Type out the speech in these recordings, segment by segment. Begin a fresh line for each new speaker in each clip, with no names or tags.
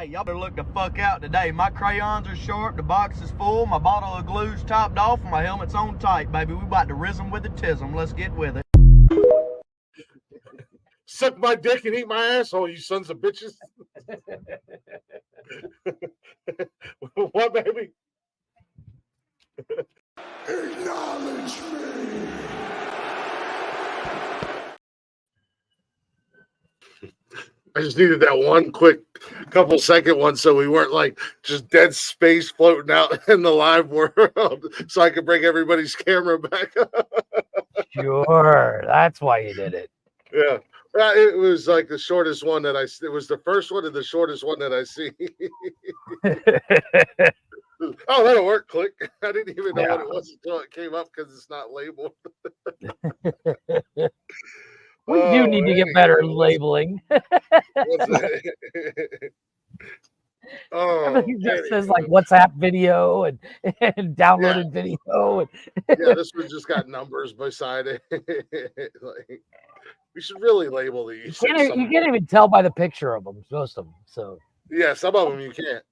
Hey, y'all better look the fuck out today. My crayons are sharp, the box is full, my bottle of glue's topped off, and my helmet's on tight, baby. We about to rism with the tism. Let's get with it.
Suck my dick and eat my asshole, you sons of bitches. What, baby?
Acknowledge me.
I just needed that one quick couple second one so we weren't like just dead space floating out in the live world so I could bring everybody's camera back up.
Sure, that's why you did it.
Yeah. It was like the shortest one that it was the first one and the shortest one that I see. Oh, that'll work. Click. I didn't even know what it was until it came up because it's not labeled.
We do need to get better at labeling. Everything just says like WhatsApp video and downloaded video.
Yeah, this one just got numbers beside it. Like, we should really label these.
You can't even tell by the picture of them, most of them. So
yeah, some of them you can't.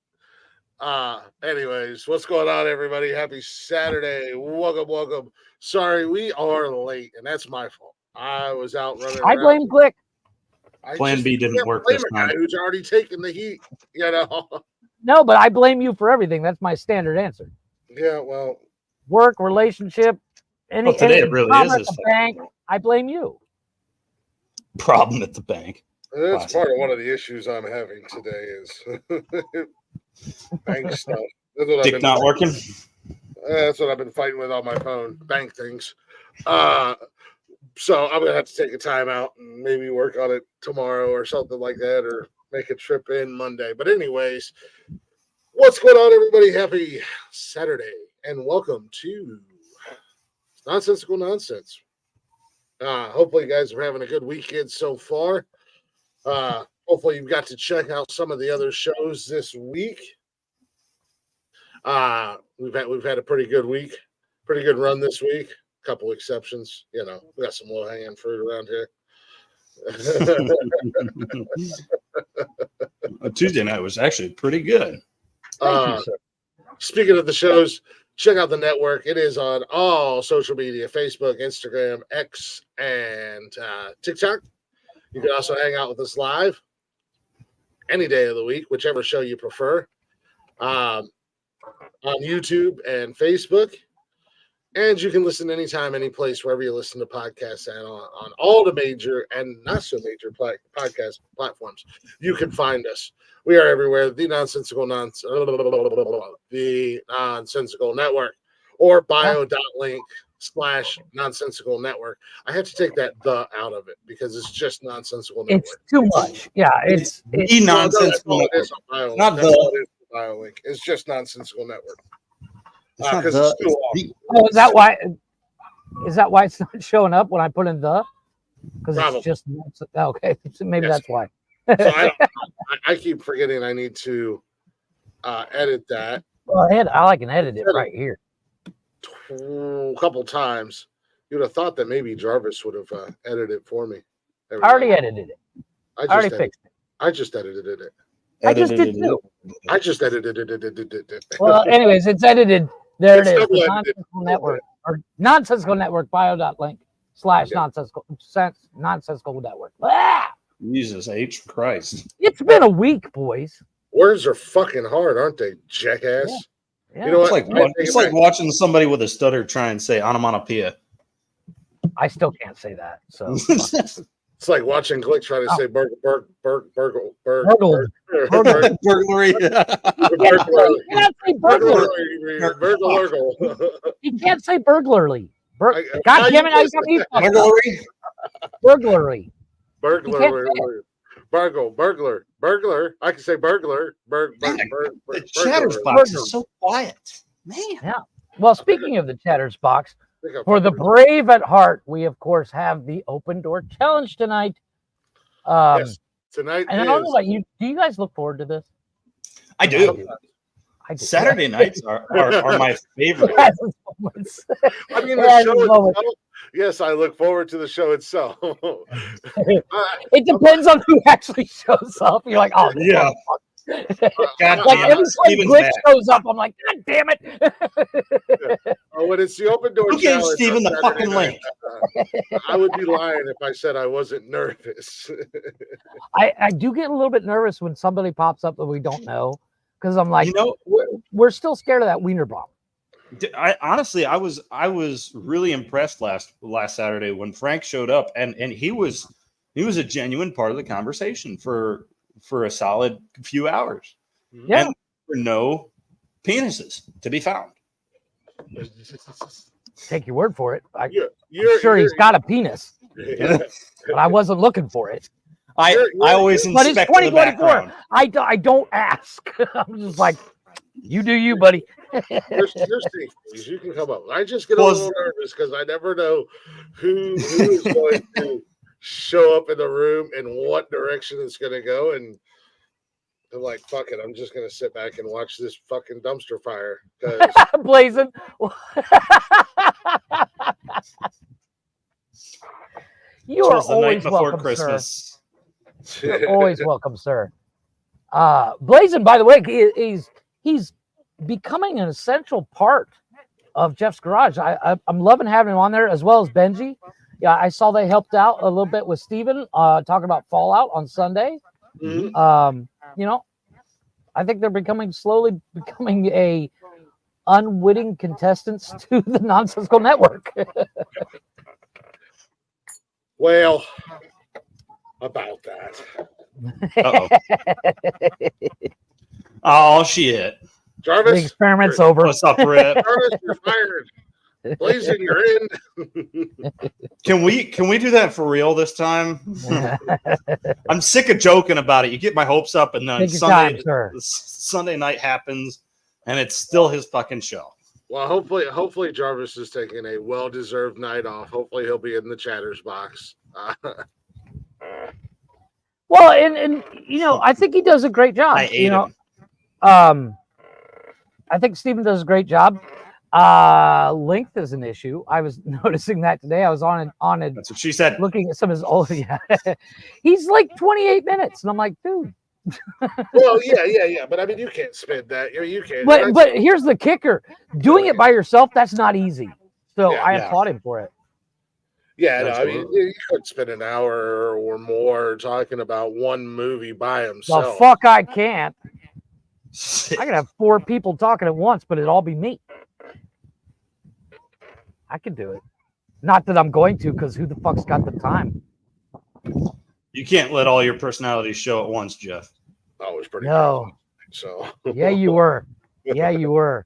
Anyways, what's going on, everybody? Happy Saturday. Welcome. Sorry, we are late, and that's my fault. I was out running.
I blame Click.
Plan B didn't work this time.
Who's already taken the heat, you know?
No, but I blame you for everything. That's my standard answer.
Yeah, well,
work, relationship,
today it really is
at the bank. I blame you.
Problem at the bank.
That's part of one of the issues I'm having today is bank stuff.
Dick not working?
That's what I've been fighting with on my phone. Bank things. So I'm gonna have to take a time out and maybe work on it tomorrow or something like that, or make a trip in Monday. But anyways, what's going on, everybody? Happy Saturday and welcome to Nonsensical Nonsense. Hopefully you guys are having a good weekend so far. Hopefully you've got to check out some of the other shows this week. We've had a pretty good week, pretty good run this week. Couple exceptions, you know, we got some low-hanging fruit around here.
Tuesday night was actually pretty good.
Speaking of the shows, check out the network. It is on all social media: Facebook, Instagram, X, and TikTok. You can also hang out with us live any day of the week, whichever show you prefer, on YouTube and Facebook. And you can listen anytime, any place, wherever you listen to podcasts at on all the major and not so major podcast platforms. You can find us. We are everywhere. The Nonsensical Network, or bio.link/Nonsensical Network. I have to take that "the" out of it because it's just Nonsensical Network.
It's too much. Yeah, it's
the Nonsensical Network.
Not the bio-link. It's just Nonsensical Network. Because it's too long.
Oh, is that why? Is that why it's not showing up when I put in the? Because it's just okay. Maybe that's why.
So I keep forgetting I need to edit that.
Well, I can edit it right here.
A couple times. You'd have thought that maybe Jarvis would have edited it for me.
I already edited it. I already fixed it.
I just edited it.
I just did too.
I just edited it.
Well, anyways, it's edited. There it is. The Nonsensical Network, or Nonsensical Network, bio.link/Nonsensical Network. Ah!
Jesus H. Christ.
It's been a week, boys.
Words are fucking hard, aren't they, jackass?
Yeah.
You know what?
It's like watching somebody with a stutter try and say onomatopoeia.
I still can't say that. So
it's like watching Glick try to say burglary.
He can't say burglary. God damn it! I got me burglary. Burglar. I can say burglar.
The Chatterbox is so quiet, man.
Yeah. Well, speaking of the Chatterbox, for the brave at heart, we of course have the Open Door Challenge tonight.
Yes, tonight.
And I don't know about you. Do you guys look forward to this?
I do. Saturday nights are my favorite.
I mean, the show itself, yes, I look forward to the show itself.
It depends on who actually shows up. You're like, oh
yeah. God
Like
damn
every
it,
time
Steven's
Glitch
back.
shows up, I'm like, God damn it!
Oh, when it's the open door
Who gave
challenge
Steven
on
the
Saturday
fucking
night,
link?
I would be lying if I said I wasn't nervous.
I do get a little bit nervous when somebody pops up that we don't know, because I'm like,
You know,
we're still scared of that wiener bomb.
honestly, I was really impressed last Saturday when Frank showed up, and he was a genuine part of the conversation for a solid few hours.
Yeah.
And there were no penises to be found.
Take your word for it. I'm
You're
sure he's got a penis,
Yeah.
but I wasn't looking for it.
I always
But it's
inspect the
2024.
background.
I don't ask. I'm just like, you do you, buddy.
You're safe, please. You can come up. I just get a little nervous because I never know who is going to show up in the room and what direction it's going to go. And I'm like, fuck it. I'm just going to sit back and watch this fucking dumpster fire.
Blazing. You are
Twas the night
always
before
welcome,
Christmas.
sir. You're always welcome, sir. Blazing, by the way, he's becoming an essential part of Jeff's Garage. I'm loving having him on there, as well as Benji. Yeah, I saw they helped out a little bit with Steven, talking about Fallout on Sunday.
Mhm.
You know, I think they're slowly becoming a unwitting contestants to the Nonsesical Network.
Well, about that.
Uh-oh. Oh shit!
The
Jarvis,
experiment's over.
What's up, Rip?
Jarvis, you're fired. Blazing, you're in.
Can we do that for real this time? I'm sick of joking about it. You get my hopes up, and then
Take your time,
Sunday night happens, and it's still his fucking show.
Well, hopefully Jarvis is taking a well-deserved night off. Hopefully he'll be in the chatters box.
Well, and you know, I think he does a great job.
I ate him.
I think Steven does a great job. Length is an issue. I was noticing that today. I was on it.
That's what she said.
Looking at some of his old, yeah. He's like 28 minutes, and I'm like, dude.
Well, yeah. But I mean, you can't spend that. You can't.
But here's the kicker: doing it by yourself, that's not easy. So
Yeah.
I applaud him for it.
Yeah, no, I mean, you could spend an hour or more talking about one movie by
The
himself.
fuck I can't. I could have 4 people talking at once, but it'd all be me. I could do it. Not that I'm going to, because who the fuck's got the time?
You can't let all your personalities show at once, Jeff.
Oh, it was pretty.
No.
good, so
Yeah, you were. Yeah, you were.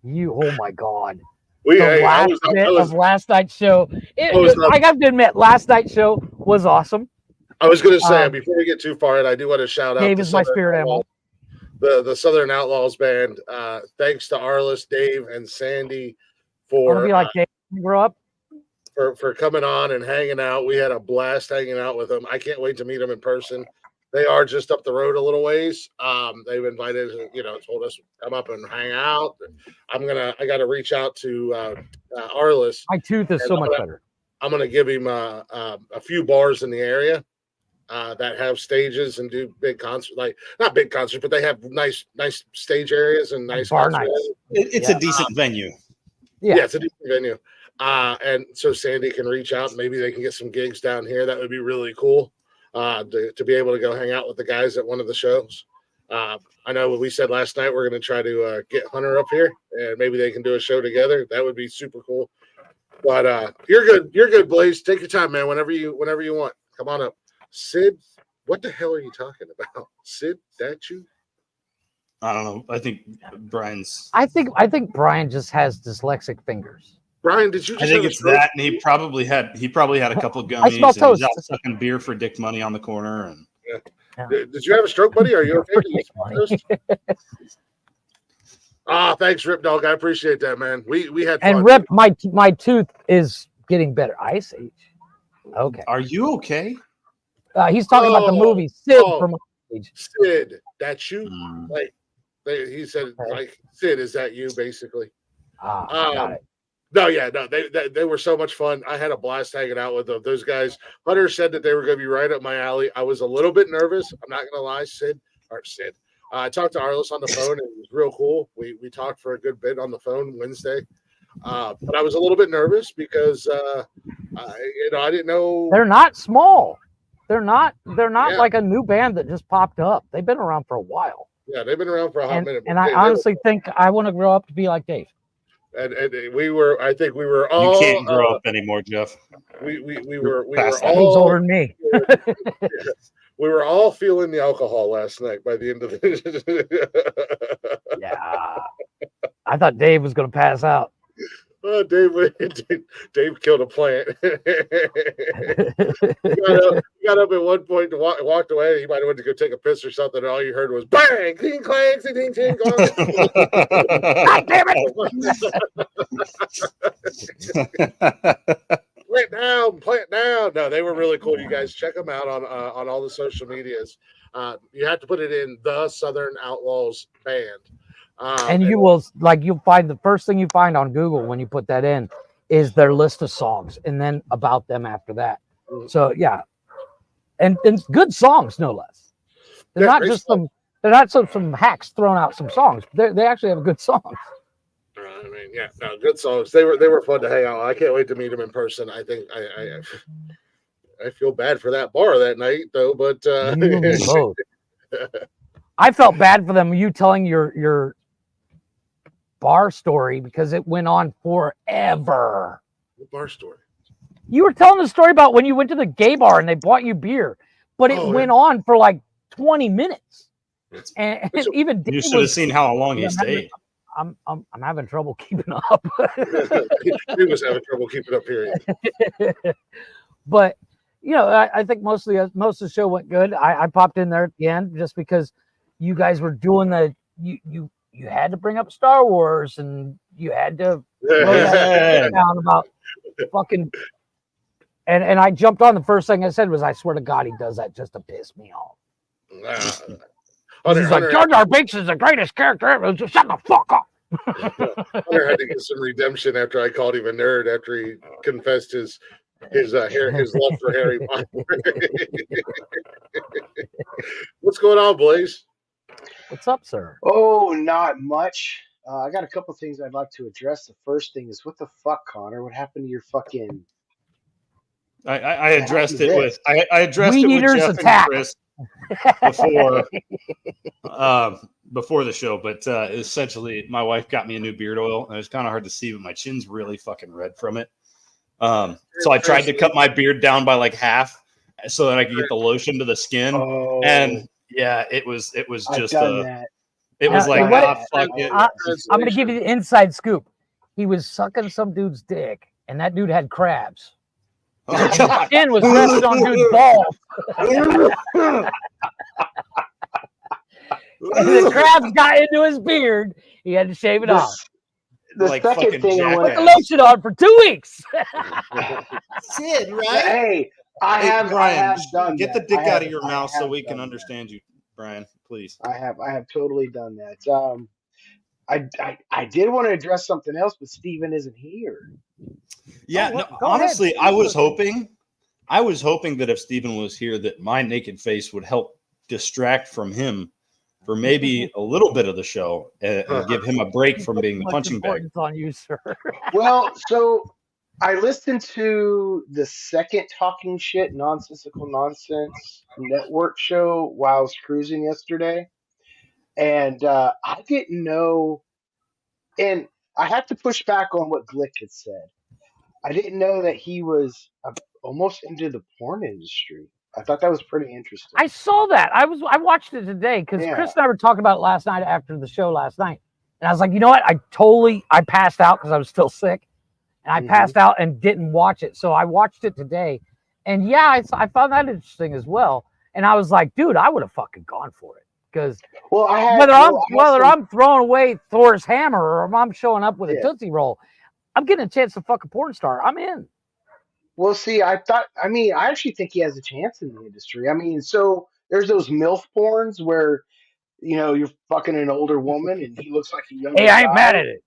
Oh my God.
we.
The
Hey,
last bit of last night's show. I got to admit, last night's show was awesome.
I was going to say before we get too far in, I do want to shout out.
Dave is my spirit animal.
The Southern Outlaws band. Thanks to Arliss, Dave, and Sandy
I want to
for
be like Dave when you grow up.
for coming on and hanging out. We had a blast hanging out with them. I can't wait to meet them in person. They are just up the road a little ways. They've invited, told us to come up and hang out. I got to reach out to Arliss.
My tooth is so much better.
I'm gonna give him a few bars in the area that have stages and do big concerts, like not big concerts, but they have nice stage areas and nice
Bar
concerts.
nights.
It's a decent venue.
Yeah, it's a decent venue. And so Sandy can reach out. Maybe they can get some gigs down here. That would be really cool to be able to go hang out with the guys at one of the shows. I know what we said last night. We're going to try to get Hunter up here, and maybe they can do a show together. That would be super cool. But you're good. You're good, Blaze. Take your time, man. Whenever you want. Come on up. Sid, what the hell are you talking about? Sid, that you?
I don't know. I think Brian's.
I think Brian just has dyslexic fingers.
Brian, did you?
I think it's that, and he probably had a couple of
I
gummies.
smell
And
toast.
he's out sucking beer for dick money on the corner, and
Did you have a stroke, buddy? Are you okay? Did you
Dick money.
thanks, Rip Dog. I appreciate that, man. We had fun.
And Rip, my tooth is getting better. Ice Age. Okay.
are you okay?
He's talking about the movie Sid from Ice Age.
Sid, that's you?
Mm.
Like he said, like Sid, is that you? Basically.
Got it.
No, they were so much fun. I had a blast hanging out with them. Those guys. Hunter said that they were going to be right up my alley. I was a little bit nervous. I'm not going to lie, Sid. I talked to Arliss on the phone, and it was real cool. We talked for a good bit on the phone Wednesday, but I was a little bit nervous because I didn't know.
They're not small. They're not
Yeah.
like a new band that just popped up. They've been around for a while.
Yeah, they've been around for a hot minute.
And I honestly think I want to grow up to be like Dave.
And we were, I think we were all.
You can't grow up anymore, Jeff.
We were
past that.
all.
He's older than me.
We were all feeling the alcohol last night by the end of the.
Yeah. I thought Dave was going to pass out.
Oh, Dave killed a plant. He got up at one point to walked away. He might have went to go take a piss or something, and all you heard was bang, cling, clang, ting, ting, gong.
God damn it!
Plant down. No, they were really cool. You guys check them out on all the social medias. You have to put it in the Southern Outlaws Band.
And you will, like, you'll find the first thing you find on Google when you put that in is their list of songs, and then about them after that. So yeah, and good songs, no less. They're not just some. They're not some hacks throwing out some songs. They actually have good songs.
I mean, yeah, no, good songs. They were fun to hang out. I can't wait to meet them in person. I think I feel bad for that bar that night though, but
both. I felt bad for them. You telling your bar story because it went on forever.
What bar story?
You were telling the story about when you went to the gay bar and they bought you beer, but it went on for like 20 minutes. And even
you should have seen how long he stayed.
I'm having trouble keeping up.
He was having trouble keeping up, period.
But I think most of the show went good. I popped in there at the end just because you guys were doing you had to bring up Star Wars and you had to down about fucking and I jumped on. The first thing I said was, I swear to God, he does that just to piss me off. He's like, Jar Jar Binks is the greatest character ever. Just shut the fuck up.
Hunter had to get some redemption after I called him a nerd after he confessed his love for Harry Potter. What's going on, Blaze?
What's up, sir?
Oh, not much. I got a couple things I'd like to address. The first thing is, what the fuck, Connor? What happened to your fucking?
I addressed it with I addressed it with Jeff
attack.
and Chris before the show, but essentially my wife got me a new beard oil, and it's kind of hard to see, but my chin's really fucking red from it. So I tried to cut my beard down by like half so that I could get the lotion to the skin, and yeah, it was just it was like, fuck it.
I'm gonna give you the inside scoop. He was sucking some dude's dick, and that dude had crabs.
Oh,
Skin was resting on dude's balls. And the crabs got into his beard. He had to shave it off.
The
like
second thing I want
to lotion on for 2 weeks.
Sid, right?
Hey, I have done
get
that.
The dick out of your mouth so we can understand you, Brian. Please.
I have totally done that. I did want to address something else, but Steven isn't here.
Yeah, honestly, I was hoping that if Steven was here, that my naked face would help distract from him for maybe a little bit of the show and give him a break from being the punching bag.
On you, sir.
Well, so I listened to the second Talking Shit Nonsesical Nonsense network show while I was cruising yesterday, and I didn't know, and I have to push back on what Glick had said. I didn't know that he was almost into the porn industry. I thought that was pretty interesting.
I saw that. I watched it today because Chris and I were talking about it last night after the show last night. And I was like, you know what? I passed out because I was still sick. And I passed out and didn't watch it. So I watched it today. And yeah, I found that interesting as well. And I was like, dude, I would have fucking gone for it. Because whether I'm throwing away Thor's hammer or if I'm showing up with a Tootsie Roll, I'm getting a chance to fuck a porn star. I'm in.
Well, see, I actually think he has a chance in the industry. I mean, so there's those MILF porns where, you're fucking an older woman and he looks like a younger guy.
I ain't mad at it.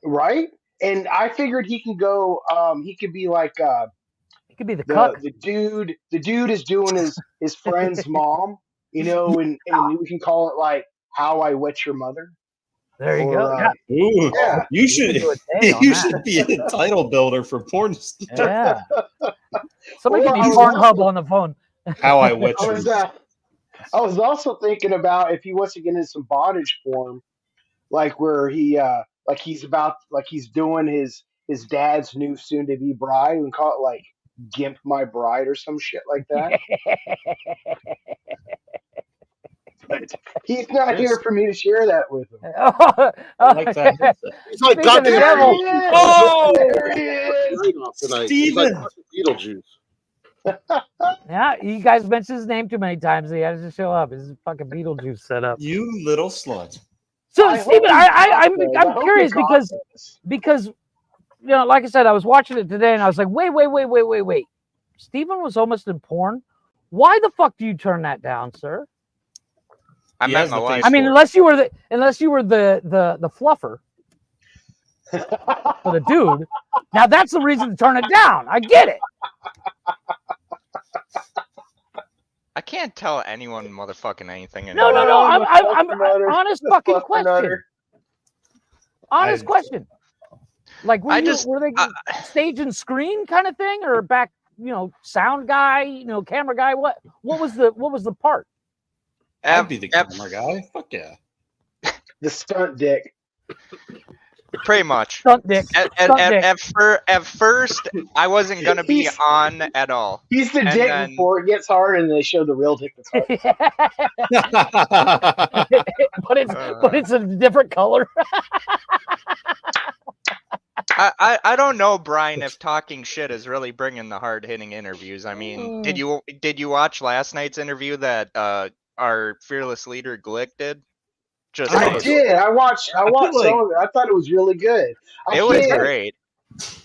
Right? And I figured he can go, he could be like,
he could be the cuck.
The dude is doing his friend's mom, and we can call it like How I Wet Your Mother.
There you
Or,
go. Yeah.
Ooh,
Yeah.
you should
do a day on
you
that.
should be a title builder for porn star.
Yeah. Somebody
Or
can
I
be
was
Pornhub
also
on the phone.
How I Wet
I
You.
was I was also thinking about if he wants to get into some bondage form, like where he's doing his dad's new soon to be bride and call it like Gimp My Bride or some shit like that. But he's not
Yes.
here for me to share that with him.
I like that headset.
He's like
Speaking of the
goddamn
There he
devil,
is!
Oh,
There he is!
night off tonight. He's like
Steven.
fucking Beetlejuice.
yeah, you guys mentioned his name too many times. He has to show up. His fucking Beetlejuice setup.
You little slut.
So,
I hope
Steven,
he
I'm
got this. I hope
curious
he got
because
this.
like I said, I was watching it today and I was like, wait. Steven was almost in porn. Why the fuck do you turn that down, sir?
I
He
met
has
my
the
wife.
face
I mean,
for it.
unless you were the fluffer for the dude. Now that's the reason to turn it down. I get it.
I can't tell anyone motherfucking anything
No.
anymore.
I'm
Fluffer
honest
the
fucking
fluffer
question.
nutter.
Honest question. Like,
I just-
were they stage and screen kind of thing, or back, sound guy, camera guy? What was the part?
I'd be the camera guy. Fuck yeah.
The stunt dick.
Pretty much.
Stunt dick. Stunt dick.
At first, I wasn't gonna be
He's-
on at all.
He's the
And
dick
then-
before it gets hard, and they show the real dick that's hard.
but it's a different color.
I don't know, Brian, if talking shit is really bringing the hard hitting interviews. I mean, did you watch last night's interview that our fearless leader Glick did? Just
I did. I watched
feel like-
some of it. I thought it was really good.
it was great.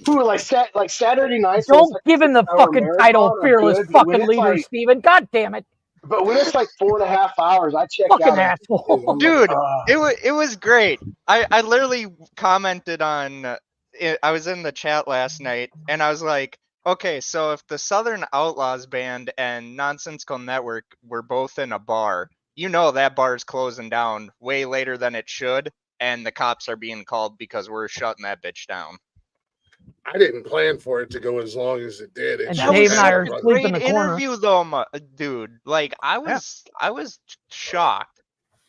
Who like Saturday nights?
Don't
like
give him the
6-hour
fucking
marathon
title,
are
fearless
good, but when
fucking
it's
leader,
like-
Steven. God damn it,
But when it's like 4.5 hours, I check
fucking
out.
asshole.
I'm
Dude,
like,
it was great. I literally commented on it. I was in the chat last night and I was like, okay, so if the Southern Outlaws band and Nonsesical Network were both in a bar, that bar's closing down way later than it should, and the cops are being called because we're shutting that bitch down.
I didn't plan for it to go as long as it did.
And
That
Dave
was
and I are
such a
asleep
great
in the corner.
interview though, dude. Like I was shocked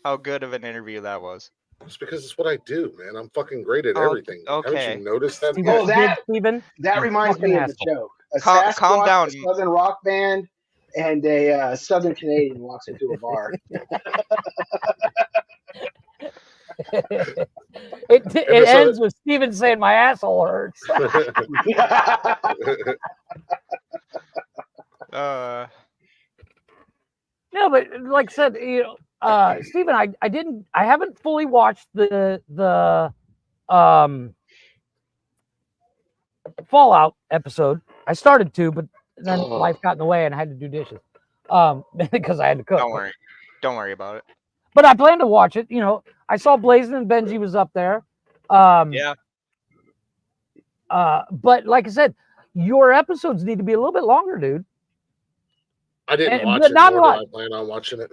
how good of an interview that was.
It's because it's what I do, man. I'm fucking great at
Oh,
everything.
okay.
Haven't you noticed that?
Steven,
Oh, that-
Steven,
that
you
reminds me
fucking
of a
asshole.
joke. A
Calm
Sasquatch,
down.
a Southern rock band, and a Southern Canadian walks into a bar.
it ends with Steven saying my asshole hurts. No, but like I said, Steven, I haven't fully watched the Fallout episode. I started to, but then life got in the way and I had to do dishes. Because I had to cook.
Don't worry about it.
But I plan to watch it. I saw Blazin' and Benji was up there.
Yeah.
But like I said, your episodes need to be a little bit longer, dude.
I didn't
And-
watch
but
it.
not a
Nor
lot.
did I plan on watching it.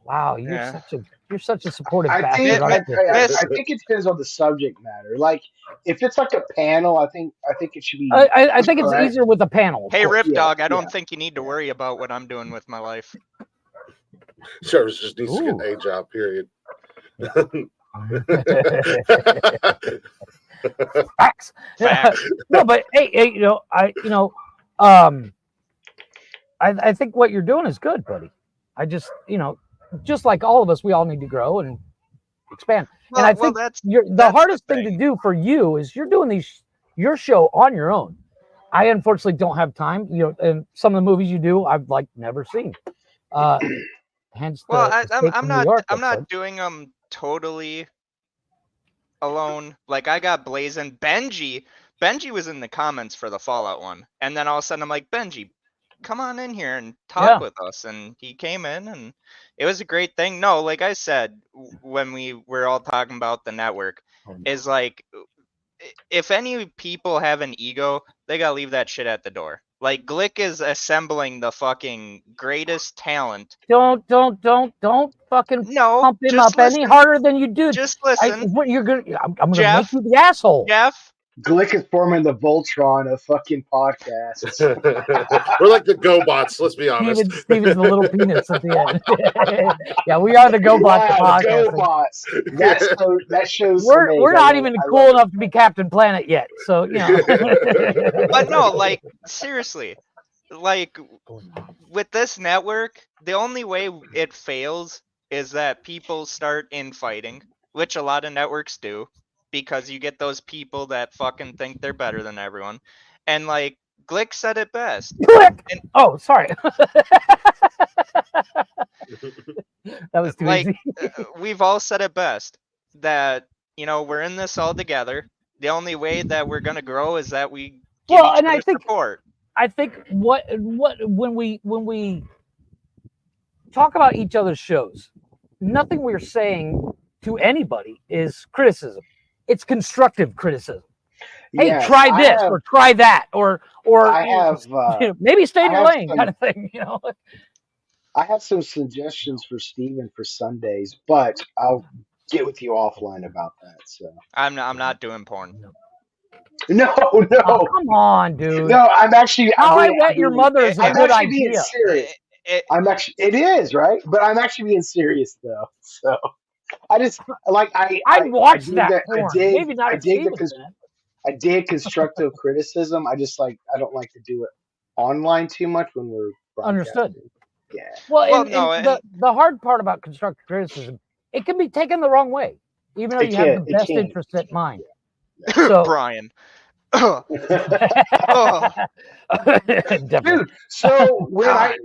Wow,
Yeah.
you're such a supportive
I
bastard.
think
aren't you?
I think it depends on the subject matter. Like if it's like a panel, I think it should be.
I think it's
Correct.
easier with a panel. of
Hey,
course.
Rip
Yeah,
Dog, I don't
yeah.
think you need to worry about what I'm doing with my life.
Service just needs to
Ooh.
get a job. Period.
Facts.
Facts.
No, but hey, I think what you're doing is good, buddy. I just, just like all of us, we all need to grow and expand. And I think
that's
the
the
hardest thing to
thing.
do for you is you're doing your show on your own. I unfortunately don't have time. And some of the movies you do, I've never seen. Hence,
I'm not doing them totally alone. Like I got Blazin'. Benji was in the comments for the Fallout one, and then all of a sudden I'm like, Benji, come on in here and talk with us. And he came in, and it was a great thing. No, like I said, when we were all talking about the network, is like, if any people have an ego, they gotta leave that shit at the door. Like Glick is assembling the fucking greatest talent.
Don't fucking
No,
pump him
just
up any
listen.
harder than you do.
Just listen.
What you're gonna? I'm gonna
Jeff,
make you the asshole.
Jeff,
Glick is forming the Voltron of fucking podcasts.
We're like the GoBots. Let's be honest.
Steven's the little penis at the end. Yeah, we are the GoBots
Wow,
of podcasting.
GoBots. That shows.
We're not even cool enough to be Captain Planet yet, so you know.
but no, like seriously, like with this network, the only way it fails is that people start infighting, which a lot of networks do, because you get those people that fucking think they're better than everyone. And like Glick said it best. And,
oh, sorry. That was too easy.
We've all said it best that, you know, we're in this all together. The only way that we're gonna grow is that we give each other support.
I think what when we talk about each other's shows, nothing we're saying to anybody is criticism. It's constructive criticism. Hey,
yes,
try this or try that, or
I have
you know, maybe stay in your lane, kind of thing. You know.
I have some suggestions for Steven for Sundays, but I'll get with you offline about that. So
I'm not doing porn.
No.
Oh, come on, dude.
No, I'm actually.
How I Met Your Mother is a good idea.
Being serious. It is right, but I'm actually being serious though. So I just like I
watched that porn. Maybe not.
I dig constructive criticism. I don't like to do it online too much when we're
understood.
Yeah.
Well, the hard part about constructive criticism, it can be taken the wrong way, even though you have the best interest in mind.
Yeah.
So,
Brian.
Dude, so when I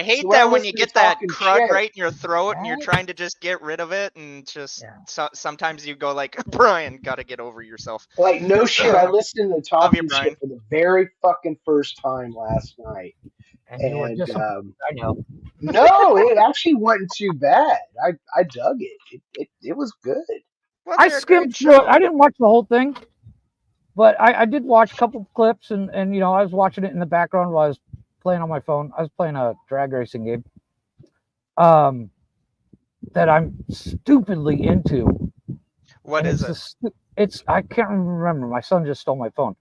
hate that when you get that crud right in your throat and you're trying to just get rid of it, and just sometimes you go like, Brian, gotta get over yourself.
Like, no shit, I listened to Talking Shit for the very fucking first time last night. And
I know.
No, it actually wasn't too bad. I dug it. It was good.
Well,
I skimmed through it. I didn't watch the whole thing. But I did watch a couple of clips, and you know, I was watching it in the background while I was playing on my phone. I was playing a drag racing game that I'm stupidly into.
What is it?
It's I can't remember. My son just stole my phone.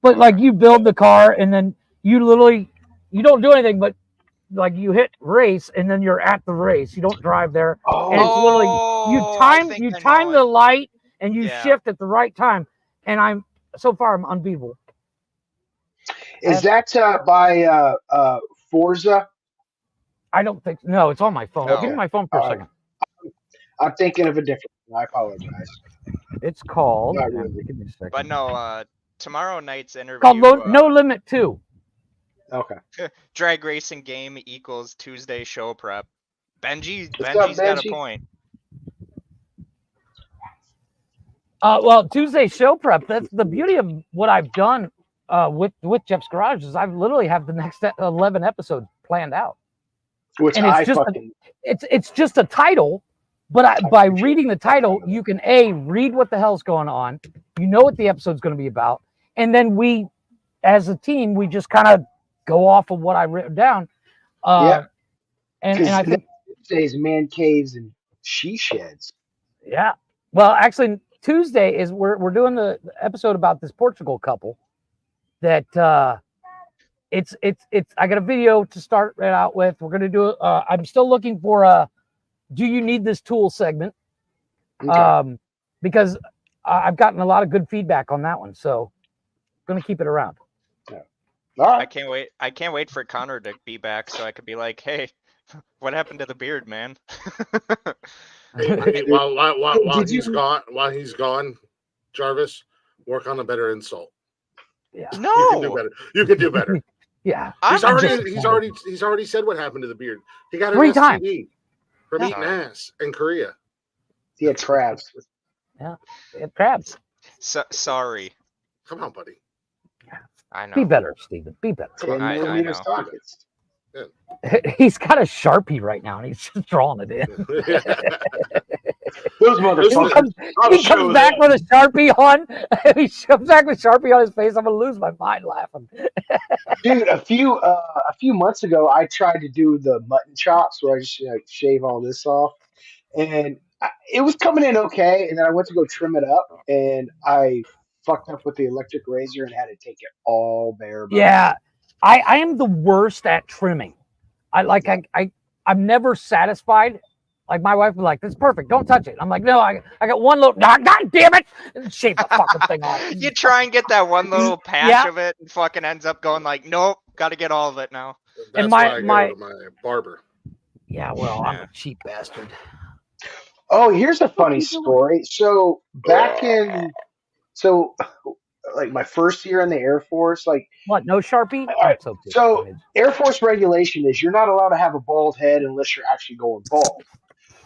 But like, you build the car, and then you don't do anything, but like, you hit race, and then you're at the race. You don't drive there, and it's literally you time the light, and you shift at the right time. And so far I'm unbeatable.
Is that by Forza?
I don't think. No, it's on my phone.
No.
Give me my phone for a second.
I'm thinking of a different one. I apologize.
It's called.
Really.
Give me a second.
But no, tomorrow night's interview.
Called No Limit 2.
Okay.
Drag racing game equals Tuesday show prep. Benji's got a point.
Well, Tuesday show prep. That's the beauty of what I've done with Jeff's Garage, is I've literally have the next 11 episodes planned out.
Which
and it's just a title, but by reading the title, you can read what the hell's going on. You know what the episode's going to be about, and then we, as a team, we just kind of go off of what I written down. And I think
Tuesday's man caves and she sheds.
Yeah. Well, actually, Tuesday is we're doing the episode about this Portugal couple that it's I got a video to start right out with. We're going to do I'm still looking for a do you need this tool segment? Okay. Because I've gotten a lot of good feedback on that one, so I'm going to keep it around.
Yeah. All right.
I can't wait for Connor to be back so I could be like, "Hey, what happened to the beard, man?"
While he's gone, Jarvis, work on a better insult.
Yeah.
No.
You can do better.
Yeah.
He's already said what happened to the beard. He got an
3 times
from eating ass in Korea.
He had crabs.
Yeah. He had crabs.
Sorry.
Come on, buddy.
I know.
Be better, Steven. Be better.
I know.
He's got a Sharpie right now, and he's just drawing it in.
Those
He
motherfuckers.
comes,
I'll
he
show
comes back
them.
with a Sharpie on. He comes back with Sharpie on his face. I'm gonna lose my mind laughing.
Dude, a few months ago, I tried to do the mutton chops where I just shave all this off, and it was coming in okay. And then I went to go trim it up, and I fucked up with the electric razor and had to take it all bare bone.
Yeah, I am the worst at trimming. I'm never satisfied. Like my wife was like, "That's perfect. Don't touch it." I'm like, "No, I got one little. God damn it! And shave the fucking thing off."
You try and get that one little patch
Yeah.
of it, and fucking ends up going like, nope, got to get all of it now.
That's
And
why I
my
go to my barber.
yeah, well, I'm a cheap bastard.
Oh, here's a funny story. So back in like my first year in the Air Force, like
What? No Sharpie?
all right,
So
so Air Force regulation is you're not allowed to have a bald head unless you're actually going bald.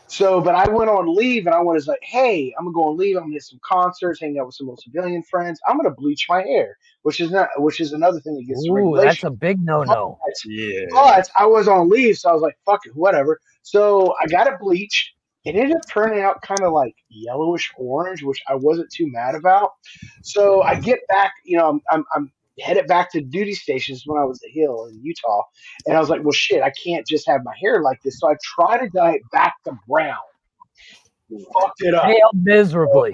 So, but I went on leave and I was like, hey, I'm gonna go on leave. I'm gonna hit some concerts, hang out with some civilian friends. I'm gonna bleach my hair, which is another thing that gets the
ooh, that's
regulation.
a big no-no.
Yeah.
But I was on leave, so I was like, fuck it, whatever. So I got it bleached. It ended up turning out kind of like yellowish orange, which I wasn't too mad about. So I get back, I'm headed back to duty stations when I was at Hill in Utah. And I was like, well, shit, I can't just have my hair like this. So I tried to dye it back to brown. Fucked it up.
Failed miserably.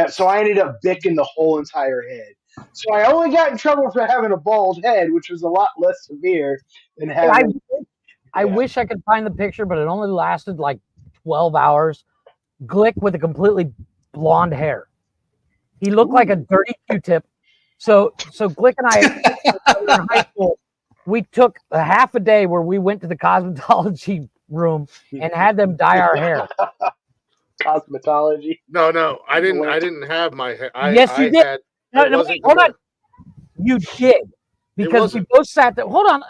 So I ended up bicking the whole entire head. So I only got in trouble for having a bald head, which was a lot less severe than having.
I wish I could find the picture, but it only lasted like 12 hours. Glick with a completely blonde hair. He looked like a dirty Q-tip. So Glick and I in high school, we took a half a day where we went to the cosmetology room and had them dye our hair.
Cosmetology?
No, I didn't have my hair.
Yes, you did. No, wait, hold on. You did because we both sat there. Hold on,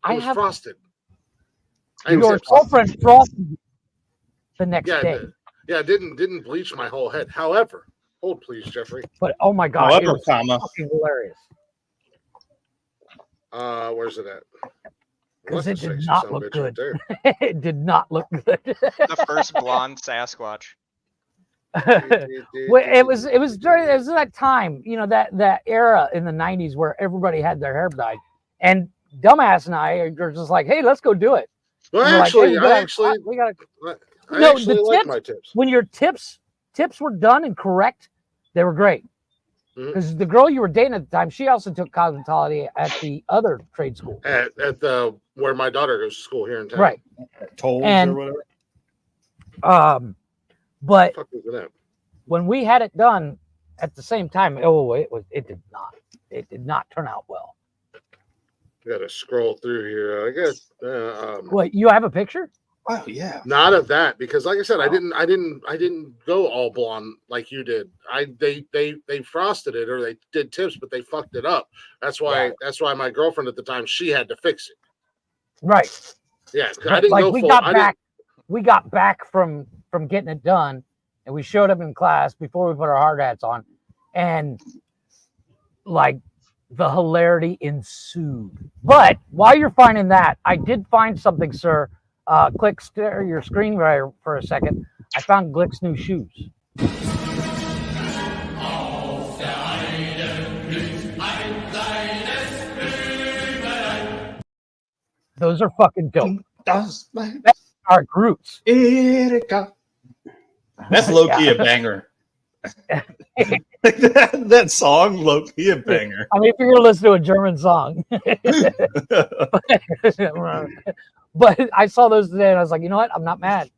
I have frosted.
Your girlfriend frosted the next day.
Yeah, didn't bleach my whole head. However, hold please, Jeffrey.
But oh my god,
However,
it was fucking hilarious.
Where's it at?
Because it did not look good. It did not look good.
The first blonde Sasquatch.
It was that time, that era in the 90s where everybody had their hair dyed, and dumbass and I are just like, hey, let's go do it.
Well, actually, I actually
like
my tips.
When your tips were done and correct, they were great. Because the girl you were dating at the time, she also took cosmetology at the other trade school.
At the where my daughter goes to school here in town.
Right.
Tolls or whatever.
But when we had it done at the same time, it did not turn out well.
Got to scroll through here. I guess.
Wait, you have a picture?
Oh yeah.
Not of that, because like I said, I didn't go all blonde like you did. They frosted it or they did tips, but they fucked it up. That's why my girlfriend at the time, she had to fix it.
Right.
Yeah, I didn't go
full. We got back from getting it done, and we showed up in class before we put our hard hats on, and like the hilarity ensued. But while you're finding that, I did find something, sir. Click stare your screen right for a second. I found Glick's new shoes. Those are fucking dope. That's our Groots.
That's low-key a banger. that song, low-key a banger.
I mean, if you're gonna listen to a German song. But I saw those today and I was like, you know what? I'm not mad.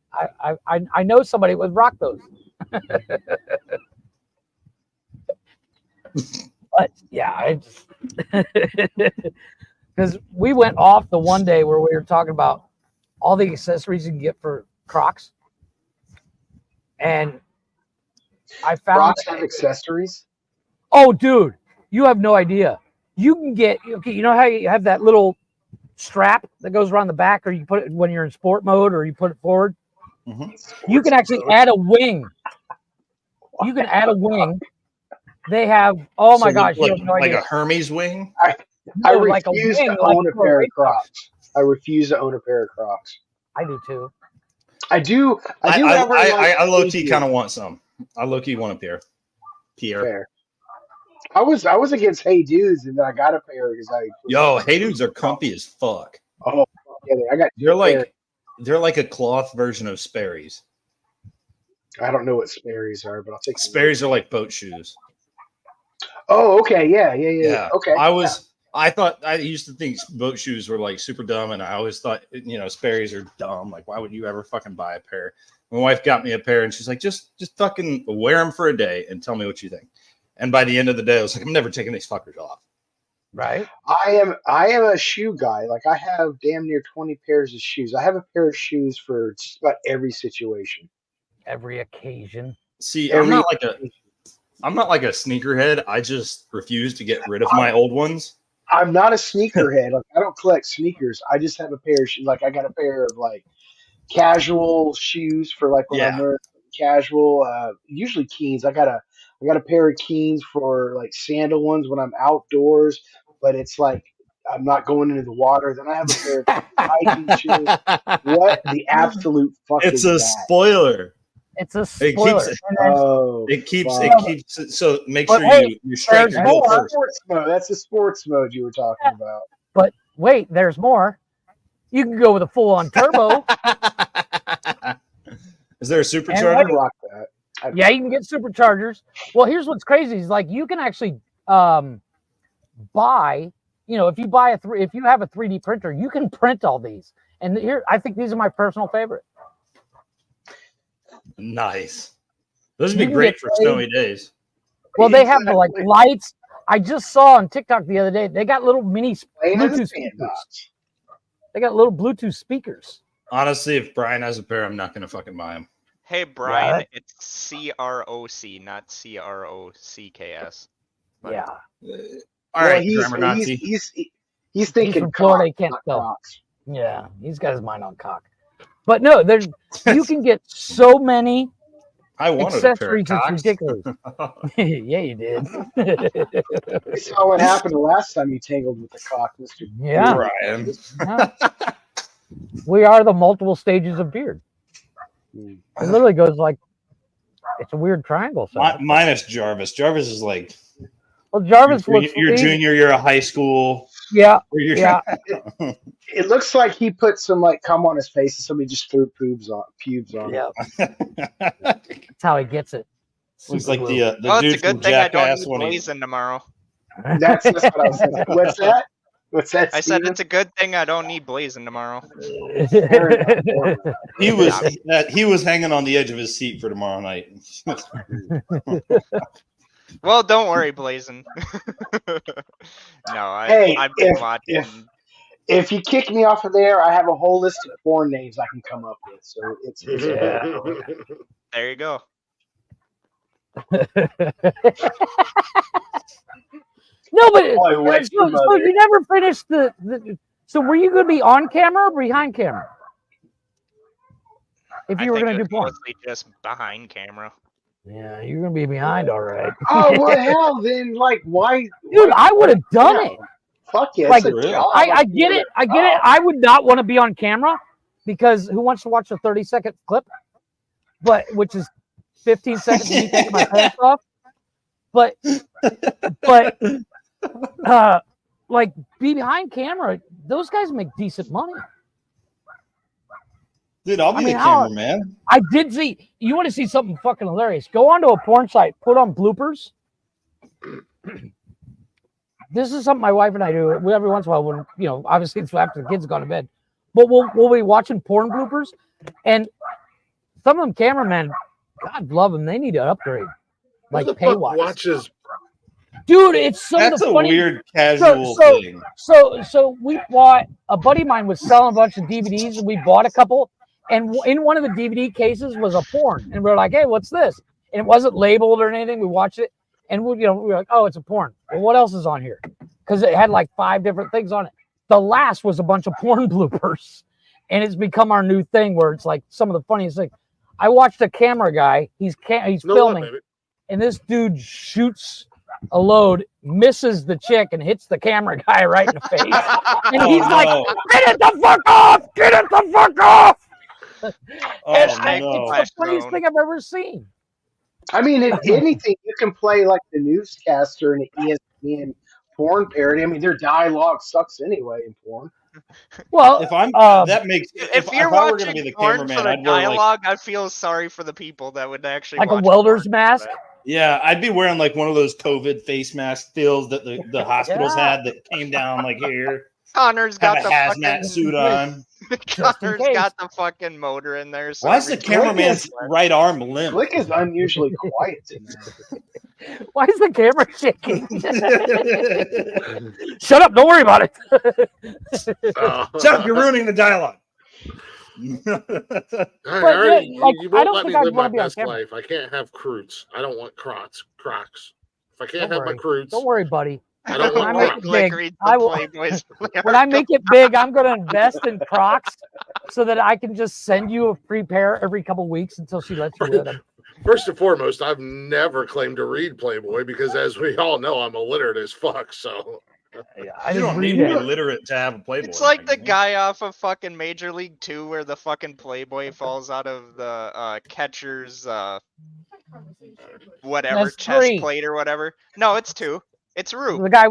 I know somebody would rock those. But yeah, I just because we went off the one day where we were talking about all the accessories you can get for Crocs. And I found
Crocs have accessories.
Oh, dude, you have no idea. You can get you know how you have that little strap that goes around the back, or you put it when you're in sport mode, or you put it forward. You can actually add a wing. You can add a wing. They have my gosh, you have no idea.
Like a Hermes wing.
I refuse to own a pair of Crocs. I refuse to own a pair of Crocs.
I do too.
I do
I
ever like
low key
Hey
kind of
Dude.
want some. I low key want a pair. Pierre.
Fair. I was against Hey Dudes, and then I got a pair because I was
Yo, Hey Dudes are comfy as fuck.
Oh, yeah, I got
They're
two pairs.
like a cloth version of Sperry's.
I don't know what Sperry's are, but I'll take
Sperry's are like boat shoes.
Oh, okay, yeah. Okay.
I used to think boat shoes were like super dumb, and I always thought, Sperry's are dumb. Like, why would you ever fucking buy a pair? My wife got me a pair, and she's like, just fucking wear them for a day and tell me what you think. And by the end of the day, I was like, I'm never taking these fuckers off.
Right.
I am a shoe guy. Like I have damn near 20 pairs of shoes. I have a pair of shoes for just about every situation.
Every occasion.
See, I'm not like a sneakerhead. I just refuse to get rid of my old ones.
I'm not a sneakerhead. Like I don't collect sneakers. I just have a pair of shoes. Like I got a pair of like casual shoes for like when I'm wearing casual. Usually Keens. I got a pair of Keens for like sandal ones when I'm outdoors. But it's like I'm not going into the water. Then I have a pair of hiking shoes. What the absolute fuck
It's
is
a
that?
spoiler.
It's a spoiler.
It keeps it. So make sure you strike your goal first.
Sports mode. That's the sports mode you were talking about.
But wait, there's more. You can go with a full-on turbo.
Is there a supercharger?
Rock that.
Yeah, you can get superchargers. Well, here's what's crazy is like you can actually buy. If you have a 3D printer, you can print all these. And here, I think these are my personal favorite.
Nice. Those would be great for snowy days.
Well, they have the like lights. I just saw on TikTok the other day. They got little mini Bluetooth speakers. They got little Bluetooth speakers.
Honestly, if Brian has a pair, I'm not going to fucking buy them.
Hey, Brian, it's CROC, not CROCKS.
Yeah.
All right, grammar Nazi.
He's thinking
he's from Florida. He can't spell. Yeah, he's got his mind on cock. But no, you can get so many accessories. It's ridiculous. Yeah, you did.
We saw what happened the last time you tangled with the cock, Mr.
Yeah.
Brian.
Yeah. We are the multiple stages of beard. It literally goes like it's a weird triangle.
Minus Jarvis. Jarvis is like.
Well, Jarvis looks.
You're junior. You're a high school.
Yeah. Yeah.
It looks like he put some like cum on his face and somebody just threw pubes on.
Yeah. That's how he gets it.
Looks like the
it's a good thing I don't need blazing tomorrow.
That's what I was saying. What's that? What's that?
I said it's a good thing I don't need blazing tomorrow.
He was hanging on the edge of his seat for tomorrow night.
Well, don't worry, Blazin. I've been watching.
If you kick me off of there, I have a whole list of porn names I can come up with. So it's
There you go.
No, but so you never finished the. So were you going to be on camera or behind camera? If you were going to do porn,
mostly just behind camera.
Yeah, you're going to be behind, all right.
Oh well, hell then, like why?
Dude, I would have done it.
Fuck yeah,
like I get it. I get it. I would not want to be on camera because who wants to watch a 30-second clip? Which is 15 seconds of me taking my pants off. But like be behind camera, those guys make decent money.
Dude, I'll be a cameraman.
I did see. You want to see something fucking hilarious? Go onto a porn site, put on bloopers. This is something my wife and I do every once in a while when, obviously it's after the kids have gone to bed. But we'll be watching porn bloopers. And some of them cameramen, God love them, they need to upgrade. Like pay-wise.
Watches.
Dude, it's
That's
a funny,
weird casual thing.
So we bought, a buddy of mine was selling a bunch of DVDs, and we bought a couple. And in one of the DVD cases was a porn. And we were like, hey, what's this? And it wasn't labeled or anything. We watched it. And we were like, oh, it's a porn. Well, what else is on here? Because it had like 5 different things on it. The last was a bunch of porn bloopers. And it's become our new thing where it's like some of the funniest things. I watched a camera guy. He's filming. And this dude shoots a load, misses the chick, and hits the camera guy right in the face. And he's like, get it the fuck off! Get it the fuck off! And
Hashtag
it's
Flash
the funniest
Zone.
thing I've ever seen.
I mean, if anything, you can play like the newscaster in an ESPN porn parody. I mean, their dialogue sucks anyway in porn.
Well,
If I'm that makes
If you're
if I were going to
watching
be the
porn for
cameraman,
the
I'd wear like
dialogue, I feel sorry for the people that would actually
like a
watch
welder's
porn for
mask.
that.
yeah, I'd be wearing like one of those COVID face mask deals that the hospitals
Yeah.
had that came down like here.
Connor's
Have
got
a
the
hazmat
fucking
suit on.
Just in
Connor's
case.
got the fucking motor in there. So
Why is the
every time-
cameraman's right arm limp?
Slick is unusually quiet tonight.
Why is the camera shaking? Shut up! Don't worry about it.
Chuck, you're ruining the dialogue.
You
I
won't
don't
let
think
me
I'd
live my
wanna be on
best
camera.
life. I can't have Croots. I don't want Crocs. If I can't
Don't
have my
worry.
Croots,
Don't worry, buddy.
I don't
When I
want
make
Crocs.
it
Like
big,
read
I
the
will.
Playboys.
When I make it big, I'm going to invest in Crocs so that I can just send you a free pair every couple weeks until she lets you wear them.
First and foremost, I've never claimed to read Playboy because, as we all know, I'm illiterate as fuck. So
I
You
didn't
don't need
read
to be
it.
literate to have a Playboy.
It's like the
magazine.
guy off of fucking Major League 2 where the fucking Playboy falls out of the catcher's whatever
That's
chest
3.
plate or whatever. No, it's 2. It's Rube.
The guy.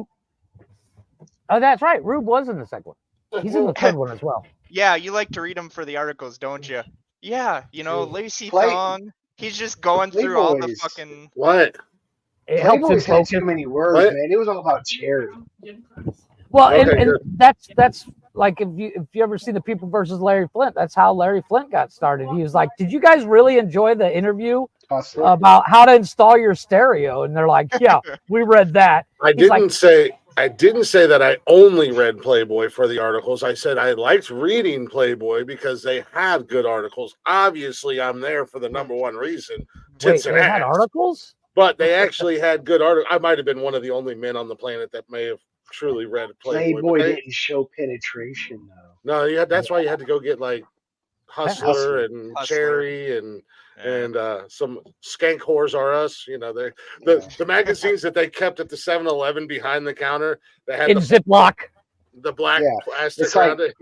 Oh, that's right. Rube was in the second one. He's in the third one as well.
Yeah, you like to read them for the articles, don't you? Yeah, you know, Lacey
Play-
Thong. He's just going through all the
Playboys.
fucking.
what?
It helps him
Playboys had
focus.
too many words,
What?
man. It was all about cherry.
Well, and,
Okay,
and
good.
that's like if you ever see the People versus Larry Flint, that's how Larry Flint got started. He was like, "Did you guys really enjoy the interview
Hustler.
about how to install your stereo?" And they're like, "Yeah, we read that."
I
He's like-
didn't say that I only read Playboy for the articles. I said I liked reading Playboy because they had good articles. Obviously, I'm there for the number one reason,
Wait,
tits
they
and
had
ass.
articles?
But they actually had good articles. I might have been one of the only men on the planet that may have truly read Playboy. but
Playboy
they-
didn't show penetration though.
No, yeah, that's why you had to go get like Hustler and
Hustler.
Cherry and some Skank Whores Are Us. You know, the magazines that they kept at the 7-Eleven behind the counter that had
In Ziploc.
the black
Yeah.
plastic
It's like-
around it.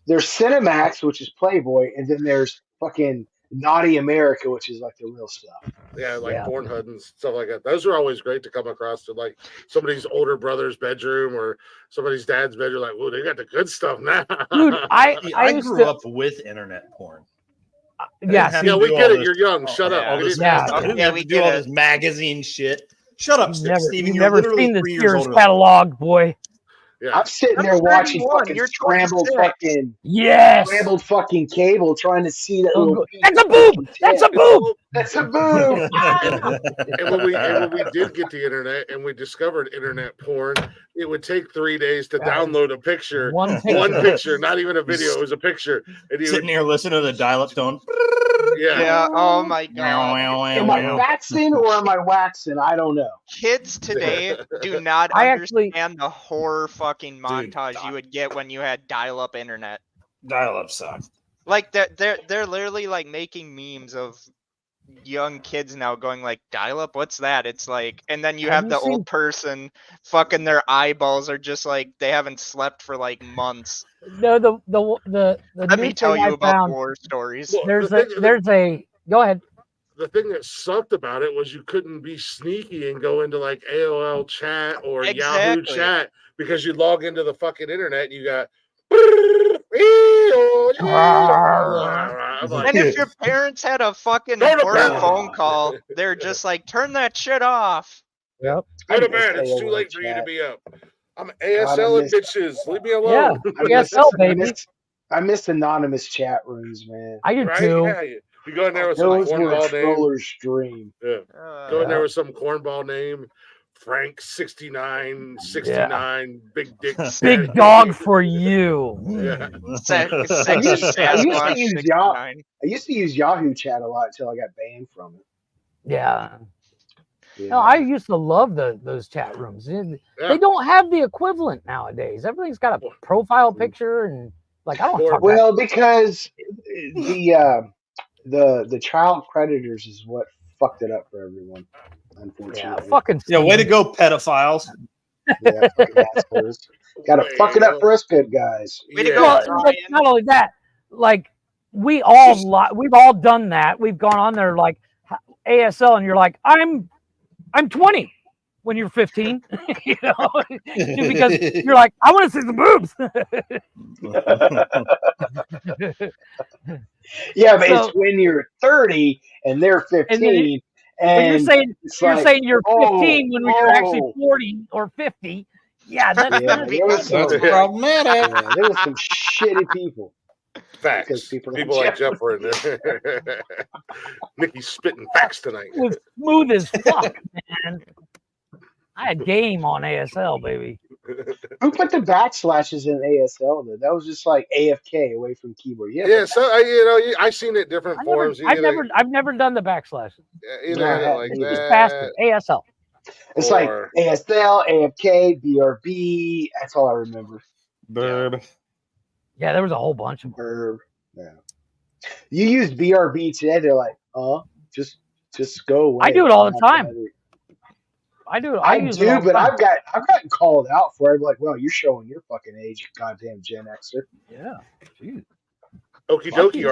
There's Cinemax, which is Playboy, and then there's fucking Naughty America, which is like the real stuff.
Yeah, like
Yeah.
Pornhub and stuff like that. Those are always great to come across to like somebody's older brother's bedroom or somebody's dad's bedroom. Like, whoa, they got the good stuff now.
Dude, I used
grew
to,
up with internet porn.
yeah,
have
see,
yeah, we
do
get
all
it.
this-
You're young. Shut up.
yeah.
All
We
this,
didn't-
Yeah.
I didn't
Yeah,
have
we
to do
get
all
it.
this magazine shit. Shut up, Steven.
you've
You're
never
literally
seen the
3 years
Sears
older than me.
catalog, boy.
Yeah.
I'm sitting
I'm
there watching
31,
fucking
you're
scrambled
26.
fucking
Yes.
scrambled fucking cable trying to see that little piece
That's a
of
boob.
fucking
That's a
tip.
boob.
That's a boob.
And when we did get the internet and we discovered internet porn, it would take 3 days to download a picture.
One
One
picture.
picture, not even a video. It was a picture. And you
Sitting here listening to the dial-up tone.
yeah.
Yeah. Oh my god.
Am I waxing or am I waxing? I don't know.
Kids today do not
I actually-
understand the horror fucking montage
Dude,
you would get when you had dial-up internet.
Dial-up sucks.
Like they're literally like making memes of young kids now going like dial-up, what's that? It's like, and then you
Have
have
you
the
seen-
old person fucking their eyeballs are just like they haven't slept for like months.
No, the
Let
new
me tell
thing
you
I
about
found.
war stories.
Well,
There's
the
a
thing-
go ahead.
The thing that sucked about it was you couldn't be sneaky and go into like AOL chat or Yahoo
Exactly.
chat because you log into the fucking internet and you got. I'm like,
And if your parents had a fucking
Go to
important
bed.
phone call, they're just like, turn that shit off.
Yep.
go to
I miss
bed. It's too
AOL
late for you to
chat.
be up. I'm
God, I
ASL and
miss-
bitches. Leave me
Yeah.
alone.
ASL, baby.
I miss anonymous chat rooms, man.
I do
Right?
too.
Yeah. You go in there with some
Those were a
cornball name.
troller's dream.
Yeah. Go in
Uh,
there with some cornball name. Frank 69, big dick.
Big dog for you.
Yeah.
Sex,
I
sex,
used to
Sasquatch
use
69.
I used to use Yahoo chat a lot until I got banned from it.
Yeah.
Yeah.
No, I used to love those chat rooms.
Yeah.
They don't have the equivalent nowadays. Everything's got a profile picture and like I don't talk about
Well, because the child predators is what fucked it up for everyone.
yeah,
Unfortunately,
fucking
Yeah, way to go, pedophiles.
Yeah, fucking assholes. Got to fuck it up for us good guys.
Way to go,
Well,
Brian.
but not only that, like we've all done that. We've gone on there like ASL, and you're like, I'm 20 when you're 15, you know, because you're like, I want to see the boobs.
Yeah, but it's when you're 30 and they're 15,
and you're saying you're 15 when you're actually
oh.
40 or 50. Yeah, that's
problematic.
Yeah, there was some shitty people.
Facts. People like Jeff were in there. Nikki's spitting facts tonight.
It was smooth as fuck, man. I had game on ASL, baby.
Who put the backslashes in ASL? Though? That was just like AFK away from keyboard.
Yeah, so I've seen it different forms.
I've never done the backslashes.
Like that.
Just faster. ASL.
It's like ASL, AFK, BRB. That's all I remember.
Burb.
Yeah, there was a whole bunch of
Burb. Yeah. You use BRB today, they're like, just go away.
I do it all the time. I do.
But I've gotten called out for it. I'm like, well, you're showing your fucking age, you goddamn Gen Xer.
Yeah. Jeez.
Okie dokie,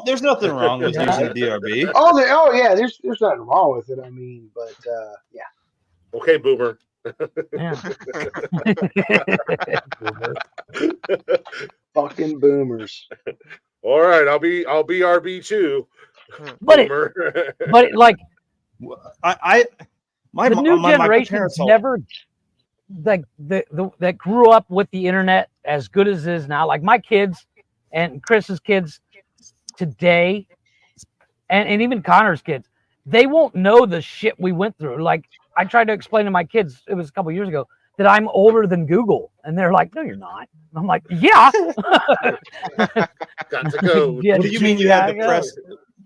there's nothing wrong with using BRB.
Oh yeah, there's nothing wrong with it. I mean, but yeah.
Okay, boomer.
Yeah.
Fucking boomers.
All right, I'll be RB too.
But like the new generation's never like that grew up with the internet as good as it is now. Like my kids and Chris's kids today, and even Connor's kids, they won't know the shit we went through. Like I tried to explain to my kids, it was a couple years ago, that I'm older than Google, and they're like, "No, you're not." And I'm like, "Yeah."
Got to go.
What do you mean you had to press?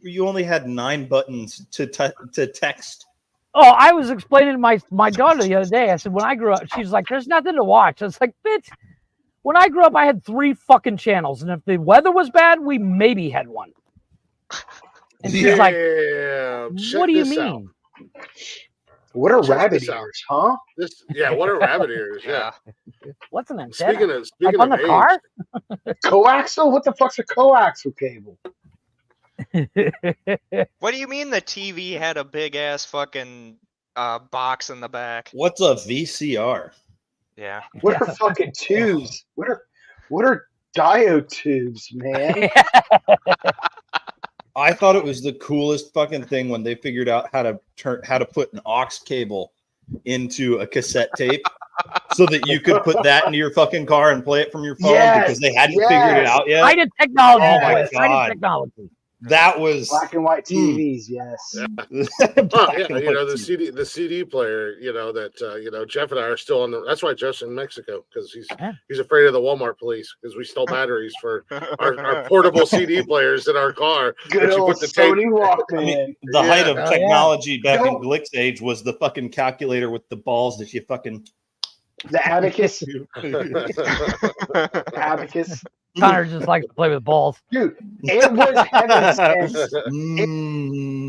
You only had 9 buttons to text.
Oh, I was explaining to my daughter the other day. I said, when I grew up, she's like, "There's nothing to watch." I was like, "Bitch, when I grew up, I had 3 fucking channels, and if the weather was bad, we maybe had one." And she's like, "What do you mean?"
What are rabbit ears, huh?
What are rabbit ears? Yeah.
What's an antenna?
Speaking
on
of
the car?
Coaxial? What the fuck's a coaxial cable?
What do you mean the TV had a big ass fucking box in the back?
What's a VCR?
Yeah.
What are fucking tubes? What are diode tubes, man?
I thought it was the coolest fucking thing when they figured out how to put an aux cable into a cassette tape so that you could put that into your fucking car and play it from your phone because they hadn't figured it out yet.
I did technology.
Oh my God.
Technology.
That was
black and white TVs, yes.
The CD player, that Jeff and I are still on that's why Jeff's in Mexico, because he's afraid of the Walmart police because we stole batteries for our portable CD players in our car.
Good old Sony Walkman.
The height of technology back in Glick's age was the fucking calculator with the balls that you fucking
the abacus. Abacus.
Connor just likes to play with balls.
Dude, it was heaven sent.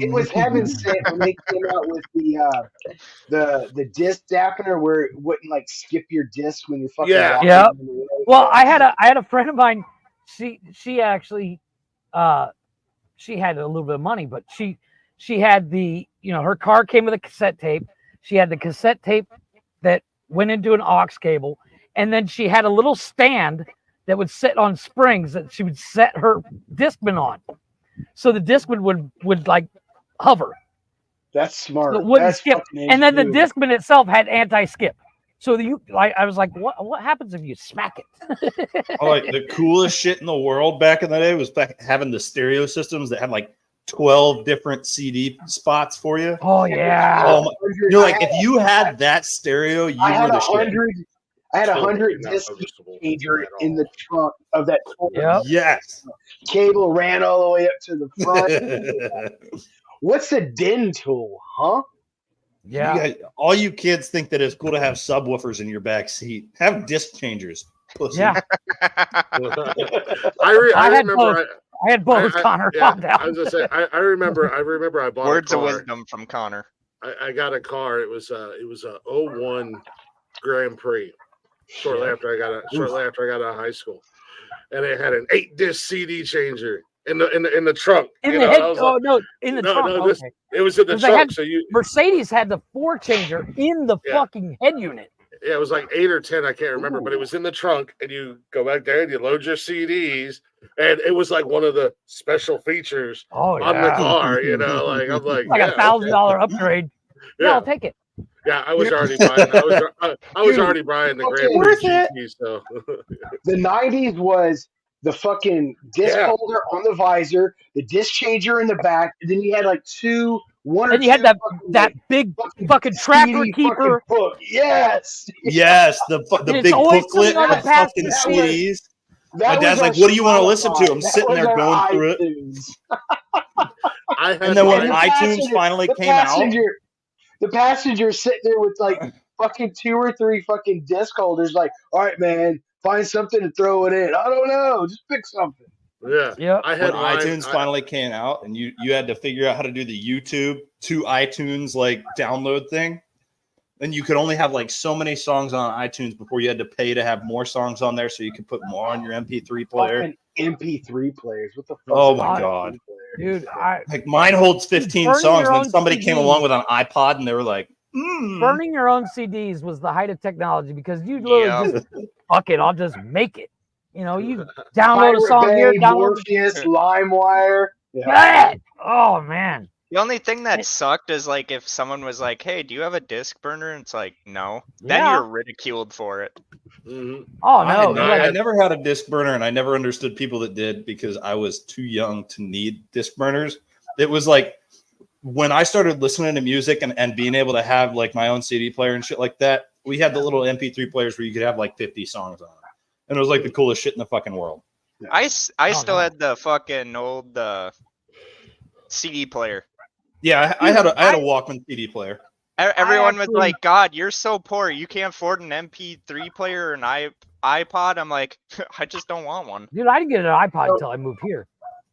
It was heaven sent when they came out with the disc dampener where it wouldn't like skip your disc when you're fucking walking.
Yeah. Well, I had a friend of mine. She actually she had a little bit of money, but she had her car came with a cassette tape. She had the cassette tape that went into an aux cable, and then she had a little stand that would sit on springs that she would set her Discman on. So the Discman would like hover.
That's smart.
So it wouldn't skip. And then the Discman itself had anti-skip. So I was like, what happens if you smack it?
Like the coolest shit in the world back in the day was having the stereo systems that had like 12 different CD spots for you.
Oh yeah.
Oh, you're like, if you had that stereo, you were the shit.
I had 100 disc changer in the trunk of that.
Yep.
Yes.
Cable ran all the way up to the front. What's a DIN tool, huh?
Yeah.
All you kids think that it's cool to have subwoofers in your back seat. Have disc changers. Pussy.
Yeah.
I remember.
I had both, Connor. Calm down.
I was gonna say. I remember. I bought
words
a car.
of wisdom from Connor.
I got a car. It was a 01 Grand Prix. Shortly after I got out of high school, and it had an 8-disc CD changer in the trunk.
In
you
the
know,
head.
I was
Oh
like,
no, in the trunk.
no, this
Okay.
it was in the
'Cause they
trunk.
had-
So you
Mercedes had the 4-changer in the
Yeah.
fucking head unit.
Yeah, it was like 8 or 10, I can't remember, but it was in the trunk, and you go back there and you load your CDs, and it was like one of the special features
Oh
on the
yeah.
car. You know, like I'm like,
Like
yeah,
$1,000 upgrade. Yeah, I'll take it.
yeah. I was already buying. I was already buying the Grand
fucking
Prix
worth it.
GT. So
The 90s was the fucking disc
Yeah.
holder on the visor, the disc changer in the back, and then you had like one or
And you had
two
that
fucking,
that
like,
big fucking tracker
CD
keeper.
fucking book. Yes.
Yes, the
And it's
big
always
booklet
sitting on the
with fucking
passenger seat.
CDs.
That
My dad's
was our
like, "What do you want to listen to?"
Spotify.
I'm
That
sitting
was
there
our
going through it.
iTunes.
I had
And then when
And
iTunes finally came out,
the passenger sitting there with like fucking 2 or 3 fucking disc holders, like, all right, man, find something to throw it in. I don't know, just pick something.
Yeah,
Yep.
I
when
had mine.
iTunes finally came out, and you had to figure out how to do the YouTube to iTunes like download thing, and you could only have like so many songs on iTunes before you had to pay to have more songs on there, so you could put more on your MP3 player.
Fucking MP3 players. What the fuck?
Oh
is
my
an
God.
MP3 player?
Dude,
Like mine holds 15
Burning
songs,
your
and then
own
somebody came
CDs.
along with an iPod, and they were like,
burning your own CDs was the height of technology because you literally just fuck it, I'll just make it. You know, you download a
Pirate
song here,
Bay,
download
Morpheus, LimeWire.
that. Oh man.
The only thing that sucked is like if someone was like, "Hey, do you have a disc burner?" And it's like, "No." Then
Yeah.
you're ridiculed for it.
Mhm.
Oh
I,
no.
had,
like,
I never had a disc burner, and I never understood people that did because I was too young to need disc burners. It was like when I started listening to music and being able to have like my own CD player and shit like that, we had the little MP3 players where you could have like 50 songs on it. And it was like the coolest shit in the fucking world.
I still had the fucking old CD player.
Yeah, I had a Walkman CD player.
Everyone was
actually-
like, "God, you're so poor. You can't afford an MP3 player or an iPod." I'm like, I just don't want one.
dude, I didn't get an iPod until I moved here.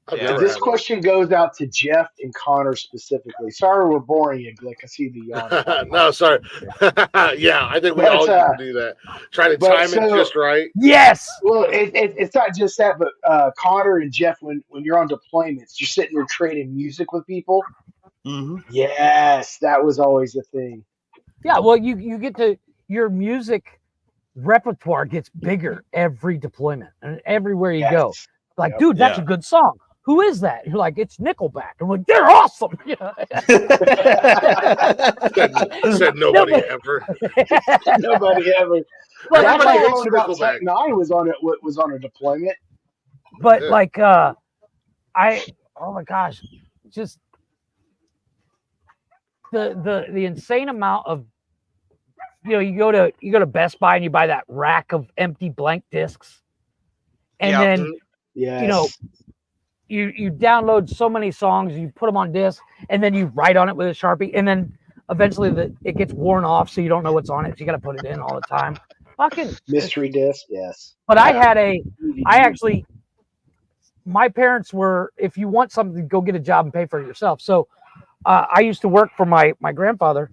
I've
Yeah.
never
This
had one.
question goes out to Jeff and Connor specifically. Sorry we're boring you, Glick. I see the yawn.
No, sorry. Yeah, I think we
But,
all need to do that. Try to time it just right.
Yes.
Well, it's not just that, but Connor and Jeff, when you're on deployments, you're sitting there trading music with people.
Mm-hmm.
Yes, that was always a thing.
Yeah, well, you get to your music repertoire gets bigger every deployment and everywhere you go.
Yes.
Like,
Yep.
dude, that's a good song. Who is that? You're like, it's Nickelback. I'm like, they're awesome. You know?
Said nobody ever.
Nobody ever.
But,
That's
Everybody
how I
hates
learned about
Nickelback.
Tech 9 was on a deployment.
but
Yeah.
like, oh my gosh, just the insane amount of, you go to Best Buy and you buy that rack of empty blank discs, and
Yeah.
then
Yes.
you download so many songs, you put them on disc, and then you write on it with a Sharpie, and then eventually it gets worn off, so you don't know what's on it. So you got to put it in all the time. Fucking
Mystery disc, yes.
But my parents were, if you want something, go get a job and pay for it yourself. So I used to work for my grandfather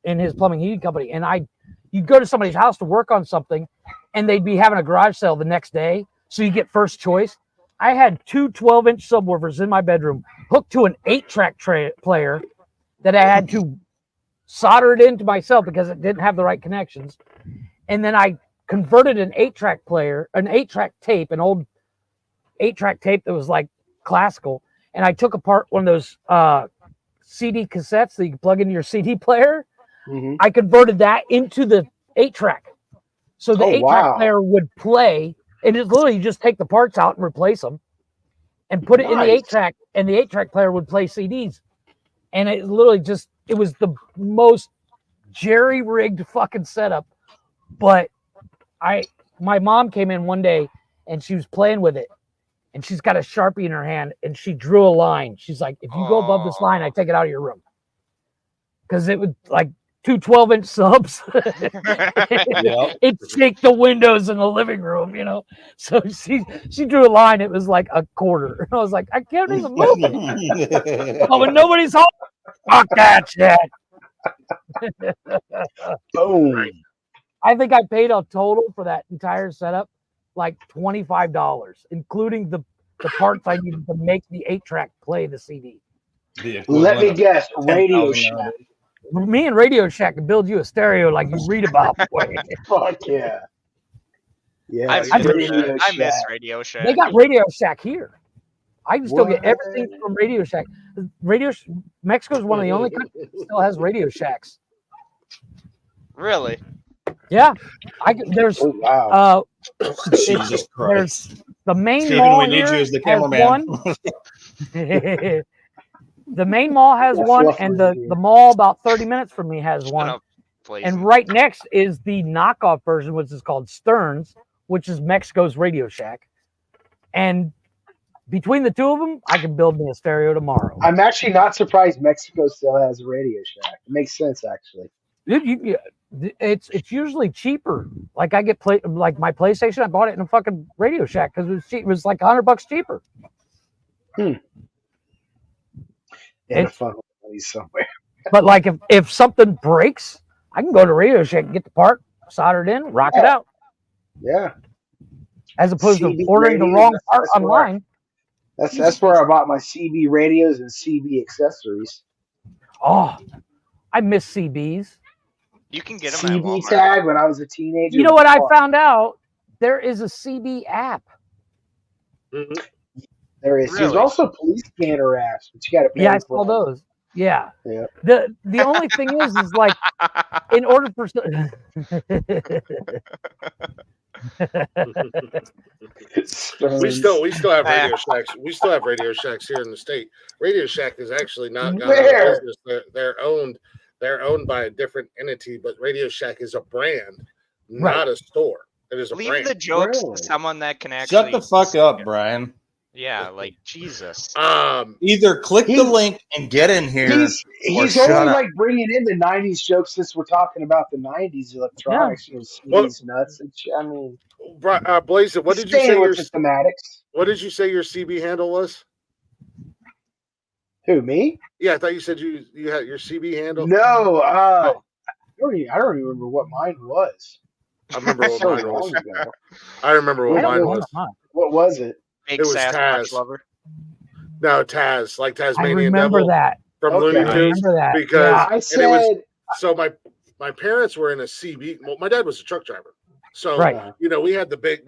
in his plumbing heating company, and you'd go to somebody's house to work on something, and they'd be having a garage sale the next day, so you get first choice. I had two 12-inch subwoofers in my bedroom hooked to an 8-track player that I had to solder it into myself because it didn't have the right connections. And then I converted an 8-track player, an 8-track tape, an old 8-track tape that was like classical, and I took apart one of those CD cassettes that you can plug into your CD player.
Mhm.
I converted that into the 8-track. So the 8-track player would play, and it's literally you just take the parts out and replace them and put it in the 8-track, and the 8-track player would play CDs. And it literally it was the most jerry-rigged fucking setup. But my mom came in one day and she was playing with it, and she's got a Sharpie in her hand, and she drew a line. She's like, if you go above this line, I take it out of your room. Because it would like two 12-inch subs. It'd shake the windows in the living room, So she drew a line. It was like a quarter. I was like, I can't even move it. But when nobody's home, fuck that shit.
Boom.
I think I paid a total for that entire setup like $25, including the the parts I needed to make the 8-track play the CD.
Let me guess, Radio Shack.
Me and Radio Shack can build you a stereo like you read about. Boy.
Fuck yeah. Yeah,
I
Radio
miss
Shack.
Radio Shack.
They got Radio Shack here. I can still get
What?
everything from Radio Shack. Mexico is one of the only countries that still has Radio Shacks.
Really?
Yeah, there's
Oh, wow.
Jesus Christ.
there's the main
Steven,
mall
we need
here
you as the
has
cameraman.
one. The main mall has
That's
one,
roughly
and the
here.
mall about 30 minutes from me has
Shut
one.
up, please.
And right next is the knockoff version, which is called Stearns, which is Mexico's Radio Shack. And between the two of them, I can build me a stereo tomorrow.
I'm actually not surprised Mexico still has a Radio Shack. It makes sense, actually.
Dude, it's usually cheaper. Like I get like my PlayStation, I bought it in a fucking Radio Shack because it was cheap. It was like $100 cheaper.
Yeah,
It's-
fun money somewhere.
But like if something breaks, I can go to Radio Shack and get the part, solder it in, rock it out.
Yeah,
As opposed to
CB
ordering the
radios,
wrong
that's
part
where-
online.
that's where I bought my CB radios and CB accessories.
Oh, I miss CBs.
You can get them at
CB
Walmart.
tag when I was a teenager.
You know what I found out? There is a CB app.
Mhm.
There is. There's
Really?
also police scanner apps, but you got to pay.
Yeah, I
for
saw
them.
those. Yeah.
Yeah.
The only thing is like in order for
We still have Radio Shacks. We still have Radio Shacks here in the state. Radio Shack is actually not gone out
Where?
of business. They're owned by a different entity, but Radio Shack is a brand, not a store. It is a
Leave
brand.
the jokes
Really?
to someone that can actually.
Shut the fuck up, Brian.
Yeah, like Jesus.
Either click the
He's-
link and get in here.
He's
shut
only
up.
like bringing in the '90s jokes since we're talking about the '90s electronics, you know, CDs, nuts, and shit. I mean,
Blaze, what did you say?
staying with the thematics.
What did you say your CB handle was?
Who, me?
Yeah, I thought you said you had your CB handle.
No, I don't even remember what mine was.
I remember what
So
mine was.
long ago.
I remember what
I don't
mine
know
was.
What was it?
Big
It was
Sasquatch
Taz.
lover.
No, Taz, like
I
Tasmanian
remember
Devil
that.
from
Okay.
Looney
I
Tunes.
remember that.
Because
Yeah.
I
and it was
said,
so my parents were in a CB. Well, my dad was a truck driver, so
Right.
you know we had the big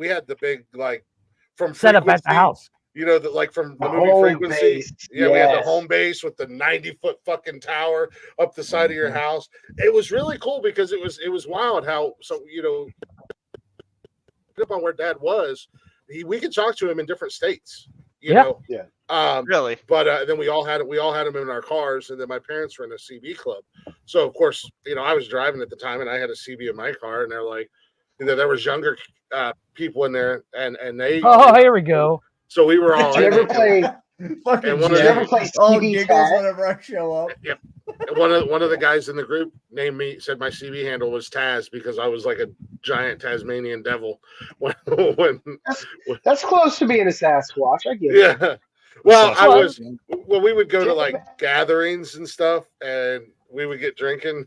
like from
Set up at the
Frequency,
house.
You know, like from the
The
movie
home
Frequency.
base,
Yeah, we had the
yes.
home base with the 90-foot fucking tower up the side of your house. It was really cool because it was wild how up on where Dad was. We could talk to him in different states. You know.
Yeah.
Really?
But then we all had him in our cars, and then my parents were in a CB club. So of course, I was driving at the time, and I had a CB in my car, and they're like, there was younger people in there, and they.
Oh, here we go.
So we were all.
Did you ever play?
Fucking
And one
Did
of
you
the-
ever play
all
CB
giggles
tag?
whenever I show up.
One of the guys in the group said my CB handle was Taz because I was like a giant Tasmanian devil. When
That's close to being a Sasquatch. I get it.
yeah. Well, we would go to like gatherings and stuff, and we would get drinking.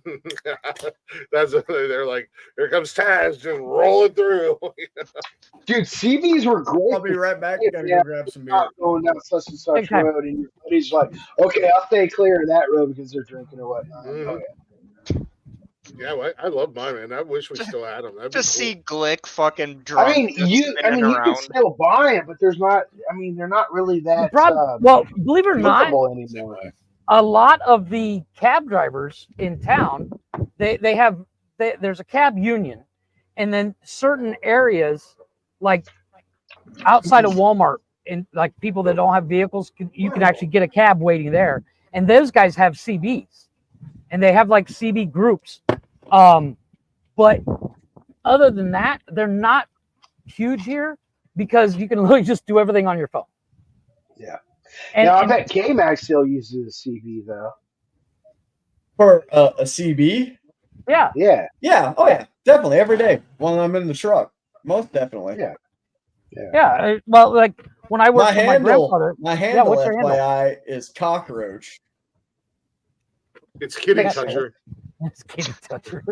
They're like, here comes Taz just rolling through.
Dude, CBs were great.
I'll be right back. Gotta
Yeah.
go grab some beer.
Not going down such and such
Okay.
road, and your buddy's like, "Okay, I'll stay clear of that road because they're drinking or whatnot."
Mhm.
Oh, yeah.
Yeah, well, I love mine, man. I wish we still had them. That'd be
Just
cool.
see Glick fucking drunk.
I mean,
just
you
spinning
can
around.
still buy them, but there's not. I mean, they're not really that
Well, believe it or not,
drinkable anymore.
a lot of the cab drivers in town, there's a cab union, and then certain areas like outside of Walmart and like people that don't have vehicles, you can actually get a cab waiting there, and those guys have CBs, and they have like CB groups, but other than that, they're not huge here because you can literally just do everything on your phone.
Yeah.
And,
Now, I
and-
bet K-Max still uses a CB though.
For a CB?
yeah,
Yeah.
Yeah. Oh, yeah. Definitely. Every day when I'm in the truck. Most definitely.
Yeah.
yeah. Well, like when I worked
My
for my
handle,
grandfather.
my handle,
what's your handle?
FYI, is cockroach.
It's Kitty
Yeah.
Toucher.
That's Kitty Toucher.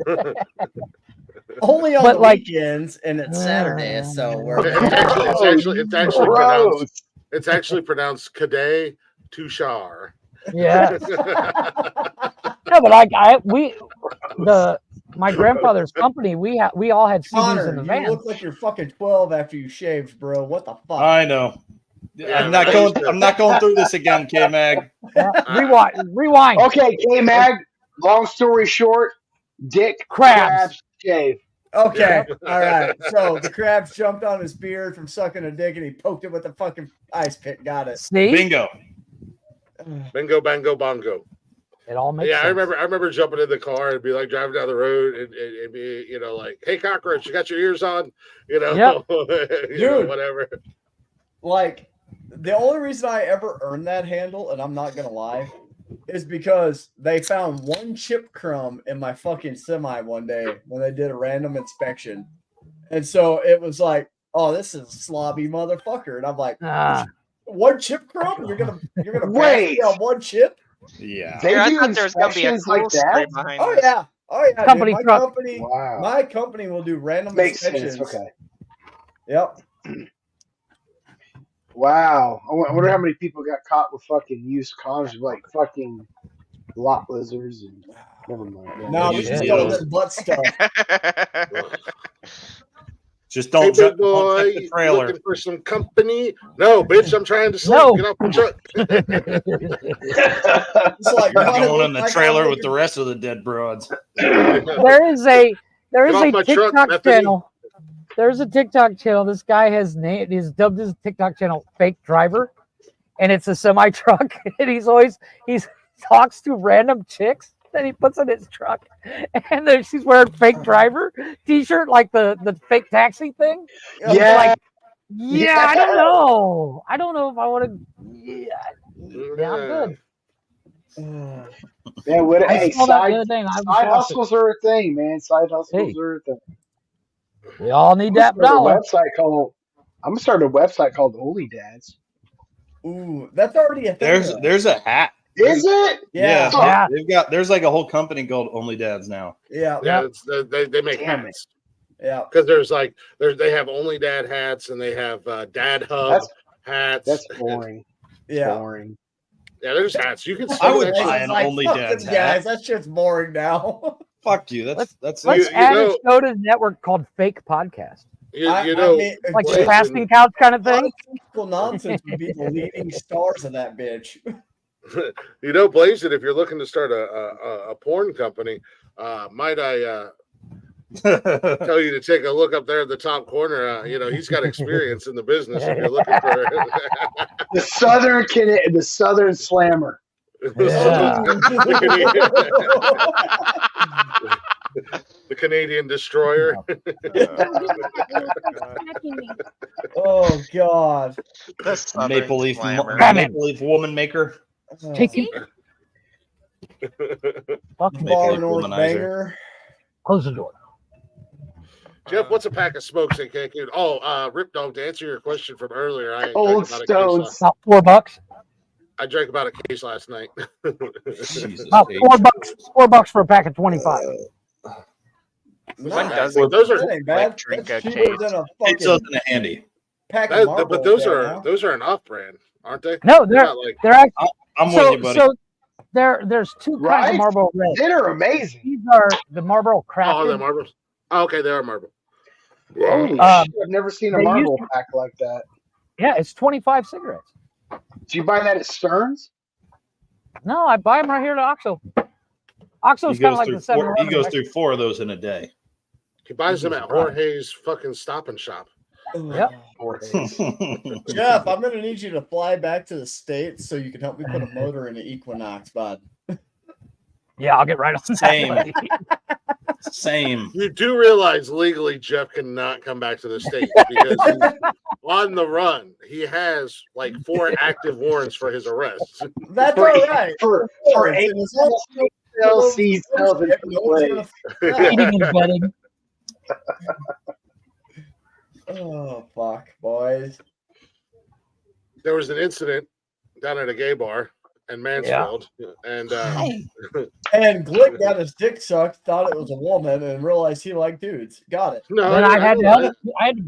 Only on
But,
the
like-
weekends and it's Saturdays, so we're
It's actually
Gross.
It's actually pronounced Cadet Tushar.
Yes. No, but my grandfather's company, we all had CDs
Connor,
in the
you
van.
look like you're fucking 12 after you shaved, bro. What the fuck?
I know.
Yeah,
I'm not going. I'm not going through this again, K Mag.
Rewind.
Okay, K-Mag, long story short, Dick
Crabs.
shave.
Okay, all right. So the crabs jumped on his beard from sucking a dick, and he poked it with a fucking ice pick. Got it.
See?
Bingo.
Bingo, bango, bongo.
It all makes
Yeah,
sense.
I remember jumping in the car and be like driving down the road and be, you know, like, hey, cockroach, you got your ears on? You know,
Yep.
you know, whatever.
Like, the only reason I ever earned that handle, and I'm not gonna lie, is because they found one chip crumb in my fucking semi one day when they did a random inspection. And so it was like, oh, this is a slobby motherfucker. And I'm like, one chip crumb? You're gonna
Wait.
pass me on one chip?
Yeah.
They
I
do
thought there was gonna be a
inspections like
cool story
that?
behind
Oh
this.
yeah. Oh yeah.
Company
dude.
truck.
Wow.
My company will do random
Makes
inspections.
sense. Okay.
Yep.
Wow. I wonder how many people got caught with fucking used condoms, like fucking lot lizards and never mind. Yeah,
No, we
Use
just
needles.
call it butt stuff.
Just
Hey,
don't,
big
don't
boy,
check the
you
trailer.
looking for some company? No, bitch, I'm trying to sleep.
No.
Get off the truck.
It's like,
You're
God, it
going
looked
in the
like I
trailer
was
with the rest of the dead broads.
There is a
off my truck,
TikTok
Bethany.
channel. There's a TikTok channel. This guy has dubbed his TikTok channel "Fake Driver," and it's a semi truck, and he talks to random chicks that he puts in his truck, and then she's wearing "Fake Driver" T-shirt, like the fake taxi thing.
Yeah.
Yeah, I don't know. I don't know if I want to. Yeah, I'm good.
Man, what?
I
Hey,
saw that the
side
other day. And I
side
was lost it.
hustles are a thing, man. Side hustles
Hey.
are a thing.
We all need
I'm
that
gonna
dollar.
start a website called Only Dads.
Ooh, that's already a thing.
There's a hat.
Is it?
Yeah.
Yeah.
There's like a whole company called Only Dads now.
Yeah.
Yeah, they make
Damn
hats.
Yeah.
Because they have Only Dad hats and they have Dad Hub hats.
That's boring.
Yeah.
Boring.
Yeah, there's hats. You can
I would
actually-
buy an Only
fuck
Dad's
them
hat.
guys. That shit's boring now.
Fuck you. That's
Let's
You
add
know-
a show to the network called Fake Podcast,
You
I
know,
mean,
like
Blazing-
the casting couch kind of thing.
Nonsensical nonsense would be the leading stars of that bitch.
you know, Blazing, if you're looking to start a porn company, might I tell you to take a look up there in the top corner? You know, he's got experience in the business. If you're looking for
The Southern Slammer.
the Canadian Destroyer.
Oh God.
Maple Leaf Woman Maker.
Take it. Fucking
Bar
Leaf
North
Womanizer.
Banger.
close the door.
Jeff, what's a pack of smokes in Cancun? Oh, Rip Dog, to answer your question from earlier, I
Old
drank about a case
Stones.
About $4.
I drank about a case last night.
Jesus
About
H.
$4 for a pack of 25.
When does
Well,
it
those are
That ain't bad.
drink
That's
a
cheaper
case?
than a
It's
fucking
in a handy.
pack of Marlboro.
but those
right
are
now.
those are an off-brand, aren't they?
No,
They're not like
they're actually
I'm with you, buddy.
so there's two kinds
Right?
of Marlboro Red.
They're amazing.
These are the Marlboro
oh, they're
Crafted.
Marlboros. Oh, okay, they are Marlboro.
Holy shit, I've never seen a
they
Marlboro
used
pack like that.
Yeah, it's 25 cigarettes.
Do you buy that at Stearns?
No, I buy them right here at OXXO. OXXO's kind of like the 7-Eleven.
He goes through 4 of those in a day.
He buys them at
Right.
Jorge's fucking Stop and Shop.
Yep.
Jeff, I'm gonna need you to fly back to the States so you can help me put a motor in an Equinox, bud.
Yeah, I'll get right on that.
Same. Same.
You do realize legally Jeff cannot come back to the States because he's on the run. He has like 4 active warrants for his arrests.
That's all right.
For
And as long as you don't
LC
know
self
shit, no one's gonna f-
Eating and betting.
Oh fuck, boys.
There was an incident down at a gay bar and Mansfield, and
And Glick got his dick sucked, thought it was a woman, and realized he liked dudes. Got it.
No, then I had to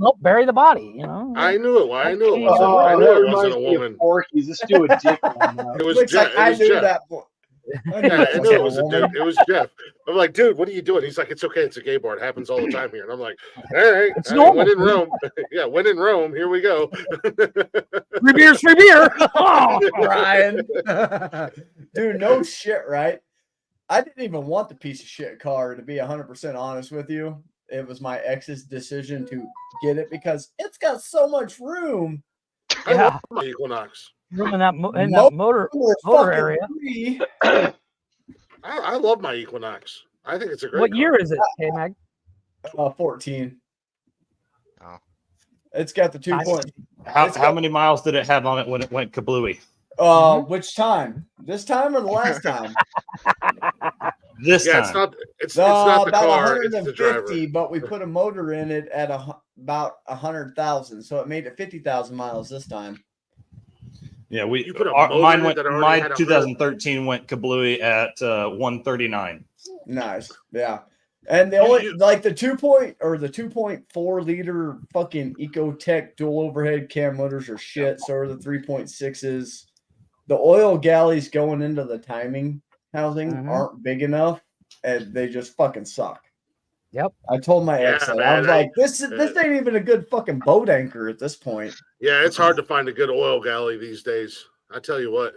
help bury the body. You know,
I knew it. I knew it wasn't.
Oh,
I knew
that
it wasn't a
reminds me
woman.
of Porky's. Let's do a dick one now.
It was
Glick's
Jeff.
like, I knew
Jeff.
that.
I knew it was a dude. It was Jeff. I'm like, dude, what are you doing? He's like, it's okay. It's a gay bar. It happens all the time here. And I'm like, all right.
It's normal.
When in Rome. Yeah, when in Rome. Here we go.
Free beer.
Oh, Brian. Dude, no shit, right? I didn't even want the piece of shit car, to be 100% honest with you. It was my ex's decision to get it because it's got so much room.
I
Yeah.
love my Equinox.
Room in that motor area.
I love my Equinox. I think it's a great
What
car.
year is it, K-Mag?
14.
Oh.
It's got the 2 point.
How many miles did it have on it when it went kablooey?
Which time? This time or the last time?
This time.
It's not the
about
car, it's the
150,
driver.
but we put a motor in it at about 100,000, so it made it 50,000 miles this time.
Yeah,
You put a motor in it that already had
mine
a
2013 went kablooey at 139.
Nice, yeah. And the only like the 2.4 liter fucking Ecotech dual overhead cam motors are shit. So are the 3.6s. The oil galleys going into the timing housing aren't big enough, and they just fucking suck.
Yep.
I told my ex that. I was like, this ain't even a good fucking boat anchor at this point.
Yeah, it's hard to find a good oil galley these days. I tell you what.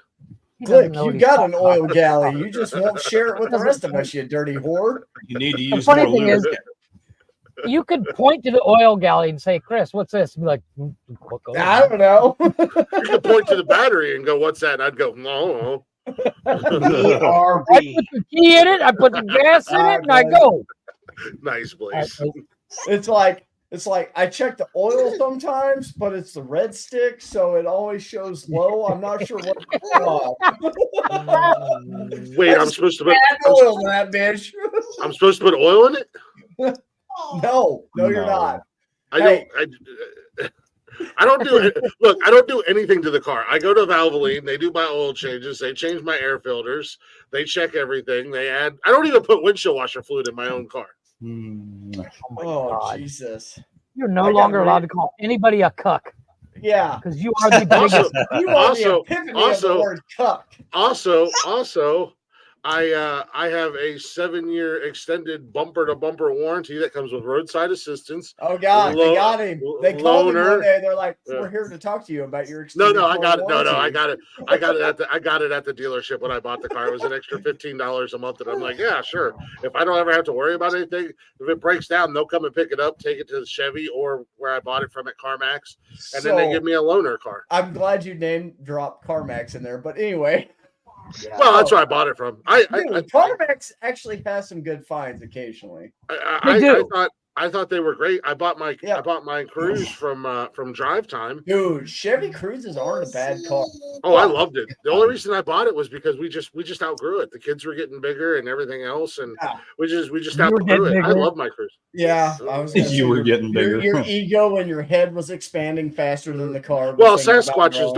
Glick, you got an oil galley. You just won't share it with the rest of us, you dirty whore.
You need to
The
use
funny
more
thing is,
lubricant.
you could point to the oil galley and say, "Chris, what's this?" And be like,
I don't know.
You could point to the battery and go, "What's that?" And I'd go, "No."
I put the key in it, I put the gas in it, and I go.
Nice, Blaze.
It's like I check the oil sometimes, but it's the red stick, so it always shows low. I'm not sure what's going on.
Wait, I'm supposed to put
oil in that bitch.
I'm supposed to put oil in it?
No, you're not.
I don't do it. Look, I don't do anything to the car. I go to Valvoline, they do my oil changes, they change my air filters, they check everything, they add. I don't even put windshield washer fluid in my own car.
Oh Jesus!
You're no longer allowed to call anybody a cuck.
Yeah,
because you are the biggest.
You are the epitome of the word cuck.
Also, I have a 7-year extended bumper-to-bumper warranty that comes with roadside assistance.
Oh God, they got him. They called him one day. They're like, "We're here to talk to you about your extended."
No, I got it.
warranty.
No, I got it. I got it at the dealership when I bought the car. It was an extra $15 a month, and I'm like, yeah, sure. If I don't ever have to worry about anything, if it breaks down, they'll come and pick it up, take it to the Chevy or where I bought it from at CarMax, and then they give me a loaner car.
I'm glad you name dropped CarMax in there, but anyway.
Yeah. Well, that's where I bought it from.
CarMax actually has some good finds occasionally.
I thought they were great. I bought my Cruze from Drive Time.
Dude, Chevy Cruzes aren't a bad car.
Oh, I loved it. The only reason I bought it was because we just outgrew it. The kids were getting bigger and everything else, and we just outgrew it. I love my Cruze.
Yeah, I was.
You were getting bigger.
Your ego and your head was expanding faster than the car.
Well, Sasquatches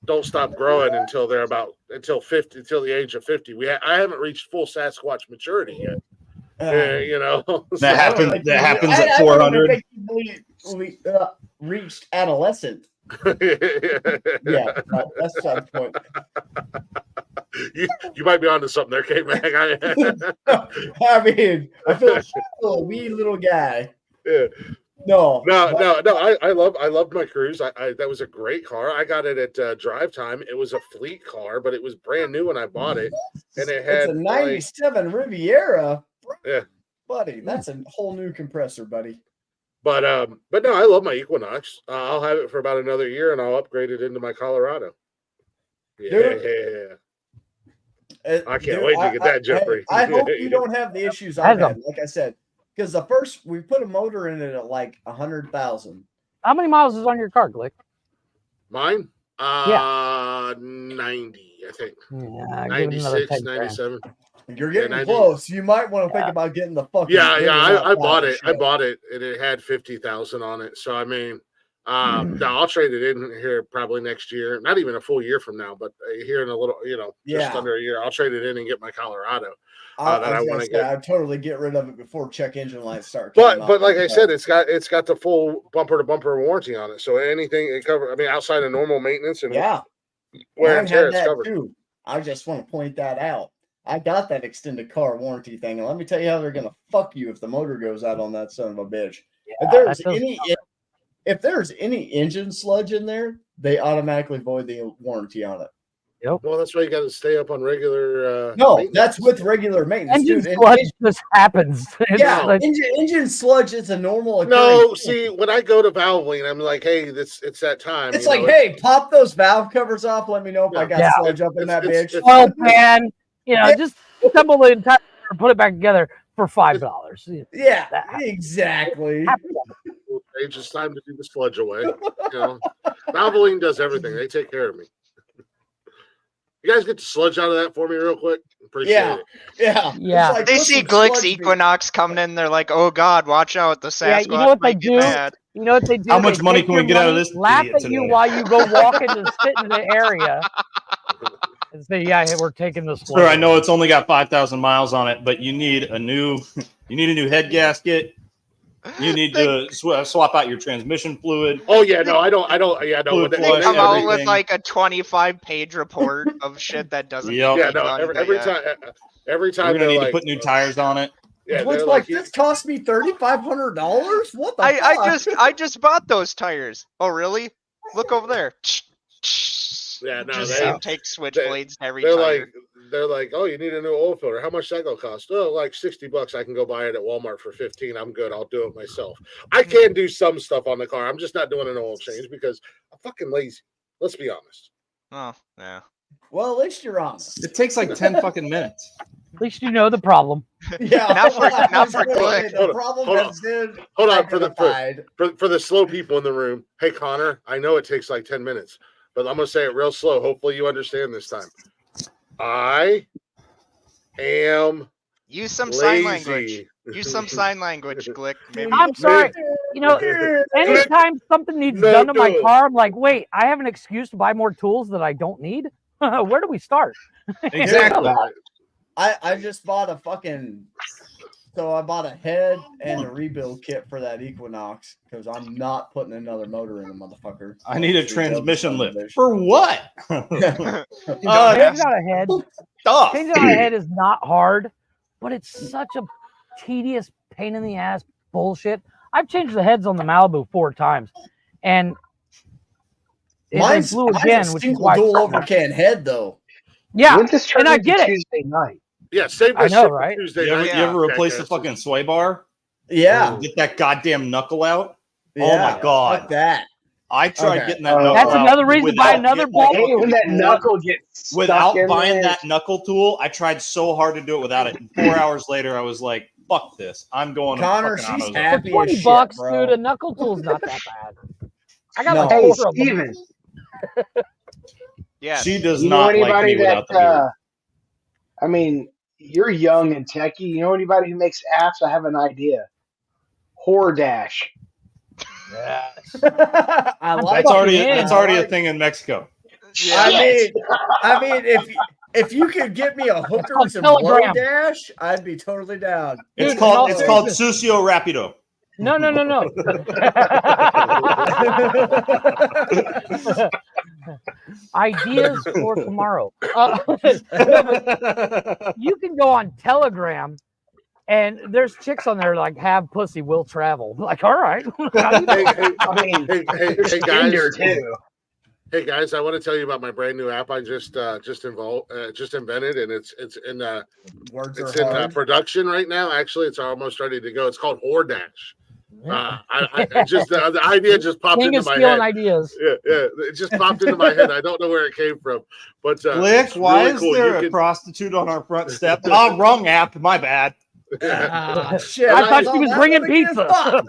don't stop growing until they're until the age of 50. I haven't reached full Sasquatch maturity yet. You know,
that happens at 400.
We reached adolescent. Yeah, that's the point.
You might be onto something there, K-Mag.
I mean, I feel a wee little guy.
Yeah.
No.
I loved my Cruze. That was a great car. I got it at Drive Time. It was a fleet car, but it was brand new when I bought it, and it had
a '97 Riviera.
Yeah,
buddy, that's a whole new compressor, buddy.
But no, I love my Equinox. I'll have it for about another year, and I'll upgrade it into my Colorado. Yeah. I can't wait to get that, Jeffrey.
I hope you don't have the issues I had, like I said, because we put a motor in it at like 100,000.
How many miles is on your car, Glick?
Mine? 90, I think.
Yeah,
96, 97.
You're getting close. You might want to think about getting the fucking.
I bought it. I bought it, and it had 50,000 on it. So I mean, No, I'll trade it in here probably next year. Not even a full year from now, but here in a little, just under a year, I'll trade it in and get my Colorado.
I was gonna say I'd totally get rid of it before check engine lights start.
But like I said, it's got the full bumper to bumper warranty on it. So anything it covers. I mean, outside of normal maintenance and wear and tear, it's covered.
Too. I just want to point that out. I got that extended car warranty thing, and let me tell you how they're gonna fuck you if the motor goes out on that son of a bitch. If there's any engine sludge in there, they automatically void the warranty on it.
Yep.
Well, that's why you got to stay up on regular.
That's with regular maintenance.
Engine sludge just happens.
Engine sludge is a normal occurrence.
No, see, when I go to Valvoline, I'm like, hey, it's that time.
It's like, hey, pop those valve covers off. Let me know if I got sludge up in that bitch.
Oil pan, just assemble the entire and put it back together for $5.
Yeah, exactly.
It's just time to do the sludge away. Valvoline does everything. They take care of me. You guys get the sludge out of that for me real quick? Appreciate it.
Yeah.
Like, they see Glick's Equinox coming in. They're like, oh, God, watch out. The Sasquatch
you know what they
might
do?
get mad.
You know what they do?
How much money can we get out of this?
Laugh at you while you go walk into sit in the area. And say, we're taking this.
Sure, I know it's only got 5,000 miles on it, but you need a new head gasket. You need to swap out your transmission fluid.
Oh yeah, no, I don't. Yeah, no.
They come out with like a 25-page report of shit that doesn't.
Yeah, no. Every time
we're gonna need to put new tires on it.
Yeah, looks like this cost me $3,500. What the?
I just bought those tires. Oh really? Look over there.
Yeah, no,
just take switchblades every tire.
They're like, oh, you need a new oil filter. How much that gonna cost? Oh, like $60. I can go buy it at Walmart for $15. I'm good. I'll do it myself. I can do some stuff on the car. I'm just not doing an oil change because I'm fucking lazy. Let's be honest.
Oh, yeah.
Well, at least you're honest.
It takes like 10 fucking minutes.
At least you know the problem.
Yeah,
not for Glick.
The problem has been
hold on for the slow people in the room. Hey, Connor, I know it takes like 10 minutes, but I'm gonna say it real slow. Hopefully, you understand this time. I am
use some
lazy.
sign language. Use some sign language, Glick. Maybe.
I'm sorry. Anytime something needs done to my car, I'm like, wait, I have an excuse to buy more tools that I don't need. Where do we start?
Exactly.
I just bought I bought a head and a rebuild kit for that Equinox because I'm not putting another motor in the motherfucker.
I need a transmission lift. For what?
Changing out a head. Changing out a head is not hard, but it's such a tedious pain in the ass bullshit. I've changed the heads on the Malibu 4 times, and
mine's
blew again, which is why
dual overcan head though.
Yeah,
and I get it. Tuesday night.
Yeah, save
I know, right?
Tuesday
You
night.
ever replace the fucking sway bar?
Yeah.
Get that goddamn knuckle out.
Yeah,
oh my god.
Fuck that.
I tried getting that knuckle
That's
out.
another reason to buy another bolt.
When that knuckle gets
without buying that knuckle tool, I tried so hard to do it without it. And 4 hours later, I was like, "Fuck this! I'm going."
Connor,
to
she's
AutoZone.
happy
For
as shit,
$20,
bro.
dude, a knuckle tool's not that bad. I got like
Hey,
4 of them.
Steven.
Yeah.
She does
You know
not like
anybody
me without the
I mean, you're young and techie. You know anybody who makes apps? I have an idea. HorrorDash.
Yes.
I like
That's already a thing in Mexico.
Yeah.
I mean, if you could get me a hookers and blow dash, I'd be totally down.
It's
Dude,
called
no,
Sucio Rapido.
No. Ideas for tomorrow. You can go on Telegram, and there's chicks on there like "have pussy, will travel." Like, all right.
Hey guys.
Too.
Hey guys, I want to tell you about my brand new app I just invented, and it's in production right now. Actually, it's almost ready to go. It's called HorrorDash. The idea just popped into my head.
Ideas.
Yeah, it just popped into my head. I don't know where it came from, but
Glick, why
really
is
cool.
there a prostitute on our front step? Oh, wrong app. My bad.
Shit,
I thought she was bringing pizza.
I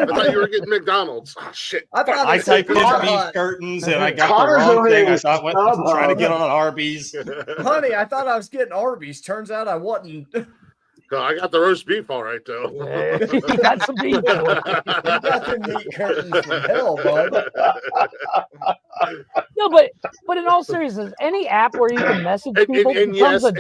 thought you were getting McDonald's. Oh shit!
I typed in beef curtains and I got the wrong thing. I thought trying to get on Arby's.
Honey, I thought I was getting Arby's. Turns out I wasn't.
No, I got the roast beef all right, though.
You got some beef.
You got the meat curtains from hell, bud.
No, but in all seriousness, any app where you can message people becomes a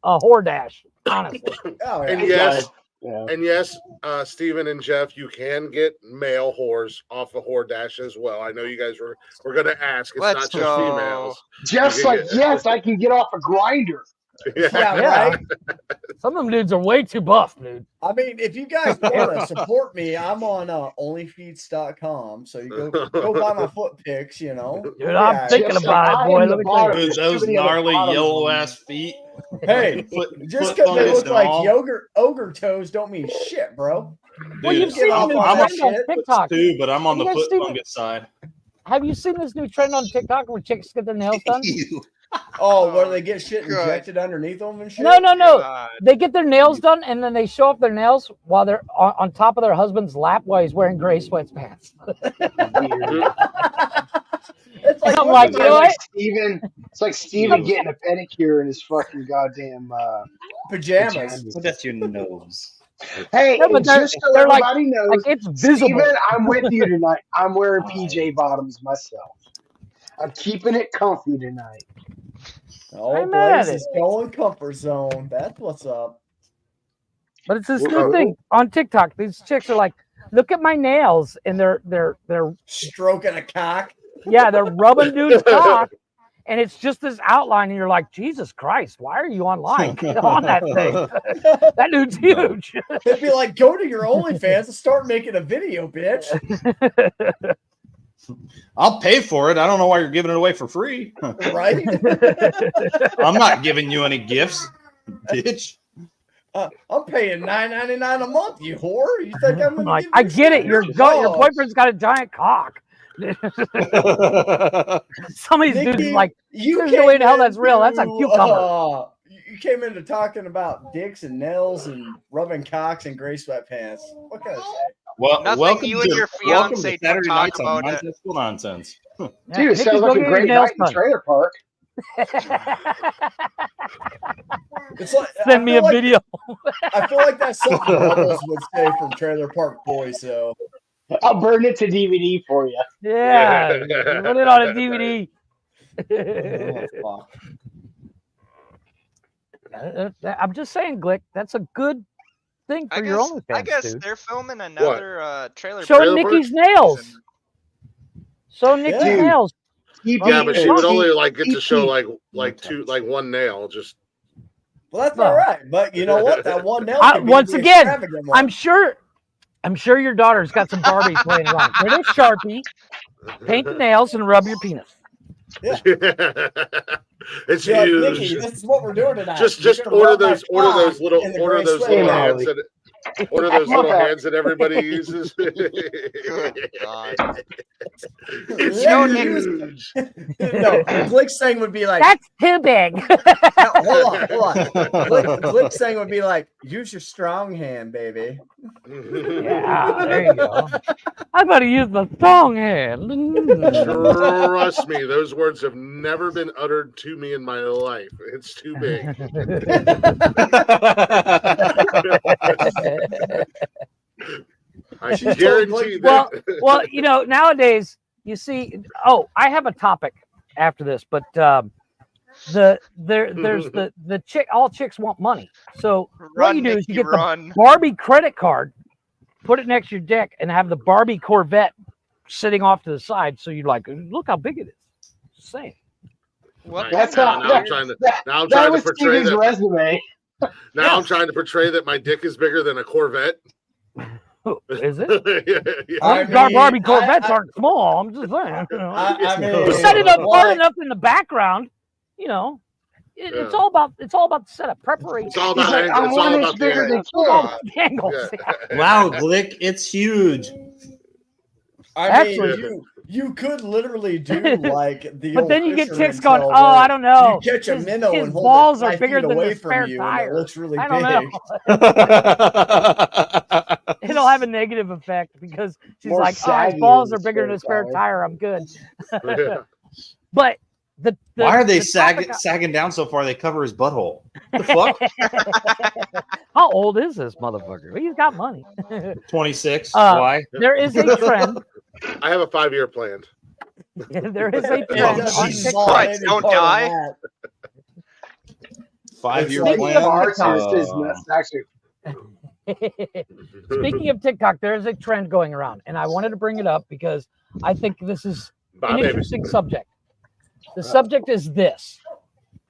whore dash. Honestly.
Oh, yeah.
And yes, Steven and Jeff, you can get male whores off of Whore Dash as well. I know you guys were going to ask. It's
Let's
not just
go.
females.
Jeff's like, yes, I can get off a grinder.
Yeah, right.
Some of them dudes are way too buff, dude.
I mean, if you guys want to support me, I'm on onlyfeeds.com. So you go buy my foot pics, you know.
Dude, I'm thinking about it, boy. Let me tell you.
Dude, those gnarly yellow ass feet.
Hey, just because they look like ogre toes don't mean shit, bro.
Well, you've seen the new trend on TikTok
too, but I'm on the foot fungus side.
Have you seen this new trend on TikTok where chicks get their nails done?
Oh, where they get shit injected underneath them and shit?
No. God. They get their nails done and then they show off their nails while they're on top of their husband's lap while he's wearing gray sweatpants.
It's like,
I'm like, you know what?
It's like Steven getting a pedicure in his fucking goddamn
pajamas.
Well, that's your nose.
Hey,
No, but
just so everybody knows,
like it's visible.
Steven, I'm with you tonight. I'm wearing PJ bottoms myself. I'm keeping it comfy tonight.
Oh, Blaze is going comfort zone. That's what's up.
But it's this new thing on TikTok. These chicks are like, look at my nails, and they're
stroking a cock.
Yeah, they're rubbing dude's cock, and it's just this outline, and you're like, Jesus Christ, why are you online? Get on that thing. That dude's huge.
It'd be like, go to your OnlyFans and start making a video, bitch.
I'll pay for it. I don't know why you're giving it away for free.
Right?
I'm not giving you any gifts, bitch.
I'm paying $9.99 a month, you whore. You think I'm gonna
like,
give
I get it. Your boyfriend's got a giant cock. Some of these dudes like, there's no way in hell that's real. That's a cucumber.
You came into talking about dicks and nails and rubbing cocks and gray sweatpants. What can I say?
Well,
nothing you and your fiance don't talk about it.
Nonsesical nonsense.
Dude, it sounds like a great night in trailer park.
It's like,
send me a video.
I feel like that's something Bubbles would say from Trailer Park Boys, so
I'll burn it to DVD for you.
Yeah, put it on a DVD.
Oh,
I'm just saying, Glick, that's a good thing for your OnlyFans.
I guess
dude.
they're filming another trailer.
Showing Nikki's nails. Showing Nikki's nails.
Yeah, but she would only like get to show like one nail. Just
well, that's all right. But you know what? That one nail.
Once again, I'm sure your daughter's got some Barbies playing around. Get a Sharpie, paint the nails, and rub your penis.
Yeah.
It's
like,
huge.
Nikki, this is what we're doing tonight.
Just order those little hands that everybody uses.
Good God.
It's huge.
No, Glick's thing would be like,
that's too big.
No, hold on. Glick's thing would be like, use your strong hand, baby.
Yeah, there you go. I gotta use my strong hand.
Trust me, those words have never been uttered to me in my life. It's too big. I guarantee that.
Well, you know, nowadays you see. Oh, I have a topic after this, but there's the chick. All chicks want money. So what you do is you get the Barbie credit card, put it next to your dick, and have the Barbie Corvette sitting off to the side. So you're like, look how big it is. Just saying.
That's
now I'm trying to portray that
resume.
Now I'm trying to portray that my dick is bigger than a Corvette.
Is it?
Yeah.
Barbie Corvettes aren't small. I'm just saying. You know.
I mean,
you set it up far enough in the background. You know, it's all about the setup preparation.
It's all about the
angles.
Wow, Glick, it's huge.
I mean, you could literally do like the.
But then you get chicks going, "Oh, I don't know.
You catch a minnow
his
and hold
balls
it
are bigger than the spare
you,
tire.
It looks really
I
big.
don't know. It'll have a negative effect because she's like, "Oh, his balls are bigger than a spare tire. I'm good." But
Why are they
the topic-
sagging down so far? They cover his butthole. What the fuck?
How old is this motherfucker? He's got money.
26. Why?
There is a trend.
I have a 5-year plan.
There is a
Oh,
trend on
Jesus
TikTok.
Christ, don't die.
5-year
Speaking
plan.
of
Ours
TikTok.
is nuts, actually.
Speaking of TikTok, there is a trend going around, and I wanted to bring it up because I think this is
Bye,
an
baby.
interesting subject. The subject is this: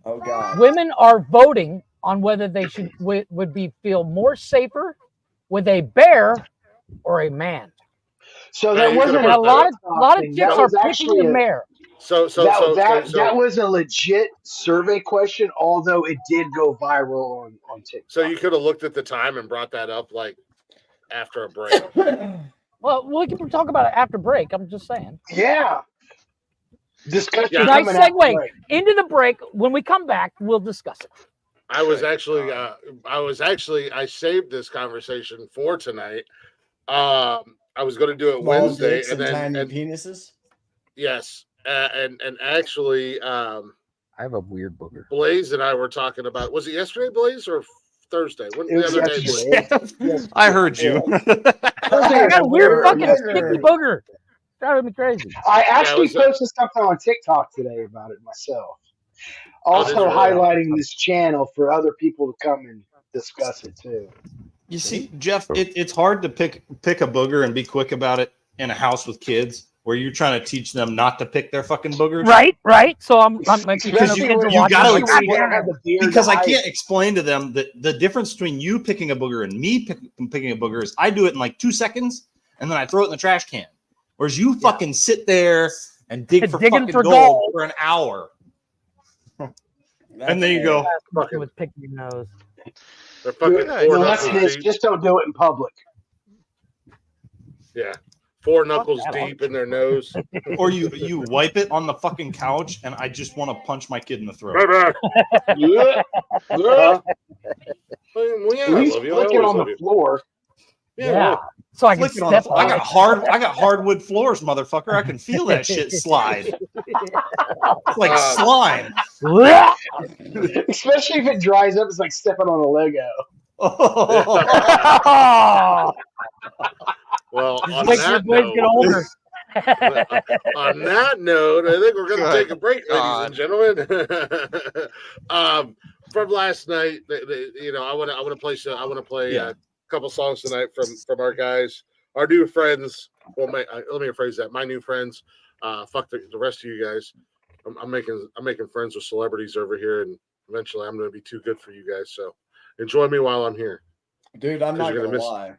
Oh God.
women are voting on whether they would feel more safer with a bear or a man.
So
Yeah,
that
you
wasn't
could've
And a lot of
thing.
chicks
That
are
was
picking
actually
the
a-
bear.
That was a legit survey question, although it did go viral on TikTok.
So you could have looked at the time and brought that up like after a break.
Well, we can talk about it after break. I'm just saying.
Yeah. Discussion
Yeah.
Nice
coming after
segue
break.
into the break. When we come back, we'll discuss it.
I saved this conversation for tonight. I was going to do it
Small
Wednesday,
dicks
and
and
then
tiny penises.
yes, and actually,
I have a weird booger.
Blaze and I were talking about. Was it yesterday, Blaze, or Thursday? When
It was
the other day?
yesterday.
I heard you.
I got a weird fucking
booger.
sticky booger. Driving me crazy.
I actually
was a-
posted something on TikTok today about it myself.
Oh, did
Also
you really?
highlighting this channel for other people to come and discuss it too.
You see, Jeff, it's hard to pick a booger and be quick about it in a house with kids where you're trying to teach them not to pick their fucking boogers.
Right. So I'm making
Because
sure
you-
the kids are
you
watching.
gotta
like,
explain-
"God damn it."
Because I can't explain to them that the difference between you picking a booger and me picking a booger is I do it in like 2 seconds and then I throw it in the trash can. Whereas you fucking sit there and dig for
Digging
fucking
for
gold
gold.
for an hour. And then you go,
Fucking with picking your nose.
They're fucking
Good.
The
four
lesson
knuckles
is
deep.
just don't do it in public.
Yeah, 4 knuckles
that
deep in their nose.
or you wipe it on the fucking couch and I just want to punch my kid in the throat.
Yeah.
Well, yeah,
At
I
least
love you. I
flick it
always
on
love
the
you.
floor.
Yeah. So I can
Flick it on the
step
floor.
on
I
it.
got hardwood floors, motherfucker. I can feel that shit slide. It's like
Uh,
slime.
Especially if it dries up, it's like stepping on a Lego.
Oh,
Well, on
make your
that,
boys get
note,
older.
on that note, I think we're going to
Good
take a break, ladies and gentlemen. From last night, I want to play. I want to play
Yeah.
a couple songs tonight from our guys, our new friends. Well, let me rephrase that. My new friends. Fuck the rest of you guys. I'm making friends with celebrities over here, and eventually I'm going to be too good for you guys. So enjoy me while I'm here,
Dude, I'm
'Cause
not
you're
gonna
gonna miss-
lie.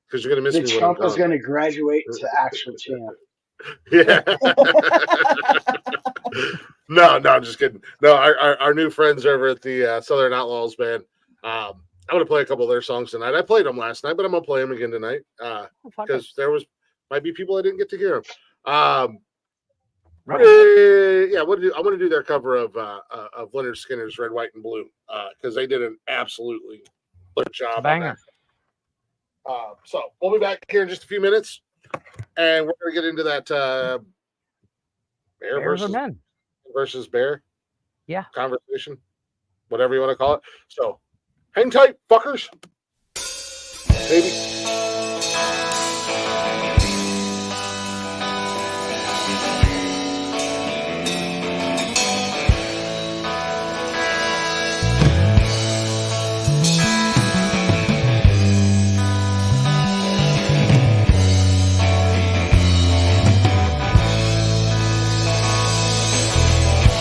because you're going to miss
The
me when I'm
chump is
gone.
going to graduate to actual champ.
Yeah. No, I'm just kidding. No, our new friends over at the Southern Outlaws band. I'm gonna play a couple of their songs tonight. I played them last night, but I'm gonna play them again tonight because might be people I didn't get to hear them. I want to do their cover of Leonard Skinner's "Red, White, and Blue" because they did an absolutely good job.
Banger.
On that. So we'll be back here in just a few minutes, and we're gonna get into that bear
Bears or men.
versus bear conversation, whatever you want to call it. So hang tight, fuckers. Baby.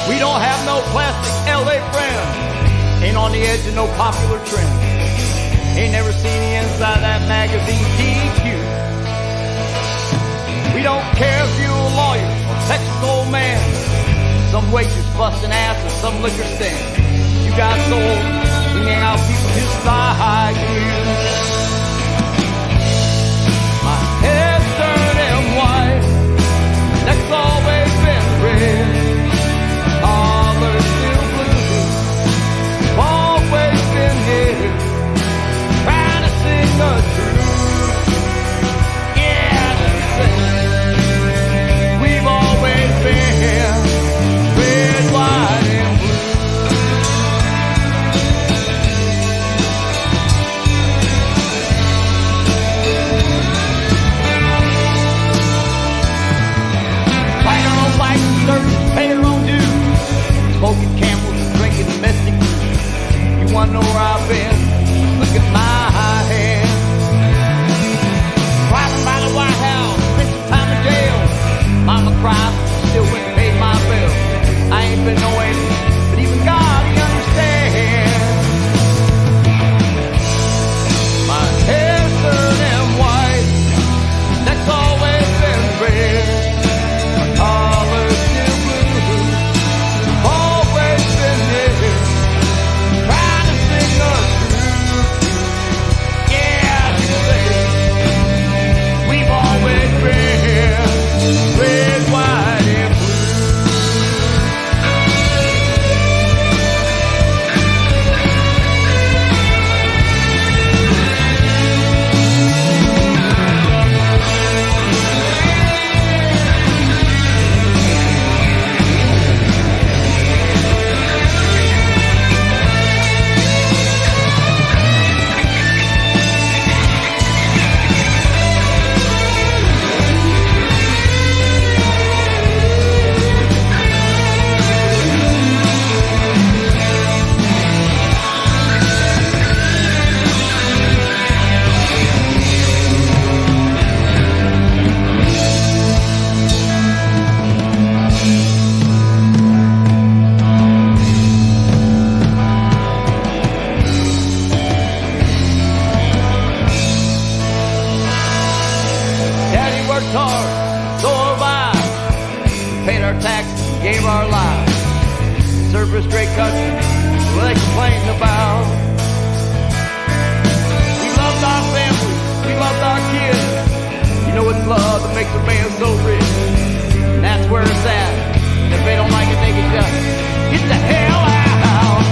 We don't have no plastic LA friends. Ain't on the edge of no popular trend. Ain't never seen the inside of that magazine GQ. We don't care if you're a lawyer or Texas old man. Some waitress busting ass at some liquor stand. You got soul, we hang out people just like you. My head's turning white. Neck's always been red. Collar's still blue. Always been here, trying to sing the truth. Yeah, the same. We've always been red, white, for a straight country, what they complaining about. We loved our family, we loved our kids. You know it's love that makes a man so rich. And that's where it's at. And if they don't like it, they can just get the hell out.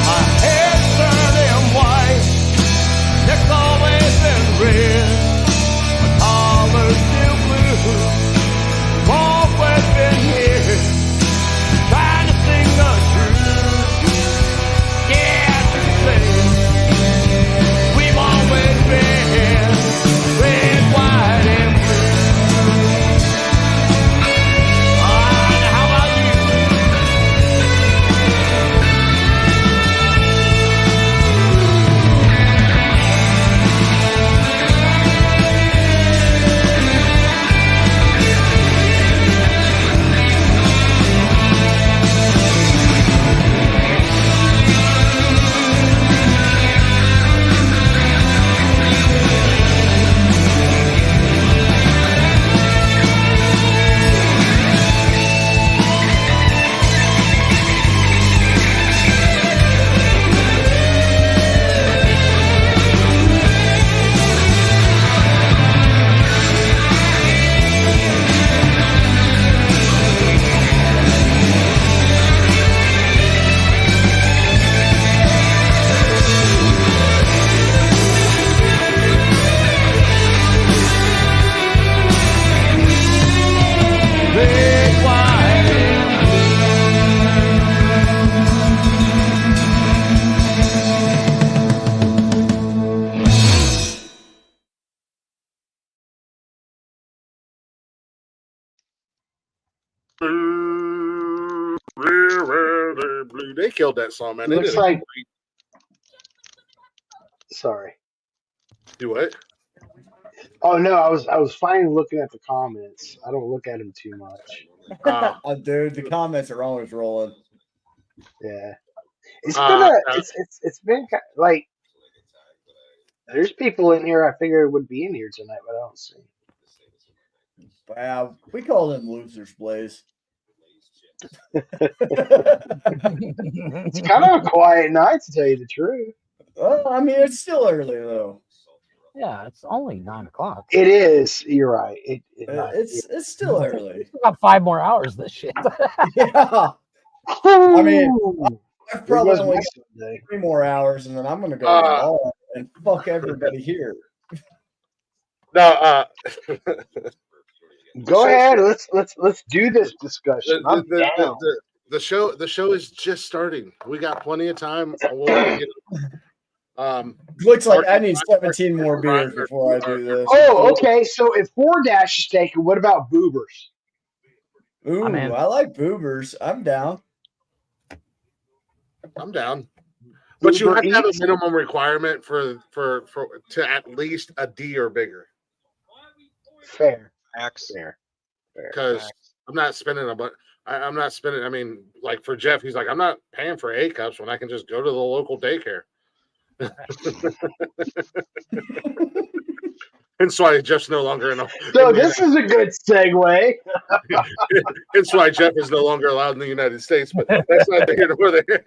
My hair's turning white, neck's always been red. My collar's still blue, I've always been here, trying to sing the truth. Yeah, to say we've always been red, white, and blue. How about you? Red, white, and
Blue. They killed that song, man. They
Looks
did a
like.
great-
Sorry.
Do what?
Oh no, I was finally looking at the comments. I don't look at them too much.
Dude, the comments are always rolling.
Yeah, it's been it's been like there's people in here I figured would be in here tonight, but I don't see.
Wow, we call them losers, Blaze.
It's kind of a quiet night, to tell you the truth.
Well, I mean, it's still early though.
Yeah, it's only 9 o'clock.
It is. You're right.
It's still early.
It's about 5 more hours. This shit.
Yeah. I mean, I've
There
probably
goes
only
my
got
Sunday.
3 more hours, and then I'm gonna go to the bar and fuck everybody here.
No,
Go ahead. Let's do this discussion. I'm down.
the show is just starting. We got plenty of time.
Looks like I need 17 more beers before I do this.
Oh, okay. So if 4-dash is taken, what about boobers?
Ooh, I like boobers. I'm down.
I'm down. But you
Uber
have to have a
Eats?
minimum requirement for to at least a D or bigger.
Fair.
Fair.
Because I'm not spending I'm not spending. I mean, like for Jeff, he's like, I'm not paying for A cups when I can just go to the local daycare. Hence why Jeff's no longer in.
So this is a good segue.
Hence why Jeff is no longer allowed in the United States. But that's not here nor there.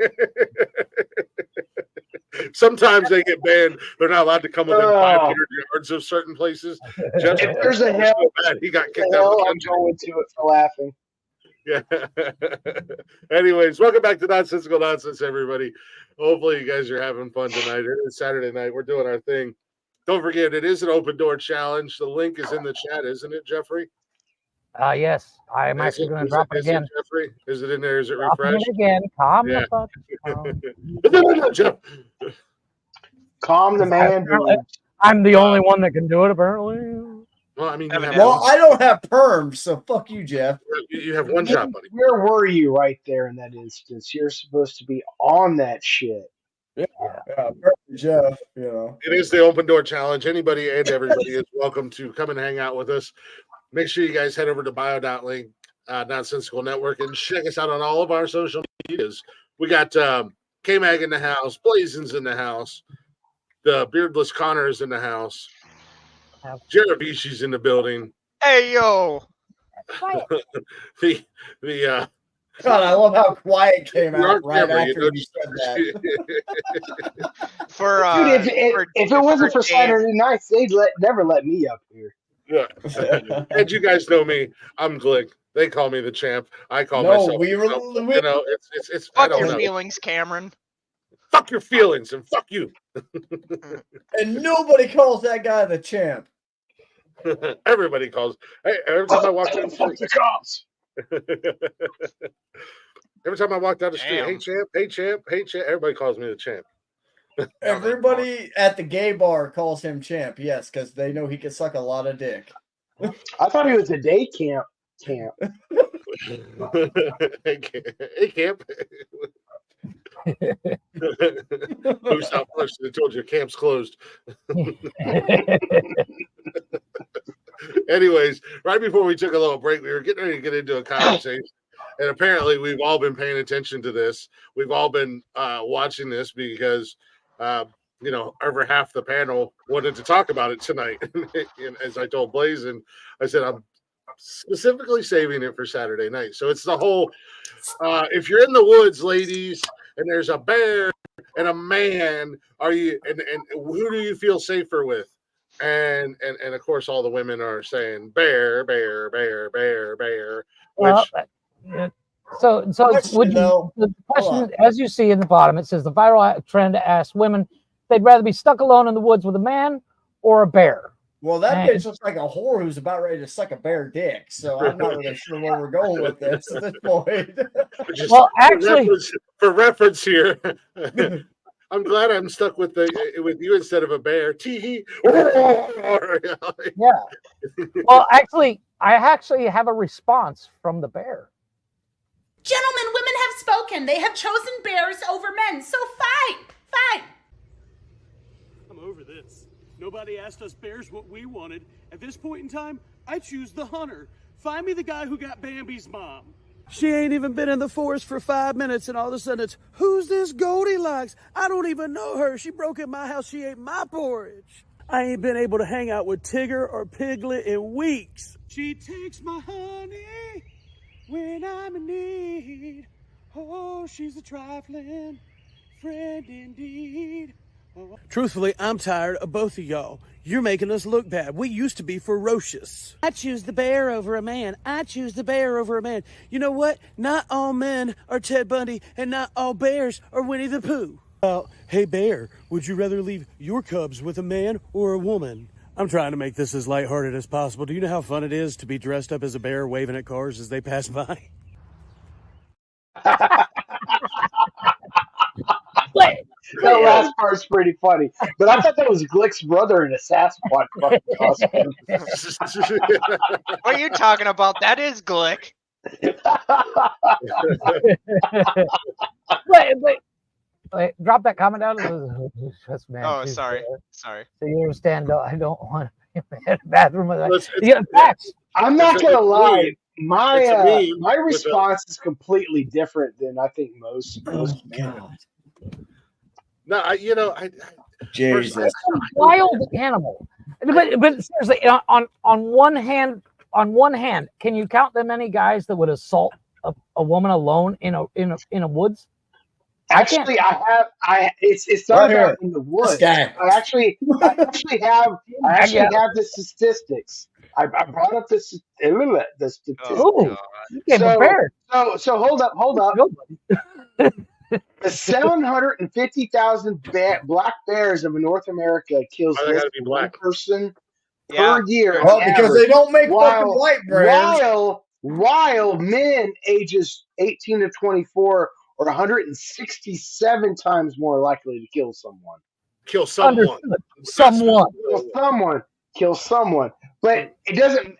Sometimes they get banned. They're not allowed to come within 500 yards of certain places. Jeff,
If there's a hell,
so bad, he got kicked out of the
I'm
country.
going to it for laughing.
Yeah. Anyways, welcome back to Nonsensical Nonsense, everybody. Hopefully, you guys are having fun tonight. It is Saturday night. We're doing our thing. Don't forget, it is an open door challenge. The link is in the chat, isn't it, Jeffrey?
Yes. I'm actually going to drop it again.
Jeffrey, is it in there? Is it
Drop
refreshed?
it again. Calm
Yeah.
the fuck.
Jeff.
Calm the man.
I'm the only one that can do it, apparently.
Well, I mean,
Well, I don't have perms, so fuck you, Jeff.
You have one job, buddy.
Where were you right there in that instance? You're supposed to be on that shit.
Yeah, Jeff, you know.
It is the open door challenge. Anybody and everybody is welcome to come and hang out with us. Make sure you guys head over to bio.link, Nonsensical Network, and check us out on all of our social medias. We got K-Mag in the house, Blazin's in the house, the Beardless Connor is in the house, Jerabishi's in the building.
Hey yo.
the
God, I love how quiet came
You're on
out right
camera,
after you said that.
Dude, if it wasn't for Saturday nights, they'd never let me up here.
Yeah. And you guys know me. I'm Glick. They call me the champ. I call myself. You know, it's.
Fuck
I don't
your
know.
feelings, Cameron.
Fuck your feelings and fuck you.
And nobody calls that guy the champ.
Everybody calls. Hey, every time I walk down the street,
the cops.
Every time I walk down the street,
Damn.
hey champ, hey champ, hey champ. Everybody calls me the champ.
Everybody at the gay bar calls him champ, yes, because they know he can suck a lot of dick.
I thought he was a day camp.
Hey camp. Who stopped first? They told you camp's closed. Anyways, right before we took a little break, we were getting ready to get into a conversation. And apparently we've all been paying attention to this. We've all been watching this because, you know, over half the panel wanted to talk about it tonight. And as I told Blazin, I said, I'm specifically saving it for Saturday night. So it's the whole, if you're in the woods, ladies, and there's a bear and a man, are you, and who do you feel safer with? And of course, all the women are saying bear, bear, bear, bear, bear. Which,
so the question, as you see in the bottom, it says the viral trend asks women they'd rather be stuck alone in the woods with a man or a bear.
Well, that bitch looks like a whore who's about ready to suck a bear dick. So I'm not really sure where we're going with this at this point.
Well, actually,
for reference here, I'm glad I'm stuck with you instead of a bear. Tee
yeah. Well, actually, I actually have a response from the bear.
Gentlemen, women have spoken. They have chosen bears over men. So fight.
I'm over this. Nobody asked us bears what we wanted. At this point in time, I choose the hunter. Find me the guy who got Bambi's mom. She ain't even been in the forest for 5 minutes, and all of a sudden it's, who's this Goldilocks? I don't even know her. She broke in my house. She ate my porridge. I ain't been able to hang out with Tigger or Piglet in weeks. She takes my honey when I'm in need. Oh, she's a trifling friend indeed. Truthfully, I'm tired of both of y'all. You're making us look bad. We used to be ferocious. I choose the bear over a man. I choose the bear over a man. You know what? Not all men are Ted Bundy, and not all bears are Winnie the Pooh. Hey, bear, would you rather leave your cubs with a man or a woman? I'm trying to make this as lighthearted as possible. Do you know how fun it is to be dressed up as a bear waving at cars as they pass by?
That last part's pretty funny. But I thought that was Glick's brother in a Sasquatch fucking costume.
What are you talking about? That is Glick.
Wait, drop that comment down. Man,
oh, sorry. Sorry.
So you understand, I don't want to be in the bathroom.
I'm not going to lie. My response is completely different than I think most men.
No,
Jesus,
it's a wild animal. But seriously, on one hand, can you count the many guys that would assault a woman alone in a woods?
Actually, it's not about in the woods. I actually have the statistics. I brought up the statistics.
Oh, you came prepared.
So hold up. The 750,000 black bears of North America kills less than one person per year.
Well, because they don't make fucking white bears.
While men ages 18 to 24 are 167 times more likely to kill someone.
Kill someone.
Kill someone. But it doesn't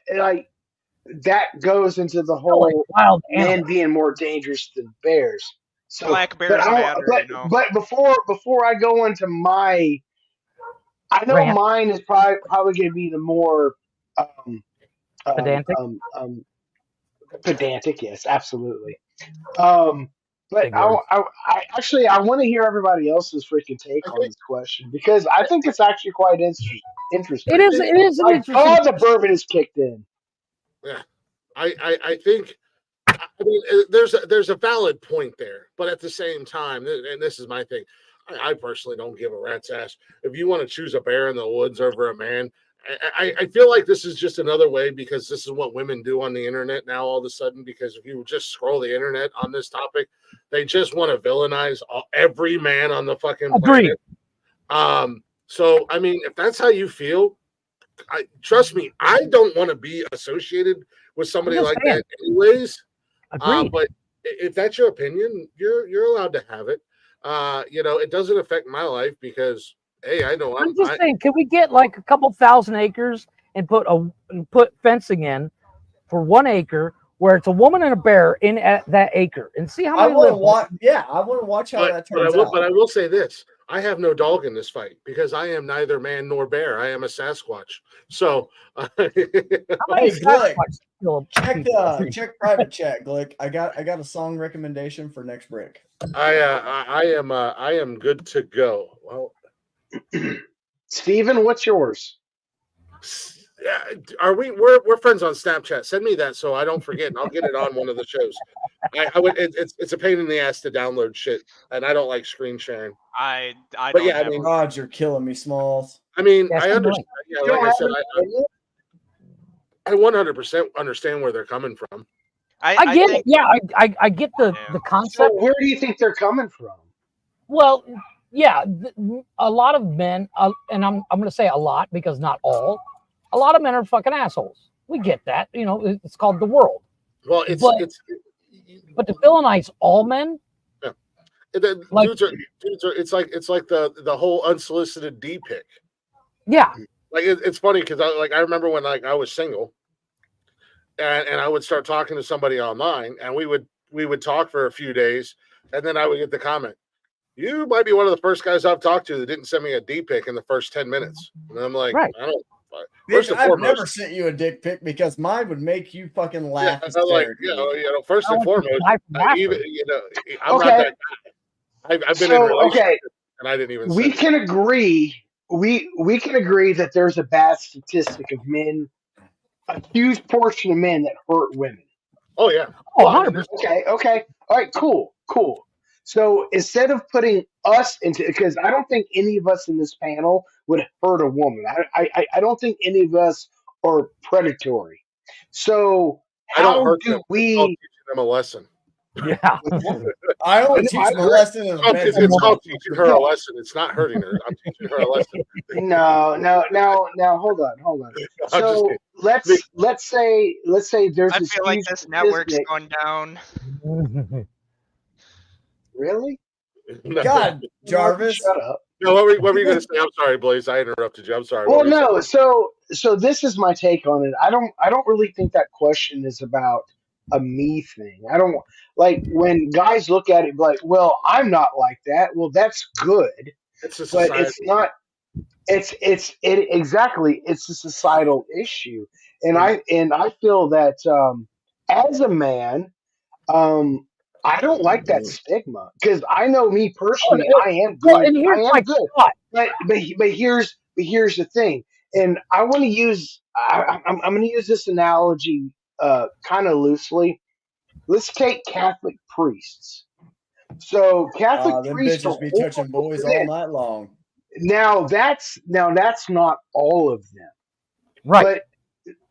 that goes into the whole
wild
men being more dangerous than bears. So,
black bears matter.
But before I go into I know mine is probably going to be the more
pedantic.
Pedantic, yes, absolutely. But I want to hear everybody else's freaking take on this question because I think it's actually quite interesting.
It is interesting.
Oh, the bourbon is kicked in.
Yeah, I think I mean, there's a valid point there, but at the same time, and this is my thing, I personally don't give a rat's ass if you want to choose a bear in the woods over a man. I feel like this is just another way because this is what women do on the internet now. All of a sudden, because if you just scroll the internet on this topic, they just want to villainize every man on the fucking planet. So I mean, if that's how you feel, trust me, I don't want to be associated with somebody like that, anyways. But if that's your opinion, you're allowed to have it. It doesn't affect my life because hey, I know
I'm just saying, can we get like a couple thousand acres and put fencing in for 1 acre where it's a woman and a bear in that acre and see how many live?
I want to watch how that turns out.
But I will say this: I have no dog in this fight because I am neither man nor bear. I am a Sasquatch. So,
hey, Glick, check private chat, Glick. I got a song recommendation for next break.
I am good to go. Well,
Steven, what's yours?
We're friends on Snapchat. Send me that so I don't forget, and I'll get it on one of the shows. It's a pain in the ass to download shit, and I don't like screen sharing.
I
but yeah, I mean,
God, you're killing me, Smalls.
I mean, I understand. Yeah, like I said, I 100% understand where they're coming from.
I get it. Yeah, I get the concept.
So where do you think they're coming from?
Well, yeah, a lot of men, and I'm going to say a lot because not all. A lot of men are fucking assholes. We get that. It's called the world.
Well,
but to villainize all men.
Yeah. Dudes are. It's like the whole unsolicited D pic.
Yeah.
Like it's funny because I remember when I was single, and I would start talking to somebody online, and we would talk for a few days, and then I would get the comment, "You might be one of the first guys I've talked to that didn't send me a D pic in the first 10 minutes." And I'm like,
right.
I don't.
Bitch, I've never sent you a dick pic because mine would make you fucking laugh.
Yeah, like, first and foremost, I'm not that guy. I've been in relationships and I didn't even.
We can agree. We can agree that there's a bad statistic of men, a huge portion of men that hurt women.
Oh yeah.
Oh, 100%.
Okay. All right. Cool. So instead of putting us into, because I don't think any of us in this panel would hurt a woman. I don't think any of us are predatory. So how do we
teach them a lesson?
Yeah.
I only teach them a lesson.
It's called teaching her a lesson. It's not hurting her. I'm teaching her a lesson.
No. Hold on. So let's say there's.
I feel like this network's going down.
Really?
God, Jarvis.
Shut up.
No, what were you going to say? I'm sorry, Blaze. I interrupted you. I'm sorry.
Well, no. So this is my take on it. I don't really think that question is about a me thing. I don't like when guys look at it like, well, I'm not like that. Well, that's good. But it's not. Exactly. It's a societal issue, and I feel that as a man, I don't like that stigma because I know me personally, I am good. I am good. But here's the thing, and I want to use. I'm going to use this analogy kind of loosely. Let's take Catholic priests. So Catholic priests
bitches be touching boys all night long.
Now that's not all of them,
right?
But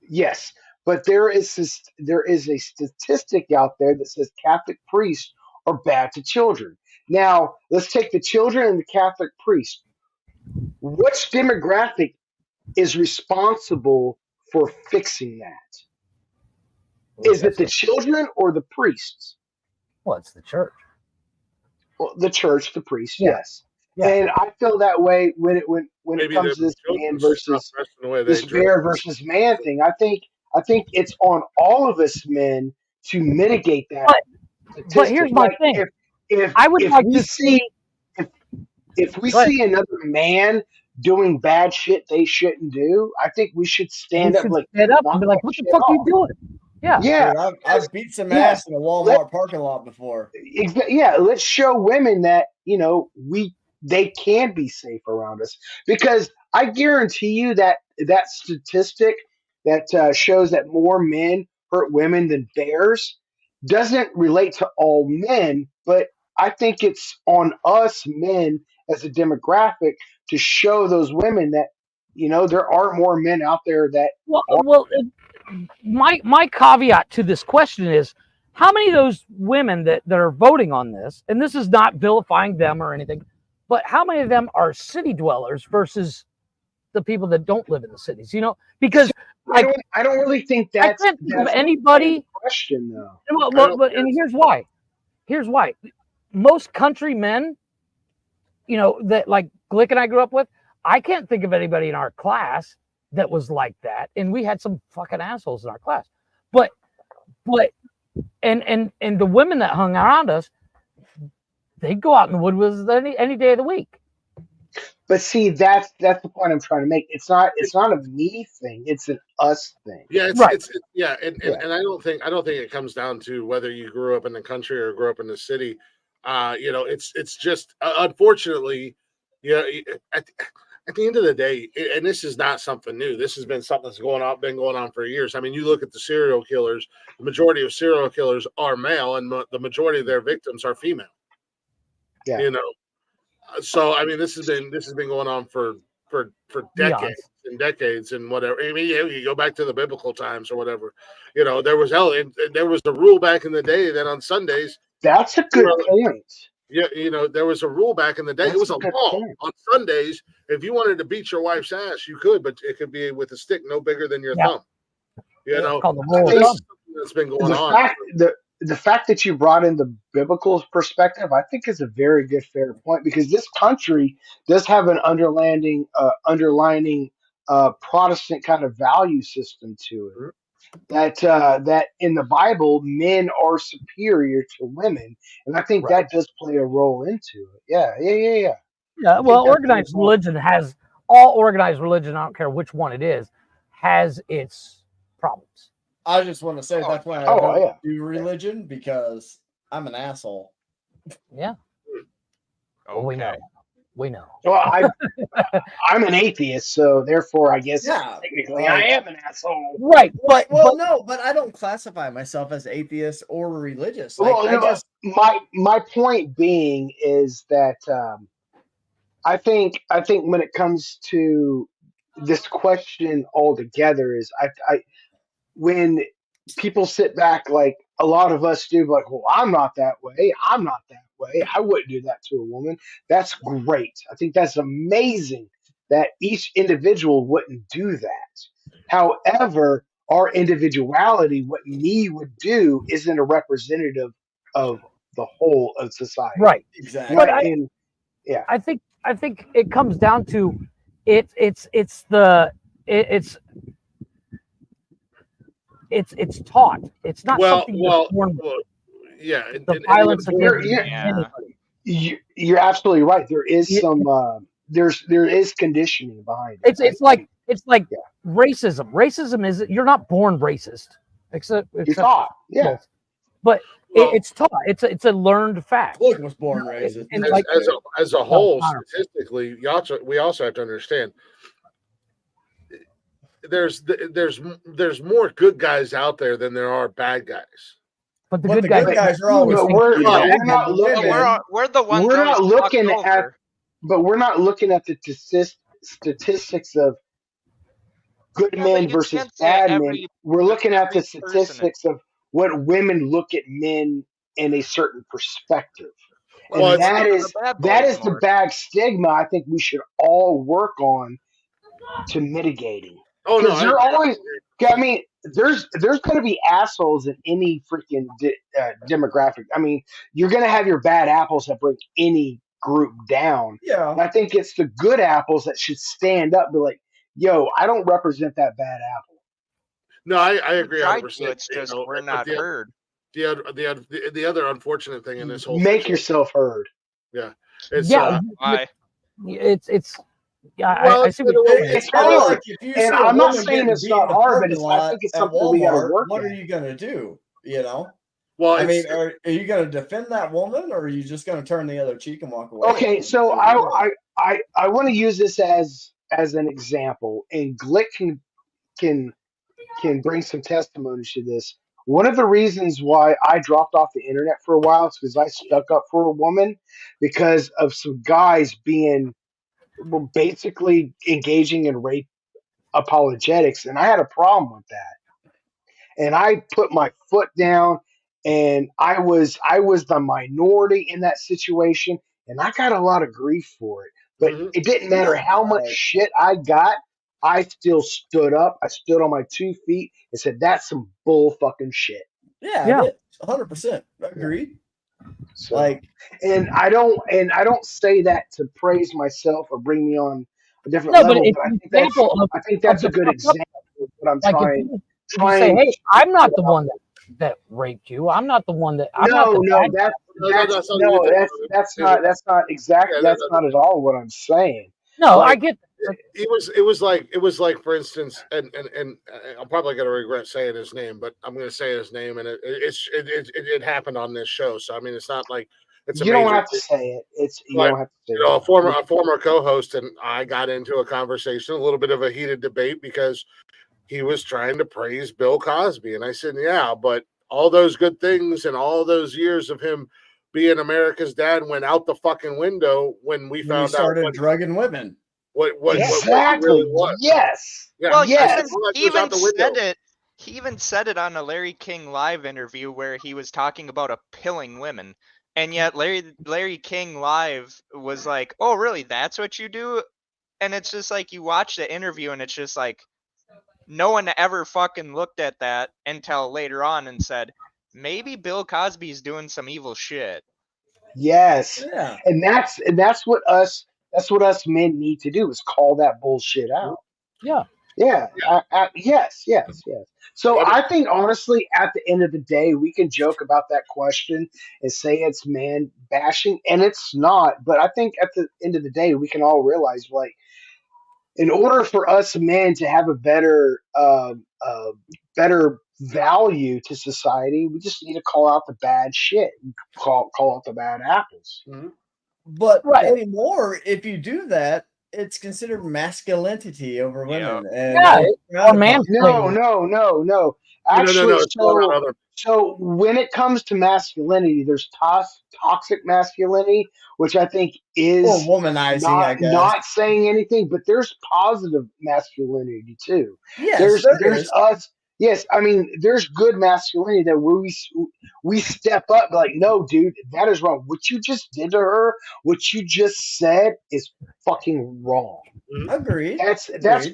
yes, but there is a statistic out there that says Catholic priests are bad to children. Now let's take the children and the Catholic priest. Which demographic is responsible for fixing that? Is it the children or the priests?
Well, it's the church.
Well, the church, the priest, yes. Yeah. And I feel that way when it comes to this man versus this bear versus man thing. I think it's on all of us men to mitigate that.
But here's my thing. If I would like to see
if we see another man doing bad shit they shouldn't do, I think we should stand up and be like, what the fuck are you doing? Yeah.
Dude, I've beat some ass in a Walmart parking lot before.
Yeah, let's show women that, they can be safe around us, because I guarantee you that statistic that shows that more men hurt women than bears, doesn't relate to all men, but I think it's on us men as a demographic to show those women that, there are more men out there that
Well, my caveat to this question is, how many of those women that are voting on this, and this is not vilifying them or anything, but how many of them are city dwellers versus the people that don't live in the cities? Because
I don't really think
I can't think of anybody.
Question though.
And here's why. Here's why. Most country men, that like Glick and I grew up with, I can't think of anybody in our class that was like that. And we had some fucking assholes in our class. But and the women that hung around us, they'd go out in the wood with us any day of the week.
But see, that's the point I'm trying to make. It's not a me thing. It's an us thing.
Yeah, and I don't think it comes down to whether you grew up in the country or grew up in the city. It's just unfortunately, at the end of the day, and this is not something new. This has been something that's been going on for years. I mean, you look at the serial killers. The majority of serial killers are male, and the majority of their victims are female.
Yeah.
So I mean, this has been going on for decades and decades and whatever. I mean, you go back to the biblical times or whatever. There was a rule back in the day that on Sundays.
That's a good point.
Yeah, there was a rule back in the day. It was a law on Sundays. If you wanted to beat your wife's ass, you could, but it could be with a stick no bigger than your thumb.
Called the rule of thumb.
That's been going on.
The fact that you brought in the biblical perspective, I think, is a very good, fair point, because this country does have an underlining Protestant kind of value system to it. That in the Bible, men are superior to women, and I think that does play a role into it. Yeah.
Yeah. Well, organized religion has all organized religion. I don't care which one it is, has its problems.
I just want to say that's why I don't do religion, because I'm an asshole.
Yeah. Well, we know.
Well, I'm an atheist, so therefore, I guess technically I am an asshole.
Right. But
I don't classify myself as atheist or religious.
My point being is that I think when it comes to this question altogether is when people sit back, like a lot of us do, like, well, I'm not that way. I wouldn't do that to a woman. That's great. I think that's amazing that each individual wouldn't do that. However, our individuality, what me would do, isn't a representative of the whole of society.
Right.
Exactly.
But I think it comes down to it's taught. It's not something that's born.
Yeah.
The violence against you're absolutely right. There is some there is conditioning behind it.
It's like racism. Racism is you're not born racist. Except
you're taught. Yeah.
But
it's taught. It's a learned fact.
Look, was born racist.
As a whole, statistically, we also have to understand there's more good guys out there than there are bad guys.
But the good guys
are always.
We're not looking at the statistics of good men versus bad men. We're looking at the statistics of what women look at men in a certain perspective. And that is the bad stigma I think we should all work on to mitigating.
Oh no!
You're always. I mean, there's going to be assholes in any freaking demographic. I mean, you're going to have your bad apples that bring any group down.
Yeah.
And I think it's the good apples that should stand up and be like, "Yo, I don't represent that bad apple."
No, I agree. 100%.
It's just we're not heard.
The other unfortunate thing in this whole
make yourself heard.
Yeah.
Why?
I see
it's hard. And I'm not saying it's not hard, but I think it's something we got to work.
What are you going to do?
Well,
I mean, are you going to defend that woman, or are you just going to turn the other cheek and walk away?
Okay, so I want to use this as an example, and Glick can bring some testimony to this. One of the reasons why I dropped off the internet for a while is because I stuck up for a woman because of some guys were basically engaging in rape apologetics, and I had a problem with that. And I put my foot down, and I was the minority in that situation, and I got a lot of grief for it. But it didn't matter how much shit I got. I still stood up. I stood on my 2 feet and said, "That's some bull fucking shit."
Yeah, 100%. Agreed.
So, and I don't say that to praise myself or bring me on a different
No,
level,
but it's
but
an example of,
I think that's a
the
good
fuck up.
example of what I'm
Like if you say, "Hey, I'm not the one that raped you. I'm not the one that." I'm not the bad guy."
that's not exactly that's not at all what I'm saying.
No,
Like,
I get.
it was like, for instance, and I'm probably going to regret saying his name, but I'm going to say his name, and it happened on this show. So I mean, it's not like it's
You don't have to say it. You don't have to say it.
a former co-host and I got into a conversation, a little bit of a heated debate because he was trying to praise Bill Cosby, and I said, yeah, but all those good things and all those years of him being America's dad went out the fucking window when we found out
started drugging women.
What
exactly?
What he really was.
Yes.
Yeah.
Well,
yes.
he even said it. He even said it on a Larry King live interview where he was talking about appilling women, and yet Larry King live was like, "Oh, really? That's what you do?" And it's just like you watch the interview, and it's just like no one ever fucking looked at that until later on and said, maybe Bill Cosby's doing some evil shit.
Yes.
Yeah.
And that's what us men need to do is call that bullshit out.
Yeah.
Yeah. Yes. So I think honestly, at the end of the day, we can joke about that question and say it's man bashing, and it's not. But I think at the end of the day, we can all realize, like, in order for us men to have a better value to society, we just need to call out the bad shit, call out the bad apples.
Mm-hmm.
But anymore, if you do that, it's considered masculinity over women.
Yeah.
And
Or no. Actually, so when it comes to masculinity, there's toxic masculinity, which I think is
womanizing, I guess.
not saying anything, but there's positive masculinity too.
Yes,
there's
is.
us. Yes, I mean, there's good masculinity that we step up, like, no, dude, that is wrong. What you just did to her, what you just said is fucking wrong.
Agreed.
That's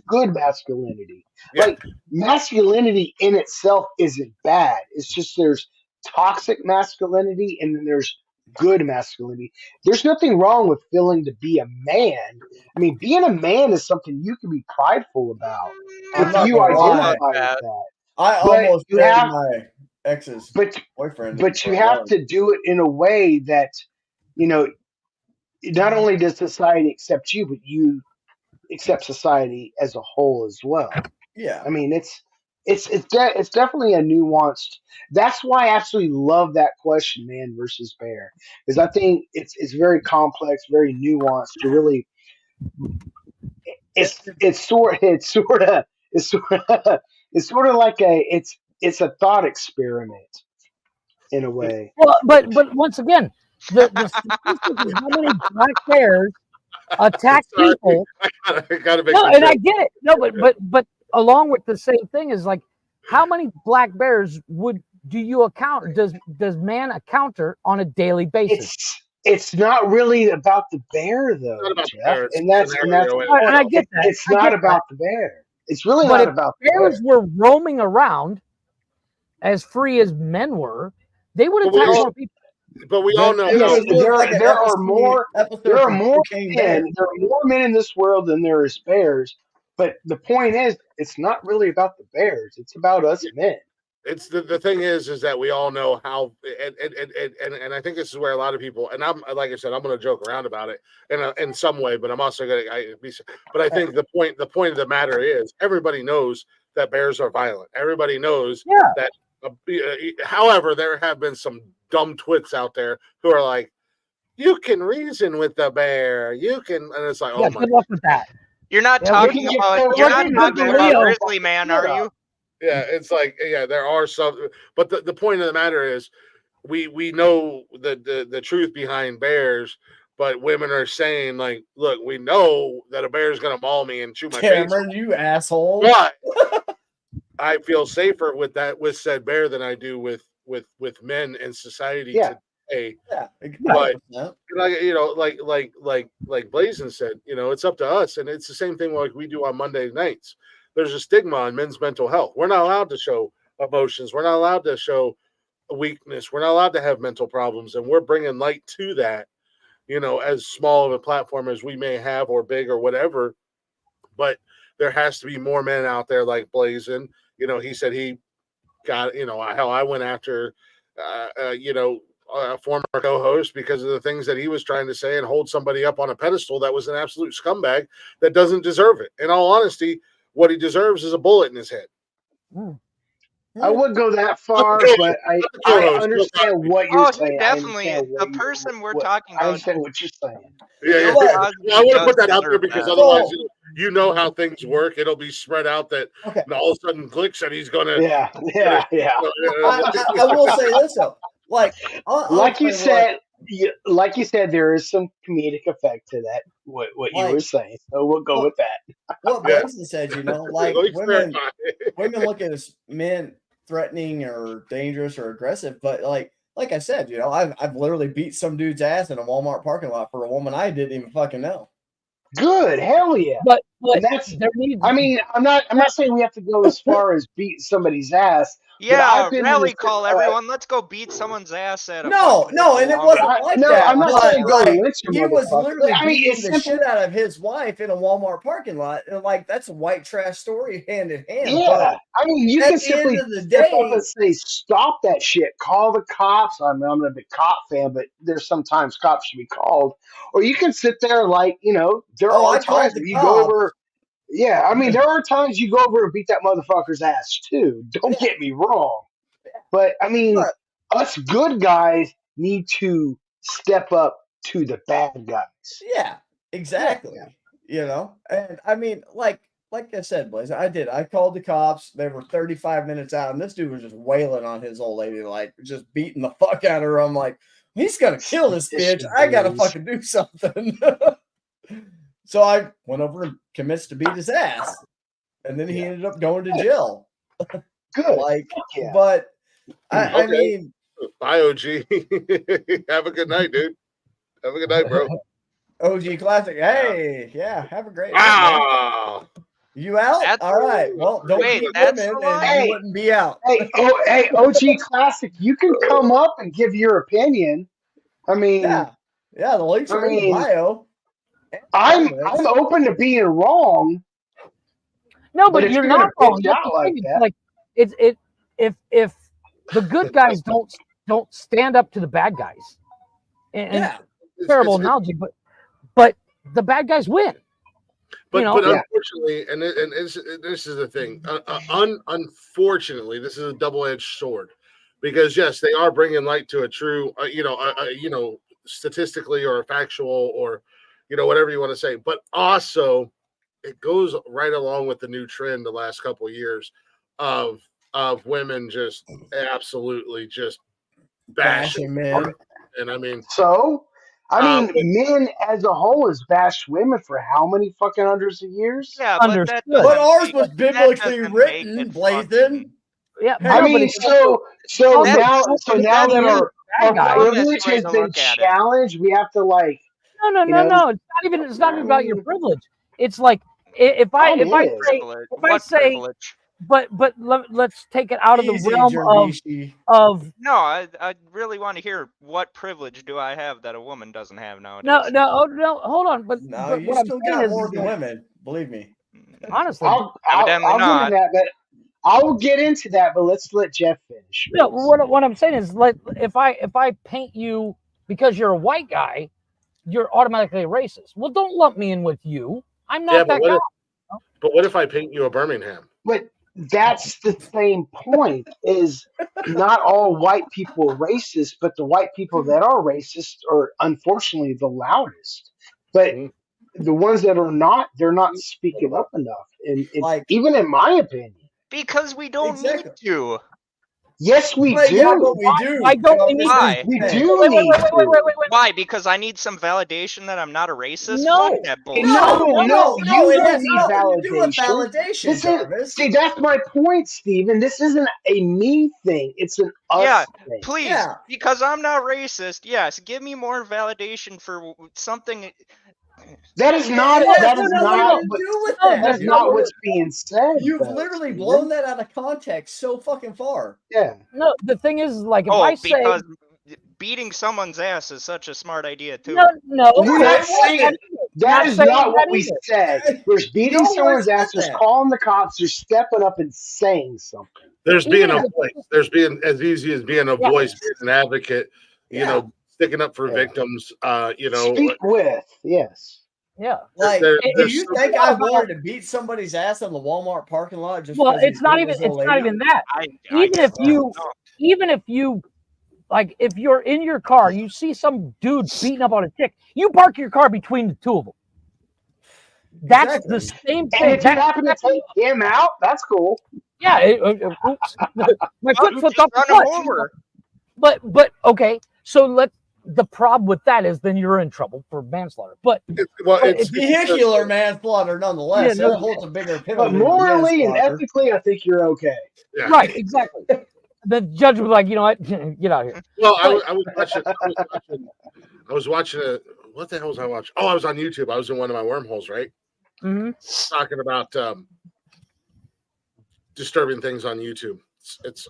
good masculinity. Yeah. Like, masculinity in itself isn't bad. It's just there's toxic masculinity and then there's good masculinity. There's nothing wrong with feeling to be a man. I mean, being a man is something you can be prideful about. If you identify with that.
I almost married my ex's boyfriend.
But you have to do it in a way that, you know, not only does society accept you, but you accept society as a whole as well.
Yeah.
I mean, it's definitely a nuanced. That's why I absolutely love that question, man versus bear, because I think it's very complex, very nuanced. To really, it's sort of like it's a thought experiment in a way.
Well, but once again, the statistics of how many black bears attack people. No, and I get it. No, but along with the same thing is like, how many black bears do you account? Does man encounter on a daily basis?
It's not really about the bear though, Jeff. And that's
and I get that.
It's not about the bear. It's really not about the bear.
Bears were roaming around as free as men were, they would attack more people.
But we all know
there are more men in this world than there is bears. But the point is, it's not really about the bears. It's about us men.
It's the thing is that we all know how, and I think this is where a lot of people, and I'm, like I said, I'm going to joke around about it in some way, but I'm also going to be. But I think the point of the matter is, everybody knows that bears are violent. Everybody knows that. However, there have been some dumb twits out there who are like, you can reason with the bear. You can, and it's like,
good luck with that.
You're not talking about Grizzly Man, are you?
Yeah, it's like there are some, but the point of the matter is, we know the truth behind bears, but women are saying like, look, we know that a bear is gonna maul me and chew my
Cameron,
face,
you asshole.
but I feel safer with said bear than I do with men in society today.
Yeah,
but like Blazin said, it's up to us, and it's the same thing like we do on Monday nights. There's a stigma on men's mental health. We're not allowed to show emotions. We're not allowed to show weakness. We're not allowed to have mental problems, and we're bringing light to that. As small of a platform as we may have, or big, or whatever, but there has to be more men out there like Blazin. He said he got, hell, I went after, a former co-host because of the things that he was trying to say and hold somebody up on a pedestal that was an absolute scumbag that doesn't deserve it. In all honesty, what he deserves is a bullet in his head.
I wouldn't go that far, but I understand what you're saying.
Definitely, the person we're talking about.
I understand what you're saying.
Yeah. I want to put that out there because otherwise, you know how things work. It'll be spread out that all of a sudden Glick said he's going to.
Yeah.
I will say this though, like
you said, there is some comedic effect to that. What you were saying, so we'll go with that.
What Blazin said, like women look at us men threatening or dangerous or aggressive, but like I said, I've literally beat some dude's ass in a Walmart parking lot for a woman I didn't even fucking know.
Good, hell yeah!
But
that's. I'm not saying we have to go as far as beat somebody's ass.
Yeah, rally call, everyone. Let's go beat someone's ass at a.
No, and it wasn't like that.
I'm not saying go lynch him.
He was literally beating the shit out of his wife in a Walmart parking lot, and like that's a white trash story hand in hand.
Yeah, you can simply step up and say, "Stop that shit! Call the cops." I'm a big cop fan, but there's sometimes cops should be called, or you can sit there like there are times that you go over. Yeah, there are times you go over and beat that motherfucker's ass too. Don't get me wrong. But us good guys need to step up to the bad guys.
Yeah, exactly. And like I said, Blaze, I called the cops. They were 35 minutes out, and this dude was just wailing on his old lady, like just beating the fuck out of her. I'm like, he's gonna kill this bitch. I gotta fucking do something. So I went over and convinced to beat his ass, and then he ended up going to jail.
Good,
but I mean,
bye, OG. Have a good night, dude. Have a good night, bro.
OG Classic. Hey, have a great night. You out? All right. Well, don't beat women, and you wouldn't be out.
Hey, OG Classic. You can come up and give your opinion.
The links are in the bio.
I'm open to being wrong.
No, but you're not wrong. Like if the good guys don't stand up to the bad guys, and terrible analogy, but the bad guys win.
But unfortunately, and this is the thing. Unfortunately, this is a double-edged sword, because yes, they are bringing light to a true, statistically or factual or. Whatever you want to say, but also it goes right along with the new trend the last couple of years of women just absolutely just bashing men. And men as a whole has bashed women for how many fucking hundreds of years?
Yeah,
but ours was biblically written, Blazin.
Yeah,
so now that our privilege has been challenged, we have to like.
No. It's not even about your privilege. It's like if I say, but let's take it out of the realm of.
No, I really want to hear what privilege do I have that a woman doesn't have nowadays.
No. Hold on, but
you
what
still
I'm
got
saying
more
is
than women. Believe me.
Honestly,
I'll get into that, but I'll get into that. But let's let Jeff finish.
No, what I'm saying is, like, if I paint you because you're a white guy, you're automatically a racist. Well, don't lump me in with you. I'm not that guy.
But what if I paint you a Birmingham?
But that's the same point, is not all white people are racist, but the white people that are racist are unfortunately the loudest. But the ones that are not, they're not speaking up enough. And even in my opinion.
Because we don't need to.
Yes, we do.
Yeah, but we do.
Why don't we need
Why?
We
Wait,
do
wait,
need
wait, wait, wait, wait, wait.
Why? Because I need some validation that I'm not a racist?
No.
Fuck that bullshit.
No, you
it
don't
has
need
nothing to do with
validation.
validation, Jarvis.
See, that's my point, Steven. This isn't a me thing. It's an us thing.
Please,
Yeah.
because I'm not racist. Yes, give me more validation for something.
That is not.
It
That
has
is
nothing
not.
to do with
That's
that.
not what's being said.
You've
though,
literally
Steven.
blown that out of context so fucking far.
Yeah.
No, the thing is, like, if I say
because beating someone's ass is such a smart idea too.
no,
We're not saying that is not what we
either.
said. There's beating
No,
someone's
it's not
ass. There's
that.
calling the cops. There's stepping up and saying something.
There's
Even
being a
if it's
voice. There's being as easy as being a
Yeah.
voice, being an advocate. You
Yeah.
know, sticking up for
Yeah.
victims. You know,
Speak with. Yes.
Yeah.
Like,
There-
do
there's
you
so-
think I wanted to beat somebody's ass in the Walmart parking lot just
Well,
because
it's not even that. Even if you like, if you're in your car, you see some dude beating up on a chick, you park your car between the two of them. That's the same thing.
And if you happen to take him out, that's cool.
Yeah. Oops. My foot slipped off the
Run him
clutch.
over.
But okay. So the problem with that is then you're in trouble for manslaughter. But
it's vehicular manslaughter nonetheless.
Yeah, no,
That holds a bigger penalty.
But
than
morally and
manslaughter.
ethically, I think you're okay.
Yeah.
right, exactly. The judge was like, you know what, get out of here.
Well, I was watching a. What the hell was I watching? Oh, I was on YouTube. I was in one of my wormholes, right?
Mm-hmm.
Talking about disturbing things on YouTube.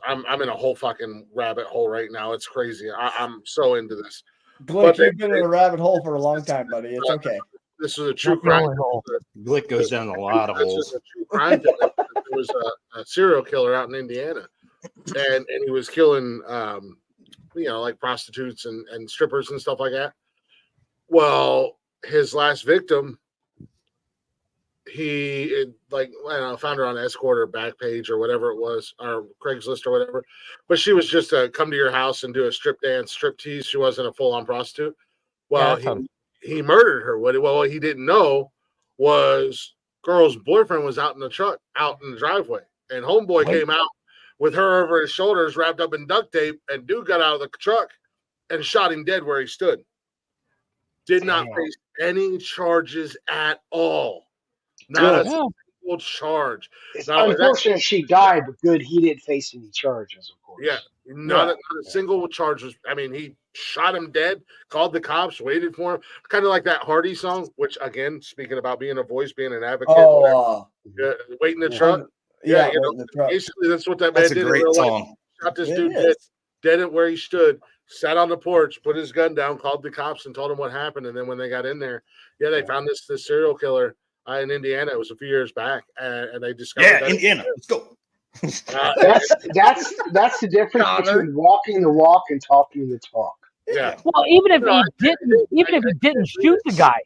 I'm in a whole fucking rabbit hole right now. It's crazy. I'm so into this.
Glick, you've been in a rabbit hole for a long time, buddy. It's okay.
This is a true crime.
Glick goes down a lot of
This
holes.
is a true crime. There was a serial killer out in Indiana, and he was killing, like prostitutes and strippers and stuff like that. Well, his last victim, he found her on Escort or Backpage or whatever it was, or Craigslist or whatever. But she was just to come to your house and do a strip tease. She wasn't a full on prostitute. Well, he murdered her. What he didn't know was girl's boyfriend was out in the truck, out in the driveway, and homeboy came out with her over his shoulders, wrapped up in duct tape, and dude got out of the truck and shot him dead where he stood. Did not face any charges at all. Not a single charge.
It's unfortunate she died, but good he didn't face any charges, of course.
Yeah, not a single charge was. I mean, he shot him dead, called the cops, waited for him, kind of like that Hardy song. Which, again, speaking about being a voice, being an advocate, wait in the truck. Yeah, basically that's what that man did. That's a great song. Shot this dude dead at where he stood. Sat on the porch, put his gun down, called the cops, and told them what happened. And then when they got in there, they found this serial killer in Indiana. It was a few years back, and they discovered.
Indiana. Let's go.
That's the difference between walking the walk and talking the talk.
Yeah.
Well, even if he didn't shoot the guy,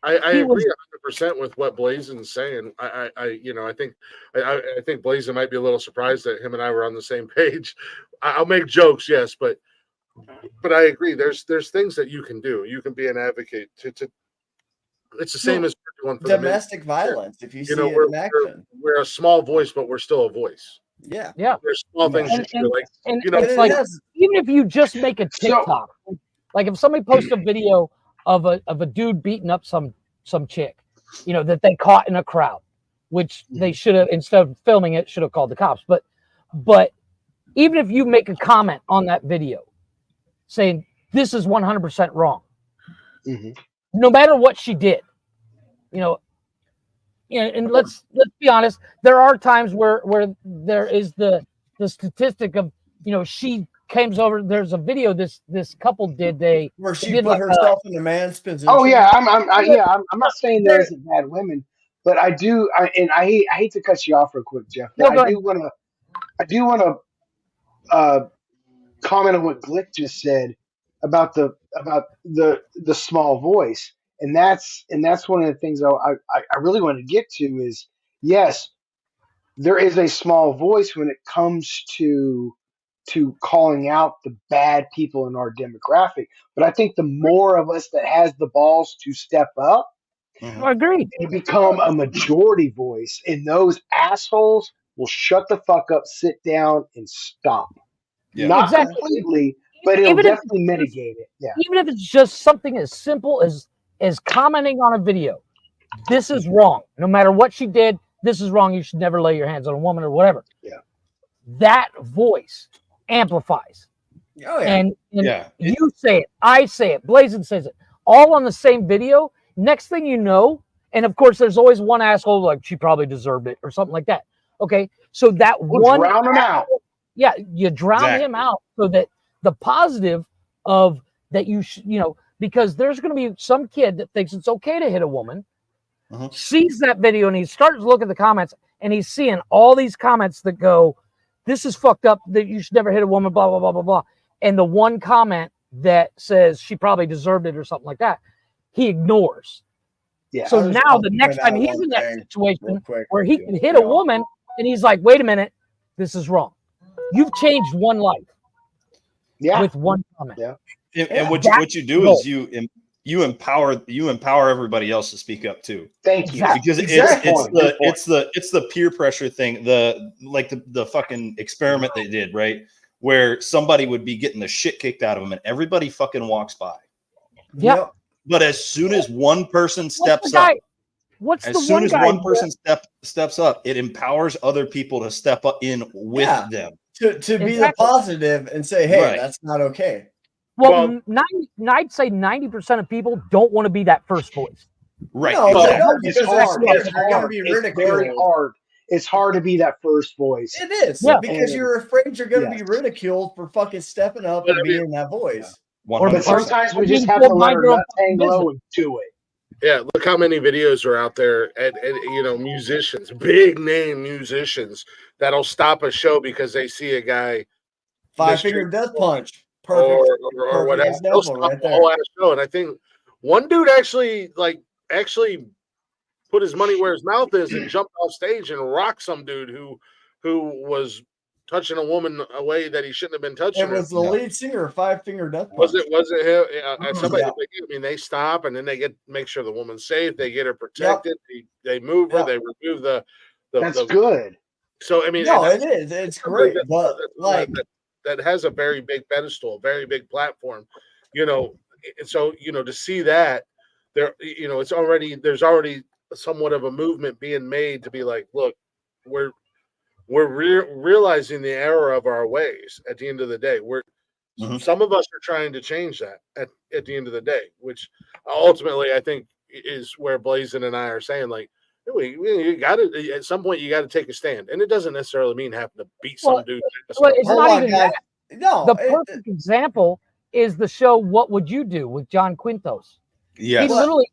I agree 100% with what Blazon's saying. I think Blazon might be a little surprised that him and I were on the same page. I'll make jokes, yes, but I agree. There's things that you can do. You can be an advocate to it's the same as we're doing for
domestic violence. If you see it in action,
we're a small voice, but we're still a voice.
Yeah.
There's small things you can do, like
it's like even if you just make a TikTok, like if somebody posts a video of a dude beating up some chick, that they caught in a crowd, which they should have, instead of filming it, should have called the cops. But even if you make a comment on that video saying this is 100% wrong, no matter what she did, and let's be honest, there are times where there is the statistic of she comes over. There's a video this couple did
where she
did
put herself in a man's position.
Oh yeah, I'm not saying there isn't bad women, but I do. I hate to cut you off real quick, Jeff.
No,
I do want to comment on what Glick just said about the small voice, and that's one of the things I really want to get to is, yes, there is a small voice when it comes to calling out the bad people in our demographic, but I think the more of us that has the balls to step up,
I agree,
and become a majority voice, and those assholes will shut the fuck up, sit down, and stop.
Yeah.
Not
Exactly.
completely, but it'll
Even if
definitely mitigate it. Yeah.
Even if it's just something as simple as commenting on a video, this is wrong. No matter what she did, this is wrong. You should never lay your hands on a woman or whatever.
Yeah.
That voice amplifies.
Oh yeah.
And
Yeah.
you say it, I say it, Blazin says it, all on the same video. Next thing you know, and of course, there's always one asshole like she probably deserved it or something like that. Okay, so that
We'll
one
drown him out.
Yeah, you drown him out so that the positive of that because there's going to be some kid that thinks it's okay to hit a woman, sees that video and he starts to look at the comments and he's seeing all these comments that go, "This is fucked up. That you should never hit a woman." Blah blah blah blah blah. And the one comment that says she probably deserved it or something like that, he ignores.
Yeah.
So now the next time he's in that situation where he can hit a woman and he's like, "Wait a minute, this is wrong." You've changed one life.
Yeah.
With one comment.
Yeah.
And what you do is you empower everybody else to speak up too.
Thank you.
Because it's the peer pressure thing, the fucking experiment they did, right? Where somebody would be getting the shit kicked out of them and everybody fucking walks by.
Yeah.
But as soon as one person steps up, steps up, it empowers other people to step up in with them.
To be the positive and say, hey, that's not okay.
Well, I'd say 90% of people don't want to be that first voice.
Right.
No,
It's hard.
It's going to be ridiculed.
Very hard. It's hard to be that first voice.
It is. Yeah. Because you're afraid you're going to be ridiculed for fucking stepping up and being that voice.
But sometimes we just have to let our nuts hang low and do it.
Yeah, look how many videos are out there and musicians, big name musicians that'll stop a show because they see a guy
five-finger death punch. Perfect.
Or whatever. They'll stop the whole ass show. And I think one dude actually put his money where his mouth is and jumped off stage and rocked some dude who was touching a woman a way that he shouldn't have been touching.
It was the lead singer of Five-Finger Death Punch.
Was it him? Somebody, they stop and then they make sure the woman's safe. They get her protected. They move her. They remove the.
That's good.
So I mean,
it is. It's great, but
that has a very big pedestal, a very big platform. So to see that there, there's already somewhat of a movement being made to be like, look, we're realizing the error of our ways. At the end of the day, some of us are trying to change that at the end of the day, which ultimately I think is where Blazin and I are saying, like, you got to, at some point you got to take a stand, and it doesn't necessarily mean having to beat some dude.
Well, it's not even that. No, the perfect example is the show "What Would You Do" with John Quintos.
Yeah,
he literally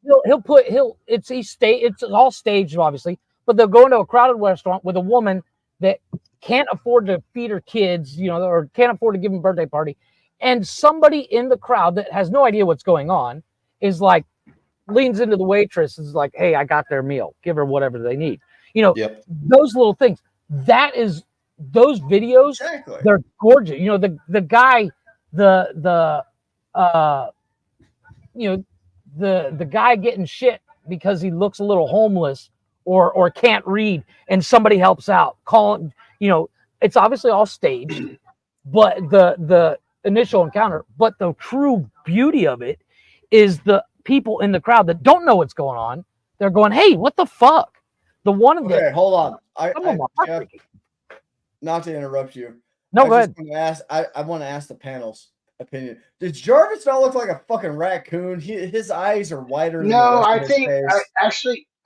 it's all staged, obviously, but they'll go into a crowded restaurant with a woman that can't afford to feed her kids, or can't afford to give them a birthday party. And somebody in the crowd that has no idea what's going on is like, leans into the waitress and is like, "Hey, I got their meal. Give her whatever they need." Those little things. That is those videos.
Exactly.
They're gorgeous. The guy, the guy getting shit because he looks a little homeless or can't read, and somebody helps out. It's obviously all staged, but the initial encounter. But the true beauty of it is the people in the crowd that don't know what's going on. They're going, "Hey, what the fuck?"
Hold on. Jeff, not to interrupt you.
No, go ahead.
I want to ask the panel's opinion. Does Jarvis not look like a fucking raccoon? His eyes are wider.
No, I think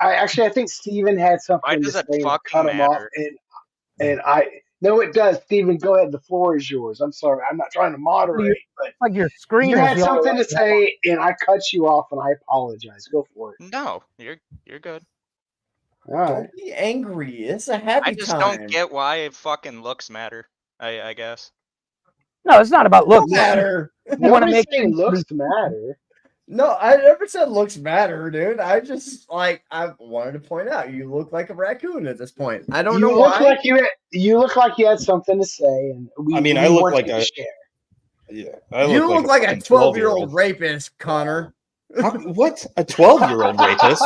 I think Steven had something to say and cut him off, and no, it does. Steven, go ahead. The floor is yours. I'm sorry. I'm not trying to moderate, but
like your screen.
You had something to say, and I cut you off, and I apologize. Go for it.
No, you're good.
All right.
Don't be angry. It's a happy time.
I just don't get why fucking looks matter. I guess.
No, it's not about looks.
Matter.
Nobody's saying looks matter.
No, I never said looks matter, dude. I just I wanted to point out you look like a raccoon at this point. I don't know why.
You look like you had something to say, and
I look like a
share. Yeah, you look like a 12-year-old rapist, Connor.
What? A 12-year-old rapist?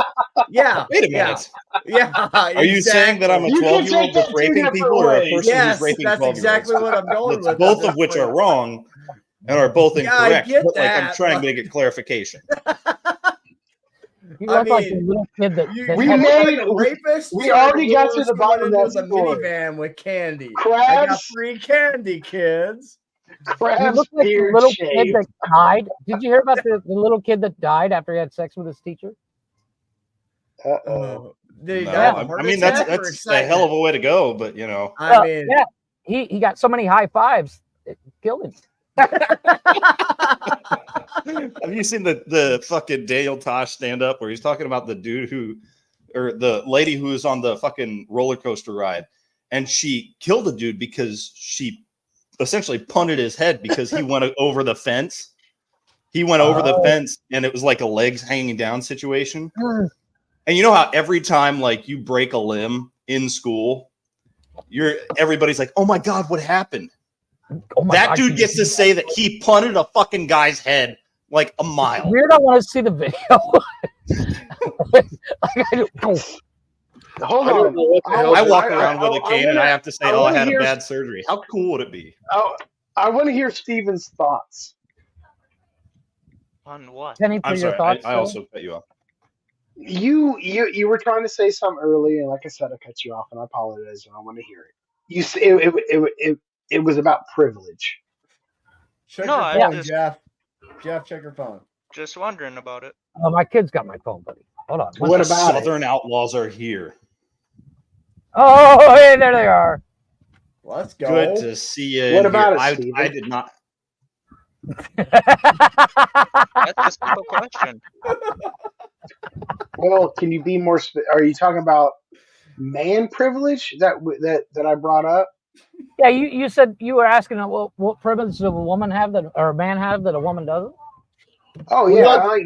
Yeah.
Wait a minute.
Yeah.
Are you saying that I'm a
You can
12-year-old
take
that's
that two
raping
different
people, or a
ways.
person
Yes,
who's raping
that's
12-year-olds?
exactly what I'm going with.
Both
at
of which
this
are
point.
wrong and are both
Yeah, I
incorrect.
get
But like, I'm
that,
trying
but-
to get clarification.
You
I
look like a
mean,
little kid that.
You,
that
We
you
had-
look
made-
like a rapist.
we
trying
already got to
lure
the
someone
bottom of
into
that
the
story.
minivan with candy. I got
Crabs,
free candy, kids.
You
Crabs
look like the
beard
little kid
shaved.
that died. Did you hear about the little kid that died after he had sex with his teacher?
Uh-oh.
Did he
No,
die of a heart
I mean that's
attack or
a
excitement?
hell of a way to go, but you know.
I mean,
Yeah, he got so many high fives, it killed him.
Have you seen the fucking Daniel Tosh stand up where he's talking about the dude or the lady who was on the fucking roller coaster ride, and she killed a dude because she essentially punted his head because he went over the fence. He went over the fence, and it was like a legs hanging down situation. And you know how every time like you break a limb in school, everybody's like, "Oh my god, what happened?"
Oh my
That
God,
dude gets to say that he punted a fucking guy's head like a mile.
Weird. I want to see the video.
Hold
I don't
on.
know what the hell
I
just
walk
happened.
around with a cane and I have to say,
I
"Oh, I
wanna
had a
hear-
bad surgery." How cool would it be?
I want to hear Steven's thoughts.
On what?
Penny, for
I'm
your
sorry.
thoughts.
I also cut you off.
You were trying to say something earlier, and like I said, I cut you off, and I apologize, and I want to hear it. You say it was about privilege.
check
No,
your
I
phone,
just-
Jeff. Jeff, check your phone.
Just wondering about it.
Oh, my kid's got my phone, buddy. Hold on.
What
The
about it?
Southern Outlaws are here.
Oh, hey, there they are.
Let's go.
Good to see you.
What
in
about
here.
it, Steven?
I did not.
That's a simple question.
Well, can you be more? Are you talking about man privilege that I brought up?
Yeah, you said you were asking what privilege does a woman have that or a man have that a woman doesn't?
Oh yeah, like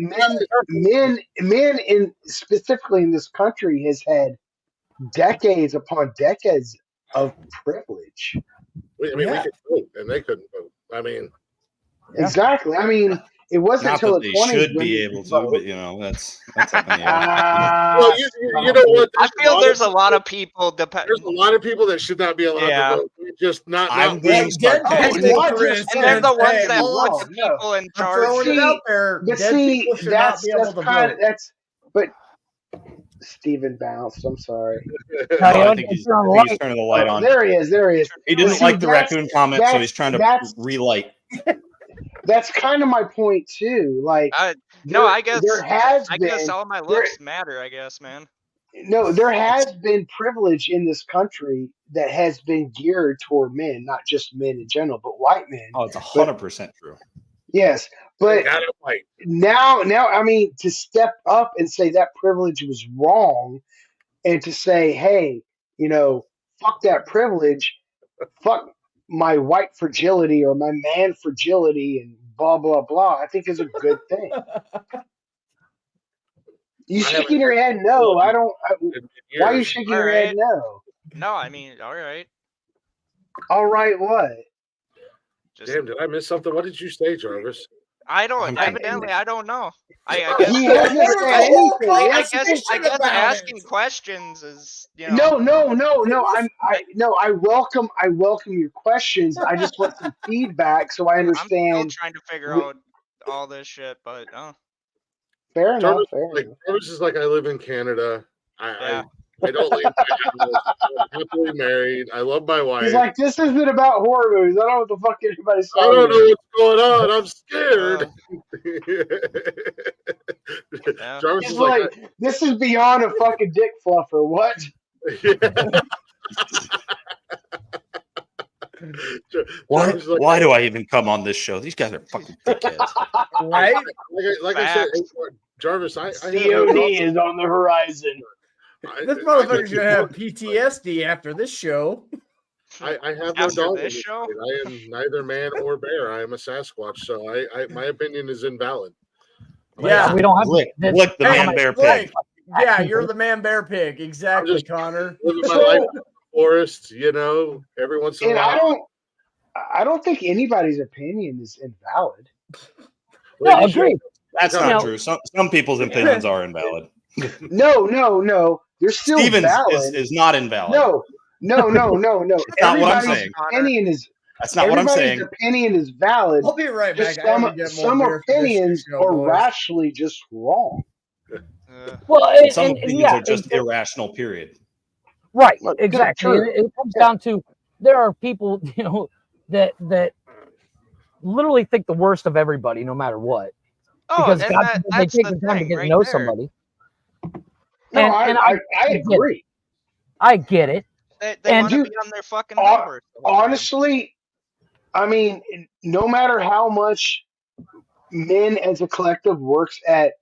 men in specifically in this country has had decades upon decades of privilege.
I mean,
Yeah.
we could vote, and they couldn't vote. I mean,
Yeah.
Exactly. I mean, it wasn't
Not
until
that
the
they
20s
should
when
be
you
able to,
vote.
but you know that's up in the air.
well, you know what?
I feel there's a lot of people.
There's a lot of people that should not be allowed
Yeah.
to vote. Just not.
I'm
not
being
Dead
sarcastic.
people,
what?
for
And
instance,
and they're the ones
hey,
that
hold
put
on.
the people in
I'm
charge.
throwing it out there.
But
Dead
see,
people should
that's
not be able to
kind
vote.
of but Steven bounced. I'm sorry.
I think he's turning the light on.
There he is. There he is.
He didn't
See,
like the
that's-
raccoon comment, so he's trying to
that's-
relight.
That's kind of my point too. Like,
No, I guess
there has
I
been.
guess all my looks matter. I guess, man.
No, there has been privilege in this country that has been geared toward men, not just men in general, but white men.
Oh, it's 100% true.
Yes, but
got it right.
now, I mean, to step up and say that privilege was wrong, and to say, hey, you know, fuck that privilege, fuck my white fragility or my man fragility, and blah blah blah. I think is a good thing. You shaking your head? No, I don't. Why are you shaking your head? No.
No, I mean, all right.
All right, what?
Damn, did I miss something? What did you say, Jarvis?
I don't. Evidently, I don't know. I guess.
He hasn't said anything.
I guess asking questions is, you know.
No. I welcome your questions. I just want some feedback so I understand.
I'm still trying to figure out all this shit, but
fair enough.
Jarvis is like, I live in Canada. I don't leave my house. I'm happily married. I love my wife.
He's like, this isn't about horror movies. I don't know what the fuck anybody's
I
talking
don't know
about.
what's going on. I'm scared. Jarvis
He's
is
like, this is beyond a fucking dick fluffer. What?
Why do I even come on this show? These guys are fucking dickheads.
Right?
Like I said, Jarvis, I
COD is on the horizon.
This motherfucker's gonna have PTSD after this show.
I have no
After
dog in
this
this
show?
fight. I am neither man or bear. I am a Sasquatch, so my opinion is invalid.
Yeah,
we don't have
Lick the man bear pig.
Yeah, you're the man bear pig. Exactly, Connor.
Living my life in the forest, you know, every once in a
And
while.
I don't think anybody's opinion is invalid.
No, agreed.
That's not true. Some people's opinions are invalid.
No. They're still
Stevens
valid.
is not invalid.
No.
That's not what I'm saying.
Opinion is.
That's not what I'm saying.
Everybody's opinion is valid.
I'll be right back.
Some opinions are rationally just wrong.
Well,
some opinions are just irrational. Period.
Right. Exactly. It comes down to there are people, that literally think the worst of everybody, no matter what. Because they take the time to get to know somebody.
No, I agree.
I get it.
They want to be on their fucking numbers.
Honestly, I mean, no matter how much men as a collective works at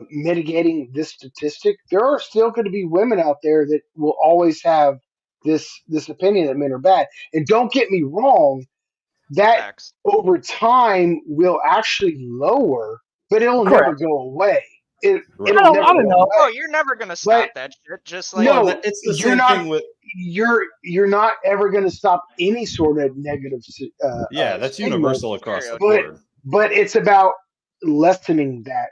mitigating this statistic, there are still going to be women out there that will always have this opinion that men are bad. And don't get me wrong, that over time will actually lower, but it'll never go away. It'll never go away.
Oh, you're never gonna stop that shit. Just like
it's the same thing with
you're not ever going to stop any sort of negative.
That's universal across the board.
But it's about lessening that.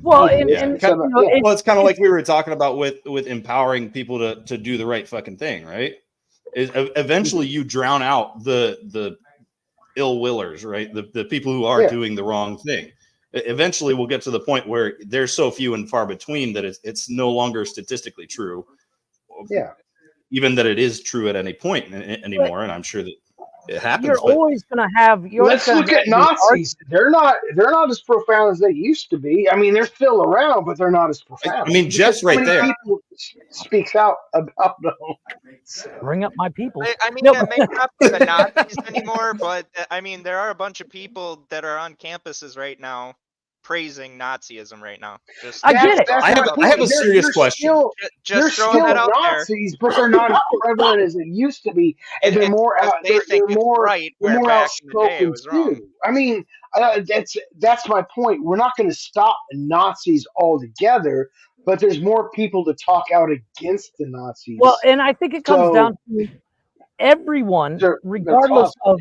Well, it's kind of like we were talking about with empowering people to do the right fucking thing, right? Eventually, you drown out the ill willers, right? The people who are doing the wrong thing. Eventually, we'll get to the point where there's so few and far between that it's no longer statistically true.
Yeah.
Even that it is true at any point anymore, and I'm sure that it happens.
You're always going to have.
Let's look at Nazis. They're not as profound as they used to be. I mean, they're still around, but they're not as profound.
I mean, Jeff's right there.
People speaks out about them.
Bring up my people.
I mean, it may not be the Nazis anymore, but I mean, there are a bunch of people that are on campuses right now praising Nazism right now.
I get it.
I have a serious question.
Just throwing that out
Nazis, but they're not as prevalent as it used to be, and they're more out. They're more outspoken too. I mean, that's my point. We're not going to stop Nazis altogether, but there's more people to talk out against the Nazis.
Well, and I think it comes down to everyone, regardless of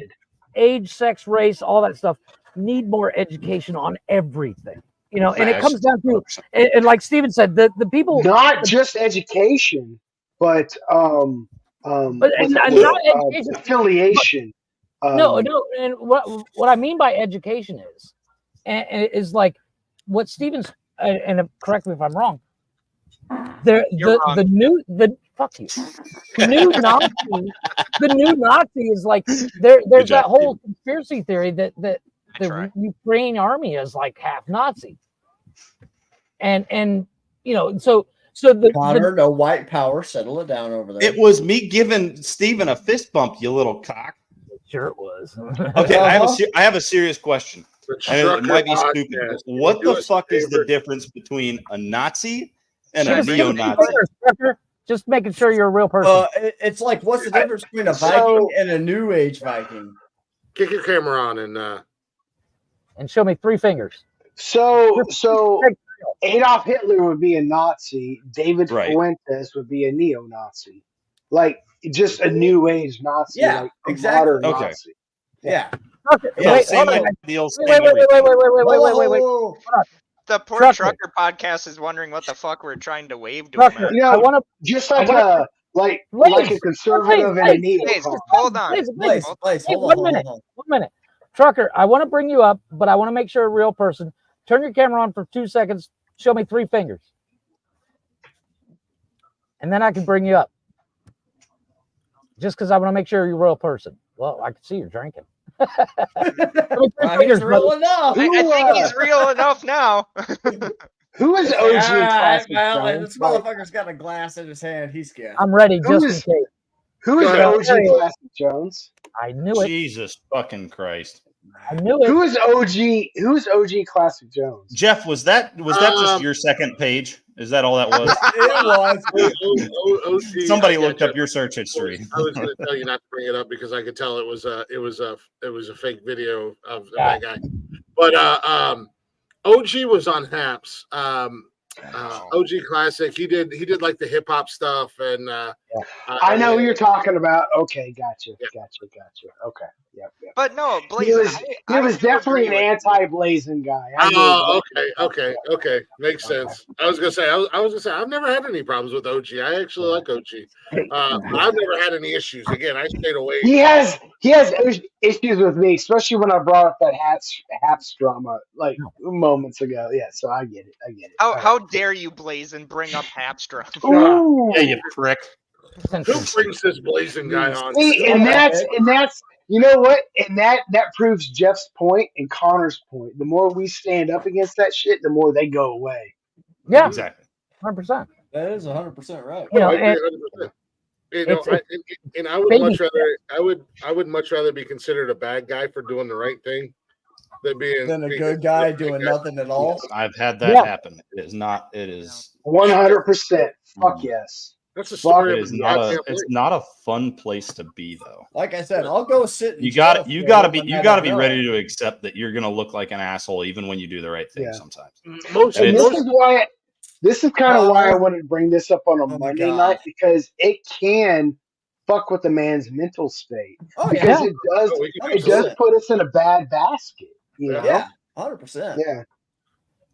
age, sex, race, all that stuff, need more education on everything, and it comes down to, and like Steven said, the people,
not just education, but
not education,
affiliation.
No, and what I mean by education is like what Steven's, and correct me if I'm wrong. The new Nazi is like there's that whole conspiracy theory that the Ukraine army is like half Nazi, and so the
Connor, no white power, settle it down over there.
It was me giving Steven a fist bump, you little cock.
Sure it was.
Okay, I have a serious question. And it might be stupid. What the fuck is the difference between a Nazi and a neo-Nazi?
Just making sure you're a real person.
It's like, what's the difference between a Viking and a New Age Viking?
Kick your camera on
and show me 3 fingers.
So Adolf Hitler would be a Nazi. David Fuentes would be a neo-Nazi, like just a New Age Nazi.
Yeah,
like
exactly.
Modern Nazi.
Yeah.
Okay. Wait.
The poor Trucker podcast is wondering what the fuck we're trying to wave to him.
I want to just like a conservative and a neocon.
Hold on.
One minute. Trucker, I want to bring you up, but I want to make sure a real person. Turn your camera on for 2 seconds. Show me 3 fingers. And then I can bring you up. Just because I want to make sure you're a real person. Well, I can see you're drinking.
He's real enough.
I think he's real enough now.
Who is OG Classic Jones?
This motherfucker's got a glass in his hand. He's scared.
I'm ready just in case.
Who is OG Classic Jones?
I knew it.
Jesus fucking Christ.
I knew it.
Who's OG Classic Jones?
Jeff, was that just your second page? Is that all that was?
It
was.
Somebody looked up your search history.
I was going to tell you not to bring it up because I could tell it was a fake video of that guy. But OG was on Haps. OG Classic. He did like the hip hop stuff and.
I know who you're talking about. Okay, gotcha. Okay.
But no,
He
Blazin,
was
I
was
do
definitely an
agree with you.
anti-Blazin guy. I
Oh,
know
okay, makes sense. I was gonna say, I've never had any problems with OG. I actually like OG. I've never had any issues. Again, I stayed away.
He has issues with me, especially when I brought up that Haps drama like moments ago. Yeah, so I get it.
How dare you, Blazin, bring up Hapstrom?
Ooh.
Yeah, you prick.
Who brings this blazing guy on?
See, and that's you know what, and that proves Jeff's point and Connor's point. The more we stand up against that shit, the more they go away.
Yeah,
Exactly.
100%.
That is 100% right.
You know,
I agree
and
100%. You know, and I would
baby
much rather I would much rather be considered a bad guy for doing the right thing than
a good guy doing nothing at all.
I've had that happen. It is not. It is
100%. Fuck yes.
That's a story.
It is not a. It's not a fun place to be, though.
Like I said, I'll go sit.
You got to be ready to accept that you're going to look like an asshole even when you do the right thing. Sometimes.
This is kind of why I wanted to bring this up on a Monday night, because it can fuck with a man's mental state. Because it does put us in a bad basket. You know?
Yeah, 100%.
Yeah.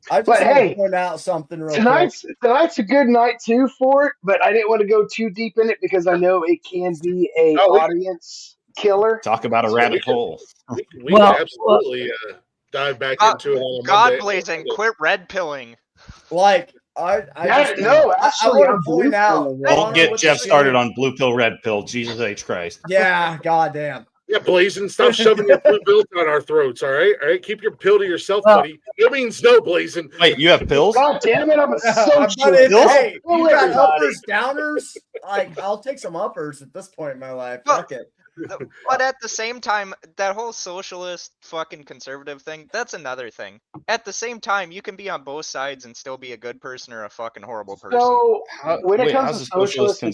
I just want to point out something real quick.
Tonight's a good night too for it, but I didn't want to go too deep in it because I know it can be a audience killer.
Talk about a rabbit hole.
We can absolutely dive back into it on a Monday.
God Blazing, quit red pilling.
Like
actually,
I'm point out.
Don't get Jeff started on blue pill, red pill. Jesus H Christ.
Yeah, goddamn.
Yeah, Blazing, stop shoving your blue pill down our throats. All right, keep your pill to yourself, buddy. It means no, Blazing.
Wait, you have pills?
God damn it, I'm a social.
Hey, you got uppers, downers. Like, I'll take some uppers at this point in my life. Fuck it.
But at the same time, that whole socialist fucking conservative thing, that's another thing. At the same time, you can be on both sides and still be a good person or a fucking horrible person.
So when it comes to socialist and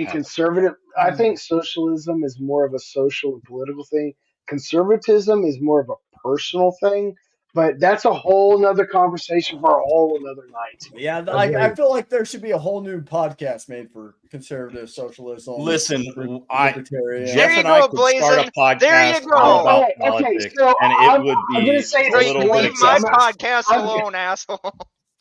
conservative, I think socialism is more of a social and political thing. Conservatism is more of a personal thing. But that's a whole nother conversation for a whole another night.
Yeah, I feel like there should be a whole new podcast made for conservative socialism.
Listen, Jeff and I could start a podcast all about politics, and it would be a little bit
Leave my podcast alone, asshole.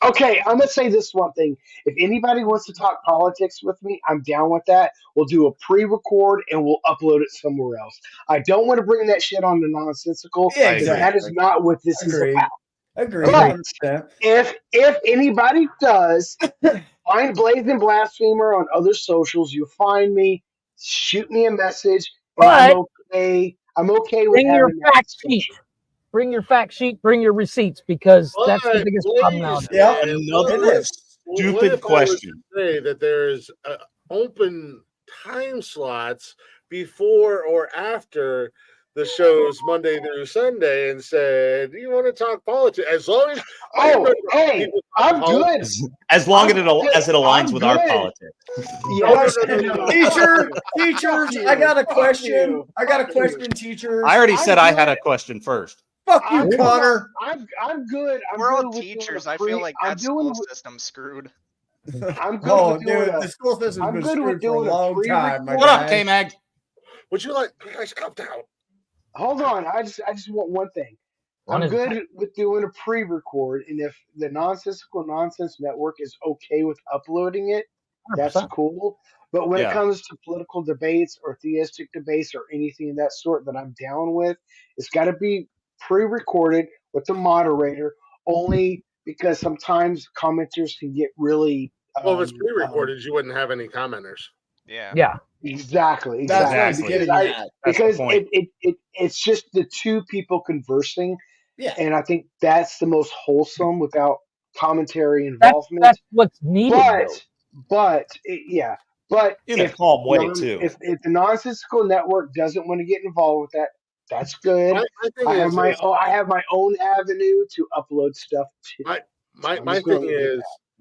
Okay, I'm gonna say this one thing. If anybody wants to talk politics with me, I'm down with that. We'll do a pre-record and we'll upload it somewhere else. I don't want to bring that shit on to Nonsesical.
Yeah, exactly.
That is not what this is about.
Agreed.
But if anybody does find Blazing Blasphemer on other socials, you'll find me. Shoot me a message. I'm okay with
bring your
having
fact sheet. Bring your fact sheet, bring your receipts, because that's the biggest problem now.
Yeah,
another stupid question.
Say that there's open time slots before or after the shows Monday through Sunday, and said, "Do you want to talk politics?" As long as
I'm good.
As long as it aligns with our politics.
Teachers, I got a question. Teachers.
I already said I had a question first.
Fuck you, Connor.
I'm good.
We're all teachers. I feel like that school system's screwed.
I'm good.
The school system's been screwed for a long time.
What up, K-Mag?
Would you like? You guys calm down.
Hold on. I just want one thing. I'm good with doing a pre-record, and if the Nonsesical Nonsense Network is okay with uploading it, that's cool. But when it comes to political debates or theistic debates or anything of that sort that I'm down with, it's got to be pre-recorded with the moderator, only because sometimes commenters can get really.
Well, if it's pre-recorded, you wouldn't have any commenters.
Yeah. Exactly.
That's
because it's just the two people conversing.
Yeah.
And I think that's the most wholesome without commentary involvement.
That's what's needed.
But
in a calm way too.
If the Nonsesical Network doesn't want to get involved with that, that's good. I have my own avenue to upload stuff to.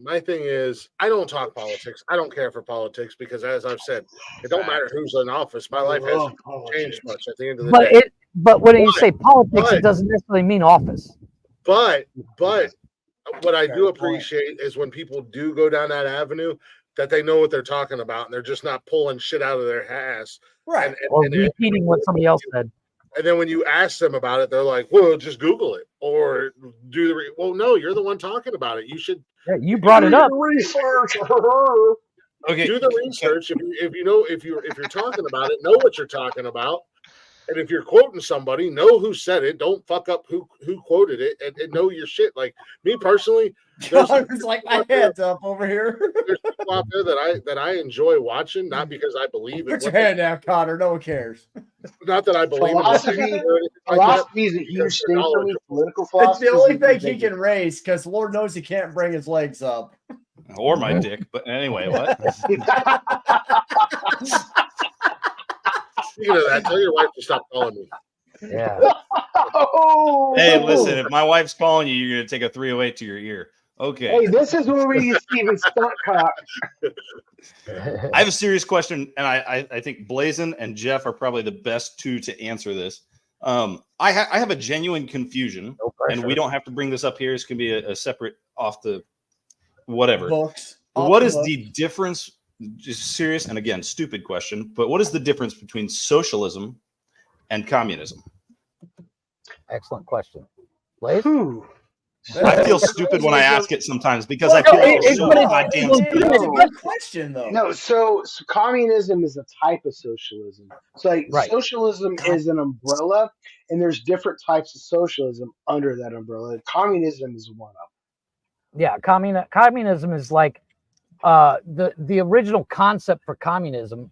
My thing is, I don't talk politics. I don't care for politics because, as I've said, it don't matter who's in office. My life hasn't changed much at the end of the day.
But when you say politics, it doesn't necessarily mean office.
But what I do appreciate is when people do go down that avenue, that they know what they're talking about and they're just not pulling shit out of their ass.
Right.
Or repeating what somebody else said.
And then when you ask them about it, they're like, "Well, just Google it or do the." Well, no, you're the one talking about it. You should.
Yeah, you brought it up.
Research.
Okay.
Do the research. If you know if you're talking about it, know what you're talking about. And if you're quoting somebody, know who said it. Don't fuck up who quoted it, and know your shit. Like me personally,
Connor's like my head's up over here.
There's people out there that I enjoy watching, not because I believe in.
Put your hand down, Connor. No one cares.
Not that I believe
philosophy is a huge thing for me. Political philosophy.
It's the only thing he can raise because Lord knows he can't bring his legs up.
Or my dick. But anyway, what?
Speaking of that, tell your wife to stop calling me.
Yeah.
Hey, listen, if my wife's calling you, you're going to take a 308 to your ear. Okay.
Hey, this is where we use Steven Stuntcock.
I have a serious question, and I think Blazin and Jeff are probably the best two to answer this. I have a genuine confusion, and we don't have to bring this up here. This can be a separate off the whatever.
Books.
What is the difference? Just serious, and again, stupid question, but what is the difference between socialism and communism?
Excellent question. Blaze?
I feel stupid when I ask it sometimes because I feel like it's so goddamn stupid.
It's a good question, though.
No, so communism is a type of socialism. So like socialism is an umbrella, and there's different types of socialism under that umbrella. Communism is one of them.
Yeah, communism is like the original concept for communism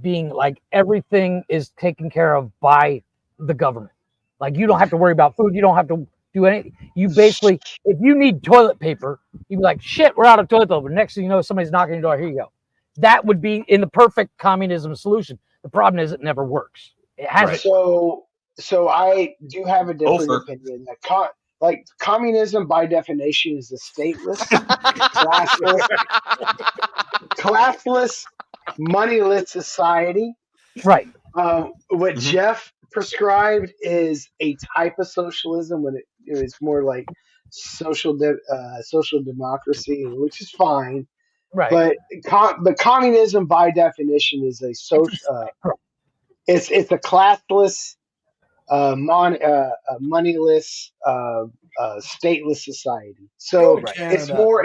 being like everything is taken care of by the government. Like you don't have to worry about food. You don't have to do anything. You basically, if you need toilet paper, you'd be like, shit, we're out of toilet paper. Next thing you know, somebody's knocking your door. Here you go. That would be in the perfect communism solution. The problem is it never works. It hasn't.
So I do have a different opinion. Like communism, by definition, is a stateless, classless, moneyless society.
Right.
What Jeff prescribed is a type of socialism when it's more like social democracy, which is fine.
Right.
But communism, by definition, is a social. It's a classless, moneyless, stateless society. So it's more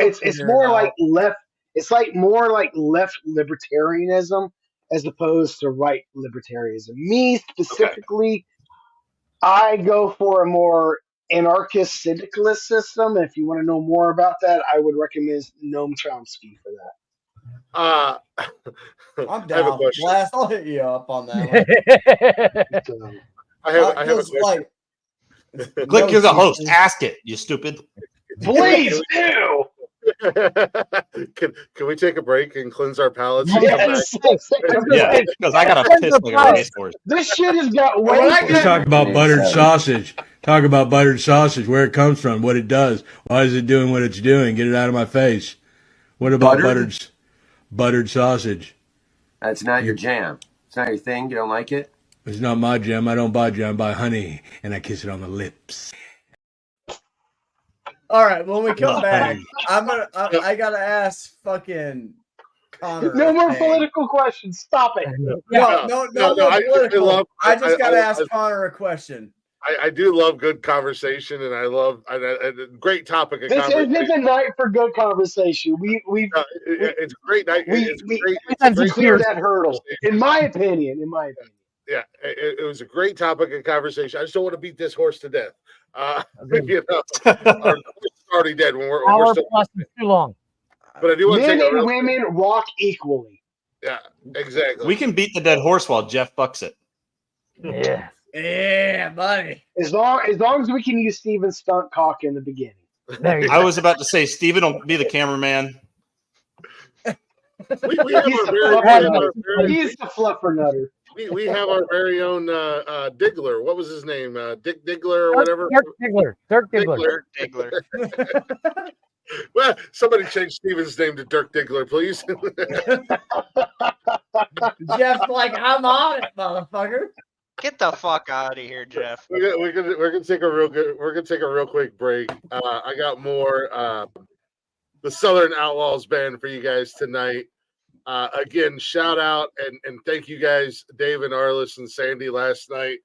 like left. It's like more like left libertarianism as opposed to right libertarianism. Me specifically, I go for a more anarchist syndicalist system. If you want to know more about that, I would recommend Noam Chomsky for that.
I'm down. Blast, I'll hit you up on that one.
I have a question.
Click, you're the host. Ask it, you stupid.
Please do.
Can we take a break and cleanse our palates?
Yes.
Yeah, because I got to piss like a racehorse.
This shit has got way.
Let's talk about buttered sausage. Talk about buttered sausage, where it comes from, what it does. Why is it doing what it's doing? Get it out of my face. What about buttered sausage?
That's not your jam. It's not your thing. You don't like it?
It's not my jam. I don't buy jam. I buy honey, and I kiss it on the lips.
All right, when we come back, I gotta ask fucking Connor.
No more political questions. Stop it.
No, political. I just gotta ask Connor a question.
I do love good conversation, and I love a great topic of conversation.
This is a night for good conversation.
It's a great night.
We cleared that hurdle, in my opinion.
Yeah, it was a great topic of conversation. I just don't want to beat this horse to death. Our horse is already dead when we're still
too long.
But I do want to
men and women walk equally.
Yeah, exactly.
We can beat the dead horse while Jeff bucks it.
Yeah.
Yeah, buddy.
As long as we can use Steven Stuntcock in the beginning.
I was about to say Steven will be the cameraman.
We have
He's the fluffer nutter.
We have our very own Diggler. What was his name? Dick Diggler or whatever?
Dirk Diggler.
Well, somebody change Steven's name to Dirk Diggler, please.
Jeff's like, I'm on it, motherfucker.
Get the fuck out of here, Jeff.
We're gonna take a real quick break. I got more the Southern Outlaws band for you guys tonight. Again, shout out and thank you guys, Dave and Arliss and Sandy last night.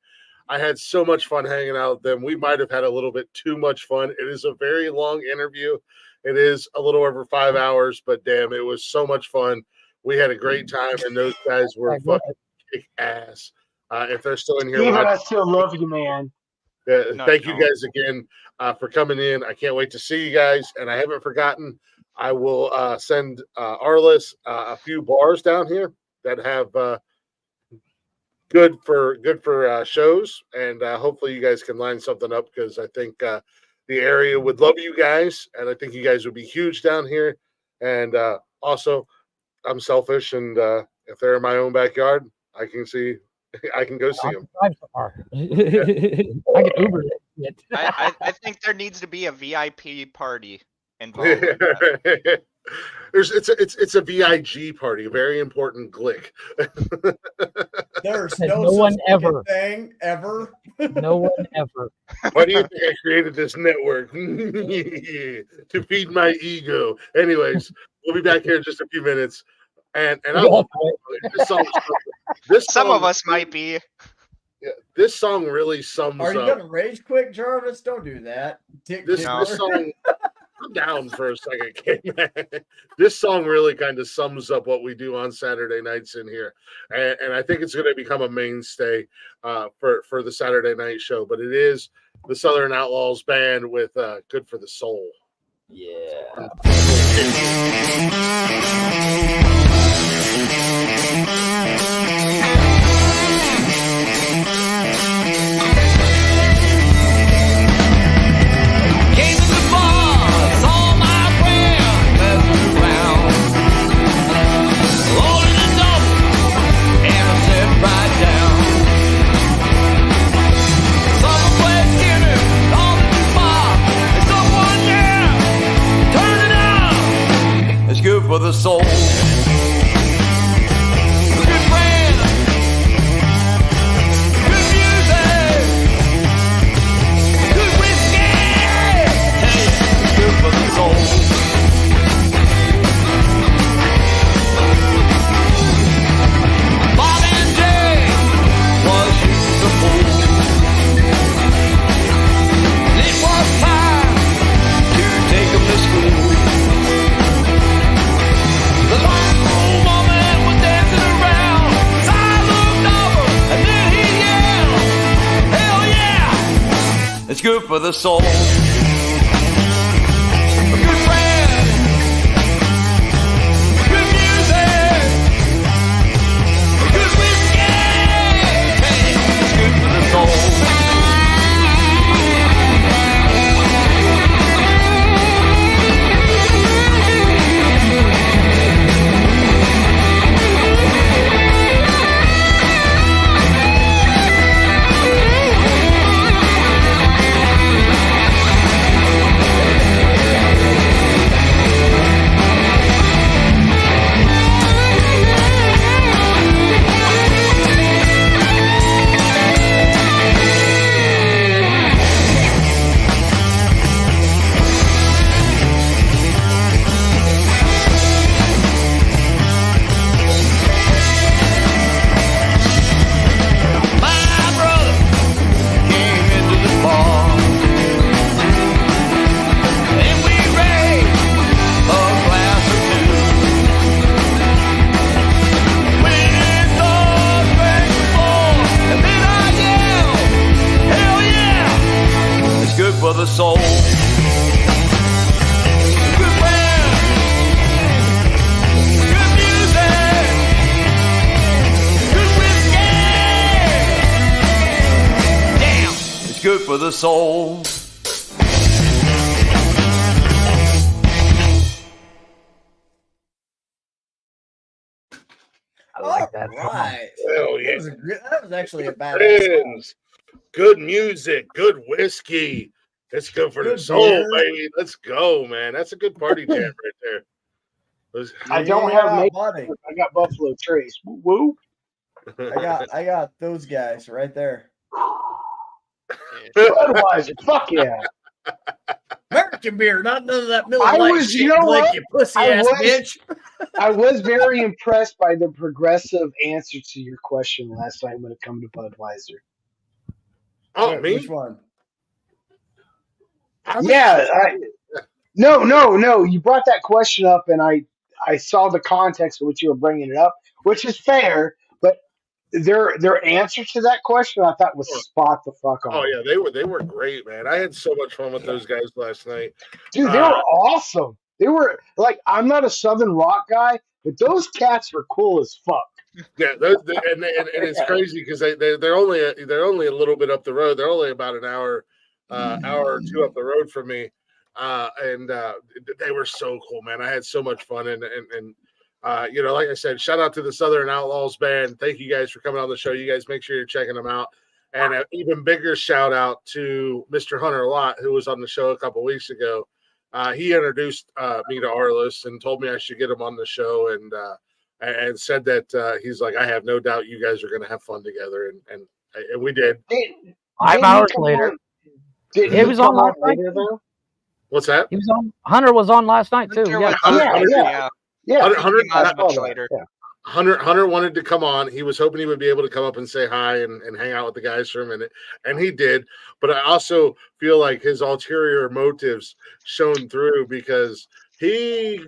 I had so much fun hanging out with them. We might have had a little bit too much fun. It is a very long interview. It is a little over 5 hours, but damn, it was so much fun. We had a great time, and those guys were fucking kick ass. If they're still in here,
Steven, I still love you, man.
Thank you guys again for coming in. I can't wait to see you guys, and I haven't forgotten. I will send Arliss a few bars down here that have good for shows, and hopefully you guys can line something up, because I think the area would love you guys, and I think you guys would be huge down here. And also, I'm selfish, and if they're in my own backyard, I can go see them.
I can Uber it.
I think there needs to be a VIP party involved.
It's a VIG party, a very important glick.
There's
no one ever
thing ever.
No one ever.
Why do you think I created this network? To feed my ego. Anyways, we'll be back here in just a few minutes. And
Some of us might be.
Yeah, this song really sums up.
Are you gonna rage quick, Jarvis? Don't do that.
This song. Calm down for a second, K-Man. This song really kind of sums up what we do on Saturday nights in here, and I think it's going to become a mainstay for the Saturday night show. But it is the Southern Outlaws band with "Good for the Soul."
Yeah.
Good for the soul. Good friend. Good music. Good whiskey. Hey, it's good for the soul. Bob and Jay was beautiful. It was time to take them to school. The long old woman was dancing around. So I looked over and then he yelled, hell yeah, it's good for the soul. A good friend, good music, good whiskey, hey, it's good for the soul. For the soul. Good friend, good music, good whiskey. Damn, it's good for the soul.
I like that.
Right.
Oh yeah,
that was actually a bad.
Friends, good music, good whiskey. It's good for the soul, baby. Let's go, man. That's a good party jam right there.
I don't have Maple. I got Buffalo Trace. Woo.
I got those guys right there.
Budweiser. Fuck yeah.
American beer, not none of that Miller
I
Lite
was,
shit,
you know
like
what?
you pussy ass bitch.
I was very impressed by the progressive answer to your question last night when it comes to Budweiser.
Oh, me?
Which one?
Yeah. No. You brought that question up, and I saw the context in which you were bringing it up, which is fair. But their answer to that question, I thought was spot the fuck on.
Oh yeah, they were great, man. I had so much fun with those guys last night.
Dude, they were awesome. They were like, I'm not a Southern rock guy, but those cats were cool as fuck.
Yeah, and it's crazy because they're only a little bit up the road. They're only about an hour or two up the road from me, and they were so cool, man. I had so much fun, and you know, like I said, shout out to the Southern Outlaws band. Thank you guys for coming on the show. You guys make sure you're checking them out, and an even bigger shout out to Mr. Hunter Lott, who was on the show a couple weeks ago. He introduced me to Arliss and told me I should get him on the show, and said that he's like, I have no doubt you guys are going to have fun together, and we did.
5 hours later,
it
was on last night.
Though?
What's that?
He was on. Hunter was on last night too.
Yeah.
Hunter wanted to come on. He was hoping he would be able to come up and say hi and hang out with the guys for a minute, and he did. But I also feel like his ulterior motives shone through because he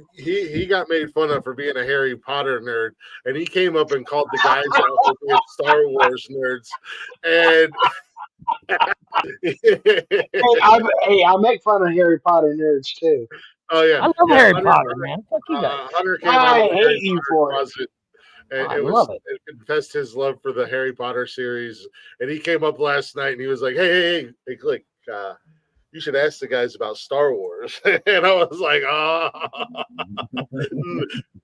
got made fun of for being a Harry Potter nerd, and he came up and called the guys out for being Star Wars nerds. And
I make fun of Harry Potter nerds too.
Oh yeah,
I love Harry Potter, man. Fuck you guys.
Hunter came
I hate you for it.
And
I
it
love
was it confessed his love for the Harry Potter series, and he came up last night and he was like, "Hey, Click, you should ask the guys about Star Wars." And I was like, "Oh,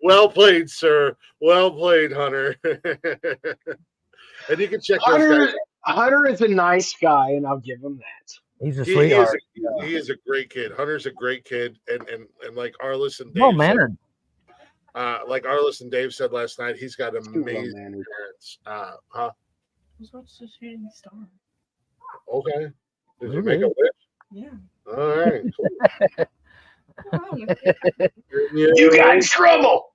well played, sir. Well played, Hunter." And you can check those guys.
Hunter is a nice guy, and I'll give him that.
He's a sweetheart.
He is a great kid. Hunter's a great kid, and like Arliss and Dave
Well mannered.
Like Arliss and Dave said last night, he's got amazing parents.
I was watching the shooting star.
Okay. Did you make a wish?
Yeah.
All right. Cool.
You got in trouble.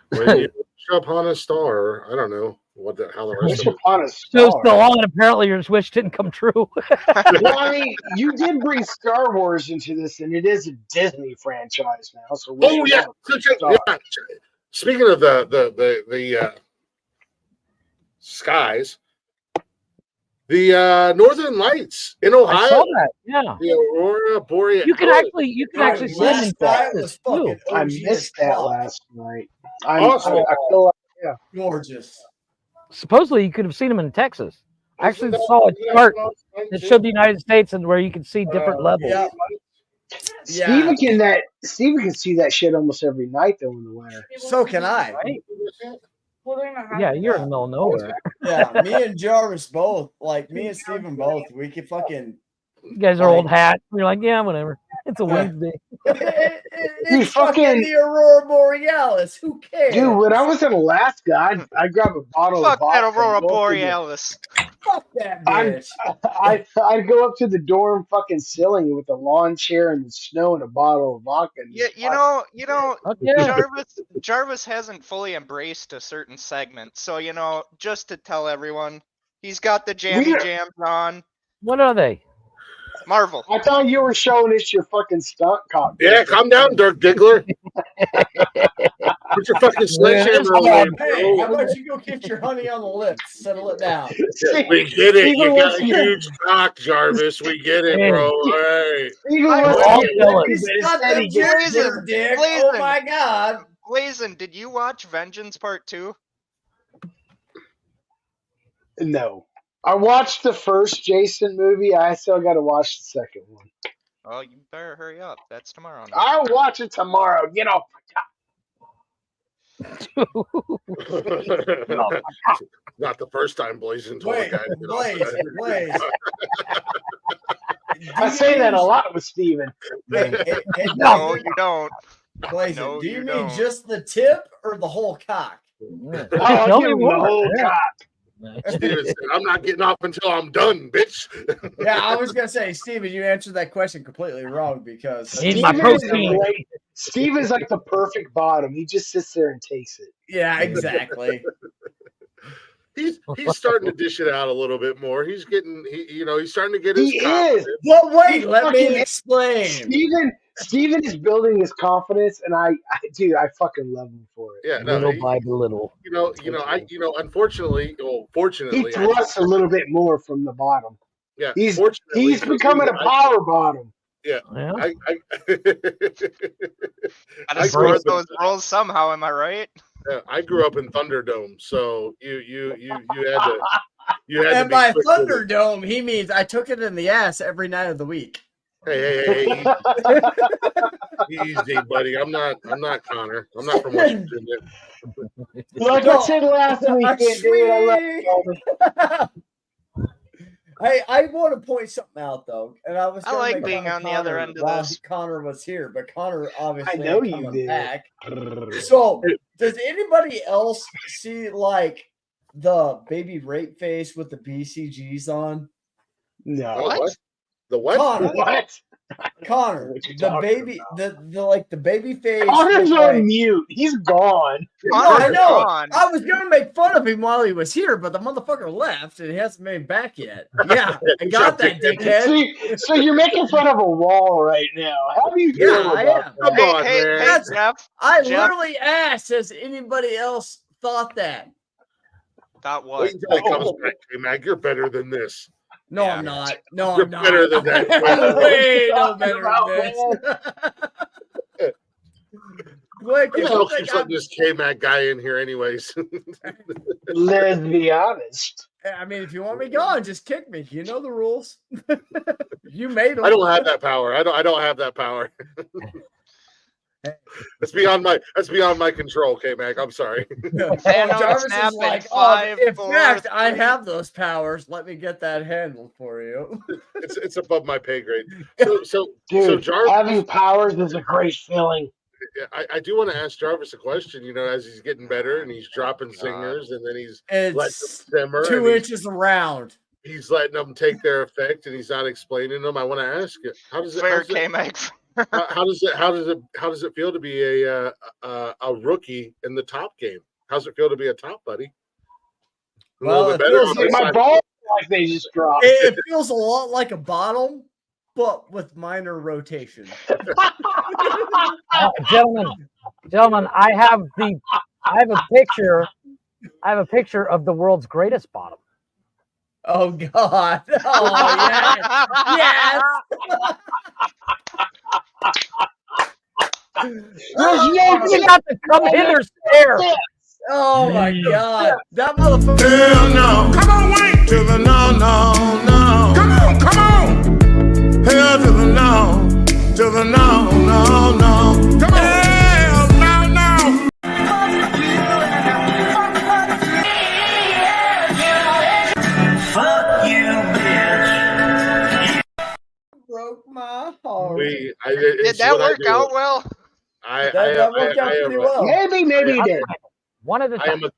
When you wish upon a star, I don't know how the rest of it.
So long, and apparently your wish didn't come true.
Well, I mean, you did bring Star Wars into this, and it is a Disney franchise now. So
yeah. Speaking of the skies, the Northern Lights in Ohio.
I saw that. Yeah.
The Aurora Borealis.
You can actually see them in Texas too.
I missed that last night.
Awesome.
I feel like, yeah,
gorgeous.
Supposedly, you could have seen them in Texas. I actually saw a chart that showed the United States and where you could see different levels.
Yeah. Steven can see that shit almost every night though in the winter.
So can I.
Right?
Well, they're not
Yeah, you're in the middle of nowhere.
Yeah, me and Jarvis both, like me and Steven both, we could fucking.
You guys are old hat. You're like, yeah, whatever. It's a Wednesday.
It's fucking the Aurora Borealis. Who cares?
Dude, when I was in Alaska, I'd grab a bottle of vodka.
Fuck that Aurora Borealis.
Fuck that bitch.
I'd go up to the dorm fucking ceiling with a lawn chair and the snow and a bottle of vodka.
Yeah, you know, Jarvis hasn't fully embraced a certain segment. So, just to tell everyone, he's got the jammy jams on.
What are they?
Marvel.
I thought you were showing us your fucking stunt cock.
Yeah, calm down, Dirk Diggler. Put your fucking sledgehammer away.
Hey, how about you go get your honey on the lips? Settle it down.
Yeah, we get it. You got a huge cock, Jarvis. We get it, bro. All right.
Dick. Oh my God.
Blazin, did you watch Vengeance Part 2?
No. I watched the first Jason movie. I still got to watch the second one.
Oh, you better hurry up. That's tomorrow night.
I'll watch it tomorrow. Get off
Not the first time Blazing told a guy to get off.
Blaze.
I say that a lot with Steven.
No, you don't.
Blazing,
No,
do you
you
mean
don't.
just the tip or the whole cock?
I'll give him the whole cock.
Steven said, I'm not getting off until I'm done, bitch.
Yeah, I was gonna say, Steven, you answered that question completely wrong because
Steven's like the perfect bottom. He just sits there and takes it.
Yeah, exactly.
He's starting to dish it out a little bit more. He's getting, he's starting to get his.
He is.
Well, wait, let
fucking-
me explain.
Steven is building his confidence, and I fucking love him for it.
Yeah,
Little by little.
Unfortunately, fortunately,
He thrusts a little bit more from the bottom.
Yeah,
he's
fortunately,
becoming a power bottom.
Yeah,
Yeah.
Gotta squeeze those rolls somehow. Am I right?
Yeah, I grew up in Thunderdome, so you had to.
And by Thunderdome, he means I took it in the ass every night of the week.
Hey, easy, buddy. I'm not Connor. I'm not from West Virginia.
Like I said last weekend, dude, I love you.
I want to point something out though, and I was.
I like being on the other end of this.
Connor was here, but Connor obviously
I know
ain't
you
coming
did.
back. So, does anybody else see like the baby rape face with the BCGs on?
No.
What? The what?
Connor.
What?
Connor, the baby, the the baby face.
Connor's
with,
on
like,
mute. He's gone.
I know. I was gonna make fun of him while he was here, but the motherfucker left and he hasn't made back yet. Yeah, I got that, dickhead.
So you're making fun of a wall right now. How do you feel
I
about
am.
that?
Come on, man.
Hey, Jeff.
I
Jeff.
literally asked, has anybody else thought that?
Thought what?
Wait until he comes back, Mag. You're better than this.
No, I'm not. No,
You're
I'm not.
better than that.
I'm way no better than this. Blake,
Who
you
the
don't
hell
think
keeps letting this K-Mag guy in here anyways?
Let's be honest.
I mean, if you want me gone, just kick me. You know the rules. You made them.
I don't have that power. I don't have that power. That's beyond my control, K-Mag. I'm sorry.
Jarvis
snap
is
in
like,
5,
in
4,
fact, I
3.
have those powers. Let me get that handled for you.
It's above my pay grade. So
Dude,
Jarvis,
having powers is a great feeling.
I do want to ask Jarvis a question. As he's getting better and he's dropping zingers, and then he's letting them
It's
simmer.
2
and
inches around.
He's letting them take their effect, and he's not explaining them. I want to ask you, how does it?
Fair, K-Mag.
How does it feel to be a rookie in the top game? How's it feel to be a top, buddy?
Well, it
feels like my balls like they just dropped.
It feels a lot like a bottom, but with minor rotation.
Gentlemen, I have a picture of the world's greatest bottom.
Oh God! Oh yes, yes.
You got to come hither, stare.
Oh my God! That motherfucker.
Hell no. Come on, wait. To the no, no, no. Come on. Hell to the no. To the no, no, no. Come on. Hell no, no.
Fuck you, bitch.
Broke my heart.
Did that work out well?
That worked out pretty well.
Maybe he did.
One of the
I am a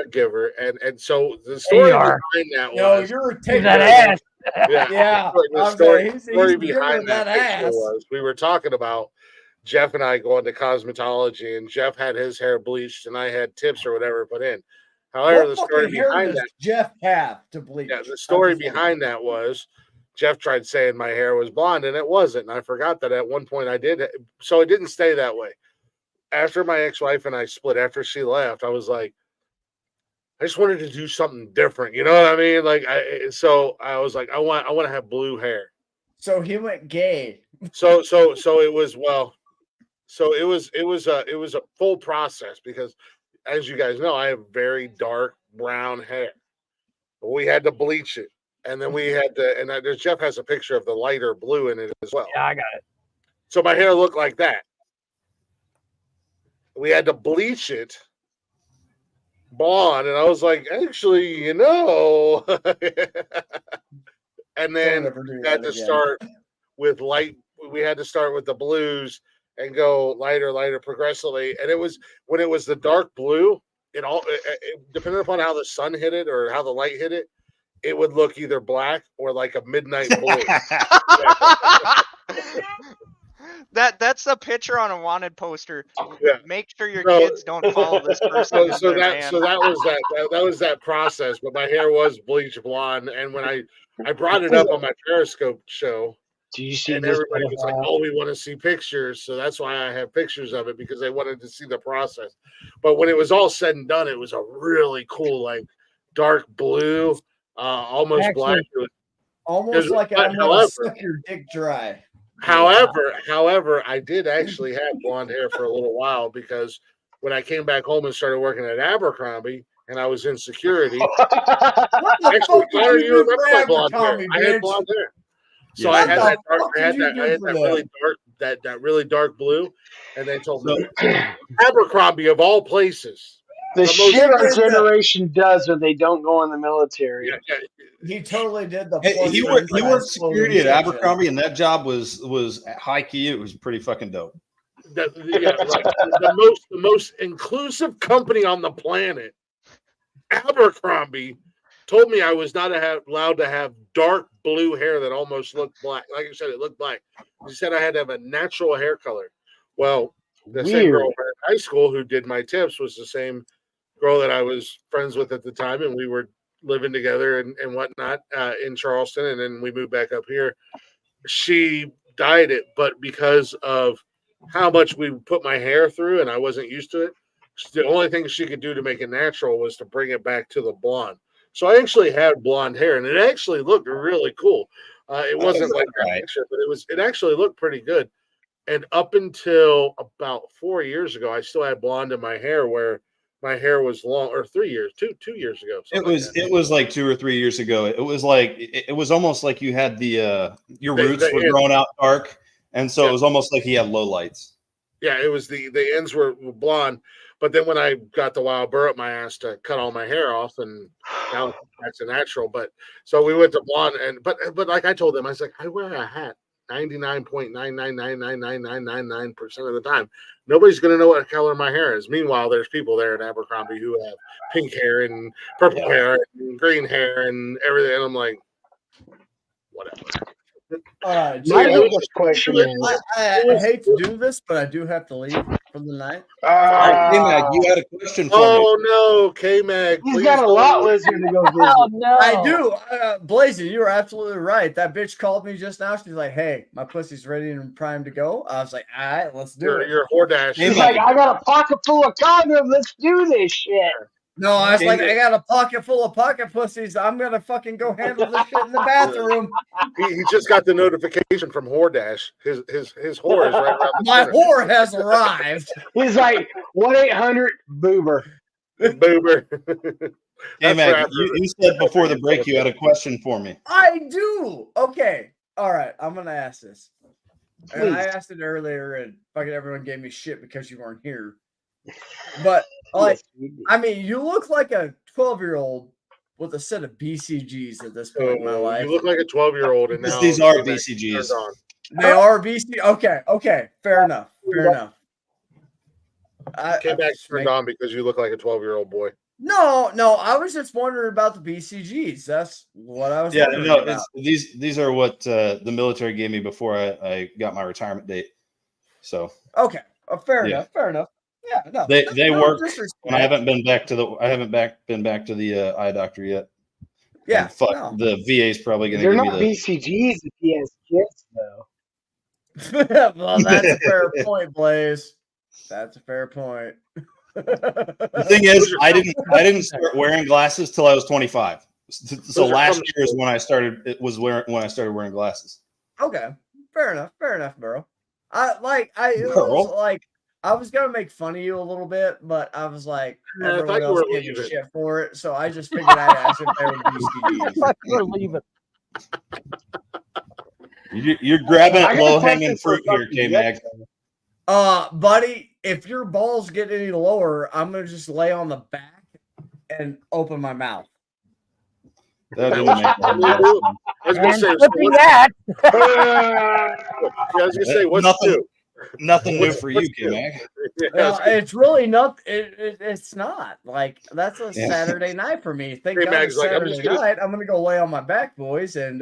giver. And so the story behind that
No,
was
you're taking
that ass.
Yeah.
The story behind that picture was we were talking about Jeff and I going to cosmetology, and Jeff had his hair bleached, and I had tips or whatever put in. However, the story behind that,
Jeff have to bleach.
the story behind that was Jeff tried saying my hair was blonde, and it wasn't. And I forgot that at one point I did. So it didn't stay that way. After my ex-wife and I split, after she left, I was like, I just wanted to do something different. You know what I mean? So I was like, I want to have blue hair.
So he went gay.
So it was it was a full process because, as you guys know, I have very dark brown hair. But we had to bleach it, and then we had to. And there's Jeff has a picture of the lighter blue in it as well.
Yeah, I got it.
So my hair looked like that. We had to bleach it blonde, and I was like, actually, and then we had to start with light. We had to start with the blues and go lighter progressively. And it was when it was the dark blue, it depending upon how the sun hit it or how the light hit it, it would look either black or like a midnight blue.
That's a picture on a wanted poster.
Yeah.
Make sure your
So-
kids don't follow this person.
So
in their
that
van.
was that process. But my hair was bleach blonde, and when I brought it up on my Periscope show,
Do you see
and
this?
everybody was like, "Oh, we want to see pictures," so that's why I have pictures of it, because they wanted to see the process. But when it was all said and done, it was a really cool, like dark blue, almost
Actually,
black. It was,
Almost like I'm gonna suck your dick dry.
However, I did actually have blonde hair for a little while, because when I came back home and started working at Abercrombie and I was in security,
What the
actually,
fuck did
Connor,
you
you
do
remember
for
my blonde hair?
Abercrombie,
I had
bitch?
blonde hair. So
Yes,
I had
What
that
the
dark,
fuck
I had
did you do
that, I had
for
that really
them?
dark, that really dark blue, and they told me Abercrombie of all places.
The
most-
shit our
did the-
generation does when they don't go in the military.
Yeah,
He totally did the.
Hey,
plus
he
for
worked
inside
security at
clothing section.
Abercrombie, and that job was high key. It was pretty fucking dope.
like the most inclusive company on the planet, Abercrombie, told me I was not allowed to have dark blue hair that almost looked black. Like you said, it looked black. He said I had to have a natural hair color. Well, the same girl in high school who did my tips was the same girl that I was friends with at the time, and we were living together and whatnot in Charleston, and then we moved back up here. She dyed it, but because of how much we put my hair through and I wasn't used to it, the only thing she could do to make it natural was to bring it back to the blonde. So I actually had blonde hair, and it actually looked really cool. It wasn't like that picture, but it actually looked pretty good. And up until about 4 years ago, I still had blonde in my hair, where my hair was long, or 2 years ago.
It was like 2 or 3 years ago. It was like it was almost like you had your roots were growing out dark, and so it was almost like he had low lights.
Yeah, it was the ends were blonde, but then when I got the wild burr up my ass to cut all my hair off, and now that's a natural. But so we went to blonde, and but like I told them, I was like, I wear a hat 99.9999999% of the time. Nobody's gonna know what color my hair is. Meanwhile, there's people there at Abercrombie who have pink hair and purple hair and green hair and everything. And I'm like, whatever.
My
biggest question is,
I hate to do this, but I do have to leave for the night.
K-Mag, you had a question for me.
Oh no, K-Mag.
He's got a lot lizard to go visit.
Oh no!
I do. Blazing, you were absolutely right. That bitch called me just now. She's like, "Hey, my pussy's ready and primed to go." I was like, "All right, let's do it."
You're Hordash.
He's like, I got a pocket full of condoms. Let's do this shit.
No, I was like, I got a pocket full of pocket pussies. I'm gonna fucking go handle this shit in the bathroom.
He just got the notification from Hordash. His whore is right around the
My
corner.
whore has arrived.
He's like 1-800-Boober.
Boober.
K-Mag, you said before the break you had a question for me.
I do. Okay. All right. I'm gonna ask this. And I
Please.
asked it earlier, and fucking everyone gave me shit because you weren't here. But like, I mean, you look like a 12-year-old with a set of BCGs at this point in my life.
You look like a 12-year-old, and now
These are
K-Mag
BCGs.
turns on.
They are BC. Okay. Fair enough.
K-Mag's turned on because you look like a 12-year-old boy.
No. I was just wondering about the BCGs. That's what I was.
Yeah,
wondering
no,
about.
these are what the military gave me before I got my retirement date. So
Okay. Fair
Yeah.
enough. Yeah, no.
they
no
work,
disrespect.
and I haven't been back to the eye doctor yet.
Yeah,
And fuck,
no.
the VA is probably going to
They're
give
not
me the.
BCGs if he has kids, though.
Well, that's a fair point, Blaze. That's a fair point.
The thing is, I didn't start wearing glasses till I was 25. So last year is when I started. It was when I started wearing glasses.
Okay, fair enough, bro. I was gonna make fun of you a little bit, but I was like,
Yeah, I
everyone
thought you
else
were
gave you
leaving.
shit for it, so I just figured I'd ask if they were BCGs.
We're leaving.
You're grabbing
I
at
got a
low hanging
question for
fruit here,
fucking
K-Mag.
Buddy, if your balls get any lower, I'm gonna just lay on the back and open my mouth.
That didn't make
I was gonna
And
say,
flipping that.
I was gonna say, what's
Nothing.
new?
Nothing new
What's
for
new?
you, K-Mag.
It's really not. It's not like that's a
Yeah.
Saturday night for me. Thank
Hey,
God
Mag's
it's
like, I'm
Saturday
just gonna-
night. I'm gonna go lay on my back, boys, and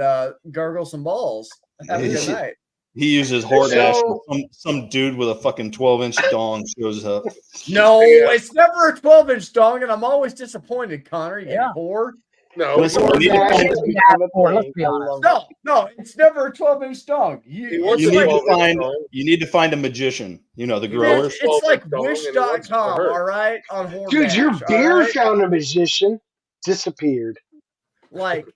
gargle some balls. Have a good night.
He uses Hordash.
So-
Some dude with a fucking 12-inch dong shows up.
No, it's never a 12-inch dong, and I'm always disappointed, Connor. You
Yeah.
whore.
No,
Listen,
he
you need to
Hordash
find-
has become a
Let's
thing.
be
I
honest.
love it.
No, it's never a 12-inch dong.
He wants
You
a
need to
12-inch
find.
dong.
You need to find a magician. You know the
He
growers.
wants
It's like
12-inch dong and he wants it to
wish.com,
hurt.
all right, on Hordash.
Dude, your
all
beer
right?
found a magician. Disappeared.
Like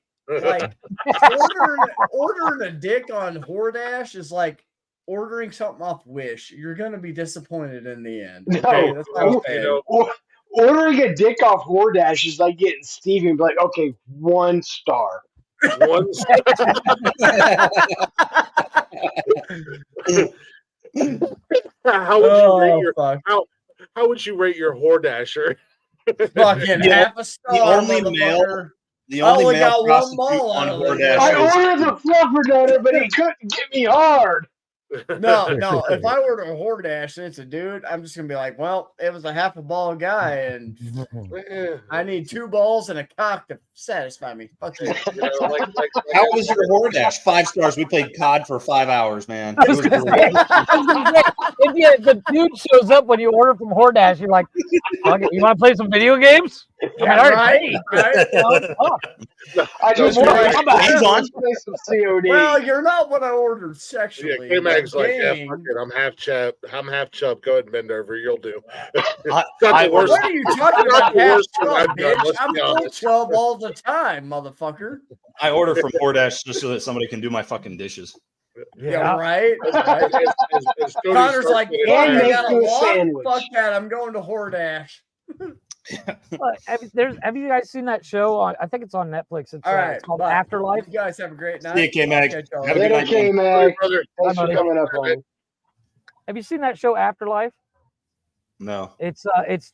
ordering a dick on Hordash is like ordering something off Wish. You're gonna be disappointed in the end. Okay,
No.
that's all I'm saying.
Ordering a dick off Hordash is like getting Stevie and be like, okay, 1 star.
One how would you rate your how would you rate your Hordasher?
Fucking
The-
half a star.
the only
motherfucker.
The
I
only
only
male
got one
prostitute
mall
on
out of it.
Hordash
I
is-
ordered the fluffernutter, but he couldn't get me hard.
No. If I order a Hordash and it's a dude, I'm just gonna be like, well, it was a half a ball guy, and I need 2 balls and a cock to satisfy me. Fuck you.
How was your Hordash? 5 stars. We played COD for 5 hours, man.
I
It
was
was
gonna
great.
say, if the dude shows up when you order from Hordash, you're like, "Fuck it, you want to play some video games?" I mean, I already paid.
I just
Well,
want
how about-
to play some COD.
Well, you're not what I ordered
Yeah,
sexually.
K-Mag's
but
like, yeah,
gang-
fuck it. I'm half chub. Go ahead and bend over. You'll do.
I-
Not
I-
the worst.
What are you talking
Not
about?
the
Half
worst thing
chub,
I've done,
bitch.
let's
I'm
be
full
honest.
12 all the time, motherfucker.
I order from Hordash just so that somebody can do my fucking dishes.
Yeah, right.
As Tony
Connor's
Stark
like,
said,
fuck,
And
I
make
gotta
you a
walk.
sandwich.
Fuck that. I'm going to Hordash.
Have you guys seen that show? I think it's on Netflix. It's,
All right,
it's called
bye.
Afterlife.
You guys have a great night.
See you, K-Mag.
Catch y'all
Have a
later.
good
Later,
night, man.
K-Mag.
brother.
Thanks for coming up on me.
Have you seen that show Afterlife?
No.
It's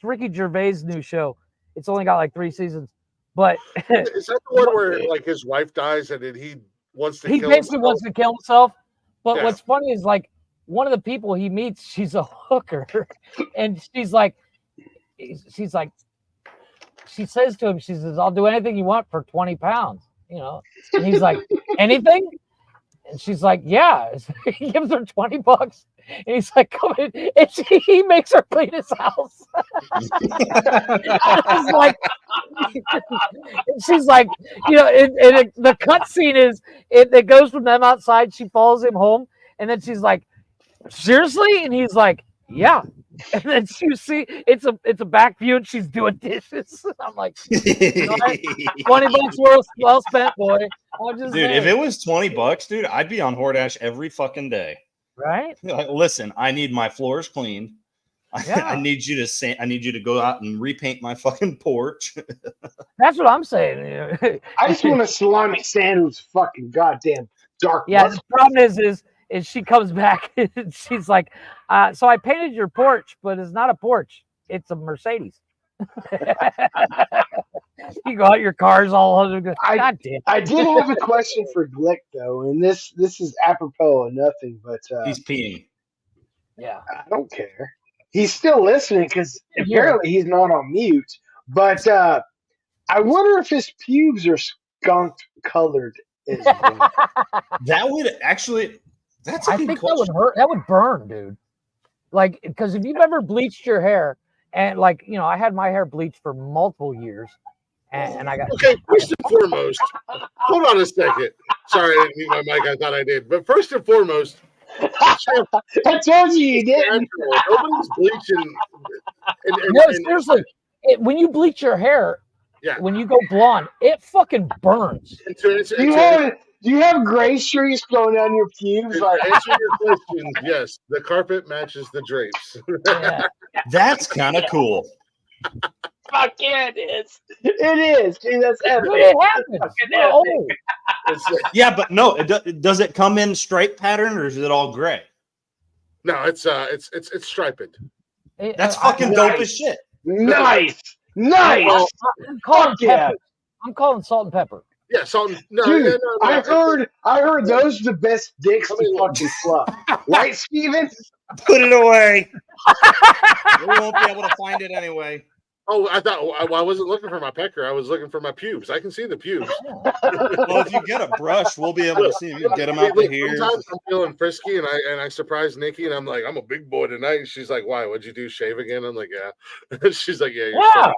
Ricky Gervais' new show. It's only got like 3 seasons, but
Is that the one where like his wife dies and then he wants to
he
kill
basically
himself?
wants to kill himself. But
Yeah.
what's funny is like one of the people he meets, she's a hooker, and she says to him, she says, "I'll do anything you want for 20 pounds." You know, and he's like, "Anything?" And she's like, "Yeah." He gives her $20, and he's like, "Come in," and he makes her clean his house. It's like, and she's like, you know, the cut scene is it goes from them outside. She follows him home, and then she's like, "Seriously?" And he's like, "Yeah." And then you see it's a back view, and she's doing dishes. I'm like, you know what? $20 well spent, boy. I'm just
Dude,
saying.
if it was $20, dude, I'd be on Hordash every fucking day.
Right?
Like, listen, I need my floors cleaned.
Yeah.
I need you to go out and repaint my fucking porch.
That's what I'm saying.
I just want a salami sandwich. Fucking goddamn dark.
Yeah,
mustard.
the problem is she comes back and she's like, so I painted your porch, but it's not a porch. It's a Mercedes. You go out, your car's all under. God damn.
I did have a question for Glick though, and this is apropos of nothing, but
He's peeing.
Yeah,
I don't care. He's still listening because apparently he's not on mute. But I wonder if his pubes are skunk colored as well.
That would actually. That's a
I
good
think
question.
that would hurt. That would burn, dude. Like, because if you've ever bleached your hair, and like, you know, I had my hair bleached for multiple years, and I got
Okay, first and foremost, hold on a second. Sorry, I didn't mute my mic. I thought I did. But first and foremost,
I told you didn't.
Nobody's bleaching.
No, seriously, when you bleach your hair,
yeah,
when you go blonde, it fucking burns.
Do you have gray streaks going down your pubes?
To
Like,
answer your question, yes, the carpet matches the drapes.
That's kind of cool.
fuck yeah, it is. It is, dude. That's epic.
It happens.
Fucking epic.
Yeah, but no, does it come in stripe pattern or is it all gray?
No, it's striped.
That's fucking dope as shit.
Nice.
Well,
I'm calling
Fuck yeah.
pepper. I'm calling salt and pepper.
Yeah, salt. No,
Dude,
yeah, no,
I heard those are the best dicks to fucking fluff. Right, Steven?
Put it away. We won't be able to find it anyway.
Oh, I thought I wasn't looking for my pecker. I was looking for my pubes. I can see the pubes.
Well, if you get a brush, we'll be able to see them. You get them out the hairs.
Sometimes I'm feeling frisky, and I surprise Nikki, and I'm like, I'm a big boy tonight. And she's like, why? What'd you do? Shave again? I'm like, yeah. She's like, yeah, you're so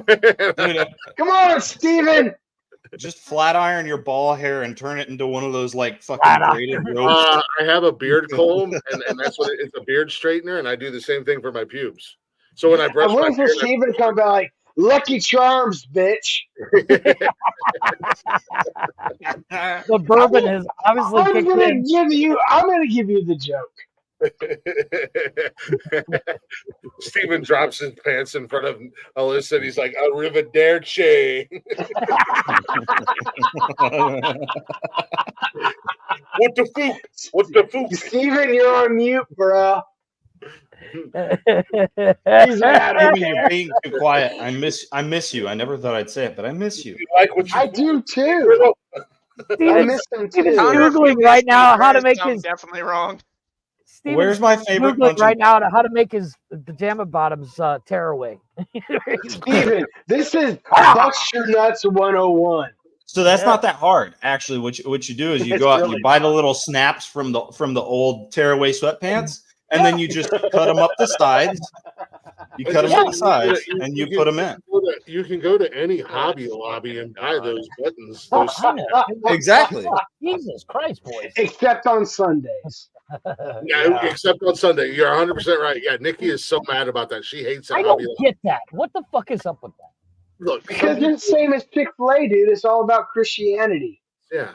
big boy.
Dude,
Come on, Steven.
just flat iron your ball hair and turn it into one of those like fucking braided ropes.
I have a beard comb, and that's what it's a beard straightener, and I do the same thing for my pubes. So when I brush
I'm
my
waiting for
beard,
Steven to come back like, Lucky Charms, bitch.
The bourbon is obviously
I'm
kicked
gonna
in.
give you the joke.
Steven drops his pants in front of Alyssa, and he's like, "Arrivederci." What the fuck? What the fuck?
Steven, you're on mute, bro.
He's
out of
You're
here.
being too quiet. I miss you. I never thought I'd say it, but I miss you.
You like what you
I do too. I
Steven's
miss him
Steven's
too.
Googling right now how to make
I'm
his.
definitely wrong.
Steven's
Where's my favorite
Googling
punching?
right now how to make his pajama bottoms tearaway.
Steven, this is Bust Your Nuts 101.
So that's not that hard, actually. What you do is you
It's
go out,
really
you buy the little snaps from the old tearaway sweatpants, and then you just cut them up the sides. You cut them up the sides, and you put them in.
You can go to any Hobby Lobby and buy those buttons.
Oh,
Those
I know.
Exactly.
Jesus Christ, boys.
Except on Sundays.
Yeah, except on Sunday. You're 100% right. Yeah, Nikki is so mad about that. She hates that
I
Hobby
don't
Lobby.
get that. What the fuck is up with that?
Look,
Because it's the same as Chick-fil-A, dude. It's all about Christianity.
yeah.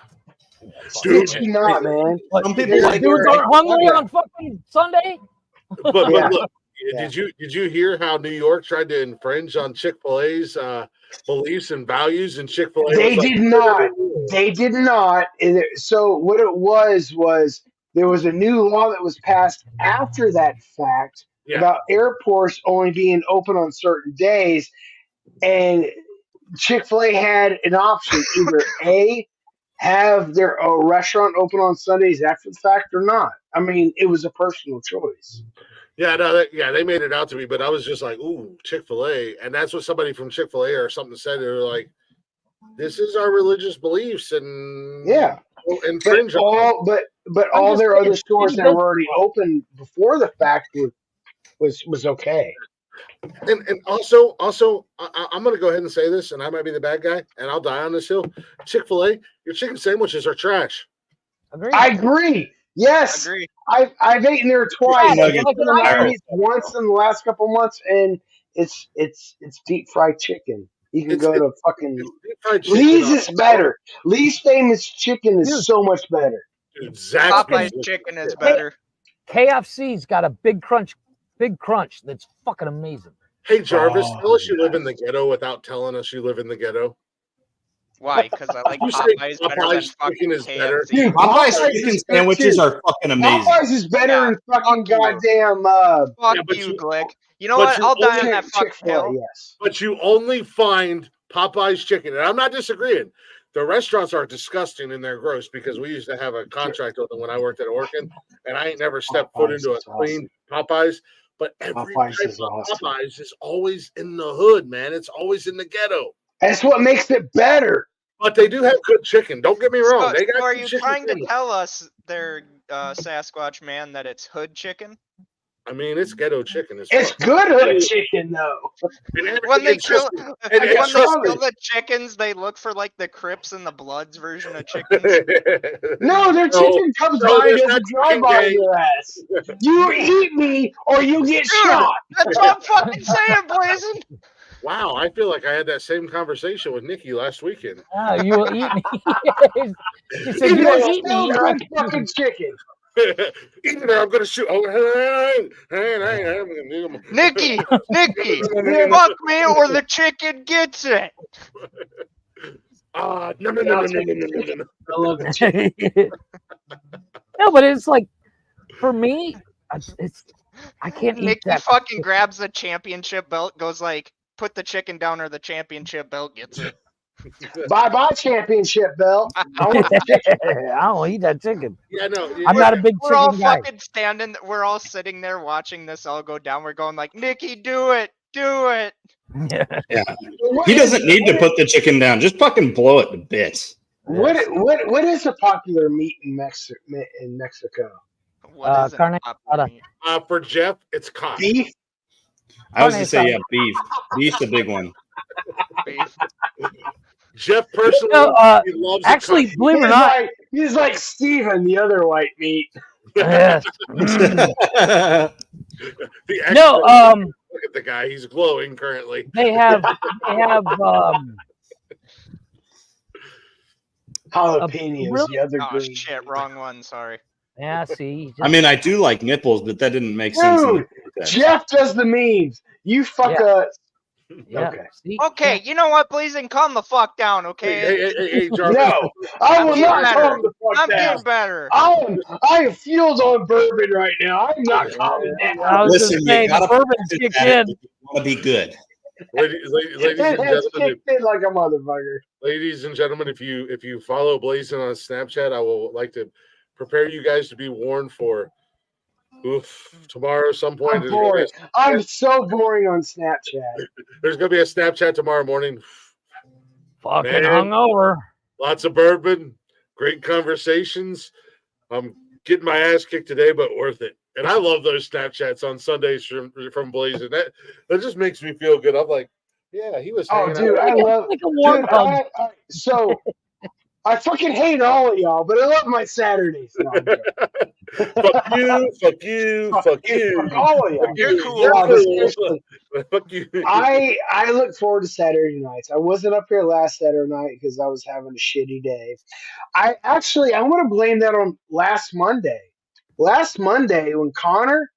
Dude, you not, man.
Some people like
Dudes aren't hungry on fucking Sunday.
But
Yeah.
look, did you hear how New York tried to infringe on Chick-fil-A's beliefs and values? And Chick-fil-A
They
was
did not. They did not. So what it was there was a new law that was passed after that fact about airports only being open on certain days, and Chick-fil-A had an option: either A, have their restaurant open on Sundays after the fact, or not. I mean, it was a personal choice.
Yeah, no, they made it out to me, but I was just like, ooh, Chick-fil-A. And that's what somebody from Chick-fil-A or something said. They were like, this is our religious beliefs, and infringe on them.
But all their other stores that were already open before the fact was okay.
And also, I'm going to go ahead and say this, and I might be the bad guy, and I'll die on this hill. Chick-fil-A, your chicken sandwiches are trash.
I agree. Yes,
I agree.
I've eaten there twice.
Yeah,
I've eaten once in the last couple months, and it's deep fried chicken. You can go to fucking Lee's is better. Lee's famous chicken is so much better.
Popeye's chicken is better.
KFC's got a big crunch that's fucking amazing.
Hey Jarvis, tell us you live in the ghetto without telling us you live in the ghetto.
Why? Because I like
You say
Popeye's better than
Popeye's
fucking
chicken is
KFC.
better?
Dude,
Popeye's
Popeye's
chicken
is better
sandwiches
too.
are fucking amazing.
Popeye's is better than fucking goddamn.
Fuck
Yeah, but
you,
you-
Glick. You know
but
what?
you
I'll die on
only-
that fucking hill.
Yes.
But you only find Popeye's chicken, and I'm not disagreeing. The restaurants are disgusting and they're gross because we used to have a contract with them when I worked at Orkin, and I ain't never stepped foot into a clean Popeyes. But every
Popeyes
type
is
of
awesome.
Popeyes is always in the hood, man. It's always in the ghetto.
That's what makes it better.
But they do have good chicken. Don't get me wrong. They got
So are
good
you
chicken
trying to
sandwiches.
tell us there, Sasquatch man, that it's hood chicken?
I mean, it's ghetto chicken.
It's good hood chicken though.
When they kill,
and
when they
trust
kill
me.
the chickens, they look for like the Crips and the Bloods version of chickens.
No, their chicken comes
no,
by and
there's
does a
not chicken
drive-by
gang.
your ass. You eat me or you get shot.
That's what I'm fucking saying, Blazin'.
Wow, I feel like I had that same conversation with Nikki last weekend.
Oh, you will eat me. She said,
You
you
got
will eat
still
me.
good fucking chicken.
Even there, I'm gonna shoot. Oh,
Nikki, fuck me or the chicken gets it.
No.
I love it.
No, but it's like, for me, I can't eat
Nikki
that.
fucking grabs the championship belt, goes like, put the chicken down or the championship belt gets it.
Bye championship belt. I want the chicken.
I don't eat that chicken.
Yeah, no.
I'm not a big
We're all
chicken guy.
fucking standing, we're all sitting there watching this all go down. We're going like, Nikki, do it.
Yeah. He doesn't need to put the chicken down. Just fucking blow it to bits.
What is a popular meat in Mexico?
What is
carne asada.
meat?
For Jeff, it's cock.
Beef.
I was going to say, yeah, beef. Beef's a big one.
Beef.
Jeff personally, he loves
actually,
the
believe it or not,
he's like Steven, the other white meat.
Yes.
the
No,
look at the guy; he's glowing currently.
they have
jalapenos.
really?
The other
Oh
green.
shit, wrong one. Sorry.
Yeah, see.
I mean, I do like nipples, but that didn't make sense.
Dude, Jeff does the memes. You fuck us.
Yeah.
Okay.
See?
Okay, you know what, Blazing? Calm the fuck down, okay?
Hey, Jarvis.
No, I will not calm the fuck
I'm
down.
getting better.
I am fueled on bourbon right now. I'm not calming down.
I was
Listen,
just saying,
you gotta
the bourbon's kicked in.
want to be good.
Ladies and
It has
gentlemen,
kicked in like a motherfucker.
ladies and gentlemen, if you follow Blazing on Snapchat, I will like to prepare you guys to be warned for tomorrow some point.
I'm boring. I'm so boring on Snapchat.
There's gonna be a Snapchat tomorrow morning.
Fucking
Man,
hungover.
Lots of bourbon, great conversations. I'm getting my ass kicked today, but worth it. And I love those Snapchats on Sundays from Blazing. That just makes me feel good. I'm like, yeah, he was.
Oh, dude, I love.
Like a warm hug.
So I fucking hate all of y'all, but I love my Saturdays. No, I'm joking.
Fuck you, fuck you, fuck you.
Fuck all of y'all.
You're cool.
No, but seriously,
Fuck you.
I look forward to Saturday nights. I wasn't up here last Saturday night because I was having a shitty day. I'm going to blame that on last Monday. Last Monday when Connor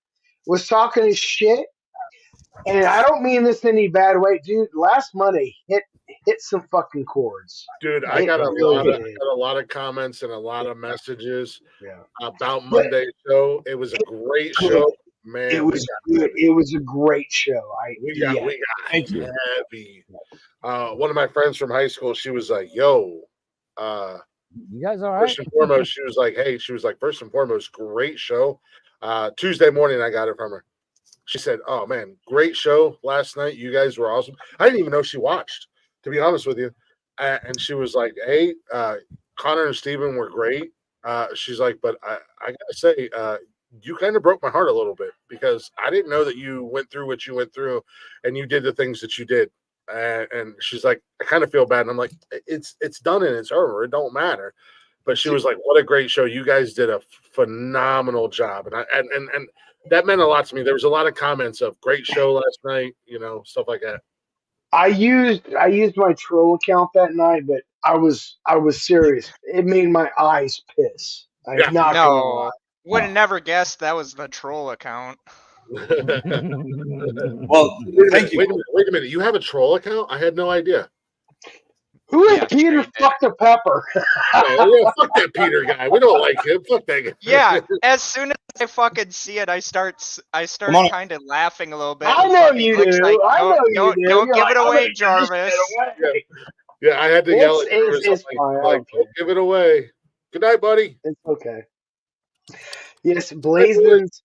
was talking his shit, and I don't mean this in any bad way, dude. Last Monday hit some fucking chords.
Dude, I got a lot of comments and a lot of messages about Monday's show. It was a great show, man.
It was good. It was a great show.
We got heavy. One of my friends from high school, she was like, "Yo,
you guys all right?"
First and foremost, she was like, first and foremost, great show. Tuesday morning, I got it from her. She said, "Oh man, great show last night. You guys were awesome." I didn't even know she watched, to be honest with you. And she was like, "Hey, Connor and Steven were great." She's like, "But I gotta say, you kind of broke my heart a little bit because I didn't know that you went through what you went through, and you did the things that you did." And she's like, "I kind of feel bad." And I'm like, "It's done and it's over. It don't matter." But she was like, "What a great show! You guys did a phenomenal job." And that meant a lot to me. There was a lot of comments of great show last night, stuff like that.
I used my troll account that night, but I was serious. It made my eyes piss. I'm not gonna lie.
Would have never guessed that was the troll account.
Well,
thank you. Wait a minute. You have a troll account? I had no idea.
Who is Peter Fuck the Pepper?
Fuck that Peter guy. We don't like him. Fuck that guy.
Yeah, as soon as I fucking see it, I start kind of laughing a little bit.
I know you do.
Like,
I know you do.
Don't
You're
give
like,
it
I'm
away,
gonna give this
Jarvis.
shit away.
Yeah, I had to yell at you.
It's fine.
Like, don't give it away. Good night, buddy.
It's okay. Yes, Blazing's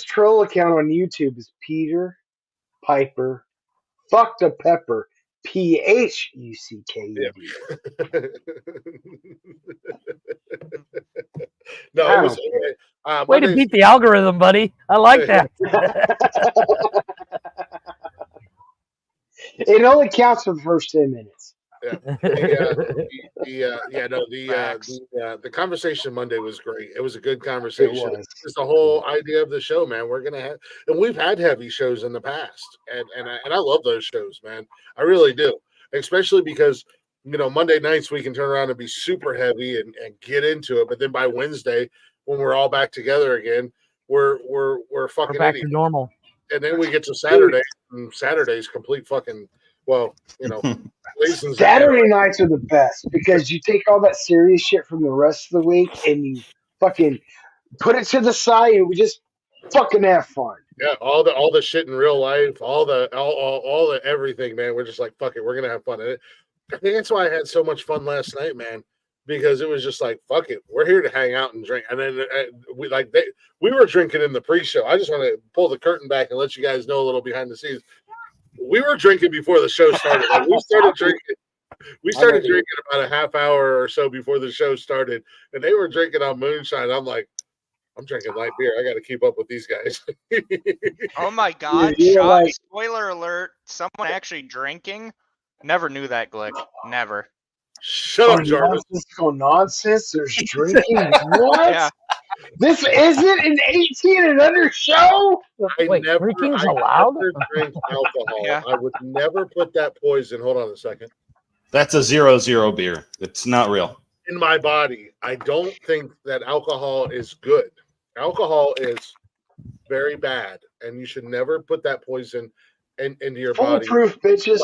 troll account on YouTube is Peter Piper Fuck the Pepper. PHUCK.
No, it was
way to beat the algorithm, buddy. I like that.
It only counts for the first 10 minutes.
The conversation Monday was great. It was a good conversation. It's the whole idea of the show, man. We're gonna have, and we've had heavy shows in the past, and I love those shows, man. I really do, especially because Monday nights we can turn around and be super heavy and get into it, but then by Wednesday when we're all back together again, we're fucking
back to normal.
And then we get to Saturday, and Saturday's complete fucking. Well,
Saturday nights are the best because you take all that serious shit from the rest of the week and you fucking put it to the side and we just fucking have fun.
Yeah, all the shit in real life, all the everything, man. We're just like, fuck it, we're gonna have fun. And I think that's why I had so much fun last night, man, because it was just like, fuck it, we're here to hang out and drink. And then we were drinking in the pre-show. I just want to pull the curtain back and let you guys know a little behind the scenes. We were drinking before the show started. Like, we started drinking. We started drinking about a half hour or so before the show started, and they were drinking on moonshine. I'm like, I'm drinking light beer. I got to keep up with these guys.
Oh my God! Spoiler alert! Someone actually drinking. Never knew that, Glick. Never.
Shut up, Jarvis.
Nonsensical nonsense. There's drinking. What?
Yeah.
This isn't an 18 and under show.
Wait, drinking's allowed?
Never drink alcohol.
Yeah.
I would never put that poison. Hold on a second.
That's a 0-0 beer. It's not real.
In my body, I don't think that alcohol is good. Alcohol is very bad, and you should never put that poison into your body.
Foolproof, bitches.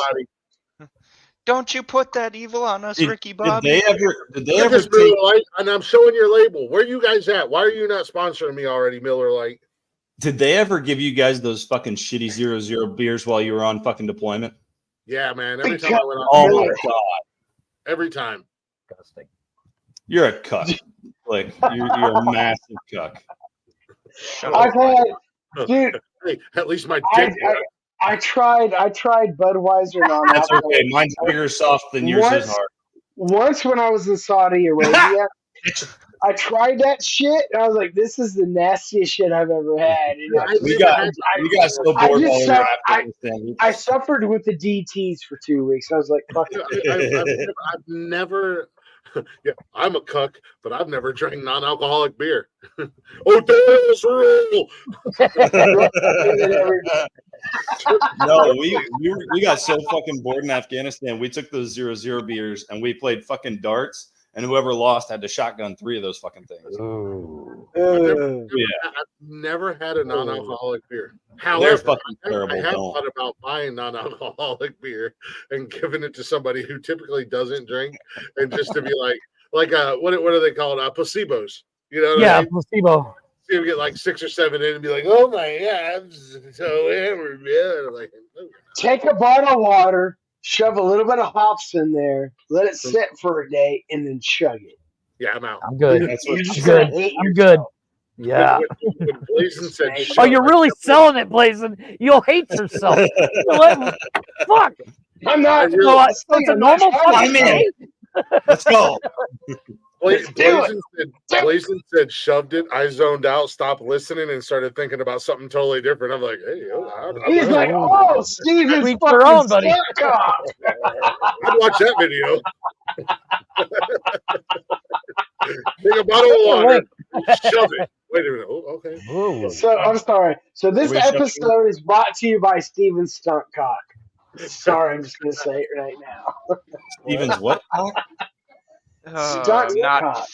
Don't you put that evil on us, Ricky Bobby.
Did they ever take...
Miller Lite, and I'm showing your label. Where are you guys at? Why are you not sponsoring me already, Miller Lite?
Did they ever give you guys those fucking shitty 0-0 beers while you were on fucking deployment?
Yeah, man. Every time I went on.
Oh my God.
Every time.
You're a cuck. Like you're a massive cuck.
I've had, dude.
Hey, at least my dick.
I tried Budweiser non-alcoholic.
That's okay. Mine's bigger soft than yours is hard.
Once when I was in Saudi Arabia, I tried that shit and I was like, "This is the nastiest shit I've ever had."
We got so bored while we were Afghanistan.
I suffered with the DTs for 2 weeks. I was like, "Fuck
it." I've never. Yeah, I'm a cuck, but I've never drank non-alcoholic beer. Oh, this rule!
No, we got so fucking bored in Afghanistan. We took those 0-0 beers and we played fucking darts, and whoever lost had to shotgun 3 of those fucking things.
I've never had a non-alcoholic beer. However, I have thought about buying non-alcoholic beer and giving it to somebody who typically doesn't drink, and just to be like what are they called? Placebos. You know?
Yeah, placebo.
See him get like 6 or 7 in and be like, "Oh my God, I'm so hammered, man!" I'm like,
take a bottle of water, shove a little bit of hops in there, let it sit for a day, and then chug it.
Yeah, I'm out.
I'm good.
I'm
good. I'm good. Yeah.
When Blazin said,
"Oh, you're really selling it, Blazin. You'll hate yourself." Fuck.
I'm not.
It's a normal fucking day.
Let's go.
Blazin said, "Shoved it." I zoned out, stopped listening, and started thinking about something totally different. I'm like, "Hey,
he's like, oh, Steven's
Each their own, buddy."
I'd watch that video. Take a bottle of water, shove it. Wait a minute. Oh, okay.
Ooh.
So I'm sorry. So this episode is brought to you by Steven Stuntcock. Sorry, I'm just gonna say it right now.
Steven's what?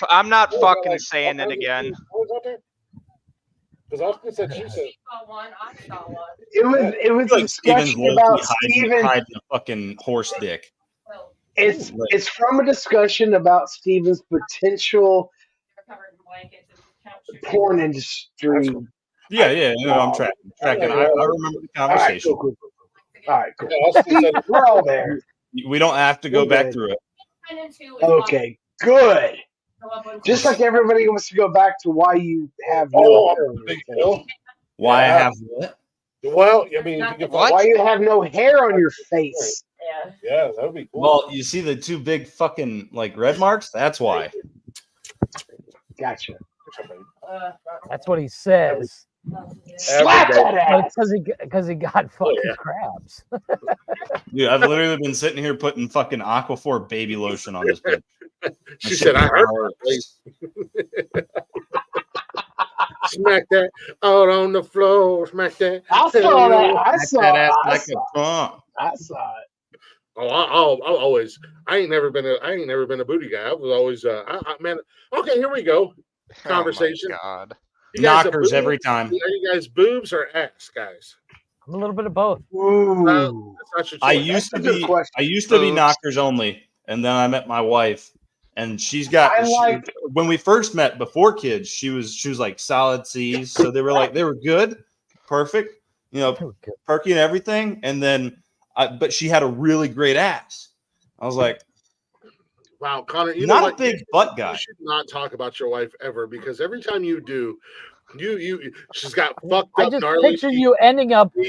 I'm not fucking saying it again.
Because Austin said she said
it was a discussion about Steven
hiding a fucking horse dick.
It's from a discussion about Steven's potential porn industry.
Yeah, I'm tracking. I remember the conversation.
All right, cool. We're all there.
We don't have to go back through it.
Okay, good. Just like everybody wants to go back to why you have no hair on your face.
Why I have what?
Well, I mean,
why you have no hair on your face?
Yeah, that would be cool.
Well, you see the 2 big fucking red marks? That's why.
Gotcha.
That's what he says.
Slap that ass.
Because he got fucking crabs.
Dude, I've literally been sitting here putting fucking Aquaphor baby lotion on this bitch.
She said, "I heard her." Smack that out on the floor. Smack that.
I saw that. I saw it.
Oh, I'll always. I ain't never been a booty guy. I was always. Man. Okay, here we go. Conversation.
Oh my God.
Knockers every time.
Are you guys boobs or ass guys?
I'm a little bit of both.
Ooh.
I used to be knockers only, and then I met my wife, and she's got. When we first met before kids, she was like solid C's, so they were good, perfect, perky and everything, and then but she had a really great ass. I was like,
wow, Connor,
not a big butt guy.
You should not talk about your wife ever, because every time you do, She's got fucked
I
up,
just
gnarly
picture
teeth.
you ending up.
Now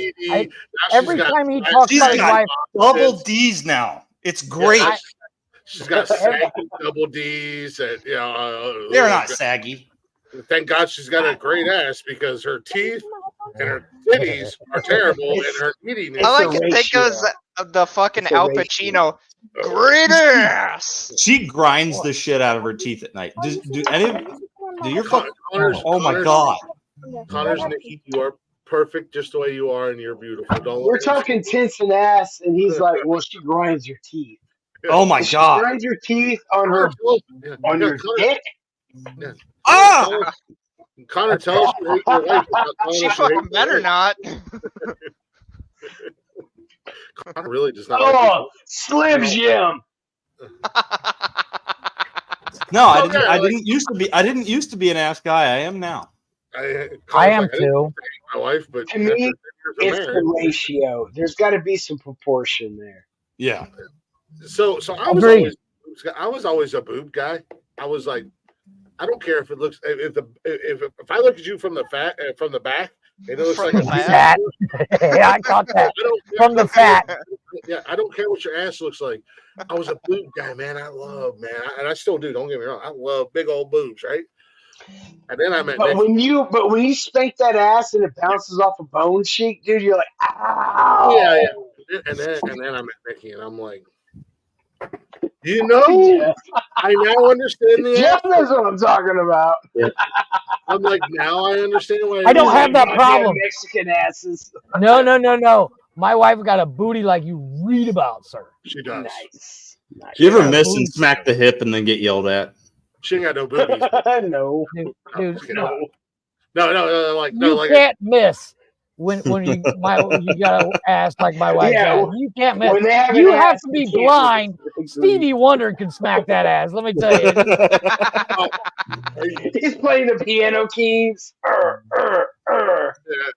Every
she's got
time he talks
She's
about his
got
wife,
double D's now. It's great.
Yeah, she's got saggy double D's, and
They're not saggy.
Thank God she's got a great ass because her teeth and her titties are terrible, and her eating.
I like to think of the fucking Al Pacino. Great ass.
She grinds the shit out of her teeth at night. Do your oh my God.
Connor's Nikki, you are perfect just the way you are, and you're beautiful. Don't
We're talking tits and ass, and he's like, "Well, she grinds your teeth."
Oh my
She
God.
grinds your teeth on her your dick.
Yeah.
Ah!
Connor, tell us you hate your wife.
She fucking better not.
Connor really does not.
Oh, Slim Jim.
No, I didn't used to be an ass guy. I am now.
I am too.
My wife, but
To me, it's the ratio. There's got to be some proportion there.
Yeah.
So I was always a boob guy. I was like, I don't care if it looks if I look at you from the back, and it looks like a
fat. Yeah, I caught that from the fat.
Yeah, I don't care what your ass looks like. I was a boob guy, man. And I still do. Don't get me wrong. I love big old boobs, right? And then I met.
But when you spank that ass and it bounces off a bone cheek, dude, you're like, ow.
Yeah. And then I met Nikki, and I'm like, I now understand the.
Jeff knows what I'm talking about.
Yeah. I'm like, now I understand why.
I don't have that problem.
Mexican asses.
No. My wife got a booty like you read about, sir.
She does.
Nice.
Do you ever miss and smack the hip and then get yelled at?
She ain't got no boobies.
No.
Dude,
No.
You can't miss when you got an ass like my wife.
Yeah,
you can't miss.
when they have
You
an
have
ass,
to be
you can't
blind.
miss.
Stevie Wonder can smack that ass. Let me tell you.
He's playing the piano keys.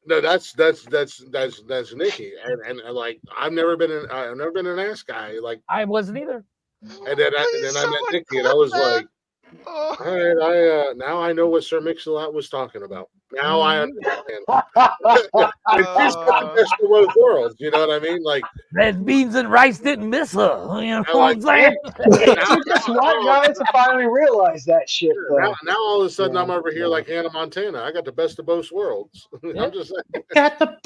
No, that's Nikki, and like I've never been an ass guy. Like
I wasn't either.
And then I met Nikki, and I was like, all right, now I know what Sir Mix-a-Lot was talking about. Now I understand. She's got the best of both worlds. You know what I mean? Like
red beans and rice didn't miss her. You know what I'm saying?
It took us white guys to finally realize that shit. Though.
Now all of a sudden I'm over here like Hannah Montana. I got the best of both worlds. I'm just saying.
Got the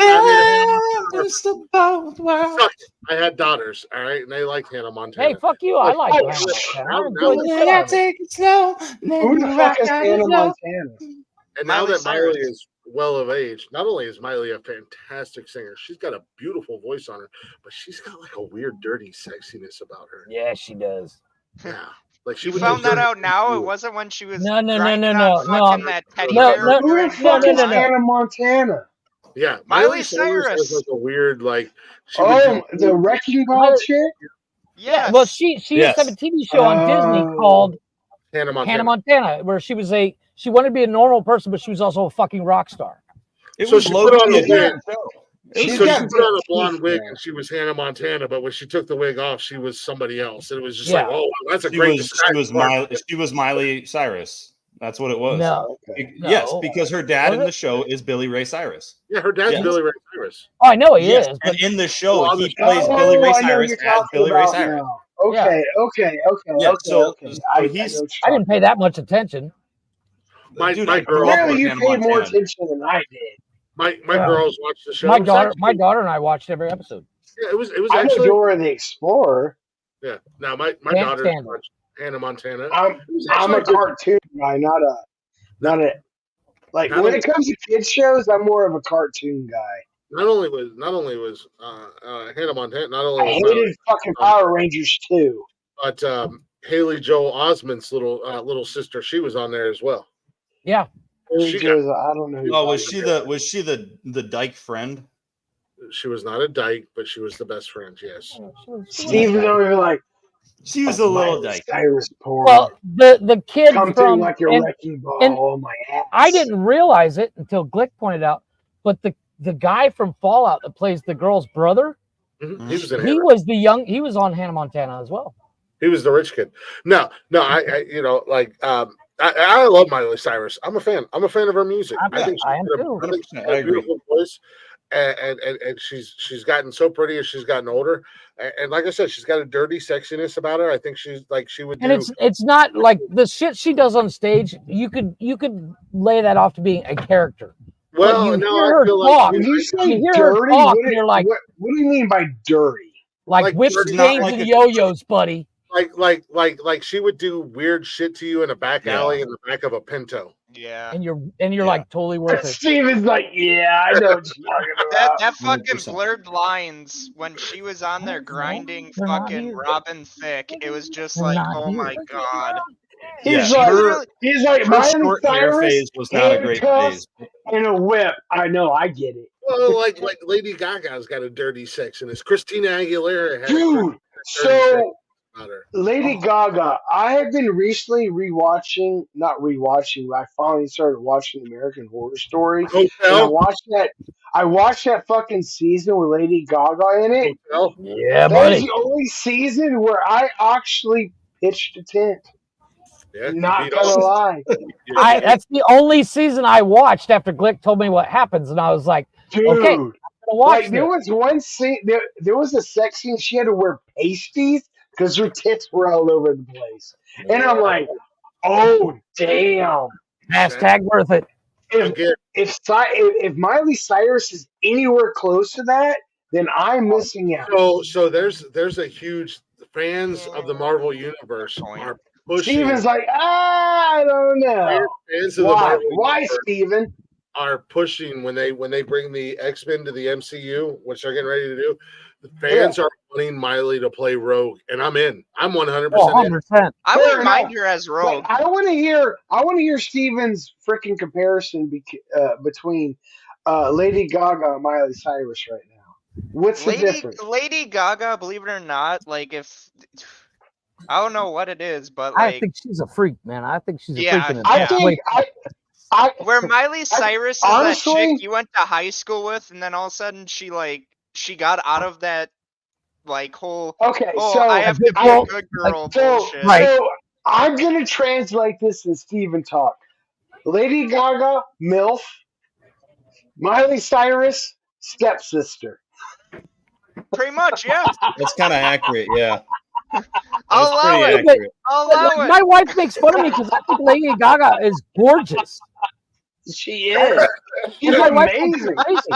best of both worlds.
I had daughters, all right, and they liked Hannah Montana.
Hey, fuck you! I like Hannah Montana.
I take it slow.
Who the fuck is Hannah Montana?
And now that Miley is well of age, not only is Miley a fantastic singer, she's got a beautiful voice on her, but she's got like a weird, dirty sexiness about her.
Yeah, she does.
Yeah, like she
You found that out now. It wasn't when she was
no.
That teddy
Who
bear.
the fuck is Hannah Montana?
Yeah,
Miley Cyrus
was like a weird like.
The Wrecking Ball chick.
Yeah.
Well, she used to have a TV show on Disney called
Hannah Montana,
where she wanted to be a normal person, but she was also a fucking rock star.
It
so
was
she
low
put on a
key.
wig. She put
got
on a blonde wig, and she was Hannah Montana. But when she took the wig off, she was somebody else. And it was just like, oh, that's a great.
She was Miley Cyrus. That's what it was.
No.
Yes, because her dad in the show is Billy Ray Cyrus.
Yeah, her dad's Billy Ray Cyrus.
Oh, I know he is.
And
But
in the show, he plays Billy Ray Cyrus as Billy Ray Cyrus.
Okay.
Yeah, so
I
didn't pay that much attention.
My girl.
Clearly, you paid more attention than I did.
My girls watched the show.
My daughter and I watched every episode.
Yeah, it was
I'm
actually
Dora the Explorer.
Yeah. Now my daughter watched Hannah Montana.
I'm a cartoon guy, not a like when it comes to kids shows. I'm more of a cartoon guy.
Not only was Hannah Montana. Not only
I hated fucking Power Rangers too.
But Haley Joel Osment's little sister, she was on there as well.
Yeah.
I don't know.
Was she the dyke friend?
She was not a dyke, but she was the best friend. Yes.
Steve was over like.
She was a little dyke.
Cyrus porn.
Well, the kid
come
from
like your wrecking ball on my ass.
I didn't realize it until Glick pointed out, but the guy from Fallout that plays the girl's brother, he was on Hannah Montana as well.
He was the rich kid. No, I I love Miley Cyrus. I'm a fan. I'm a fan of her music.
I am too.
I think she's got a beautiful voice, and she's gotten so pretty as she's gotten older. And like I said, she's got a dirty sexiness about her. I think she's like she would.
And it's not like the shit she does on stage. You could lay that off to being a character.
Well,
you
no,
hear
I
her
feel
talk,
like
When you say
you hear
dirty,
her talk, and you're like,
what do you mean by dirty?
like
Like
whipped
dirty,
chains
not like
and
a-
yo-yos, buddy.
like she would do weird shit to you in a back
Yeah.
alley in the back of a Pinto.
Yeah.
And you're like totally worth it.
Steven's like, yeah, I know what you're talking about.
That fucking
100%.
blurred lines when she was on there grinding
They're not
fucking
here.
Robin Thicke, it was just
They're
like,
not
oh
here.
my god.
He's
Yeah,
like,
her
Miley
short hair
Cyrus,
phase was not a great
handcuffs,
phase.
and a whip. I know, I get it.
Well, like Lady Gaga's got a dirty sexiness. Christina Aguilera had
Dude,
dirty
so
sex about her.
Lady Gaga, I have been recently not rewatching, but I finally started watching American Horror Story. And
Hotel.
I watched that fucking season with Lady Gaga in it.
Hotel.
Yeah,
That
buddy.
is the only season where I actually pitched a tent.
Yeah, you
Not
beat
gonna
all-
lie.
That's the only season I watched after Glick told me what happens, and I was like,
Dude,
okay, I'm gonna watch
like there
this.
was one scene, there was a sex scene she had to wear pasties because her tits were all over the place, and I'm like, oh damn!
Hashtag worth it.
If Miley Cyrus is anywhere close to that, then I'm missing out.
So there's a huge fans of the Marvel universe are pushing.
Steven's like, I don't know.
Fans of the
Why?
Marvel
Why,
universe
Steven?
are pushing when they bring the X-Men to the MCU, which they're getting ready to do. The fans are wanting Miley to play Rogue, and I'm in. I'm 100% in.
100%.
I
Fair
wouldn't mind
enough.
her as
But
Rogue.
I want to hear Steven's freaking comparison between Lady Gaga and Miley Cyrus right now. What's the difference?
Lady Gaga, believe it or not, like if I don't know what it is, but
I
like
think she's a freak, man. I think she's a
Yeah,
freak in it.
I think
where Miley Cyrus is
honestly-
that chick you went to high school with, and then all of a sudden she got out of that like whole
Okay,
oh
so
I have to be a good girl bullshit.
So I'm gonna translate this in Steven talk. Lady Gaga, MILF. Miley Cyrus, stepsister.
Pretty much, yeah.
That's kind of accurate, yeah.
I'll
That's
allow
pretty
it.
accurate.
I'll
But,
allow
like,
it.
my wife makes fun of me because I think Lady Gaga is gorgeous.
She is. She's
And my wife
amazing.
thinks it's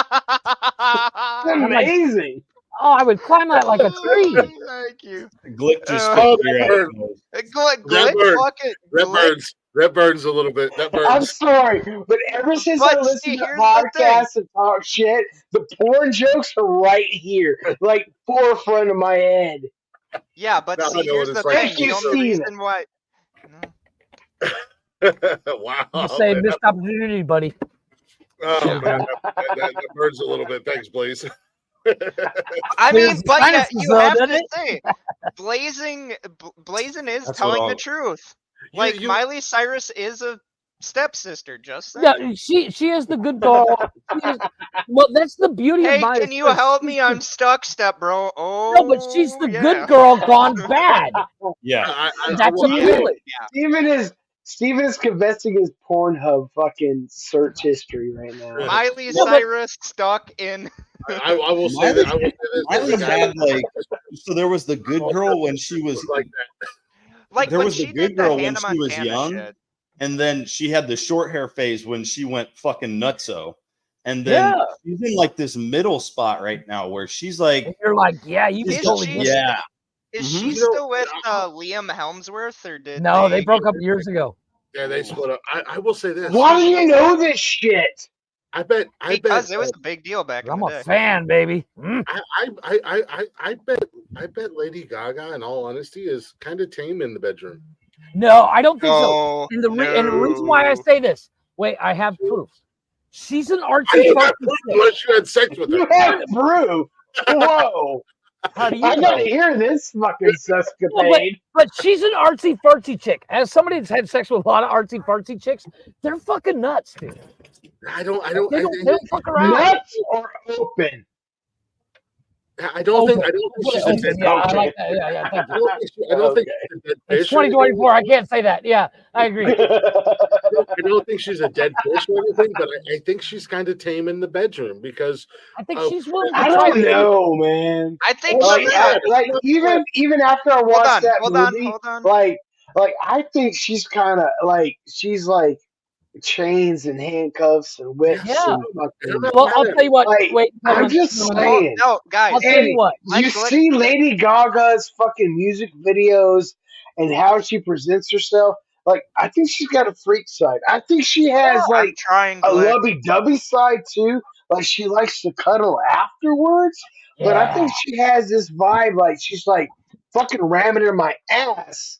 crazy.
Amazing.
Oh, I would climb that like a tree.
Thank you.
Glick just
Oh,
spit beer
that
out.
burns.
Glick, fucking
That
Glick.
burns. That burns a little bit. That
I'm
burns.
sorry, but ever since I
But
listened
see,
to
here's the thing.
podcasts and talk shit, the porn jokes are right here, like forefront of my head.
Yeah, but
Now I
see,
know
here's
what
the
it's like.
thing.
Thank
The
you,
only
Steven.
reason why.
Wow.
You say
man.
missed opportunity, buddy.
Oh man, that burns a little bit. Thanks, Blaze.
I
Clears
mean,
the
but yeah,
sinuses,
you
though,
have
doesn't
to
it?
say, Blazing is
That's
telling
what
the
I'll-
truth. Like
you-
Miley Cyrus is a stepsister, just saying.
Yeah, she is the good doll. Well, that's the beauty
Hey,
of Miley
can you
Cyrus.
help
She's
me?
the-
I'm stuck, step bro. Oh,
No, but she's the
yeah.
good girl gone bad.
Yeah.
That's
will-
appealing.
Steven is confessing his Pornhub fucking search history right now.
Miley
No, but-
Cyrus stuck in.
I will say that. I will say this.
Miley
as a guy
had
that-
like so there was the good girl when she was
like that.
Like
there
when
was the
she
good
did the
girl when
Hannah
she was
Montana
young,
shit.
and then she had the short hair phase when she went fucking nutso. And then
Yeah.
she's in like this middle spot right now where she's like,
And you're like, yeah, you
Is
can totally
she-
get it.
yeah,
Is
Mhm.
she
You know,
still with Liam Helmsworth, or did
No, they broke up years ago.
Yeah, they split up. I will say this.
Why do you know this shit?
I bet.
Because it was a big deal back in
I'm
the
a
day.
fan, baby. Mm.
I bet Lady Gaga, in all honesty, is kind of tame in the bedroom.
No, I don't think so.
No,
And the reason why I say this, wait, I have proof. She's an artsy
You got
fartsy
proof
chick.
unless you had sex with
You
her.
had brew. Whoa.
How do you
I
know?
gotta hear this fucking sescapade.
But she's an artsy fartsy chick. As somebody that's had sex with a lot of artsy fartsy chicks, they're fucking nuts, dude.
I don't.
They don't fuck around.
Nuts or open?
I don't think she's a dead.
Yeah, I like that. Yeah, thank you.
I don't think she's a dead fish.
It's 2024. I can't say that. Yeah, I agree.
I don't think she's a dead fish or anything, but I think she's kind of tame in the bedroom because
I think she's willing.
I don't know, man.
I think
like even after I watched that movie,
hold on.
like I think she's kind of like chains and handcuffs and whips.
Yeah.
And fucking,
Well, I'll tell you what.
like,
Wait,
I'm just saying.
No, guys.
I'll tell you what.
You see Lady Gaga's fucking music videos and how she presents herself. Like, I think she's got a freak side. I think she has like a lovey-dovey side too. Like she likes to cuddle afterwards.
Yeah.
But I think she has this vibe like she's like fucking ramming in my ass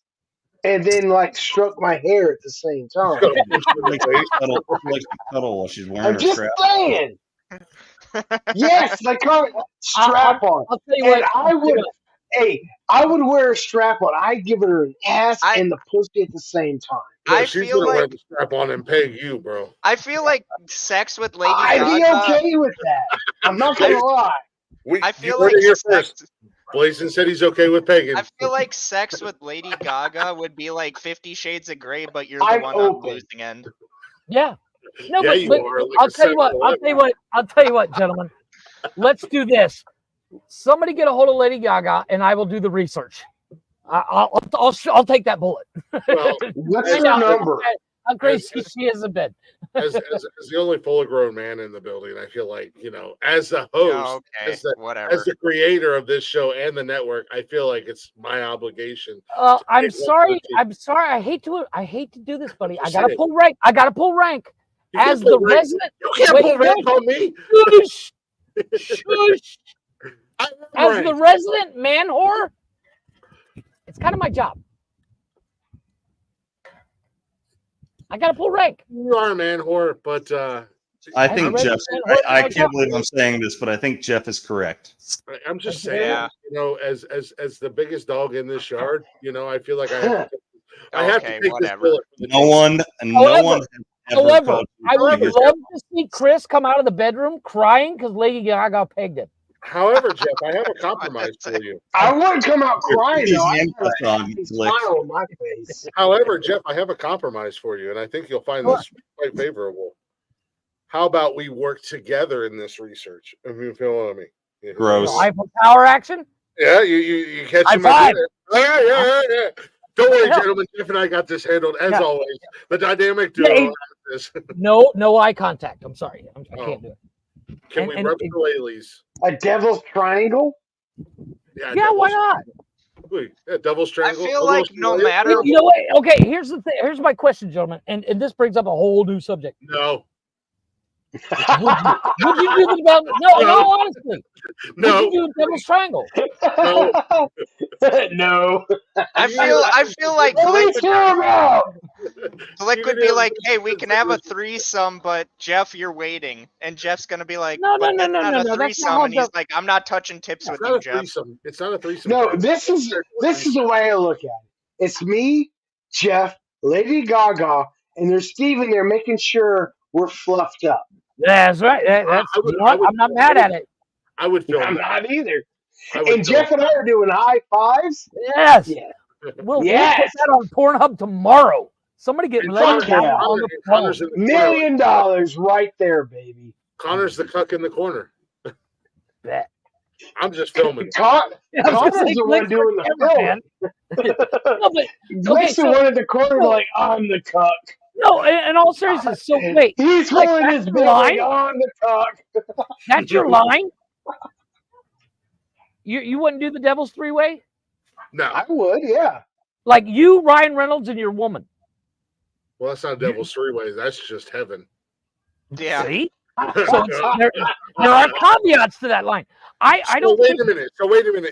and then like stroke my hair at the same time.
Cuddle while she's wearing
I'm
her
just
strap.
saying. Yes, like strap on.
I'll tell you
and
what.
I would wear a strap on. I'd give her an ass and the pussy at the same time.
I
she's
feel
gonna wear
like
the strap on and peg you, bro.
I feel like sex with Lady
I'd
Gaga.
be okay with that. I'm not gonna lie.
I feel
You heard
like
it here
sex,
first. Blazin said he's okay with pegging.
I feel like sex with Lady Gaga would be like 50 Shades of Grey, but you're the
I'm
one on the
open.
losing end.
Yeah. No,
Yeah,
but
you are, like
I'll
a
tell you what. I'll tell you what, gentlemen. Let's do this. Somebody get a hold of Lady Gaga, and I will do the research. I'll take that bullet.
Well,
what's her number?
How crazy she is in bed.
as the only fully grown man in the building, I feel like, you know, as the host, as the creator of this show and the network, I feel like it's my obligation.
I'm sorry. I hate to do this, buddy. I gotta pull rank. As the resident,
you can't pull rank on me.
Shush. Shush. As the resident man whore, it's kind of my job. I gotta pull rank.
You are a man whore, but
I think Jeff. I can't believe I'm saying this, but I think Jeff is correct.
I'm just saying, you know, as the biggest dog in this yard, you know, I feel like I have to take this bullet.
No one.
However, I would love to see Chris come out of the bedroom crying because Lady Gaga pegged him.
However, Jeff, I have a compromise for you.
I wouldn't come out crying though. I
on,
have a smile on my face.
However, Jeff, I have a compromise for you, and I think you'll find this quite favorable. How about we work together in this research? If you feel what I mean. Yeah.
Gross.
Eiffel Tower action?
Yeah, you catch him. Yeah. Don't worry, gentlemen. Jeff and I got this handled as always. The dynamic duo.
No eye contact. I'm sorry. I can't do it.
Can we rub the lilies?
A devil's triangle?
Yeah, why not?
Yeah, devil's triangle.
I feel like no matter.
You know what? Okay, here's the thing. Here's my question, gentlemen, and this brings up a whole new subject.
No.
Would you do the devil? No, honestly.
No.
Would you do the devil's triangle?
No.
No.
I feel like Glick would be like, hey, we can have a threesome, but Jeff, you're waiting. And Jeff's gonna be like,
no,
a
that's
threesome,
not
and he's like, I'm not touching tips with you, Jeff.
It's not a threesome.
No, this is the way I look at it. It's me, Jeff, Lady Gaga, and there's Steve in there making sure we're fluffed up.
That's right. I'm not mad at it.
I would film
I'm
that.
not either. And Jeff and I are doing high fives.
Yes.
Yeah.
We'll put that on Pornhub tomorrow. Somebody get Lady Gaga on the phone.
$1 million right there, baby.
Connor's the cuck in the corner.
Bet.
I'm just filming.
Connor's the one doing the filming. Glick's the one in the corner like, I'm the cuck.
No, in all seriousness. So wait,
he's pulling his belly on the cuck.
That's your line. You wouldn't do the Devil's Three-Way?
No,
I would. Yeah,
like you, Ryan Reynolds, and your woman.
Well, that's not Devil's Three-Ways. That's just heaven.
Yeah.
See? So there are caveats to that line. I don't.
Wait a minute.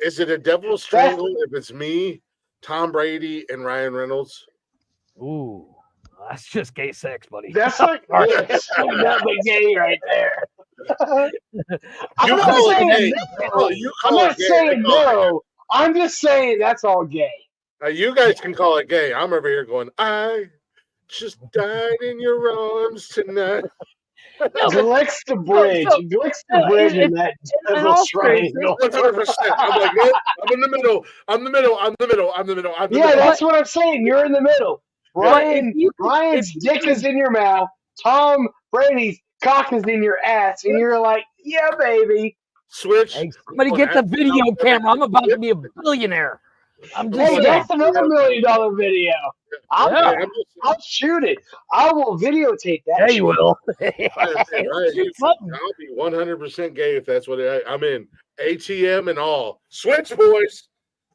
Is it a Devil's Triangle if it's me, Tom Brady, and Ryan Reynolds?
Ooh. That's just gay sex, buddy.
That's like nothing gay right there. I'm not saying no. I'm just saying that's all gay.
You guys can call it gay. I'm over here going, I just died in your arms tonight.
Glicks the bridge. Glicks the bridge in that devil triangle.
100%. I'm like, nope. I'm in the middle. I'm the middle.
Yeah, that's what I'm saying. You're in the middle. Ryan's dick is in your mouth. Tom Brady's cock is in your ass, and you're like, yeah, baby.
Switch.
Hey, somebody get the video camera. I'm about to be a billionaire. I'm just saying.
That's another $1 million video. I'll shoot it. I will videotape that.
Yeah, you will.
I'll be 100% gay if that's what I'm in. ATM and all. Switch, boys.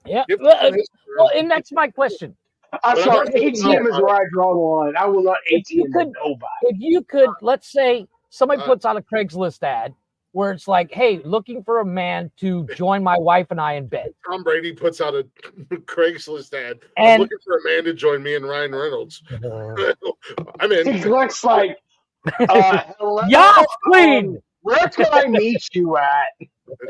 Yeah. Well, and that's my question.
I'm sorry. ATM is where I draw the line. I will not ATM nobody.
If you could, let's say somebody puts out a Craigslist ad where it's like, hey, looking for a man to join my wife and I in bed.
Tom Brady puts out a Craigslist ad.
And
I'm looking for a man to join me and Ryan Reynolds. I'm in.
It looks like, hello,
yes, queen.
Where can I meet you at?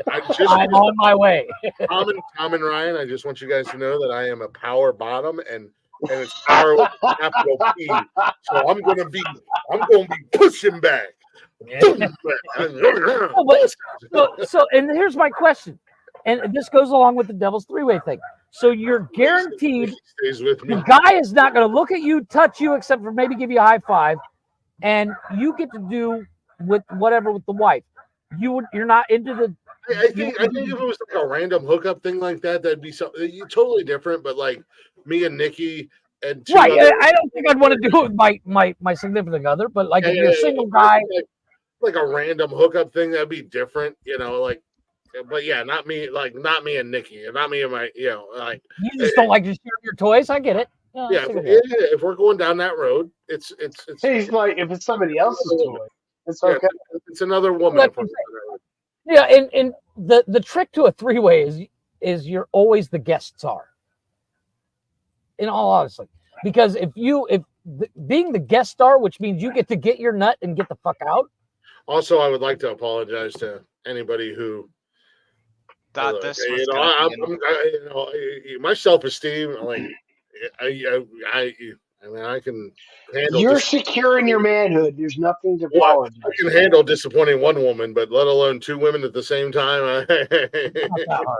I'm on my way.
Tom and Ryan, I just want you guys to know that I am a power bottom and it's power with a capital P. So I'm gonna be pushing back.
So and here's my question, and this goes along with the devil's three-way thing. So you're guaranteed the guy is not going to look at you, touch you, except for maybe give you a high five, and you get to do with whatever with the wife. You're not into the.
I think if it was like a random hookup thing like that, that'd be something totally different. But like me and Nikki and
right, I don't think I'd want to do it with my significant other. But like if you're a single guy.
Like a random hookup thing, that'd be different, like, but yeah, not me and Nikki, and not me and my, like.
You just don't like to share your toys. I get it.
If we're going down that road, it's.
He's like, if it's somebody else's toy, it's okay.
It's another woman.
Yeah, and the trick to a three-way is you're always the guest star. In all honesty, because being the guest star, which means you get to get your nut and get the fuck out.
Also, I would like to apologize to anybody who
thought this was
my self-esteem. Like, I can handle.
You're secure in your manhood. There's nothing to apologize.
I can handle disappointing one woman, but let alone two women at the same time.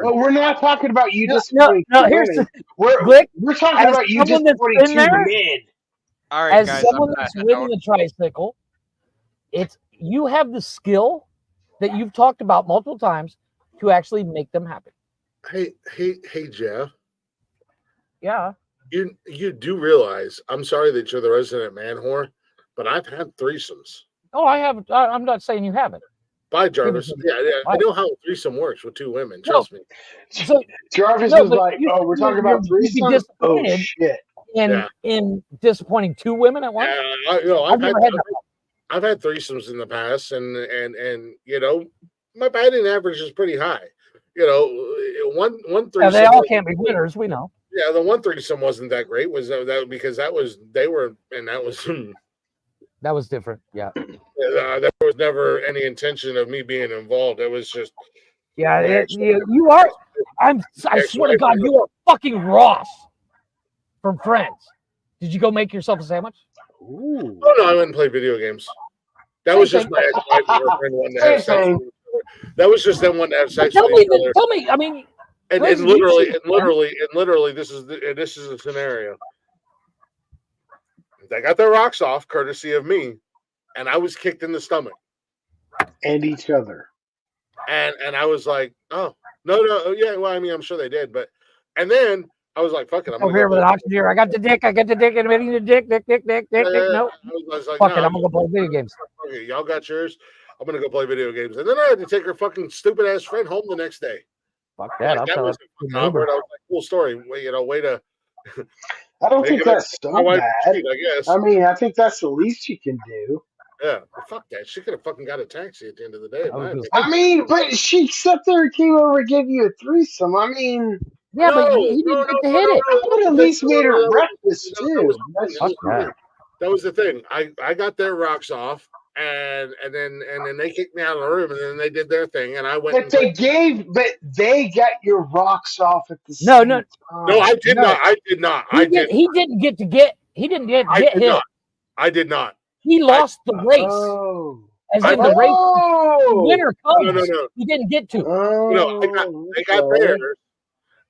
Well, we're not talking about you disappointing.
No, here's
we're talking about you disappointing two men.
All right,
as
guys,
someone that's ridden the tricycle, you have the skill that you've talked about multiple times to actually make them happy.
Hey, Jeff.
Yeah.
You do realize, I'm sorry that you're the resident man whore, but I've had threesomes.
Oh, I haven't. I'm not saying you haven't.
Bye, Jarvis. Yeah, I know how a threesome works with two women. Trust me.
So Jarvis was like, "Oh, we're talking about threesome." Oh shit!
In
disappointing two women at once.
I've had threesomes in the past, and my batting average is pretty high. One threesome.
Yeah, they all can't be winners. We know.
Yeah, the one threesome wasn't that great. Was that because that was
that was different. Yeah.
There was never any intention of me being involved. It was just.
Yeah, you are. I swear to God, you are fucking Ross from Friends. Did you go make yourself a sandwich?
Ooh. Oh no, I went and played video games. That was just my ex-wife and girlfriend wanting to have sex. That was just them wanting to have sex.
Tell me. I mean.
And literally, this is a scenario. They got their rocks off, courtesy of me, and I was kicked in the stomach.
And each other.
And I was like, oh no, yeah. Well, I mean, I'm sure they did, and then I was like, fuck it. I'm
over here with an oxygen here. I got the dick, and I'm eating the dick. No.
I was like,
fuck it. I'm gonna go play video games.
Okay, y'all got yours. I'm gonna go play video games, and then I had to take her fucking stupid ass friend home the next day.
Fuck that!
Like, that was awkward. I was like, cool story. Way to.
I don't think that's so bad.
Cheat, I guess.
I mean, I think that's the least you can do.
Yeah, fuck that. She could have fucking got a taxi at the end of the day.
I mean, but she sat there and came over and gave you a threesome. I mean,
yeah, but he didn't get to hit it.
I would at least made her breakfast too.
That was the thing. I got their rocks off. And then they kicked me out of the room, and then they did their thing, and I went.
But they got your rocks off at the
same
time.
No, I did not. I did not.
He didn't get hit.
I did not.
He lost the race.
Oh.
As in the race,
Oh,
winner comes.
No.
You didn't get to.
They got theirs,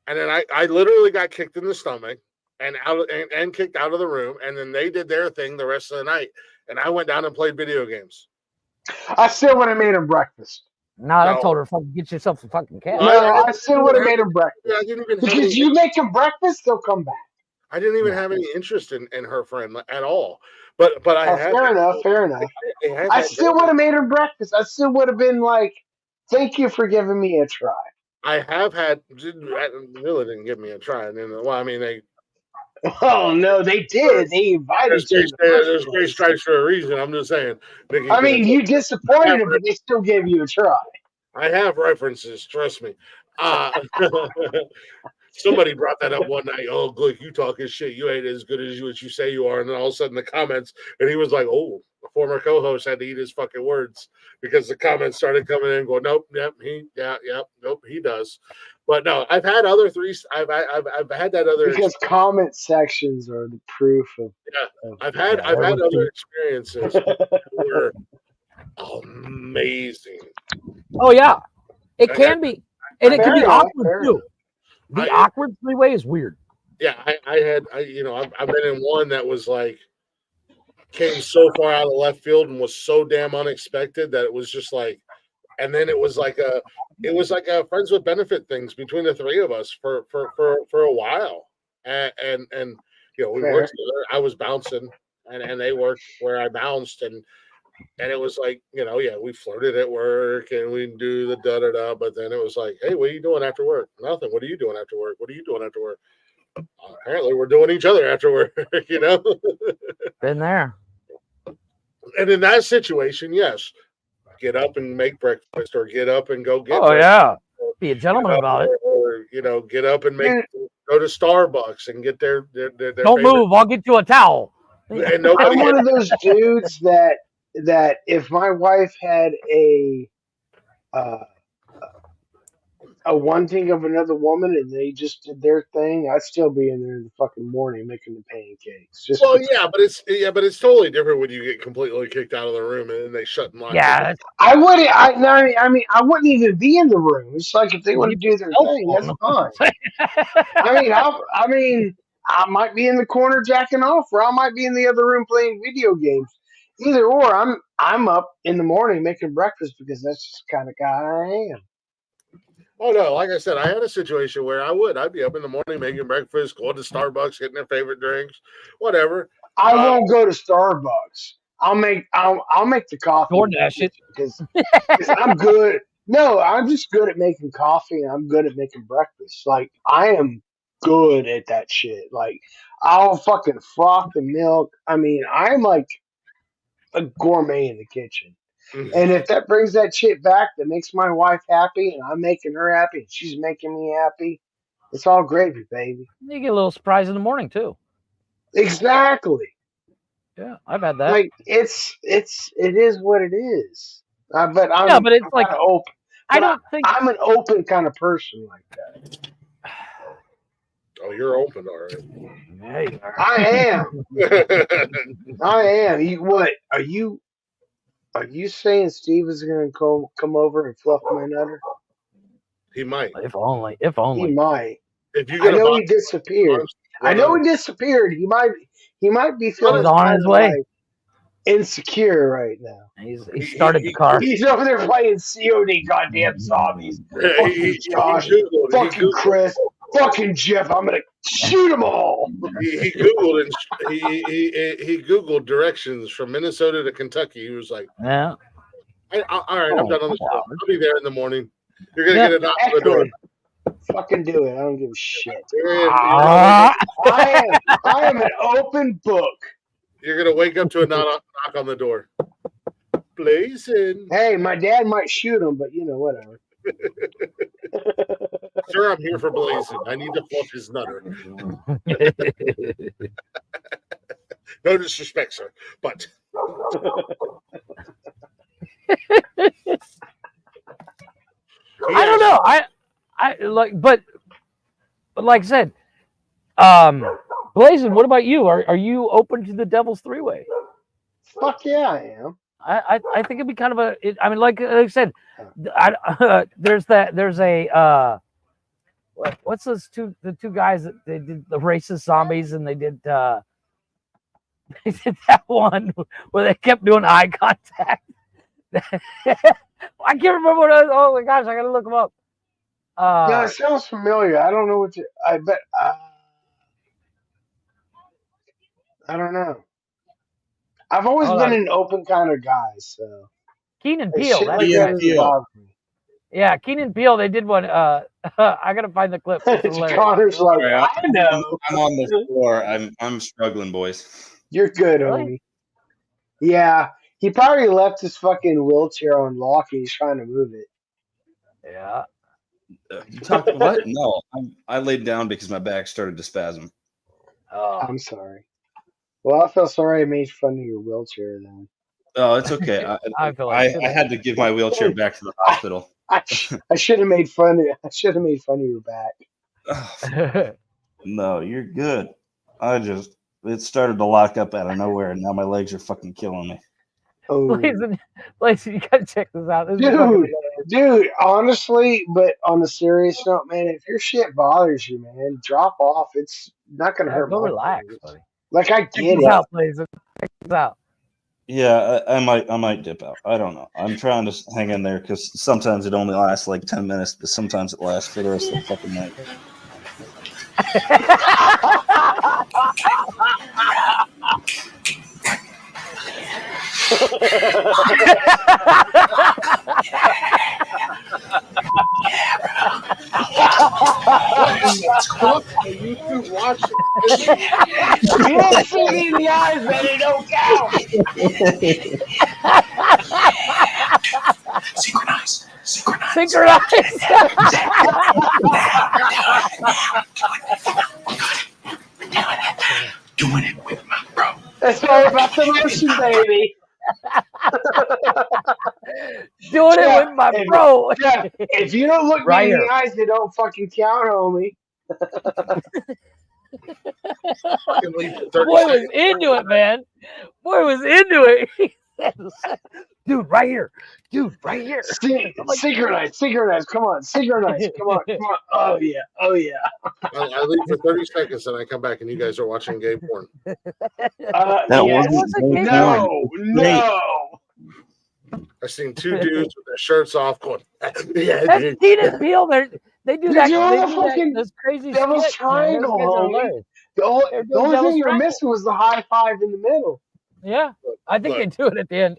and then I literally got kicked in the stomach and kicked out of the room, and then they did their thing the rest of the night, and I went down and played video games.
I still would have made him breakfast.
I told her, "Fucking get yourself a fucking cat."
No, I still would have made him breakfast.
I didn't even
because you make him breakfast, they'll come back.
I didn't even have any interest in her friend at all. But I had
fair enough. I still would have made him breakfast. I still would have been like, "Thank you for giving me a try."
I have had really didn't give me a try. And then, well, I mean, they.
Oh no, they did. They invited you.
There's great stripes for a reason. I'm just saying.
I mean, you disappointed them, but they still gave you a try.
I have references. Trust me. Somebody brought that up one night. Oh, look, you talking shit. You ain't as good as what you say you are. And then all of a sudden the comments, and he was like, oh, the former co-host had to eat his fucking words because the comments started coming in going, nope, nope, he does. But no, I've had other I've had that other
because comment sections are the proof of.
Yeah, I've had other experiences that were amazing.
Oh yeah, it can be, and it can be awkward too. The awkward three-way is weird.
Yeah, I've been in one that was like came so far out of left field and was so damn unexpected that it was just like, and then it was like a friends with benefit things between the three of us for a while, and we worked together. I was bouncing, and they worked where I bounced, and it was like, we flirted at work and we do the da-da-da, but then it was like, hey, what are you doing after work? Nothing. What are you doing after work? What are you doing after work? Apparently we're doing each other after work,
Been there.
And in that situation, yes, get up and make breakfast or get up and go get
breakfast.
Yeah.
Be a gentleman about it.
Or, get up and go to Starbucks and get their
Don't move. I'll get you a towel.
And
I'm one of those dudes that if my wife had a one thing of another woman and they just did their thing, I'd still be in there in the fucking morning making the pancakes.
But it's totally different when you get completely kicked out of the room and then they shut and lock.
Yeah, I wouldn't. I wouldn't even be in the room. It's like if they want to do their thing, that's fine. I mean, I might be in the corner jacking off, or I might be in the other room playing video games. Either or, I'm up in the morning making breakfast because that's just the kind of guy I am.
Oh no, like I said, I had a situation where I'd be up in the morning making breakfast, going to Starbucks, getting their favorite drinks, whatever.
I won't go to Starbucks. I'll make the coffee.
DoorDash it
because I'm good. No, I'm just good at making coffee and I'm good at making breakfast. Like I am good at that shit. Like I'll fucking froth the milk. I mean, I'm like a gourmet in the kitchen. And if that brings that shit back that makes my wife happy and I'm making her happy and she's making me happy, it's all gravy, baby.
You get a little surprise in the morning too.
Exactly.
Yeah, I've had that.
Like it is what it is. But
it's like
open.
I don't think
I'm an open kind of person like that.
Oh, you're open, all right.
Yeah,
I am. I am. Are you saying Steve is going to come over and fluff my nutter?
He might.
If only.
He might.
If you
I know he disappeared. He might be feeling
on his way.
Like insecure right now.
He started the car.
He's over there playing COD, goddamn zombies. Fucking Josh, fucking Chris, fucking Jeff. I'm gonna shoot them all.
He googled he googled directions from Minnesota to Kentucky. He was like,
"Yeah,
all right, I'm done on the show. I'll be there in the morning. You're gonna get a knock on the door.
Fucking do it. I don't give a shit. I am an open book.
You're gonna wake up to a knock on the door. Blazing.
Hey, my dad might shoot him, but whatever.
Sir, I'm here for Blazing. I need to fluff his nutter. No disrespect, sir, but
I don't know. I like, but like I said, Blazing, what about you? Are you open to the Devil's Three-Way?
Fuck yeah, I am.
I think it'd be kind of a. I mean, like I said, there's a what's the two guys that they did the racist zombies and they did that one where they kept doing eye contact. I can't remember what it was. Oh my gosh, I gotta look them up.
Yeah, it sounds familiar. I don't know what you. I bet. I don't know. I've always been an open kind of guy, so.
Keenan Peele.
Shit like that doesn't bother me.
Yeah, Keenan Peele. They did one. I gotta find the clip.
Connor's like,
Sorry,
I know.
I'm on the floor. I'm struggling, boys.
You're good, homie. Yeah, he probably left his fucking wheelchair on lock and he's trying to move it.
Yeah.
You talking what? No, I laid down because my back started to spasm.
Oh,
I'm sorry. Well, I feel sorry I made fun of your wheelchair then.
Oh, it's okay. I had to give my wheelchair back to the hospital.
I should have made fun of. I should have made fun of your back.
No, you're good. It started to lock up out of nowhere, and now my legs are fucking killing me.
Oh,
Blazen, you gotta check this out. This
dude, honestly, but on a serious note, man, if your shit bothers you, man, drop off. It's not gonna hurt.
Go
my
relax,
feelings.
buddy.
Like I
Check
get
this
it.
out, Blazen. Check this out.
Yeah, I might dip out. I don't know. I'm trying to hang in there because sometimes it only lasts like 10 minutes, but sometimes it lasts for the rest of the fucking night.
You two watch
Look me in the eyes, man. It don't count.
Synchronize. Doing it with my bro.
That's all about the motion, baby.
Doing it with my bro.
Yeah, if you don't look me in the eyes, they don't fucking count, homie.
Boy was into it, man. Boy was into it. Dude, right here. Dude, right here.
Synchronize. Come on, synchronize. Come on. Oh yeah.
I leave for 30 seconds and I come back and you guys are watching gay porn.
No.
I've seen two dudes with their shirts off going.
That's Keenan Peele. They do that. Those crazy
Devil's
skits,
Triangle,
homie.
The only thing you're missing was the high five in the middle.
Yeah, I think they do it at the end.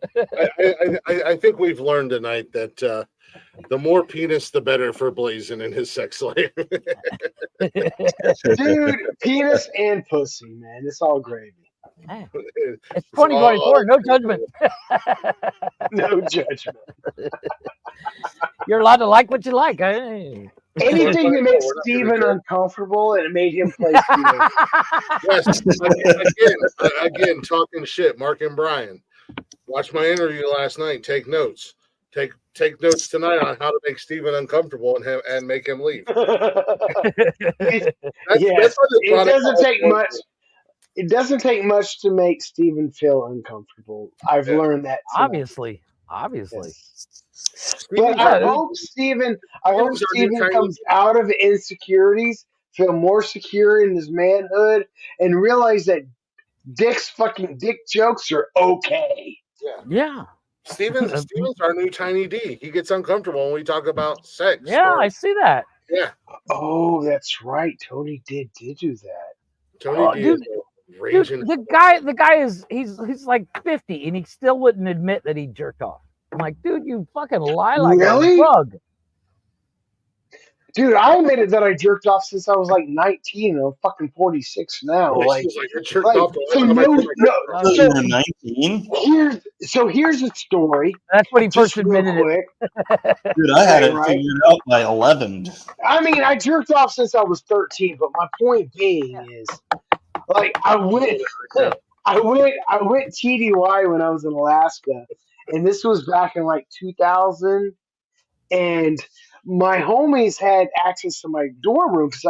I think we've learned tonight that the more penis, the better for Blazin and his sex life.
Dude, penis and pussy, man. It's all gravy.
Hey, it's 2024. No judgment.
No judgment.
You're allowed to like what you like. Hey.
Anything that makes Steven uncomfortable and it made him play Steven.
Yes, again, talking shit. Mark and Brian, watch my interview last night. Take notes. Take notes tonight on how to make Steven uncomfortable and make him leave.
It doesn't take much. It doesn't take much to make Steven feel uncomfortable. I've learned that tonight.
Obviously.
Yes. But I hope Steven comes out of insecurities, feel more secure in his manhood, and realize that dick jokes are okay.
Yeah.
Steven's our new Tiny D. He gets uncomfortable when we talk about sex.
Yeah, I see that.
Yeah.
Oh, that's right. Tony did do that.
Tony D is raging.
Dude, the guy is he's like 50 and he still wouldn't admit that he jerked off. I'm like, dude, you fucking lie like a bug.
Dude, I admitted that I jerked off since I was like 19. I'm fucking 46 now.
Here's
the story.
That's when he first admitted
it.
Dude, I had it figured out by 11.
I mean, I jerked off since I was 13, but my point being is, like, I went TDY when I was in Alaska, and this was back in like 2000, and my homies had access to my dorm room because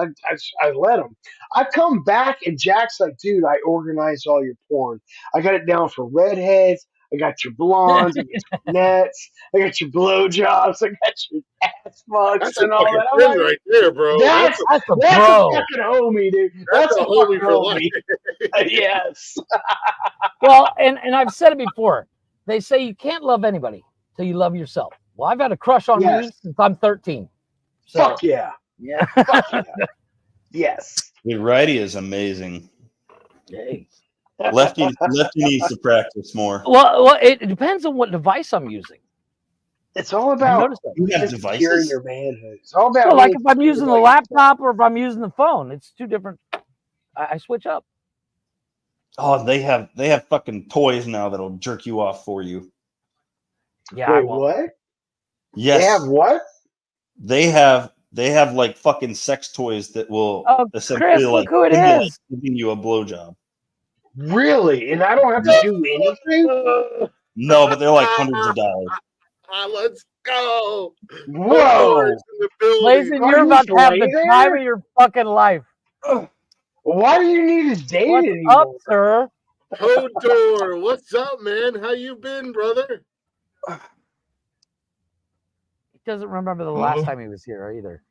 I let them. I come back and Jack's like, dude, I organized all your porn. I got it down for redheads. I got your blondes, I got your brunettes, I got your blowjobs, I got your ass fucks
That's a
and all
fucking
that. I'm
friend
like,
right there, bro.
that's
a
a
bro.
fucking homie, dude.
That's
That's
a
a fucking
homie for life.
homie. Yes.
Well, and I've said it before. They say you can't love anybody till you love yourself. Well, I've had a crush on me since I'm 13. So,
Fuck yeah.
Yeah.
Fuck yeah. Yes.
The righty is amazing.
Hey.
Lefty needs to practice more.
Well, it depends on what device I'm using.
It's all
I
about
noticed that.
You have
securing
devices?
your manhood. It's all about
Well, like
being
if I'm using the
secure about
laptop or if I'm using the phone, it's two different. I switch up.
Oh, they have fucking toys now that'll jerk you off for you.
Yeah.
Wait, what?
Yes.
They have what?
They have like fucking sex toys that will essentially
Chris,
like
look who it
simulate
is.
giving you a blowjob.
Really? And I don't have to do anything?
No, but they're like hundreds of dollars.
Let's go.
Whoa.
In the building.
Blazin',
Why
you're
do you
about to have
play
the
there?
time of your fucking life.
Why do you need to date
What's
anymore?
up, sir?
Hodor, what's up, man? How you been, brother?
He doesn't remember the last time he was here either.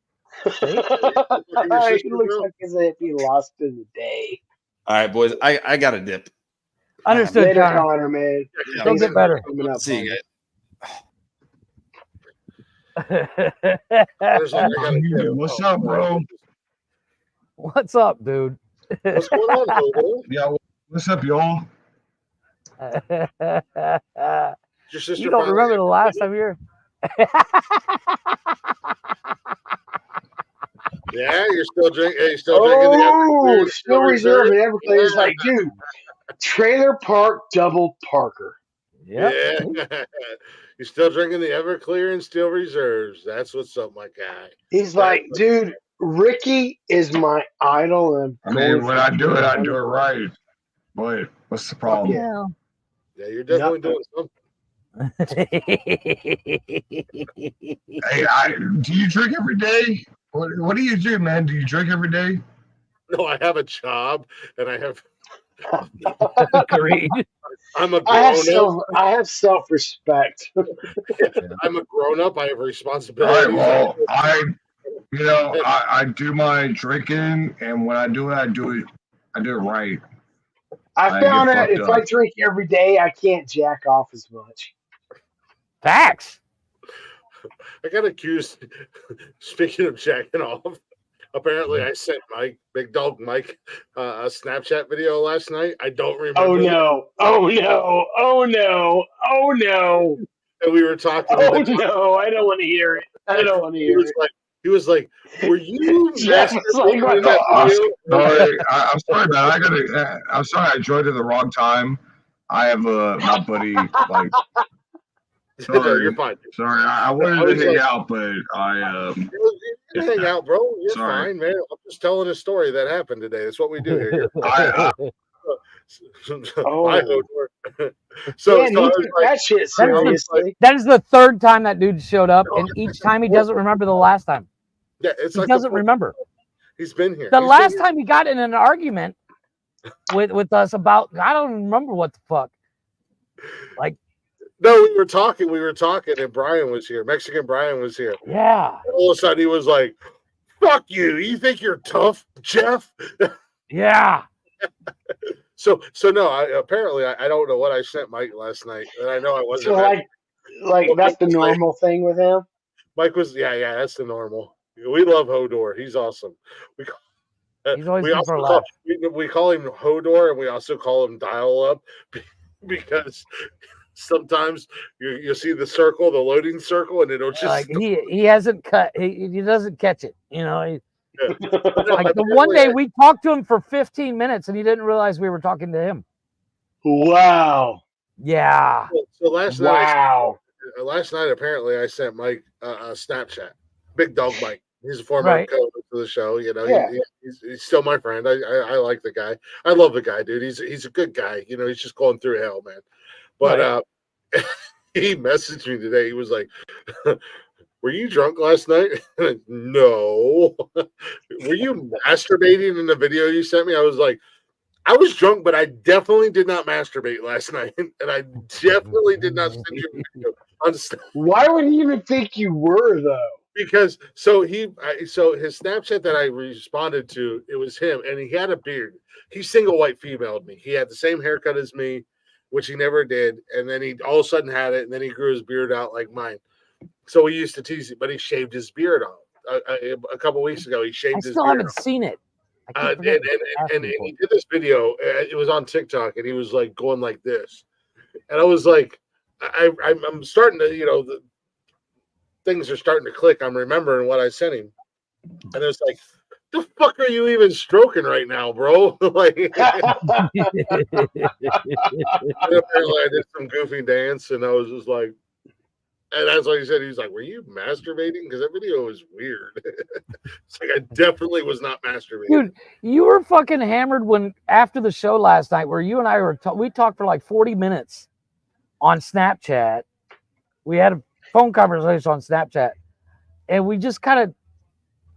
He looks like as if he lost in the day.
All right, boys. I got a dip.
Understood,
Later,
Connor.
Connor, man.
Yeah,
Don't get better.
Coming up,
See you
What's up, bro?
What's up, dude?
What's going on, Hodor?
Yeah, what's up, y'all?
Your sister
You don't
finally-
remember the last time you were?
Yeah, you're still drinking. You're still drinking the
Oh,
Everclear,
still reserve and Everclear. It's
Yeah.
like, dude, trailer park double Parker.
Yep.
Yeah. You're still drinking the Everclear and Steel Reserves. That's what's up, my guy.
He's like, dude, Ricky is my idol. And
I mean, when I do it right. But what's the problem?
Yeah.
Yeah, you're definitely doing something.
Hey, do you drink every day? What do you do, man? Do you drink every day?
No, I have a job and I have.
Agreed.
I'm a
I
grown up.
have self-respect.
I'm a grown up. I have
All
responsibilities.
right, well, I do my drinking, and when I do it, I do it right.
I found out if I drink every day, I can't jack off as much.
Facts.
I got accused. Speaking of jacking off, apparently I sent Mike, Big Dog Mike, a Snapchat video last night. I don't remember.
Oh no! Oh no! Oh no! Oh no!
And we were talking.
Oh no! I don't want to hear it. I don't want to hear it.
He was like, "Were you
Jeff was like,
masturbating in that video?"
I'm sorry, man. I'm sorry. I joined at the wrong time. I have my buddy like. Sorry,
No, you're fine.
Sorry, I wanted to hang out, but I
You can hang out, bro. You're
Sorry.
fine, man. I'm just telling a story that happened today. That's what we do here. So
Man, he took that shit seriously.
That is the third time that dude showed up, and each time he doesn't remember the last time.
Yeah, it's
he
like
doesn't remember.
He's been here.
The
He's
last
been
time he got in an argument with us about, I don't remember what the fuck. Like,
no, we were talking, and Brian was here. Mexican Brian was here.
Yeah.
And all of a sudden, he was like, "Fuck you! You think you're tough, Jeff?"
Yeah.
So no. Apparently, I don't know what I sent Mike last night, and I know I wasn't.
So like that's the normal thing with him.
Mike was, yeah, that's the normal. We love Hodor. He's awesome.
He's always
we
good
also
for a
call,
laugh.
we call him Hodor, and we also call him Dial Up because sometimes you see the circle, the loading circle, and it'll just
Like he hasn't cut. He doesn't catch it. You know.
Yeah.
Like the one day we talked to him for 15 minutes, and he didn't realize we were talking to him.
Wow.
Yeah.
So last night, apparently, I sent Mike a Snapchat. Big Dog Mike. He's a former co-host of the show. You know,
Yeah.
he's still my friend. I like the guy. I love the guy, dude. He's a good guy. You know, he's just going through hell, man. But he messaged me today. He was like, "Were you drunk last night?" No. Were you masturbating in the video you sent me? I was like, I was drunk, but I definitely did not masturbate last night, and I definitely did not send you a video on
Why would he even think you were though?
because so his Snapchat that I responded to, it was him, and he had a beard. He single white femaled me. He had the same haircut as me, which he never did, and then he all of a sudden had it, and then he grew his beard out like mine. So we used to tease it, but he shaved his beard off a couple weeks ago. He shaved his
still
beard
haven't
off.
seen it.
And he did this video. It was on TikTok, and he was like going like this, and I was like, I'm starting to, the things are starting to click. I'm remembering what I sent him, and it's like, the fuck are you even stroking right now, bro? Like, apparently I did some goofy dance, and I was just like, and that's what he said. He's like, "Were you masturbating?" Because that video was weird. It's like I definitely was not masturbating.
Dude, you were fucking hammered when after the show last night, where you and I were we talked for like 40 minutes on Snapchat. We had a phone conversation on Snapchat, and we just kind of,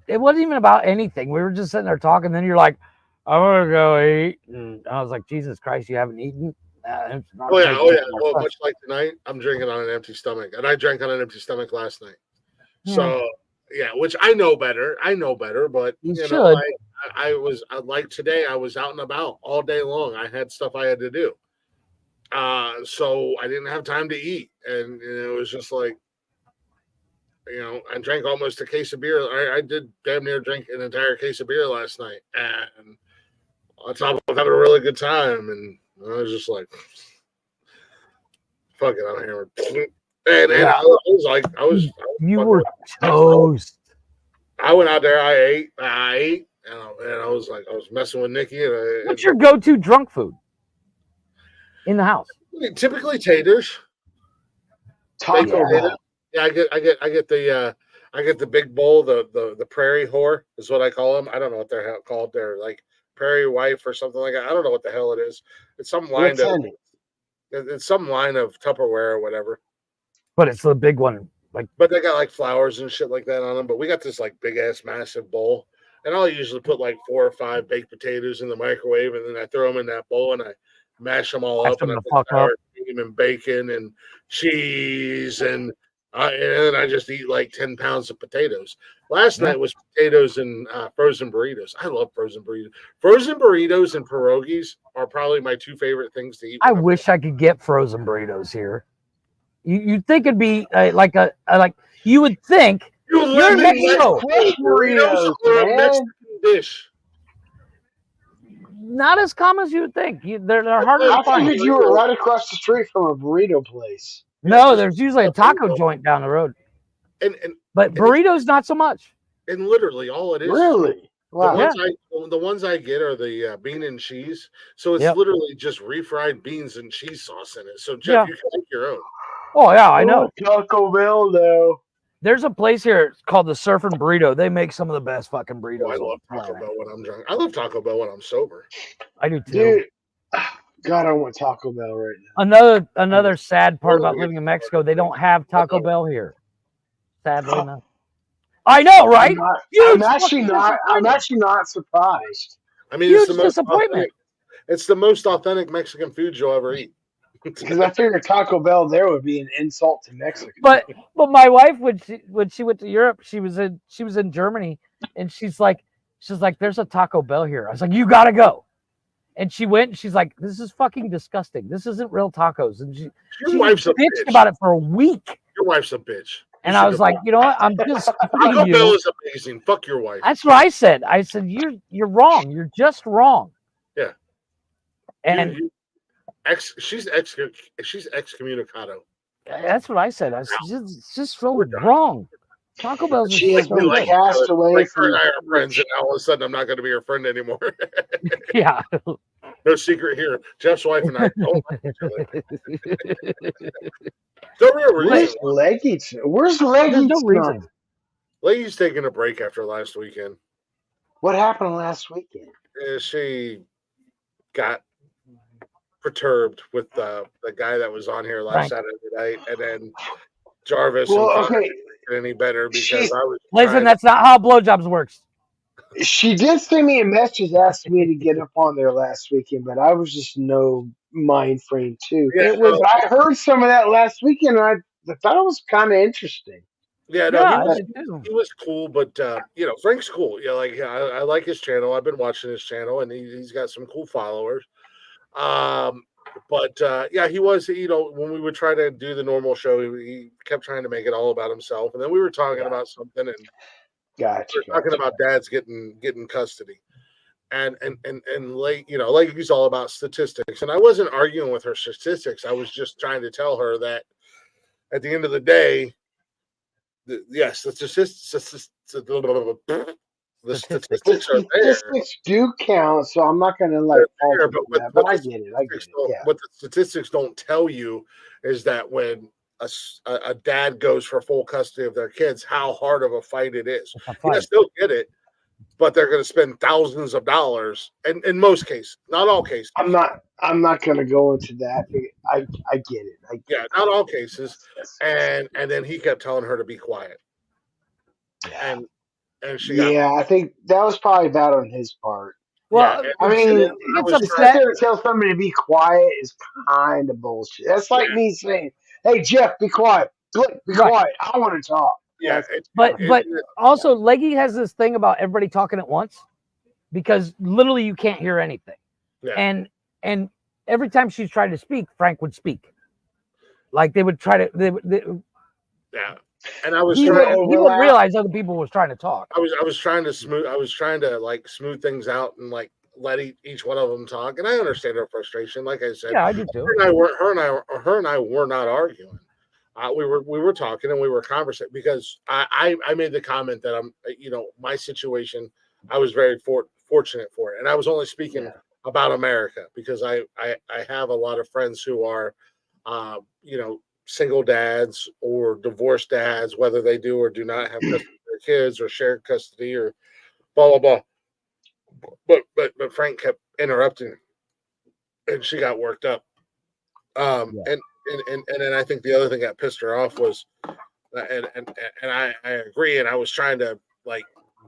it wasn't even about anything. We were just sitting there talking. Then you're like, "I want to go eat," and I was like, "Jesus Christ, you haven't eaten?"
Oh yeah. Well, much like tonight, I'm drinking on an empty stomach, and I drank on an empty stomach last night. So yeah, which I know better. But
you
know,
should.
I was like today. I was out and about all day long. I had stuff I had to do, so I didn't have time to eat, and it was just like, I drank almost a case of beer. I did damn near drink an entire case of beer last night, and on top of having a really good time, and I was just like, fuck it, I'm hammered. And I was like,
you were toast.
I went out there, I ate, and I was like, I was messing with Nikki.
What's your go-to drunk food in the house?
Typically taters.
Taco Bell.
Yeah, I get the big bowl, the prairie whore is what I call them. I don't know what they're called. They're like prairie wife or something like that. I don't know what the hell it is. It's some line it's some line of Tupperware or whatever.
But it's the big one.
But they got like flowers and shit like that on them. But we got this like big ass massive bowl, and I'll usually put like 4 or 5 baked potatoes in the microwave, and then I throw them in that bowl and I mash them all up, and I put sour cream and bacon and cheese, and then I just eat like 10 pounds of potatoes. Last night was potatoes and frozen burritos. I love frozen burritos. Frozen burritos and pierogies are probably my 2 favorite things to eat.
I wish I could get frozen burritos here. You'd think it'd be like you would think. You're in Mexico.
Burritos are a Mexican dish.
Not as common as you would think. They're harder to find.
I figured you were right across the street from a burrito place.
No, there's usually a taco joint down the road. But burritos, not so much.
And literally all it is.
Really? Wow.
The ones I get are the bean and cheese. So it's literally just refried beans and cheese sauce in it. So Jeff, you can make your own.
Oh yeah, I know.
Taco Bell though.
There's a place here called the Surfing Burrito. They make some of the best fucking burritos.
Oh, I love Taco Bell when I'm drunk. I love Taco Bell when I'm sober.
I do too.
Dude, God, I want Taco Bell right now.
Another sad part about living in Mexico, they don't have Taco Bell here. Sadly enough. I know, right?
I'm actually not surprised.
I mean, it's the most disappointment. It's the most authentic Mexican food you'll ever eat.
Because I figured Taco Bell there would be an insult to Mexico.
But my wife, when she went to Europe, she was in Germany, and she's like, there's a Taco Bell here. I was like, you gotta go. And she went, and she's like, this is fucking disgusting. This isn't real tacos. And she bitched about it for a week.
Your wife's a bitch.
And I was like, you know what? I'm just
Taco Bell is amazing. Fuck your wife.
That's what I said. I said, you're wrong. You're just wrong.
Yeah.
And
she's excommunicado.
That's what I said. I said, it's just so wrong. Taco Bell's
she has been cast away
from her and I are friends, and now all of a sudden I'm not going to be her friend anymore.
Yeah.
No secret here. Jeff's wife and I don't like each other. No real reason.
Where's Leggy?
No reason.
Leggy's taking a break after last weekend.
What happened last weekend?
She got perturbed with the guy that was on here last Saturday night, and then Jarvis didn't any better because I was.
Listen, that's not how blowjobs works.
She did send me a message asking me to get up on there last weekend, but I was just no mind frame too.
Yeah,
It was.
But I heard some of that last weekend, and I thought it was kind of interesting.
yeah, no,
Yeah,
he
I
was
did too.
he was cool, but Frank's cool. Yeah, I like his channel. I've been watching his channel, and he's got some cool followers. But yeah, he was. When we would try to do the normal show, he kept trying to make it all about himself, and then we were talking about something, and
Gotcha.
we were talking about dads getting custody. And like he's all about statistics, and I wasn't arguing with her statistics. I was just trying to tell her that at the end of the day, yes, the statistics
The
are there.
statistics do count, so I'm not going to like fault
There,
you for
but
that. But I get it. I get it. Yeah.
what the statistics don't tell you is that when a dad goes for full custody of their kids, how hard of a fight it is. Yes, they'll get it, but they're going to spend thousands of dollars, and in most cases, not all cases.
I'm not going to go into that. I get it. I get it.
Not all cases. And then he kept telling her to be quiet.
Yeah.
And she
Yeah, I think that was probably bad on his part.
Well,
I mean,
it's
to sit there and tell somebody to be quiet is kind of bullshit. That's like me saying, "Hey, Jeff, be quiet. Be quiet. I want to talk."
Yeah,
but also Leggy has this thing about everybody talking at once because literally you can't hear anything.
Yeah.
And every time she's trying to speak, Frank would speak. Like they would try to.
Yeah. And I was
he would realize other people was trying to talk.
I was trying to smooth things out and like let each one of them talk. And I understand her frustration. Like I said,
yeah, I do too.
Her and I were not arguing. We were talking and we were conversing because I made the comment that my situation, I was very fortunate for it. And I was only speaking about America because I have a lot of friends who are, single dads or divorced dads, whether they do or do not have custody of their kids or shared custody or blah, blah, blah. But Frank kept interrupting and she got worked up. And then I think the other thing that pissed her off was, and I agree, and I was trying to like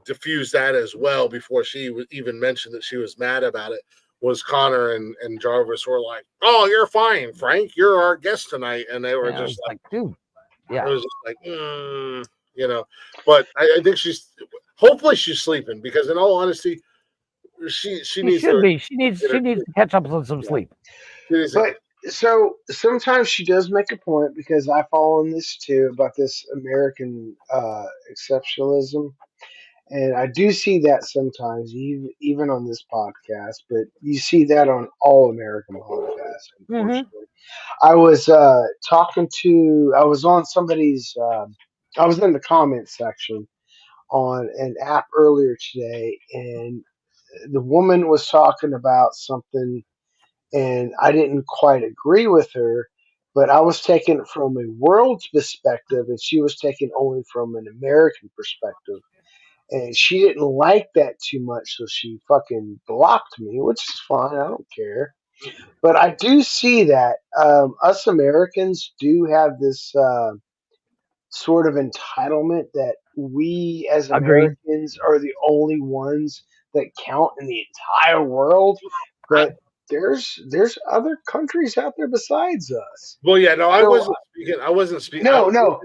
diffuse that as well before she even mentioned that she was mad about it. Was Connor and Jarvis were like, "Oh, you're fine, Frank. You're our guest tonight," and they were just like,
"Dude, yeah."
It was just like, But I think hopefully she's sleeping because, in all honesty, she needs
to be. She needs to catch up on some sleep.
But so sometimes she does make a point because I fall in this too about this American exceptionalism. And I do see that sometimes, even on this podcast, but you see that on all American podcasts, unfortunately. I was I was on somebody's, I was in the comments section on an app earlier today, and the woman was talking about something, and I didn't quite agree with her, but I was taking it from a world's perspective, and she was taking only from an American perspective. And she didn't like that too much, so she fucking blocked me, which is fine. I don't care. But I do see that us Americans do have this sort of entitlement that we as
Agreed.
Americans are the only ones that count in the entire world. But there's other countries out there besides us.
Well, yeah, no, I
So,
wasn't speaking.
No.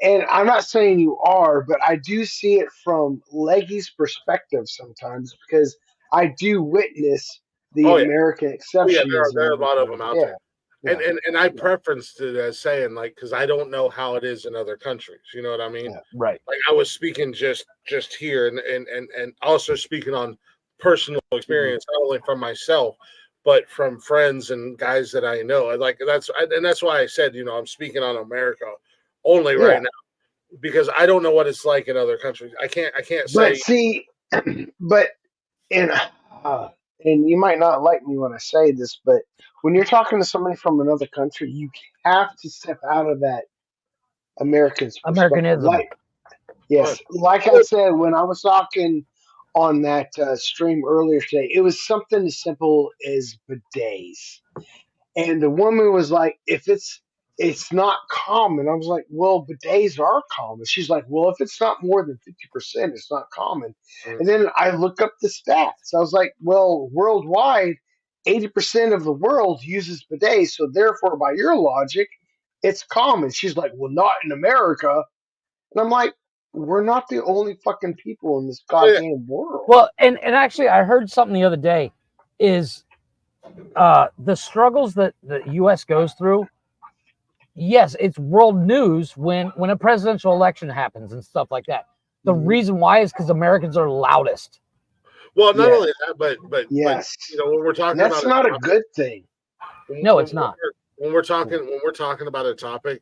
And I'm not saying you are, but I do see it from Leggy's perspective sometimes because I do witness the American exception.
There are a lot of them out there. And I preferenced it as saying like because I don't know how it is in other countries. You know what I mean?
Right.
Like I was speaking just here and also speaking on personal experience, not only from myself but from friends and guys that I know. That's why I said I'm speaking on America only right now because I don't know what it's like in other countries. I can't say.
But see, but and you might not like me when I say this, but when you're talking to somebody from another country, you have to step out of that
Americanism.
Like I said, when I was talking on that stream earlier today, it was something as simple as bidets. And the woman was like, if it's it's not common. I was like, well, bidets are common. She's like, well, if it's not more than 50%, it's not common. And then I look up the stats. I was like, well, worldwide, 80% of the world uses bidets. So therefore, by your logic, it's common. She's like, well, not in America. And I'm like, we're not the only fucking people in this goddamn world.
Well, and actually, I heard something the other day is the struggles that the U.S. goes through. Yes, it's world news when a presidential election happens and stuff like that. The reason why is because Americans are loudest.
Well, not only that, but
yes,
you know, when we're talking
that's
about
not a good thing.
No, it's not.
When we're talking about a topic,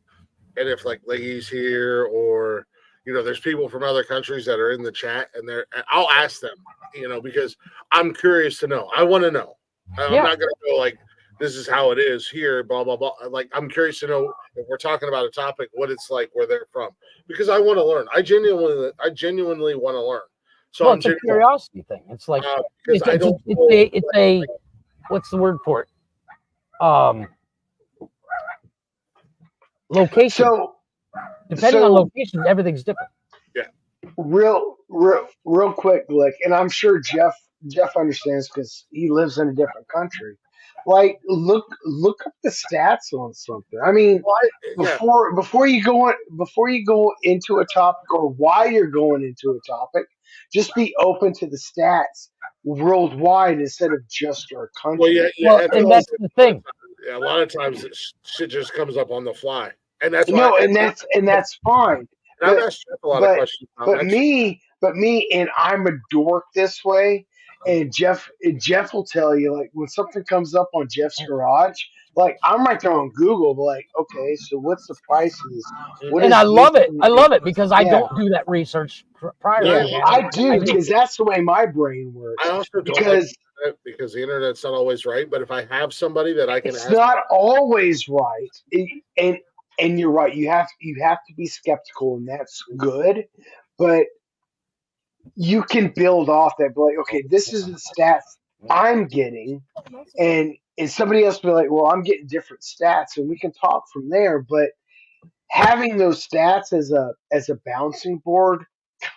and if like Leggy's here, or you know, there's people from other countries that are in the chat, and I'll ask them, you know, because I'm curious to know. I want to know. I'm not going to go like, this is how it is here, blah blah blah. Like, I'm curious to know if we're talking about a topic, what it's like where they're from, because I want to learn. I genuinely want to learn. So
it's a curiosity thing. It's like it's a what's the word for it? Location.
So
depending on location, everything's different.
Yeah.
Real quick, Glick, and I'm sure Jeff understands because he lives in a different country. Like, look up the stats on something. I mean, before you go into a topic, or while you're going into a topic, just be open to the stats worldwide instead of just our country.
And that's the thing.
Yeah, a lot of times shit just comes up on the fly, and that's
that's fine.
And I've asked Jeff a lot of questions.
But me, and I'm a dork this way. And Jeff will tell you, like, when something comes up on Jeff's garage, like, I'm right there on Google, but like, okay, so what's the price of this?
And I love it. I love it because I don't do that research prior to that.
I do, because that's the way my brain works.
I also don't because the internet's not always right. But if I have somebody that I can
it's
ask,
not always right. And you're right. You have to be skeptical, and that's good. But you can build off that, be like, okay, this is the stats I'm getting, and somebody else will be like, well, I'm getting different stats, and we can talk from there. But having those stats as a bouncing board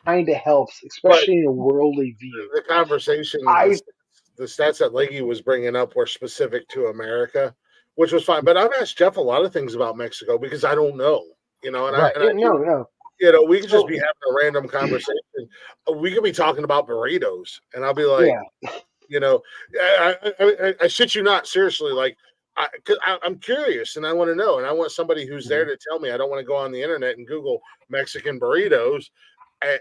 kind of helps, especially in a worldly view.
The conversation, the stats that Leggy was bringing up were specific to America, which was fine. But I've asked Jeff a lot of things about Mexico because I don't know, you know,
no.
You know, we could just be having a random conversation. We could be talking about burritos, and I'll be like, you know, I shit you not, seriously. Like, I'm curious, and I want to know, and I want somebody who's there to tell me. I don't want to go on the internet and Google Mexican burritos.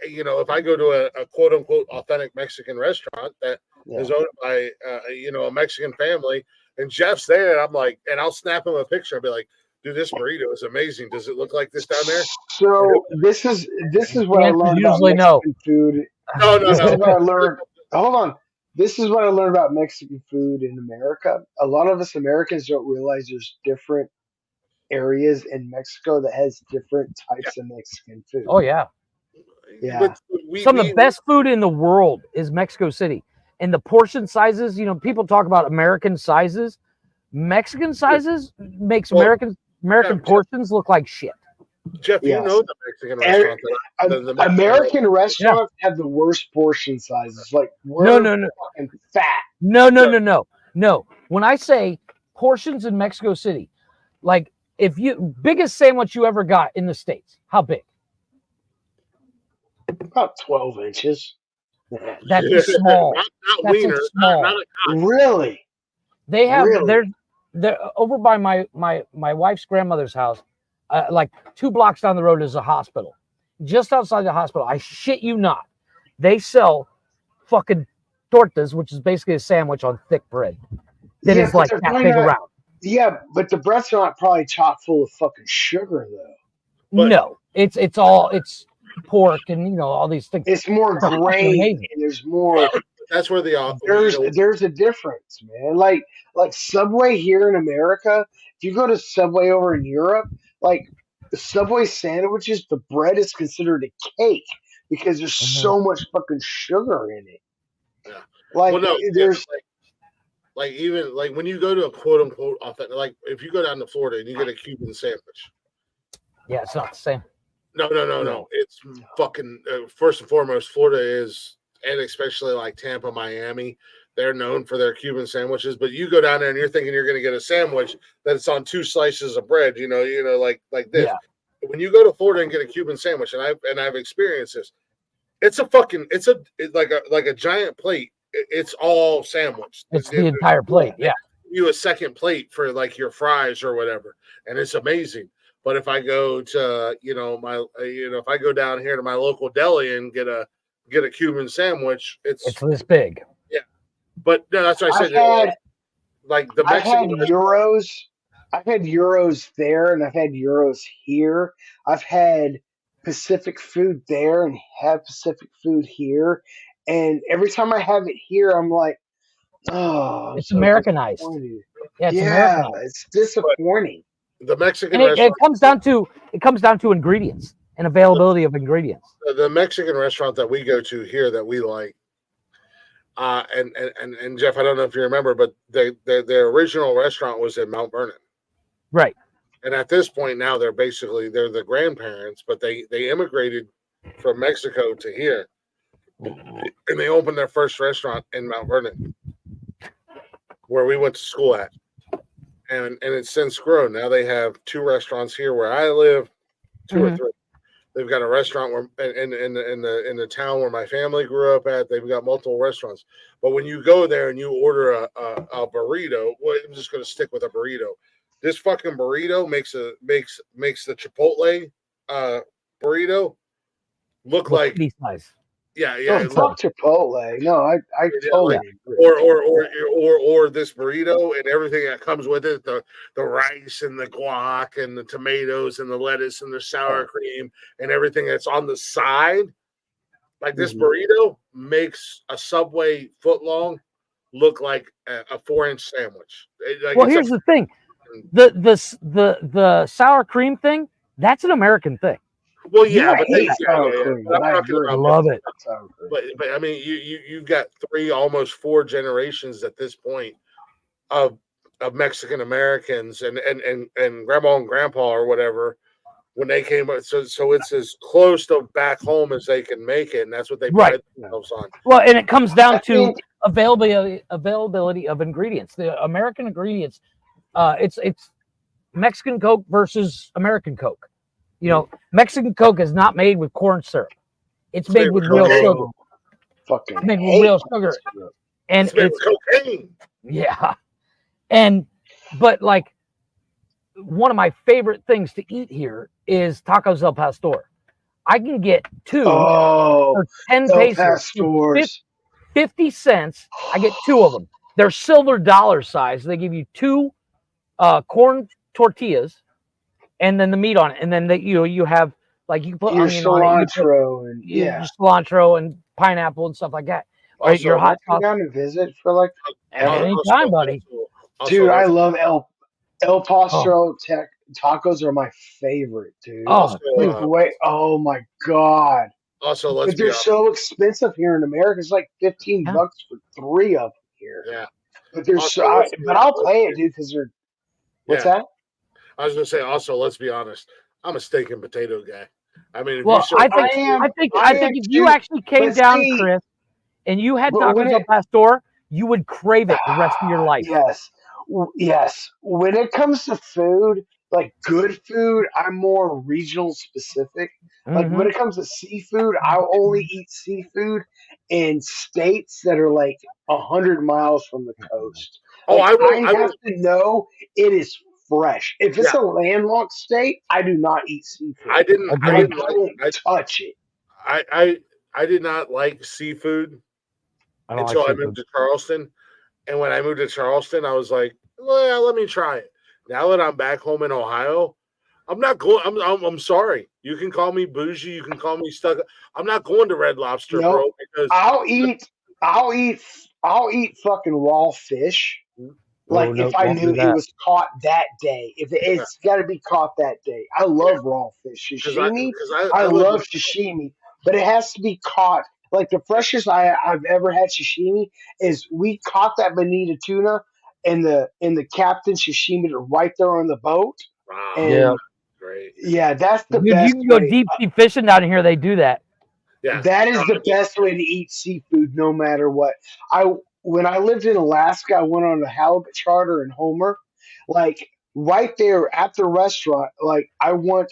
You know, if I go to a quote unquote authentic Mexican restaurant that is owned by you know, a Mexican family, and Jeff's there, and I'm like, and I'll snap him a picture. I'll be like, dude, this burrito is amazing. Does it look like this down there?
So this is what I learned about Mexican food.
No.
This is what I learned. Hold on. This is what I learned about Mexican food in America. A lot of us Americans don't realize there's different areas in Mexico that has different types of Mexican food.
Oh yeah.
Yeah.
Some of the best food in the world is Mexico City. And the portion sizes, you know, people talk about American sizes. Mexican sizes makes American portions look like shit.
Jeff, you know the Mexican restaurants.
American restaurants have the worst portion sizes. Like,
no,
fucking fat.
No. When I say portions in Mexico City, like, if you biggest sandwich you ever got in the States, how big?
About 12 inches.
That's small.
Not wiener. Not
really?
They have they're over by my wife's grandmother's house, like 2 blocks down the road is a hospital. Just outside the hospital, I shit you not, they sell fucking tortas, which is basically a sandwich on thick bread that is like that big around.
Yeah, but the bread's not probably chock full of fucking sugar though.
No, it's pork and, you know, all these things.
It's more grain and there's more.
That's where
there's a difference, man. Like Subway here in America, if you go to Subway over in Europe, like the Subway sandwiches, the bread is considered a cake because there's so much fucking sugar in it.
Yeah.
Like,
well, no,
there's
Like even like when you go to a quote unquote authentic, like if you go down to Florida and you get a Cuban sandwich.
Yeah, it's not the same.
No. It's fucking first and foremost, Florida is, and especially like Tampa, Miami, they're known for their Cuban sandwiches. But you go down there and you're thinking you're going to get a sandwich that's on 2 slices of bread, like this.
Yeah.
When you go to Florida and get a Cuban sandwich, and I've experienced this, it's like a giant plate. It's all sandwich.
It's the entire plate. Yeah.
You a second plate for like your fries or whatever, and it's amazing. But if I go to, if I go down here to my local deli and get a Cuban sandwich, it's
this big.
Yeah, but no, that's what I said. Like the Mexican
Euros. I've had Euros there, and I've had Euros here. I've had Pacific food there, and have Pacific food here. And every time I have it here, I'm like, oh,
it's Americanized. Yeah, it's Americanized.
It's disappointing.
The Mexican
and it comes down to ingredients and availability of ingredients.
The Mexican restaurant that we go to here that we like, and Jeff, I don't know if you remember, but their original restaurant was in Mount Vernon,
right?
And at this point now they're the grandparents, but they immigrated from Mexico to here, and they opened their first restaurant in Mount Vernon, where we went to school at. And it's since grown. Now they have 2 restaurants here where I live, 2 or 3. They've got a restaurant where in the town where my family grew up at. They've got multiple restaurants. But when you go there and you order a burrito, well, I'm just going to stick with a burrito. This fucking burrito makes the Chipotle burrito look like
nice.
Yeah.
Fuck Chipotle. No, I totally agree.
Or this burrito and everything that comes with it, the rice and the guac and the tomatoes and the lettuce and the sour cream and everything that's on the side. Like this burrito makes a Subway footlong look like a 4-inch sandwich.
Here's the thing. The sour cream thing, that's an American thing.
Well, yeah,
I love it.
But I mean, you've got 3, almost 4 generations at this point of Mexican Americans and grandma and grandpa or whatever when they came up. So it's as close to back home as they can make it, and that's what they pride themselves on.
Well, and it comes down to availability of ingredients. The American ingredients, it's Mexican Coke versus American Coke. Mexican Coke is not made with corn syrup. It's made with real sugar.
Fucking
made with real sugar. And it's
cocaine.
Yeah. But like one of my favorite things to eat here is tacos El Pastor. I can get 2 for 10 pesos. 50 cents. I get 2 of them. They're silver dollar size. They give you 2 corn tortillas. And then the meat on it, and then you have like you put
your
onion
cilantro
on it, your cilantro and pineapple and stuff like that.
Also,
Right, your hot
sauce. Down to visit for like
anytime, buddy.
Dude, I love El Pastor tacos are my favorite, dude. Oh my god.
Also,
but they're so expensive here in America. It's like $15 for 3 of them here.
Yeah,
but they're but I'll pay it, dude, because they're. What's that?
I was gonna say. Also, let's be honest. I'm a steak and potato guy. I mean,
I think if you actually came down, Chris, and you had tacos El Pastor, you would crave it the rest of your life.
Yes. When it comes to food, like good food, I'm more regional specific. Like when it comes to seafood, I'll only eat seafood in states that are like 100 miles from the coast. I have to know it is fresh. If it's a landlocked state, I do not eat seafood.
I don't
touch it.
I did not like seafood until I moved to Charleston. And when I moved to Charleston, I was like, well, let me try it. Now that I'm back home in Ohio, I'm not going. I'm sorry. You can call me bougie. You can call me stuck. I'm not going to Red Lobster, bro. Because
I'll eat fucking raw fish. Like if I knew it was caught that day, if it's got to be caught that day. I love raw fish. Sashimi, I love sashimi, but it has to be caught Like the freshest I've ever had sashimi is we caught that bonita tuna and the captain sashimi right there on the boat.
Wow.
Yeah.
And
Great.
yeah, that's the
Dude,
best
you can go
way.
deep sea fishing down here. They do that.
Yeah.
That is the best way to eat seafood, no matter what. When I lived in Alaska, I went on a halibut charter in Homer. Like right there at the restaurant, like I want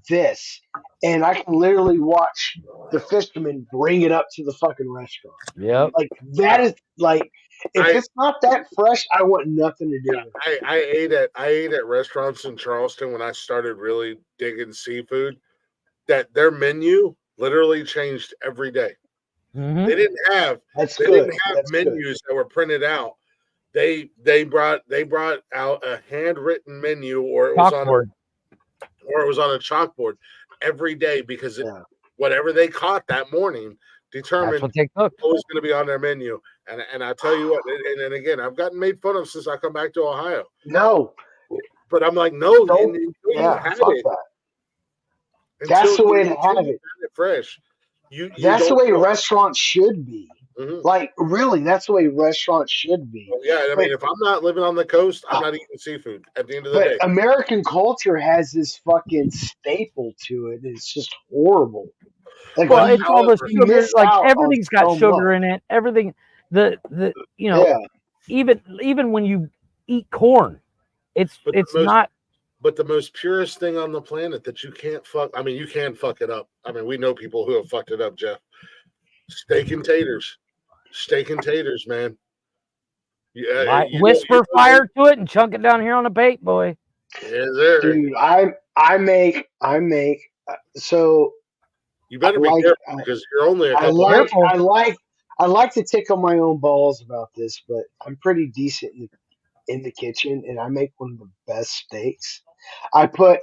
this, and I can literally watch the fisherman bring it up to the fucking restaurant.
Yep.
Like that is like if
I-
it's not that fresh, I want nothing to do
Yeah,
with it.
I ate at restaurants in Charleston when I started really digging seafood. That their menu literally changed every day.
Mhm.
They didn't have
That's
they
good.
didn't have
That's good.
menus that were printed out. They brought out a handwritten menu, or it was
Chalkboard.
on a chalkboard every day because
Yeah.
whatever they caught that morning
That's
determined
what they cook.
what was going to be on their menu. And I tell you what, and again, I've gotten made fun of since I come back to Ohio.
No.
But I'm like, no,
Don't.
until
Yeah.
you've had
Fuck
it,
that. That's the way to
until
have
you've
it.
had it fresh. You
That's the
don't
way
know.
restaurants should be.
Mhm.
Like really, that's the way restaurants should be.
Yeah, I
But
mean, if I'm not living on the coast, I'm not eating seafood at the end of the
but
day.
American culture has this fucking staple to it. It's just horrible. Like
Well,
we,
it's all the
However,
we
sugar.
miss
Like
out on
everything's got
so
sugar
much.
in it. Everything. The you know,
Yeah.
even when you eat corn, it's
But the
it's
most-
not.
But the most purest thing on the planet that you can't fuck. I mean, you can fuck it up. I mean, we know people who have fucked it up, Jeff. Steak and taters. Steak and taters, man. Yeah,
Whisper fire to it and chunk it down here on the bait, boy.
Yeah, there.
Dude, I make so
You better
I
be
like-
careful because you're only a
I
couple.
like I like to tickle my own balls about this, but I'm pretty decent in the kitchen, and I make one of the best steaks. I put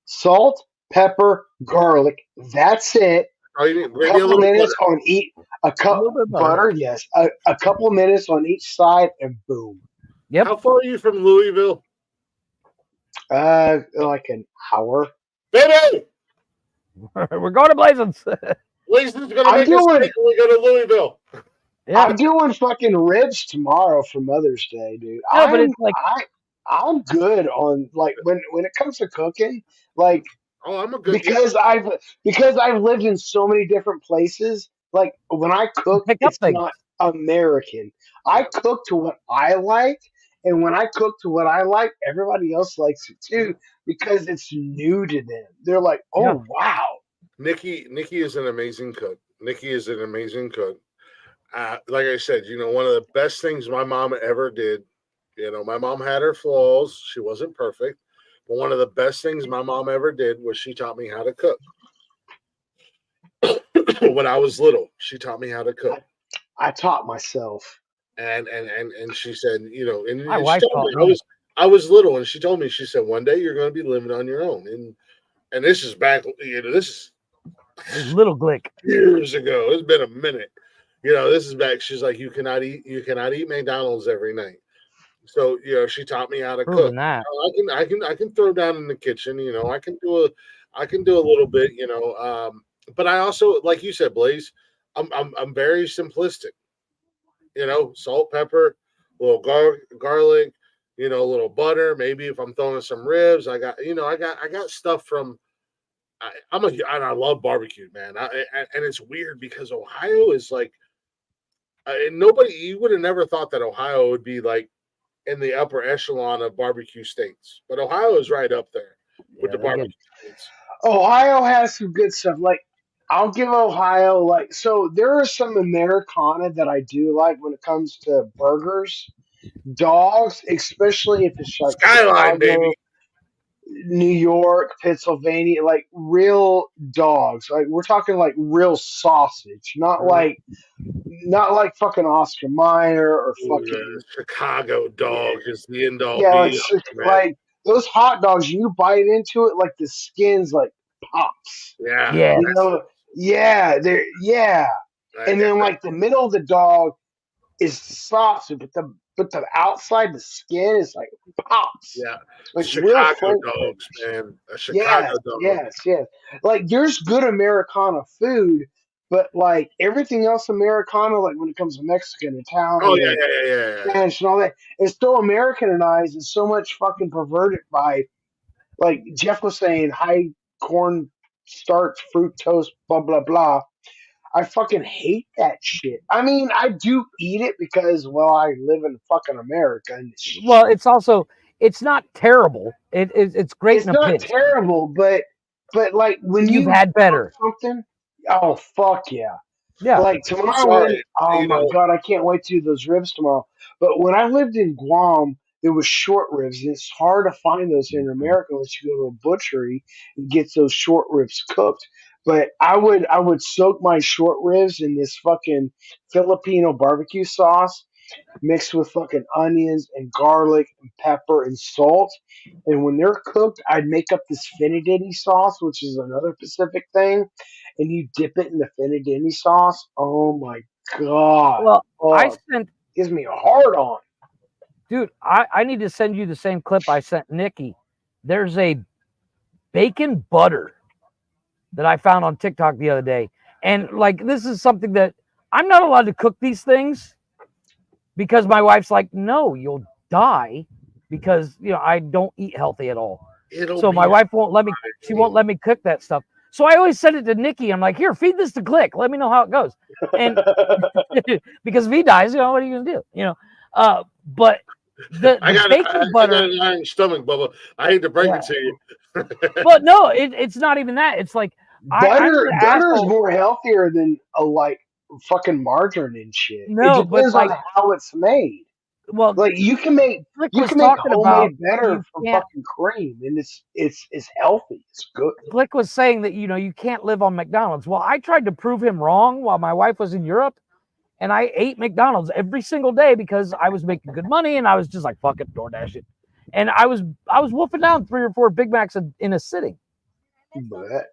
salt, pepper, garlic. That's it.
Oh, you need
A
maybe a
couple
little
minutes
butter.
on each. A cup
little bit of butter.
butter, yes. A couple of minutes on each side, and boom.
Yep.
How far are you from Louisville?
Like an hour.
Baby!
We're going to Blazins.
Blazon's going to
I'm
make us
doing-
steak when we go to Louisville.
Yeah.
I'm doing fucking ribs tomorrow for Mother's Day, dude.
No, but it's like
I'm good on like when it comes to cooking, like
Oh, I'm a good
because I've lived in so many different places. Like when I cook,
Pick up
it's
things.
not American. I cook to what I like, and when I cook to what I like, everybody else likes it too because it's new to them. They're like, "Oh
Yeah.
wow!"
Nikki is an amazing cook. Nikki is an amazing cook. Like I said, one of the best things my mom ever did. My mom had her flaws. She wasn't perfect. But one of the best things my mom ever did was she taught me how to cook. When I was little, she taught me how to cook.
I taught myself.
And she said, and
My
she
wife
told
taught
me,
me.
I was little, and she told me, she said, one day you're going to be living on your own. And this is back, this is
little glick.
years ago. It's been a minute. This is back. She's like, you cannot eat McDonald's every night. So, she taught me how to cook.
Proving that.
I can throw down in the kitchen, I can do a little bit, but I also, like you said, Blaze, I'm very simplistic. Salt, pepper, a little garlic, a little butter. Maybe if I'm throwing some ribs, I got stuff from. I love barbecue, man. And it's weird because Ohio is like, you would have never thought that Ohio would be like in the upper echelon of barbecue states, but Ohio is right up there with the barbecue states.
Ohio has some good stuff. Like I'll give Ohio so there are some Americana that I do like when it comes to burgers, dogs, especially if it's like
Skyline,
Chicago,
baby.
New York, Pennsylvania, like real dogs. Like we're talking like real sausage, not like fucking Oscar Mayer or fucking
Chicago dog is the end all
yeah,
be
like,
all, man.
like those hot dogs. You bite into it, like the skin's like pops.
Yeah.
Yeah.
They're and then like the middle of the dog is sausage, but the outside, the skin is like pops.
Yeah,
like
Chicago dogs, man. A Chicago dog.
Yes. Like there's good Americana food, but like everything else Americana, like when it comes to Mexican,
Oh yeah,
Italian,
yeah.
Spanish, and all that, it's still Americanized and so much fucking perverted by, like Jeff was saying, high corn starch, fructose, blah blah blah. I fucking hate that shit. I mean, I do eat it because, well, I live in fucking America, and
Well, it's not terrible. It's great
it's
in a
not
pinch.
terrible, but like when
You've
you
had better.
something, oh fuck yeah.
Yeah.
Like tomorrow,
Sorry,
oh
you
my
know,
god, I can't wait to do those ribs tomorrow. But when I lived in Guam, there was short ribs, and it's hard to find those in America unless you go to a butchery and get those short ribs cooked. But I would soak my short ribs in this fucking Filipino barbecue sauce mixed with fucking onions and garlic and pepper and salt. And when they're cooked, I'd make up this finidini sauce, which is another Pacific thing, and you dip it in the finidini sauce. Oh my god!
Well, I
Oh,
sent,
gives me a hard on.
dude. I need to send you the same clip I sent Nikki. There's a bacon butter that I found on TikTok the other day, and like this is something that I'm not allowed to cook these things because my wife's like, no, you'll die, because I don't eat healthy at all. So my wife won't let me. She won't let me cook that stuff. So I always send it to Nikki. I'm like, here, feed this to Click. Let me know how it goes. And because if he dies, what are you gonna do? But the bacon butter.
I got an iron stomach, Bubba. I hate to break it to you.
But no, it's not even that. It's like
Butter is more healthier than a like fucking margarine and shit.
No,
it depends
but
on how it's made.
Well,
like you can make homemade better from fucking cream, and it's healthy. It's good.
Glick was saying that you can't live on McDonald's. Well, I tried to prove him wrong while my wife was in Europe, and I ate McDonald's every single day because I was making good money, and I was just like, fuck it, DoorDash it. And I was wolfing down 3 or 4 Big Macs in a sitting.
But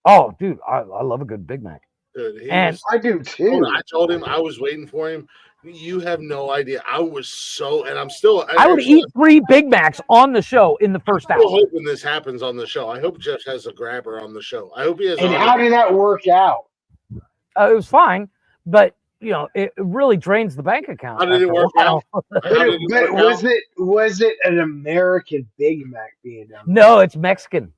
oh, dude, I love a good Big Mac.
Dude,
I do too.
I told him I was waiting for him. You have no idea. I was so, and I'm still.
I would eat 3 Big Macs on the show in the first hour.
I'm hoping this happens on the show. I hope Jeff has a grabber on the show. I hope he has.
And how did that work out?
It was fine, but it really drains the bank account.
How did it work out?
Was it an American Big Mac being done?
No, it's Mexican.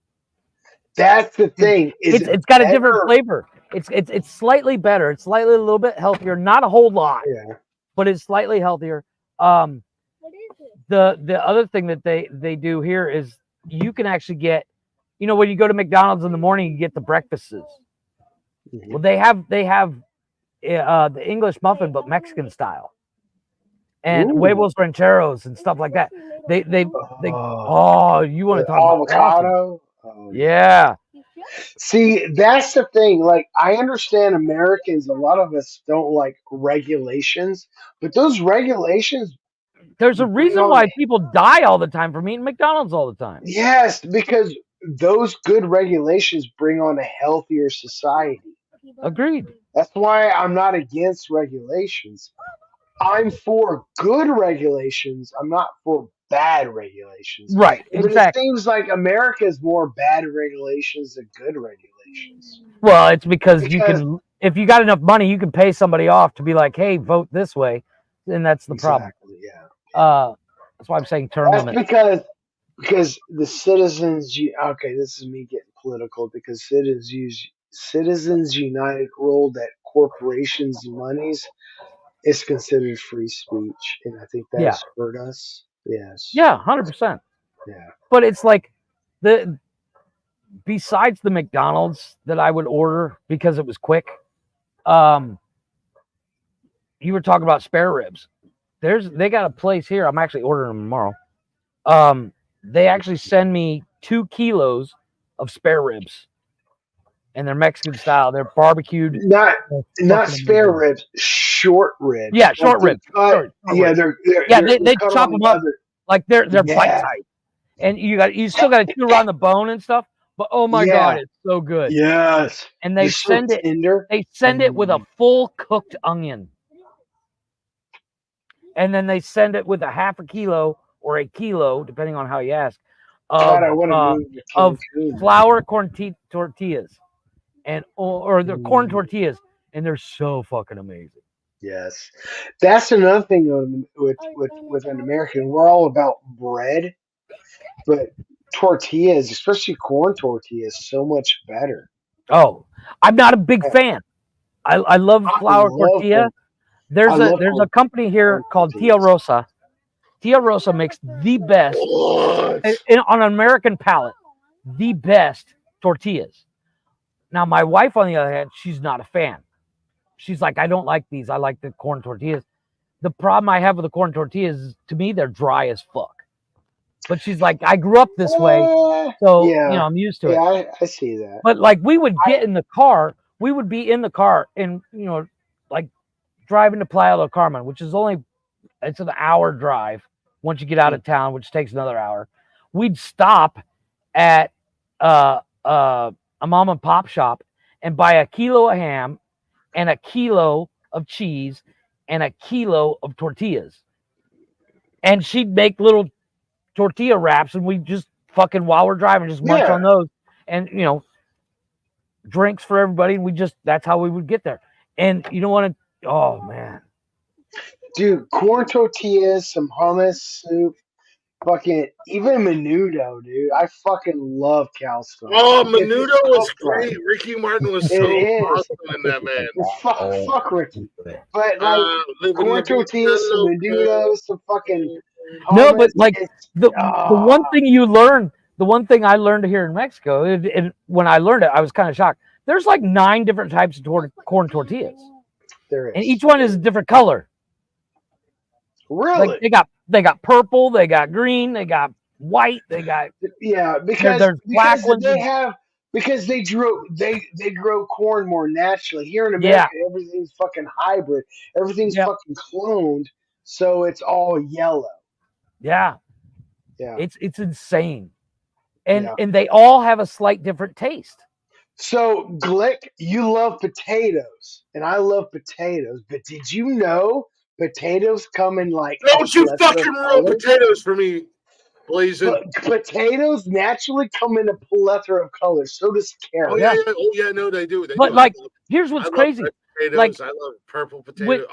That's the thing.
It's got a different flavor. It's slightly better. It's slightly a little bit healthier. Not a whole lot.
Yeah.
But it's slightly healthier. What is it? The other thing that they do here is you can actually get, when you go to McDonald's in the morning, you get the breakfasts. Mm-hmm. Well, they have the English muffin, but Mexican style, and huevos rancheros and stuff like that. They oh, you want to talk
avocado?
About yeah.
See, that's the thing. Like, I understand Americans, a lot of us don't like regulations, but those regulations.
There's a reason why people die all the time from eating McDonald's all the time.
Yes, because those good regulations bring on a healthier society.
Agreed.
That's why I'm not against regulations. I'm for good regulations. I'm not for bad regulations.
Right,
but
exactly.
It seems like America is more bad regulations than good regulations.
Well, it's because you can, if you got enough money, you can pay somebody off to be like, hey, vote this way. And that's the problem.
Yeah.
That's why I'm saying term limit.
Because the citizens, okay, this is me getting political, because Citizens United ruled that corporations' monies is considered free speech, and I think that's hurt us. Yes.
Yeah, 100%.
Yeah.
But it's like besides the McDonald's that I would order because it was quick, you were talking about spare ribs. They got a place here. I'm actually ordering them tomorrow. They actually send me 2 kilos of spare ribs. And they're Mexican style. They're barbecued.
Not spare ribs, short ribs.
Yeah, short ribs.
Yeah,
they chop them up like they're bite size, and you still got to chew around the bone and stuff. But oh my god, it's so good.
Yes.
And they send it. They send it with a full cooked onion, and then they send it with a half a kilo or a kilo, depending on how you ask, of flour corn tortillas. and or the corn tortillas, and they're so fucking amazing.
Yes, that's another thing with an American. We're all about bread, but tortillas, especially corn tortillas, so much better.
Oh, I'm not a big
Yeah.
fan. I love
I
flour
love
tortilla.
corn.
There's
I
a
love
there's a company here called Tia
tortillas.
Rosa. Tia Rosa makes the best on an American palate, the best tortillas. Now, my wife, on the other hand, she's not a fan. She's like, I don't like these. I like the corn tortillas. The problem I have with the corn tortillas is, to me, they're dry as fuck. But she's like, I grew up this way, so
Yeah,
I'm used to it.
yeah, I see that.
But like, we would get in the car, we would be in the car, and like driving to Playa del Carmen, which is it's an hour drive once you get out of town, which takes another hour. We'd stop at a mom and pop shop and buy a kilo of ham and a kilo of cheese and a kilo of tortillas. And she'd make little tortilla wraps, and we just fucking, while we're driving, just munch on those, and drinks for everybody. And that's how we would get there. And you don't want to, oh man.
Dude, corn tortillas, some hummus, soup, fucking even menudo, dude. I fucking love cow stomach.
Oh,
If it's
menudo was
cooked right.
great. Ricky Martin was
It
so
is.
awesome in that, man.
Fuck Ricky. But like corn tortillas, some menudo, some fucking hummus.
No, but like the one thing you learn, the one thing I learned here in Mexico, and when I learned it, I was kind of shocked. There's like 9 different types of corn tortillas.
There is.
And each one is a different color.
Really?
Like they got purple, they got green, they got white, they got
because
there's black ones.
Because they grow corn more naturally. Here in America, everything's fucking hybrid. Everything's fucking cloned, so it's all yellow.
Yeah.
Yeah.
It's insane. And they all have a slight different taste.
So, Glick, you love potatoes, and I love potatoes. But did you know potatoes come in like?
Don't you fucking ruin potatoes for me, Blazing.
Potatoes naturally come in a plethora of colors. So does carrots.
Oh yeah, no, they do.
But like, here's what's crazy.
Potatoes,
like,
I love purple potatoes.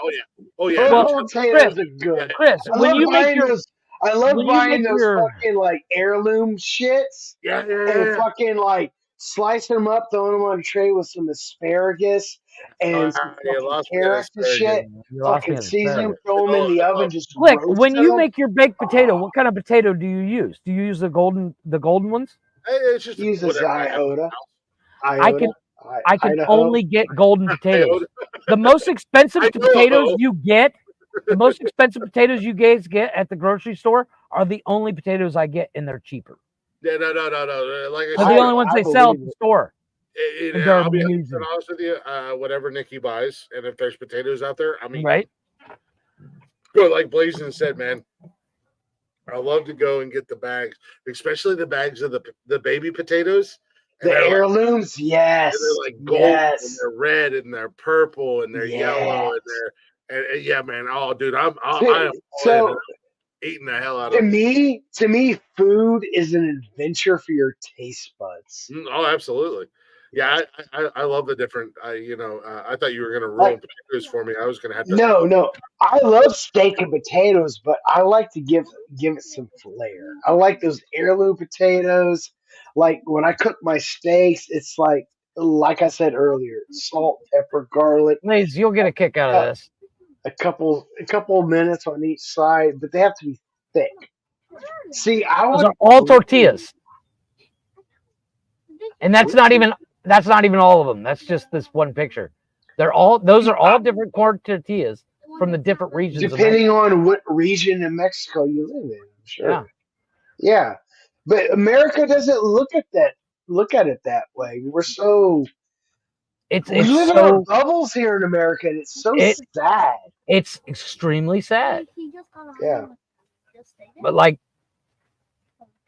Oh yeah. Purple potatoes are good.
Chris, when you make
I love buying those fucking like heirloom shits. And fucking like slicing them up, throwing them on a tray with some asparagus and some fucking carrots and shit. Fucking season them, throw them in the oven, just
Click.
roast
When you
them.
make your baked potato, what kind of potato do you use? Do you use the golden ones?
It's just
use a iota.
I can only get golden potatoes. The most expensive potatoes you get, the most expensive potatoes you guys get at the grocery store are the only potatoes I get, and they're cheaper.
Yeah, no. Like
they're the only ones they sell at the store.
I'll be honest with you. Whatever Nikki buys, and if there's potatoes out there, I mean,
right?
Go like Blazing said, man. I love to go and get the bags, especially the bags of the baby potatoes.
The heirlooms, yes.
And they're like gold, and they're red, and they're purple, and they're yellow, and they're yeah, man. Oh, dude, I am so eating the hell out of
it. To me, food is an adventure for your taste buds.
Oh, absolutely. Yeah, I love the different. I thought you were gonna ruin potatoes for me. I was gonna have to.
No. I love steak and potatoes, but I like to give it some flair. I like those heirloom potatoes. Like when I cook my steaks, it's like I said earlier, salt, pepper, garlic.
Please, you'll get a kick out of this.
A couple of minutes on each side, but they have to be thick. See,
those are all tortillas, and that's not even all of them. That's just this one picture. Those are all different corn tortillas from the different regions.
Depending on what region in Mexico you live in, I'm sure. Yeah. But America doesn't look at it that way. We're so we live in our bubbles here in America, and it's so sad.
It's extremely sad.
Yeah.
But like,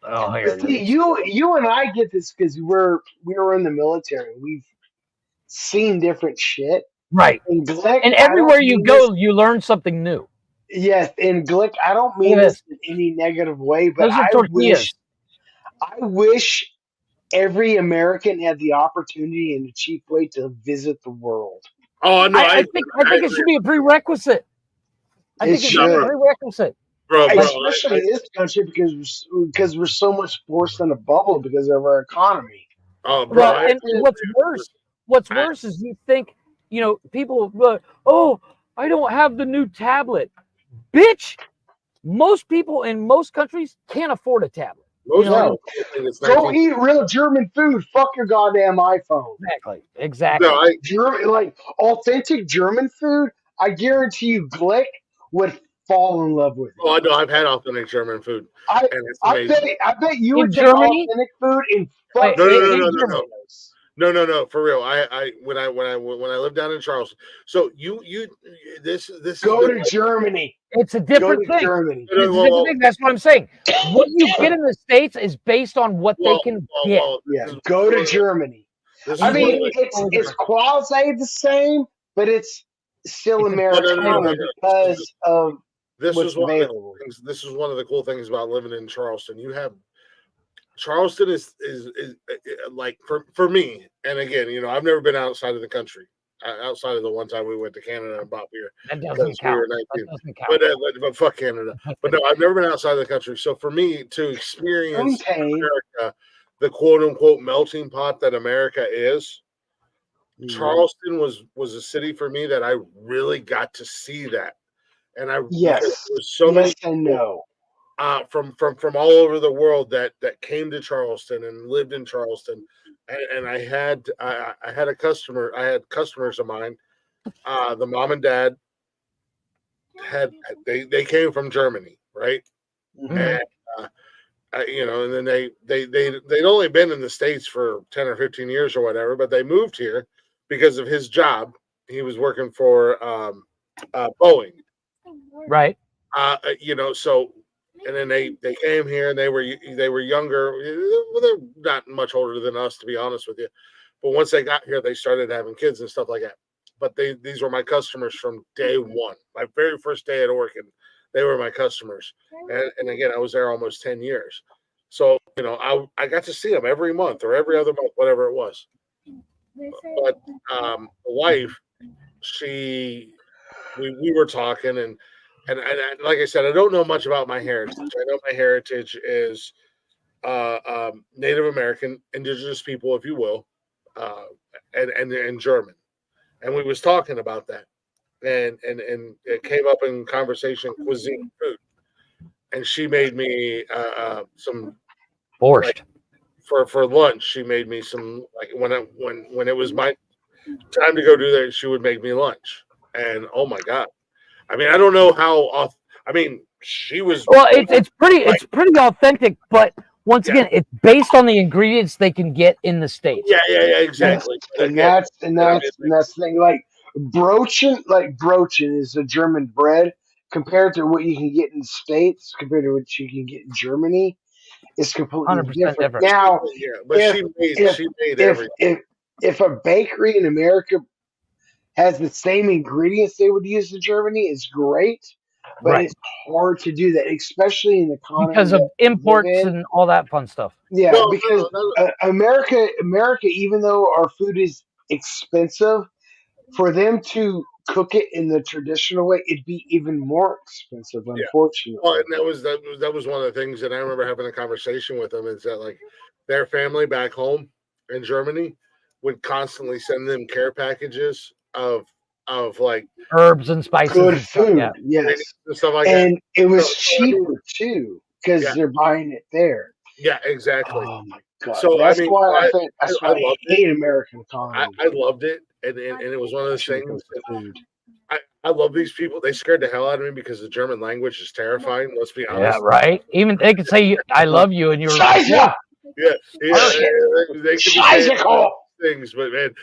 you and I get this because we were in the military. We've seen different shit.
Right.
And Glick,
and everywhere you go, you learn something new.
Yes, and Glick, I don't mean this in any negative way, but
those are tortillas.
I wish every American had the opportunity and a cheap way to visit the world.
Oh no,
I think it should be a prerequisite. I think it should be a prerequisite.
Bro,
especially in this country because we're so much forced in a bubble because of our economy.
Oh, bro!
Well, and what's worse is you think, people. Oh, I don't have the new tablet, bitch. Most people in most countries can't afford a tablet.
Go eat real German food. Fuck your goddamn iPhone.
Exactly.
Like authentic German food. I guarantee you, Glick would fall in love with it.
Oh, I know. I've had authentic German food, and it's
I
amazing.
bet you
In
would take
Germany?
authentic food and fuck
No. For real. When I lived down in Charleston. So this
go to Germany.
It's a different thing.
Germany.
It's a different thing. That's what I'm saying. What you get in the States is based on what they can get.
Go to Germany. I mean, it's quasi the same, but it's still Americana because of what's available.
This is one of the cool things about living in Charleston. Charleston is like for me, and again, I've never been outside of the country, outside of the one time we went to Canada and bought beer.
That doesn't count. That doesn't count.
But fuck Canada. But no, I've never been outside of the country. So for me to experience America, the quote unquote melting pot that America is, Charleston was a city for me that I really got to see that, and many people, from all over the world that came to Charleston and lived in Charleston, and I had customers of mine, the mom and dad they came from Germany, right? Mm-hmm. And and then they'd only been in the States for 10 or 15 years or whatever, but they moved here because of his job. He was working for Boeing,
right?
So. And then they came here and they were younger. Well, they're not much older than us, to be honest with you. But once they got here, they started having kids and stuff like that. But these were my customers from day one. My very first day at Oregon, they were my customers. And again, I was there almost 10 years. So, I got to see them every month or every other month, whatever it was. But the wife, we were talking and like I said, I don't know much about my heritage. I know my heritage is Native American, indigenous people, if you will, and German. And we was talking about that, and it came up in conversation, cuisine, food, and she made me some
borscht
for lunch. She made me some when it was my time to go do that. She would make me lunch, and oh my god. I mean, I don't know how. I mean, she was.
Well, it's pretty authentic, but once again, it's based on the ingredients they can get in the States.
Yeah, exactly.
And that's the thing. Like brochen is a German bread compared to what you can get in the States, compared to what you can get in Germany. It's completely different. Now,
but she made everything.
If a bakery in America has the same ingredients they would use in Germany, it's great, but it's hard to do that, especially in the economy
because of imports and all that fun stuff.
Yeah, because America, even though our food is expensive, for them to cook it in the traditional way, it'd be even more expensive, unfortunately.
Well, and that was one of the things that I remember having a conversation with them is that like their family back home in Germany would constantly send them care packages of like
herbs and spices,
good food,
and stuff like
and
that.
It was cheaper too because they're buying it there.
Yeah, exactly.
Oh my god!
So
that's why I hate American economy.
I loved it, and it was one of those things. I love these people. They scared the hell out of me because the German language is terrifying. Let's be honest.
Yeah, right. Even they could say "I love you" and you're
yeah. They could be saying things, but man,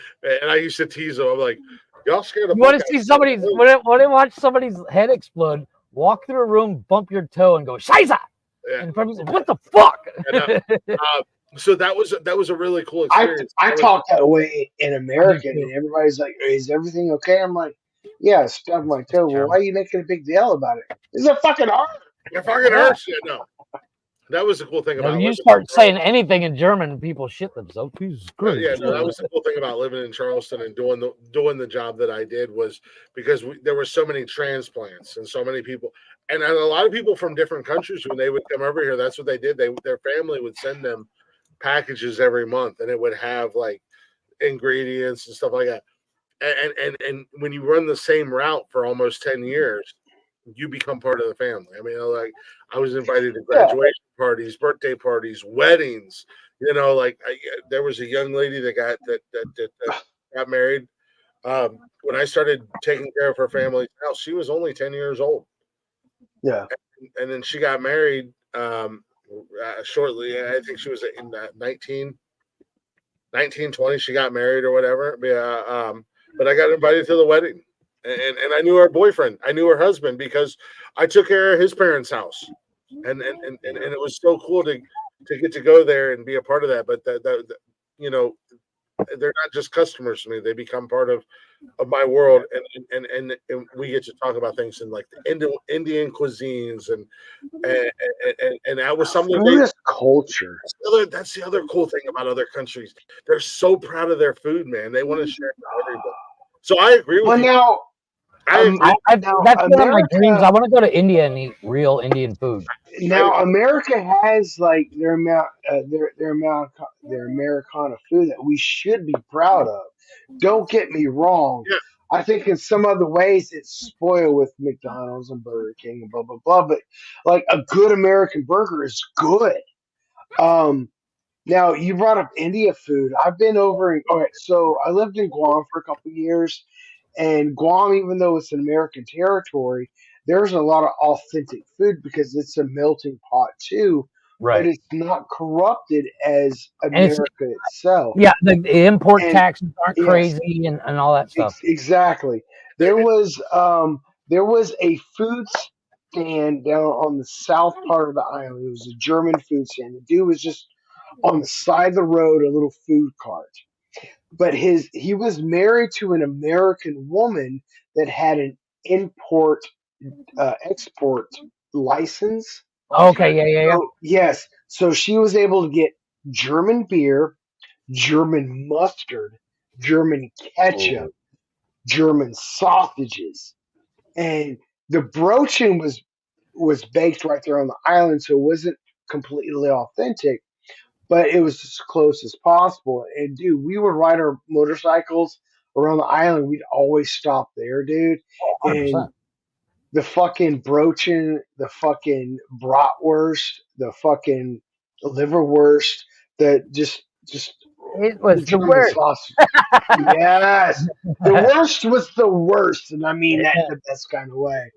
and I used to tease them. I'm like, y'all scared of.
You want to see somebody's when I watch somebody's head explode? Walk through a room, bump your toe, and go "Scheiße!" And probably say, "What the fuck?"
So that was a really cool experience.
I talk that way in American, and everybody's like, "Is everything okay?" I'm like, "Yeah, stub my toe." Well, why are you making a big deal about it? It's a fucking art.
It fucking hurts. Yeah, no. That was the cool thing about
you start saying anything in German, people shit themselves.
Yeah, no, that was the cool thing about living in Charleston and doing the job that I did was because there were so many transplants and so many people, and a lot of people from different countries when they would come over here. That's what they did. Their family would send them packages every month, and it would have like ingredients and stuff like that. And when you run the same route for almost 10 years, you become part of the family. I mean, like I was invited to graduation parties, birthday parties, weddings. Like there was a young lady that got married. When I started taking care of her family's house, she was only 10 years old.
Yeah,
and then she got married shortly. I think she was in 19, 20. She got married or whatever. But I got invited to the wedding. And I knew her boyfriend. I knew her husband because I took care of his parents' house, and it was so cool to get to go there and be a part of that. But they're not just customers to me; they become part of my world, and we get to talk about things in like the Indian cuisines and that was something.
Culture.
That's the other cool thing about other countries. They're so proud of their food, man. They want to share it with everybody. So I agree with you.
Now,
that's one of my dreams. I want to go to India and eat real Indian food.
Now, America has like their Americana food that we should be proud of. Don't get me wrong.
Yeah.
I think in some other ways it's spoiled with McDonald's and Burger King and blah blah blah. But like a good American burger is good. Now you brought up India food. I've been over. All right, so I lived in Guam for a couple of years, and Guam, even though it's an American territory, there's a lot of authentic food because it's a melting pot too.
Right.
But it's not corrupted as America itself.
Yeah, the import
And-
taxes aren't
yes.
crazy and all that stuff.
Exactly. There was a food stand down on the south part of the island. It was a German food stand. The dude was just on the side of the road, a little food cart. But he was married to an American woman that had an import export license.
Okay, yeah.
So, yes. So she was able to get German beer, German mustard, German ketchup, German sausages, and the broaching was baked right there on the island, so it wasn't completely authentic, but it was as close as possible. And dude, we would ride our motorcycles around the island. We'd always stop there, dude.
100%.
And the fucking broaching, the fucking bratwurst, the fucking liverwurst,
it was the
German
worst.
sausage. Yes, the worst was the worst, and I mean that in the best kind of way.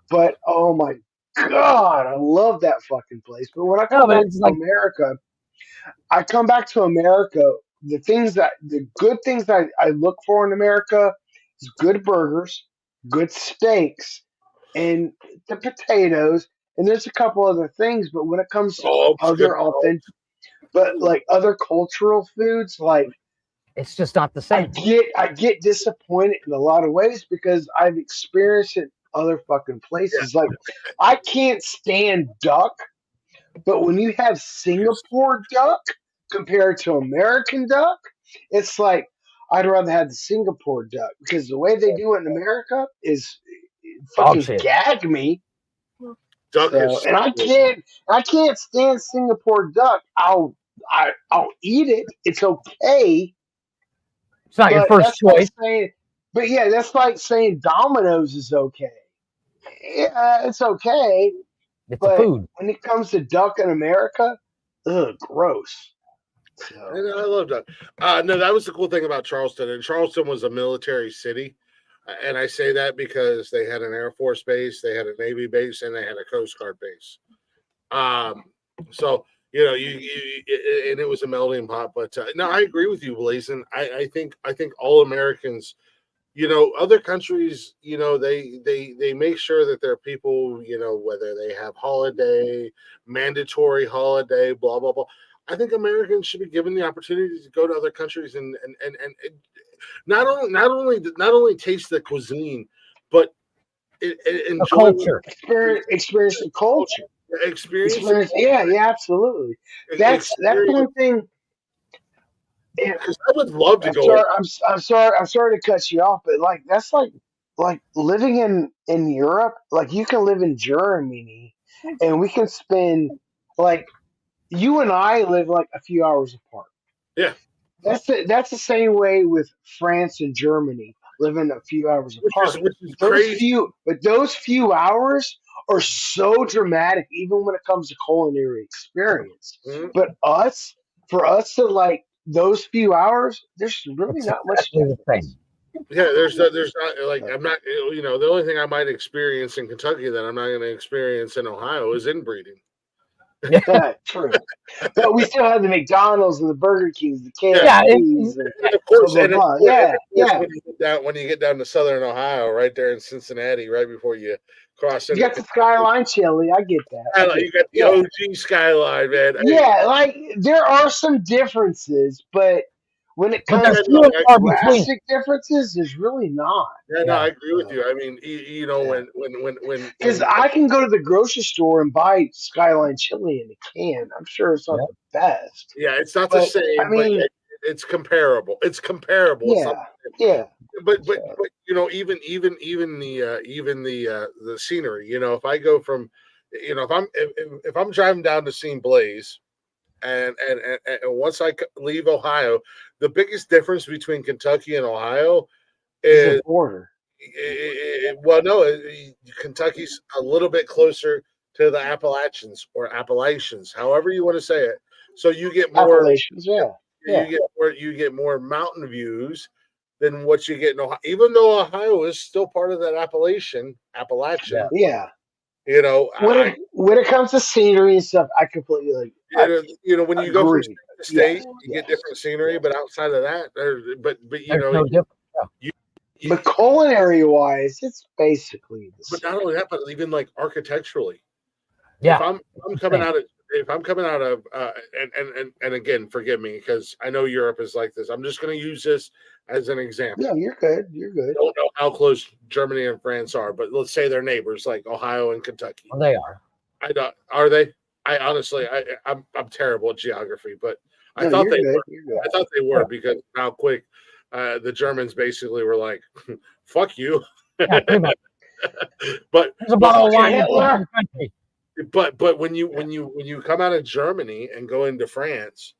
But oh my god, I love that fucking place. But when I come back to America, the good things that I look for in America is good burgers, good steaks, and the potatoes. And there's a couple other things, but when it comes to other authentic, but like other cultural foods, like
it's just not the same.
I get disappointed in a lot of ways because I've experienced it in other fucking places. Like I can't stand duck, but when you have Singapore duck compared to American duck, it's like I'd rather have the Singapore duck because the way they do it in America is fucking gag me.
Duck
and I can't stand Singapore duck. I'll eat it. It's okay.
It's not your first choice.
But yeah, that's like saying Domino's is okay. Yeah, it's okay.
It's
but
a food.
When it comes to duck in America, ugh, gross.
I love duck. No, that was the cool thing about Charleston. And Charleston was a military city. And I say that because they had an Air Force base, they had a Navy base, and they had a Coast Guard base. So, and it was a melting pot. But no, I agree with you, Blazin. I think all Americans, other countries, they make sure that their people, whether they have mandatory holiday, blah, blah, blah. I think Americans should be given the opportunity to go to other countries and not only taste the cuisine, but enjoy
experience the culture.
Experience.
Yeah, absolutely. That's the one thing.
Because I would love to
I'm
go.
sorry. I'm sorry to cut you off, but that's like living in Europe. Like you can live in Germany, and we can spend like you and I live like a few hours apart.
Yeah.
That's the same way with France and Germany living a few hours apart.
Which is crazy.
Those few hours are so dramatic, even when it comes to culinary experience.
Mm-hmm.
But for us to like those few hours, there's really not much difference.
Yeah, there's not like I'm not the only thing I might experience in Kentucky that I'm not going to experience in Ohio is inbreeding.
Yeah, true. But we still have the McDonald's and the Burger Kings, the
Yeah,
KFCs,
and of course,
blah, blah, blah. Yeah.
When you get down to Southern Ohio, right there in Cincinnati, right before you cross
You
into
got the Skyline chili. I get that.
you got the OG Skyline, man.
Yeah, like there are some differences, but when it
But
comes
there's
to
few and far between.
drastic differences, there's really not.
Yeah, no, I agree with you. I mean, when
Because I can go to the grocery store and buy Skyline chili in a can. I'm sure it's not the best.
Yeah, it's not
but,
the same,
I mean,
but it's comparable. It's comparable.
Yeah.
But even the scenery. If I go from, if I'm driving down to see Blaze, and once I leave Ohio, the biggest difference between Kentucky and Ohio is
the border.
Kentucky's a little bit closer to the Appalachians, however you want to say it. So you get more
Appalachians,
you get more mountain views than what you get in Ohio. Even though Ohio is still part of that Appalachian.
Yeah.
When
it comes to scenery and stuff, I completely
when you go from state to state, you get different scenery, but outside of that,
but culinary wise, it's basically the same.
But not only that, but even like architecturally.
Yeah.
If I'm coming out of and again, forgive me because I know Europe is like this. I'm just going to use this as an example.
No, you're good. You're good.
I don't know how close Germany and France are, but let's say they're neighbors, like Ohio and Kentucky.
Well, they are.
I don't. Are they? I honestly, I'm terrible at geography, but I thought they were. I thought they were because how quick the Germans basically were like, "Fuck you."
Yeah, pretty much.
But
there's a bottle of wine in the country.
But when you come out of Germany and go into France,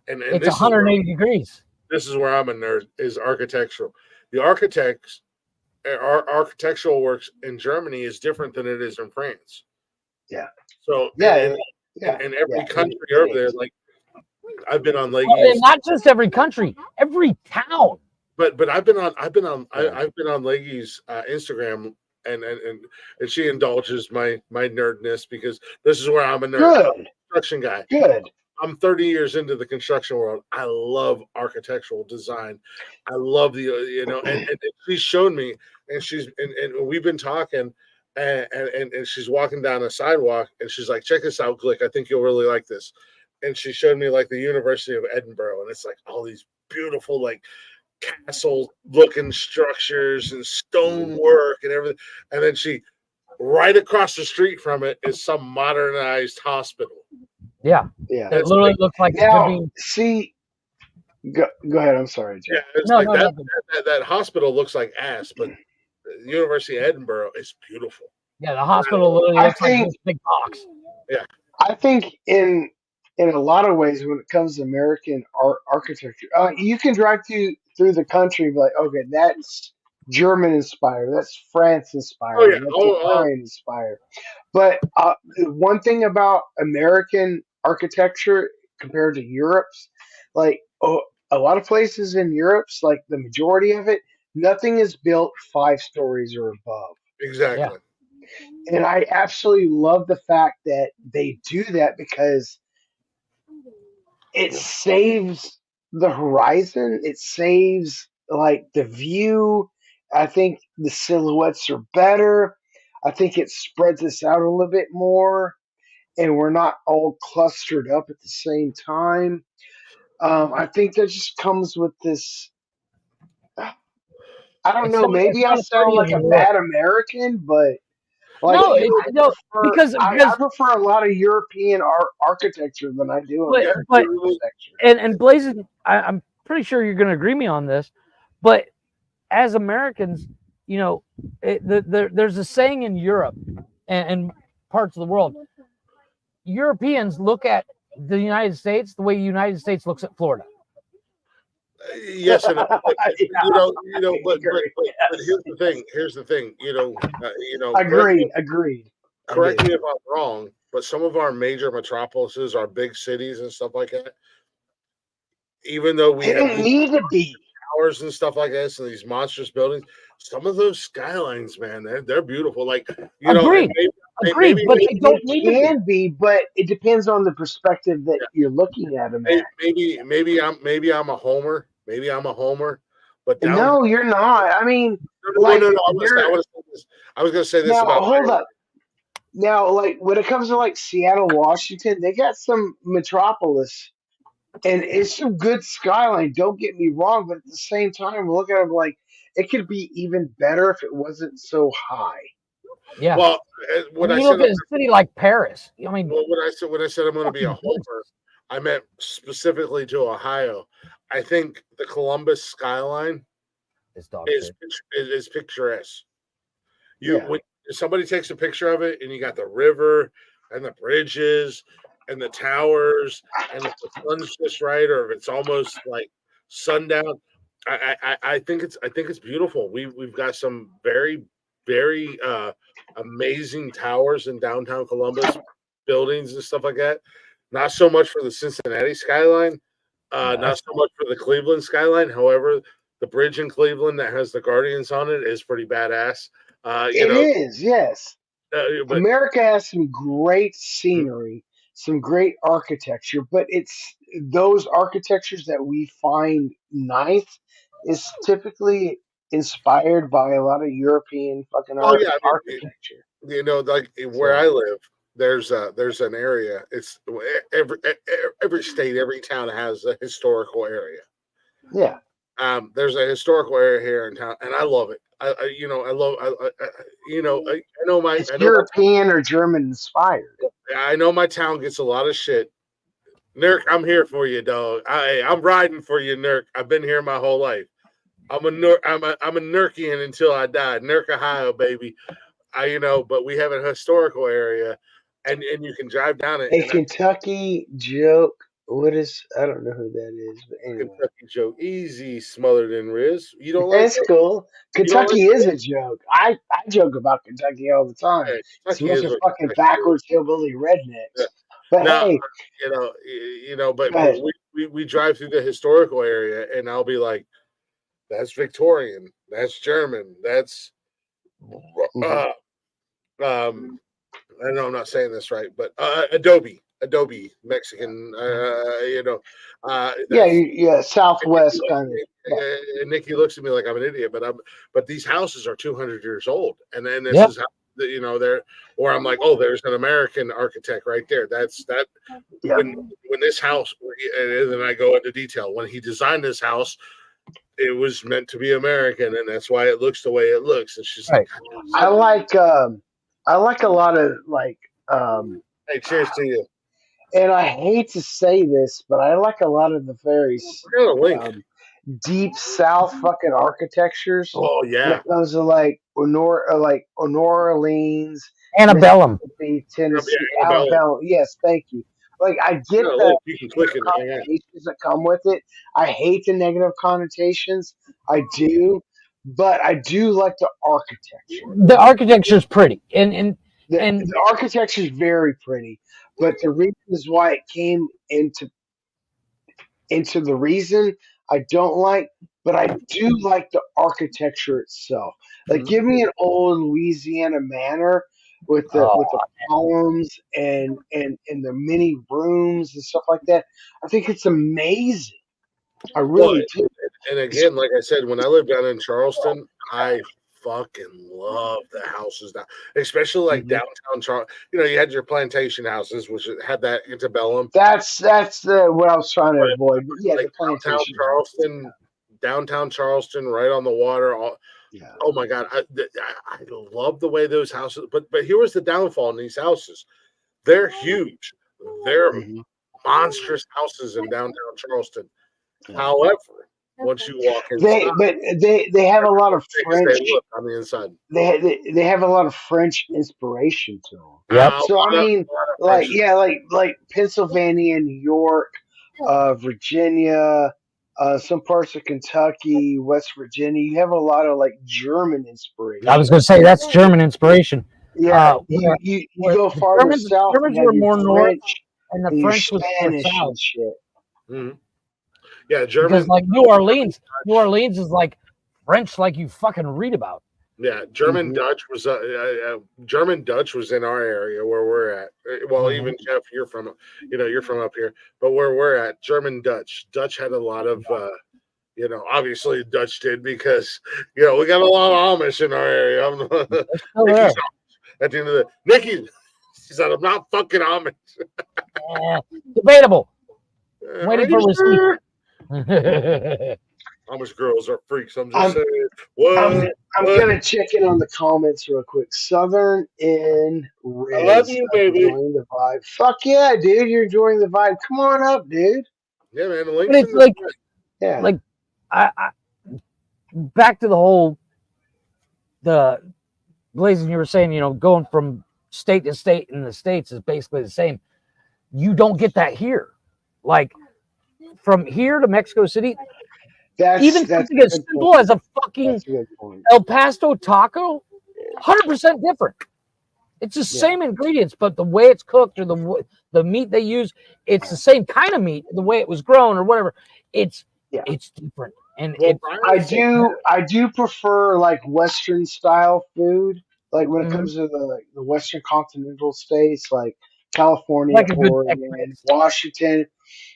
and
it's 180 degrees.
This is where I'm a nerd. Is architectural. The architectural works in Germany is different than it is in France.
Yeah.
So in every country over there, like I've been on Leahy's.
Well, and not just every country, every town.
But I've been on Leahy's Instagram. And she indulges my nerdness because this is where I'm a nerd.
Good.
I'm a construction guy.
Good.
I'm 30 years into the construction world. I love architectural design. I love the and she's shown me, and we've been talking, and she's walking down a sidewalk, and she's like, "Check this out, Glick. I think you'll really like this." And she showed me like the University of Edinburgh, and it's like all these beautiful like castle looking structures and stonework and everything, and then right across the street from it is some modernized hospital.
Yeah it literally looks like
see go ahead. I'm sorry, Jeff.
That hospital looks like ass, but the University of Edinburgh is beautiful.
The hospital literally looks like this big box.
I think in a lot of ways when it comes to American architecture, you can drive through the country and be like, okay, that's German inspired, that's France inspired, that's Italian inspired. But one thing about American architecture compared to Europe's, like a lot of places in Europe's, like the majority of it, nothing is built 5 stories or above.
Exactly.
And I absolutely love the fact that they do that because it saves the horizon. It saves like the view. I think the silhouettes are better. I think it spreads us out a little bit more, and we're not all clustered up at the same time. I think that just comes with this. I don't know. Maybe I sound like a bad American, but Like,
No,
I prefer a lot of European architecture than I do American architecture.
And Blazing, I'm pretty sure you're going to agree me on this, but as Americans, you know, there's a saying in Europe and parts of the world. Europeans look at the United States the way the United States looks at Florida.
Yes, and but, but here's the thing. Here's the thing.
Agreed.
Correct me if I'm wrong, but some of our major metropolises, our big cities and stuff like that, even though we have
need to be
towers and stuff like this and these monstrous buildings, some of those skylines, man, they're beautiful. Like
agreed, but they don't need
to be. But it depends on the perspective that you're looking at them at.
Maybe I'm a homer. Maybe I'm a homer. But
no, you're not. I mean,
no. I was going to say this
now,
about.
Hold up. Now, like when it comes to like Seattle, Washington, they got some metropolis, and it's some good skyline. Don't get me wrong, but at the same time, look at it like it could be even better if it wasn't so high.
Yeah.
Well, when I
look at a city like Paris, I mean,
when I said I'm going to be a homer, I meant specifically to Ohio. I think the Columbus skyline is picturesque. When somebody takes a picture of it, and you got the river and the bridges and the towers, and if the sun's just right, or if it's almost like sundown, I think it's beautiful. We've got some very, very amazing towers in downtown Columbus, buildings and stuff like that. Not so much for the Cincinnati skyline, not so much for the Cleveland skyline. However, the bridge in Cleveland that has the Guardians on it is pretty badass.
It is, yes. America has some great scenery, some great architecture, but it's those architectures that we find nice is typically inspired by a lot of European fucking architecture.
Like where I live, there's an area. It's every state, every town has a historical area.
Yeah.
There's a historical area here in town, and I love it. I know my
European or German inspired.
I know my town gets a lot of shit. Nurk, I'm here for you, dog. I'm riding for you, Nurk. I've been here my whole life. I'm a Nurkian until I die. Nurk, Ohio, baby. But we have a historical area, and you can drive down it.
A Kentucky joke. What is? I don't know who that is, but anyway.
Kentucky joke, easy smothered in Riz. You don't like
it's cool. Kentucky is a joke. I joke about Kentucky all the time. It's a bunch of fucking backwards hillbilly rednecks. But hey,
but we drive through the historical area, and I'll be like, "That's Victorian. That's German. That's." I know I'm not saying this right, but Adobe Mexican,
Southwest kind of.
And Nikki looks at me like I'm an idiot, but these houses are 200 years old, and then this is how they're. Or I'm like, oh, there's an American architect right there. That's that. Yeah. When this house, and then I go into detail. When he designed this house, it was meant to be American, and that's why it looks the way it looks. It's just
right. I like a lot of like.
Hey, cheers to you.
And I hate to say this, but I like a lot of the very deep South fucking architectures.
Oh yeah,
those are like New Orleans,
Antebellum,
Tennessee, Antebellum. Yes, thank you. Like I get the connotations that come with it. I hate the negative connotations. I do, but I do like the architecture.
The architecture is pretty, and
the architecture is very pretty, but the reasons why it came into the reason I don't like, but I do like the architecture itself. Like, give me an old Louisiana manor with the columns and the many rooms and stuff like that. I think it's amazing. I really do.
And again, like I said, when I lived down in Charleston, I fucking love the houses down, especially like downtown Charleston. You had your plantation houses, which had that antebellum.
That's what I was trying to avoid. But yeah,
like
the plantation.
Downtown Charleston, right on the water.
Yeah.
Oh my God, I love the way those houses. But here was the downfall in these houses. They're huge. They're monstrous houses in downtown Charleston.
Yeah.
However, once you walk inside,
They have a lot of French.
they look on the inside.
They have a lot of French inspiration to them.
Yep.
So I mean, like like Pennsylvania, New York, Virginia, some parts of Kentucky, West Virginia. You have a lot of like German inspiration.
I was going to say that's German inspiration.
Yeah, you go farther south.
Germans
you have
were
your
more north,
French
and the
and your
French was more
Spanish
south.
and shit.
Mm-hmm. Yeah, German.
Because like New Orleans is like French, like you fucking read about.
Yeah, German Dutch was German Dutch was in our area where we're at. Well, even Jeff, you're from up here, but where we're at, German Dutch had a lot of obviously Dutch did because we got a lot of Amish in our area. Nikki's at the end of the Nikki, she said, "I'm not fucking Amish."
Debatable. Waiting for receipt.
Amish girls are freaks. I'm just saying.
I'm gonna check in on the comments real quick. Southern in Riz.
I love you, baby.
Enjoying the vibe. Fuck yeah, dude. You're enjoying the vibe. Come on up, dude.
Yeah, man. The
But
links
it's
in
like,
yeah.
like I back to the whole Blazing, you were saying, going from state to state in the States is basically the same. You don't get that here. Like from here to Mexico City, even something as simple as a fucking El Paso taco, 100% different. It's the same ingredients, but the way it's cooked or the meat they use, it's the same kind of meat, the way it was grown or whatever. It's different. And
I do prefer like Western style food. Like when it comes to the Western continental states, like California,
Like a good
Oregon, Washington,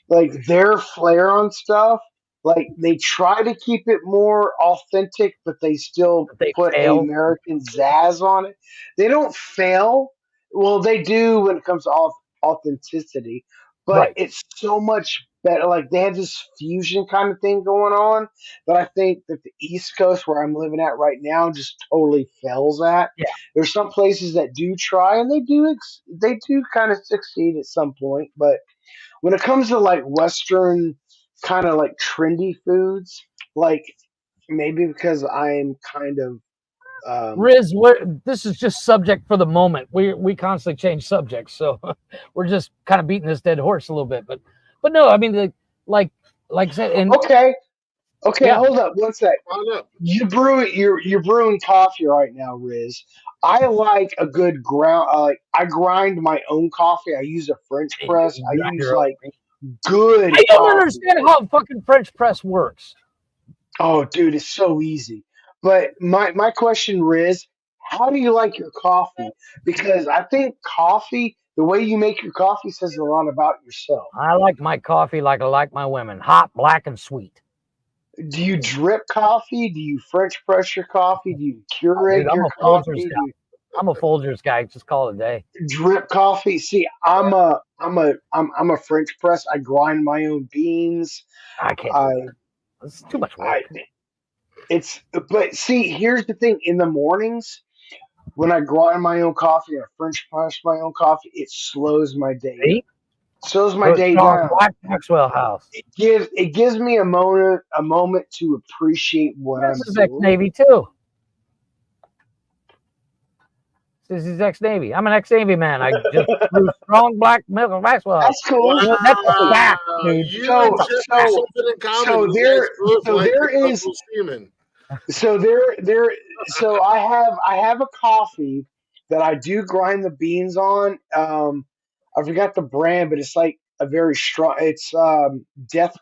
like their flair on stuff. Like they try to keep it more authentic, but they still put American zazz on it. They don't fail. Well, they do when it comes to authenticity, but it's so much better. Like they have this fusion kind of thing going on that I think that the East Coast, where I'm living at right now, just totally fails at.
Yeah.
There's some places that do try, and they do kind of succeed at some point, but when it comes to like Western kind of like trendy foods, like maybe because I'm kind of
Riz, this is just subject for the moment. We constantly change subjects, so we're just kind of beating this dead horse a little bit. But no, I mean like I said. And
okay, hold up one sec. You're brewing coffee right now, Riz. I like a good ground. I grind my own coffee. I use a French press. I use like good.
I don't understand how fucking French press works.
Oh, dude, it's so easy. But my question, Riz, how do you like your coffee? Because I think coffee, the way you make your coffee, says a lot about yourself.
I like my coffee like I like my women, hot, black, and sweet.
Do you drip coffee? Do you French press your coffee? Do you curate your coffee?
I'm a Folgers guy. Just call it a day.
Drip coffee. See, I'm a French press. I grind my own beans.
I can't. It's too much work.
But see, here's the thing. In the mornings, when I grind my own coffee or French press my own coffee, it slows my day. Slows my day down.
Black Maxwell House.
It gives me a moment to appreciate what I'm doing.
Ex-Navy too. This is ex-Navy. I'm an ex-Navy man. I just grew strong black milk Maxwell.
That's cool.
That's a fact, dude.
So I have a coffee that I do grind the beans on. I forgot the brand, but it's like a very strong. It's Death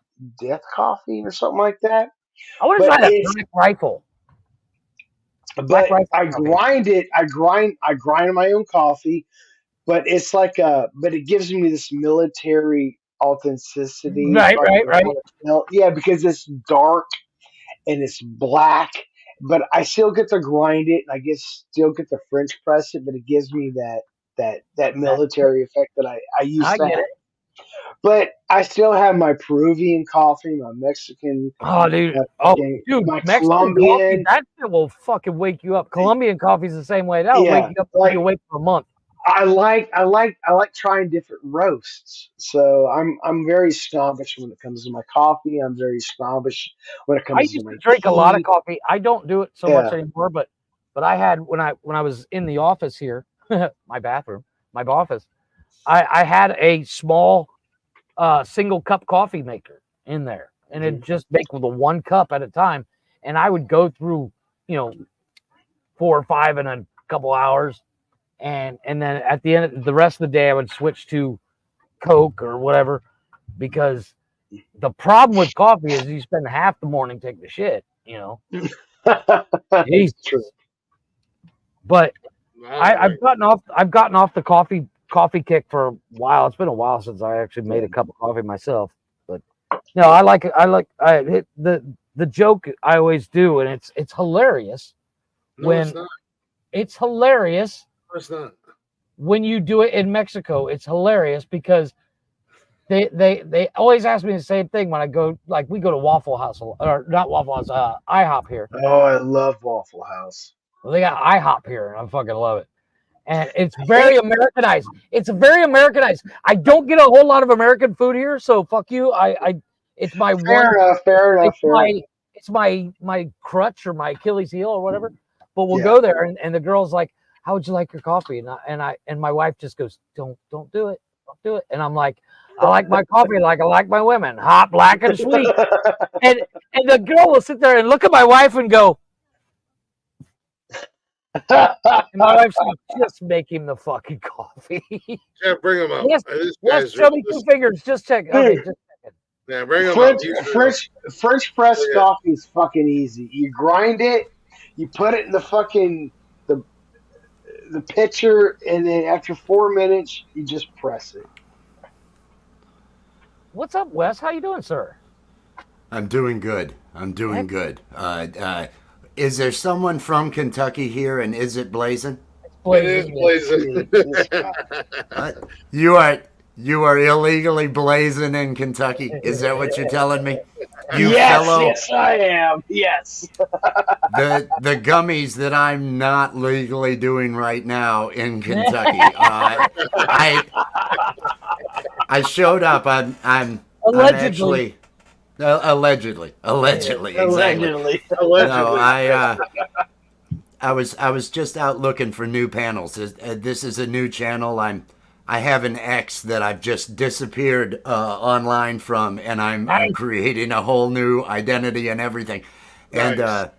Coffee or something like that.
I want to try that Black Rifle.
But I grind it. I grind my own coffee, but it's like but it gives me this military authenticity.
Right.
Yeah, because it's dark and it's black, but I still get to grind it. And I still get to French press it, but it gives me that military effect that I used to have. But I still have my Peruvian coffee, my Mexican,
Oh, dude.
my,
Oh,
fucking-
dude.
my
Mexican coffee,
Colombian.
that shit will fucking wake you up. Colombian coffee's the same way. That'll wake
Yeah,
you up. Keep you
like
awake for a month.
I like trying different roasts. So I'm very snobbish when it comes to my coffee. I'm very snobbish when it
I
comes to
used to
my
drink a lot of
tea.
coffee. I don't do it so much
Yeah.
anymore, but I had when I was in the office here, my bathroom, my office, I had a small single cup coffee maker in there, and it just make with a 1 cup at a time, and I would go through 4 or 5 in a couple hours, and then at the end of the rest of the day I would switch to Coke or whatever, because the problem with coffee is you spend half the morning taking the shit,
It's true.
But I've gotten off the coffee kick for a while. It's been a while since I actually made a cup of coffee myself. But no, the joke I always do, and it's hilarious when it's hilarious
No, it's not.
when you do it in Mexico. It's hilarious because they always ask me the same thing when I go, like we go to Waffle House, or not Waffle House, IHOP here.
Oh, I love Waffle House.
Well, they got IHOP here, and I fucking love it. And it's very Americanized. It's very Americanized. I don't get a whole lot of American food here, so fuck you. It's my
Fair enough.
It's my crutch or my Achilles heel or whatever. But we'll go there, and the girl's like, "How would you like your coffee?" And my wife just goes, "Don't do it, don't do it." And I'm like, "I like my coffee like I like my women, hot, black, and sweet." and the girl will sit there and look at my wife and go. And my wife's like, just make him the fucking coffee.
Yeah, bring him up.
Yes, show me 2 fingers. Just check. Okay, just check it.
Yeah, bring him up.
French press coffee is fucking easy. You grind it, you put it in the fucking the pitcher, and then after 4 minutes, you just press it.
What's up, Wes? How you doing, sir?
I'm doing good. Is there someone from Kentucky here, and is it blazing?
It is blazing.
You are illegally blazing in Kentucky. Is that what you're telling me?
Yes, I am. Yes.
The gummies that I'm not legally doing right now in Kentucky. I showed up. I'm actually. Allegedly. Exactly. No, I was just out looking for new panels. This is a new channel. I have an ex that I've just disappeared online from, and I'm creating a whole new identity and everything.
Nice.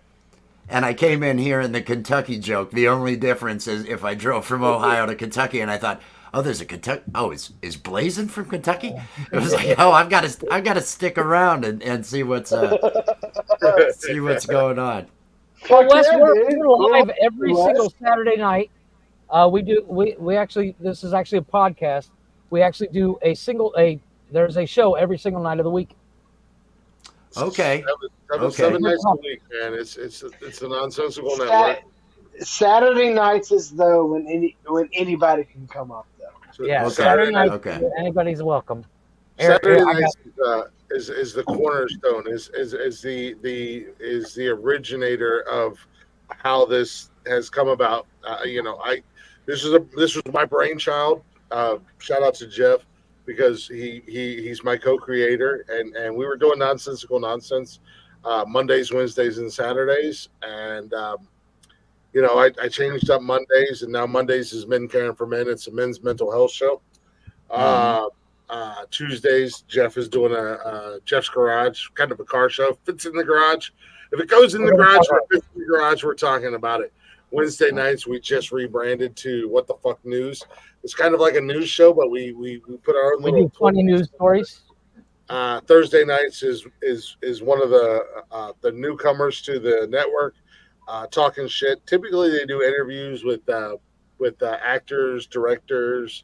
And I came in here in the Kentucky joke. The only difference is if I drove from Ohio to Kentucky, and I thought, oh, there's a Kentucky. Oh, is Blazin from Kentucky? It was like, oh, I've got to stick around and see what's going on.
Well, Wes, we're live every single Saturday night. We actually, this is actually a podcast. We actually do there's a show every single night of the week.
Okay.
Seven nights a week, man. It's a nonsensical network.
Saturday nights is though when anybody can come up though.
Yeah, Saturday night. Anybody's welcome.
Saturday nights is the cornerstone. Is the originator of how this has come about. This was my brainchild. Shout out to Jeff because he's my co-creator, and we were doing nonsensical nonsense Mondays, Wednesdays, and Saturdays, and I changed up Mondays, and now Mondays is Men Caring for Men. It's a men's mental health show. Tuesdays, Jeff is doing a Jeff's Garage, kind of a car show. Fits in the garage. If it goes in the garage or fits in the garage, we're talking about it. Wednesday nights, we just rebranded to What the Fuck News. It's kind of like a news show, but we put our own little
funny news stories.
Thursday nights is one of the newcomers to the network. Talking shit. Typically, they do interviews with actors, directors,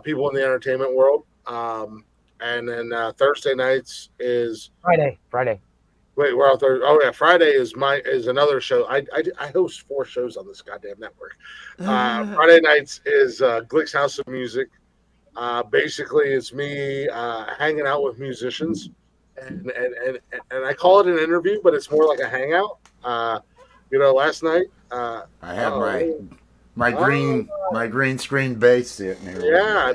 people in the entertainment world. And then Thursday nights is
Friday.
Wait, we're out there. Oh yeah, Friday is another show. I host 4 shows on this goddamn network. Friday nights is Glick's House of Music. Basically, it's me hanging out with musicians, and I call it an interview, but it's more like a hangout. Last night
I have my green screen bass sitting here.
Yeah,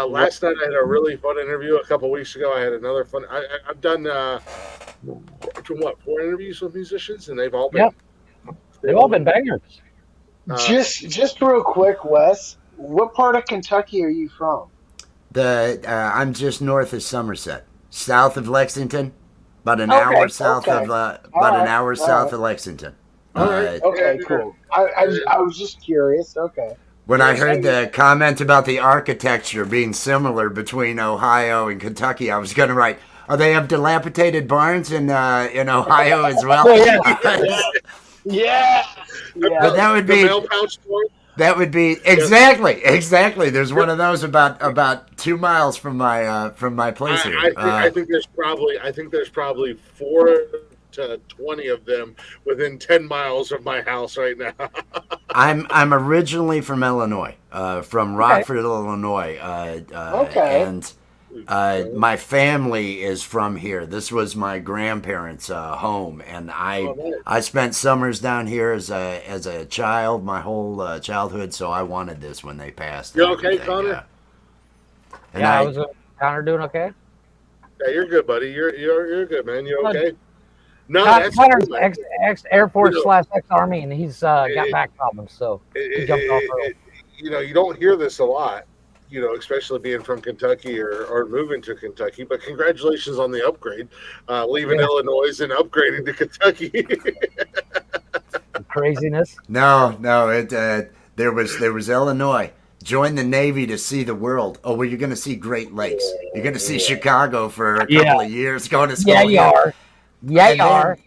last night I had a really fun interview. A couple weeks ago, I had another fun. I've done 4 interviews with musicians, and they've all been
they've all been bangers.
Just real quick, Wes, what part of Kentucky are you from?
I'm just north of Somerset, south of Lexington, about an hour south of of Lexington.
All right. Okay, cool. I was just curious. Okay.
When I heard the comment about the architecture being similar between Ohio and Kentucky, I was going to write, "Oh, they have dilapidated barns in Ohio as well."
Yeah.
But that would be
the mail pouch store.
That would be exactly. There's one of those about 2 miles from my place here.
I think there's probably 4 to 20 of them within 10 miles of my house right now.
I'm originally from Illinois, from Rockford, Illinois. And my family is from here. This was my grandparents' home, and I spent summers down here as a child, my whole childhood. So I wanted this when they passed.
You okay, Connor?
I was Connor doing okay.
Yeah, you're good, buddy. You're good, man. You okay? No,
Connor's ex Air Force / ex Army, and he's got back problems, so he jumped off early.
You don't hear this a lot, especially being from Kentucky or moving to Kentucky. But congratulations on the upgrade, leaving Illinois and upgrading to Kentucky.
Craziness. No. There was Illinois. Join the Navy to see the world. Oh, well, you're going to see Great Lakes. You're going to see Chicago for a couple of years. Going to school.
Yeah, you are. Yeah, you are.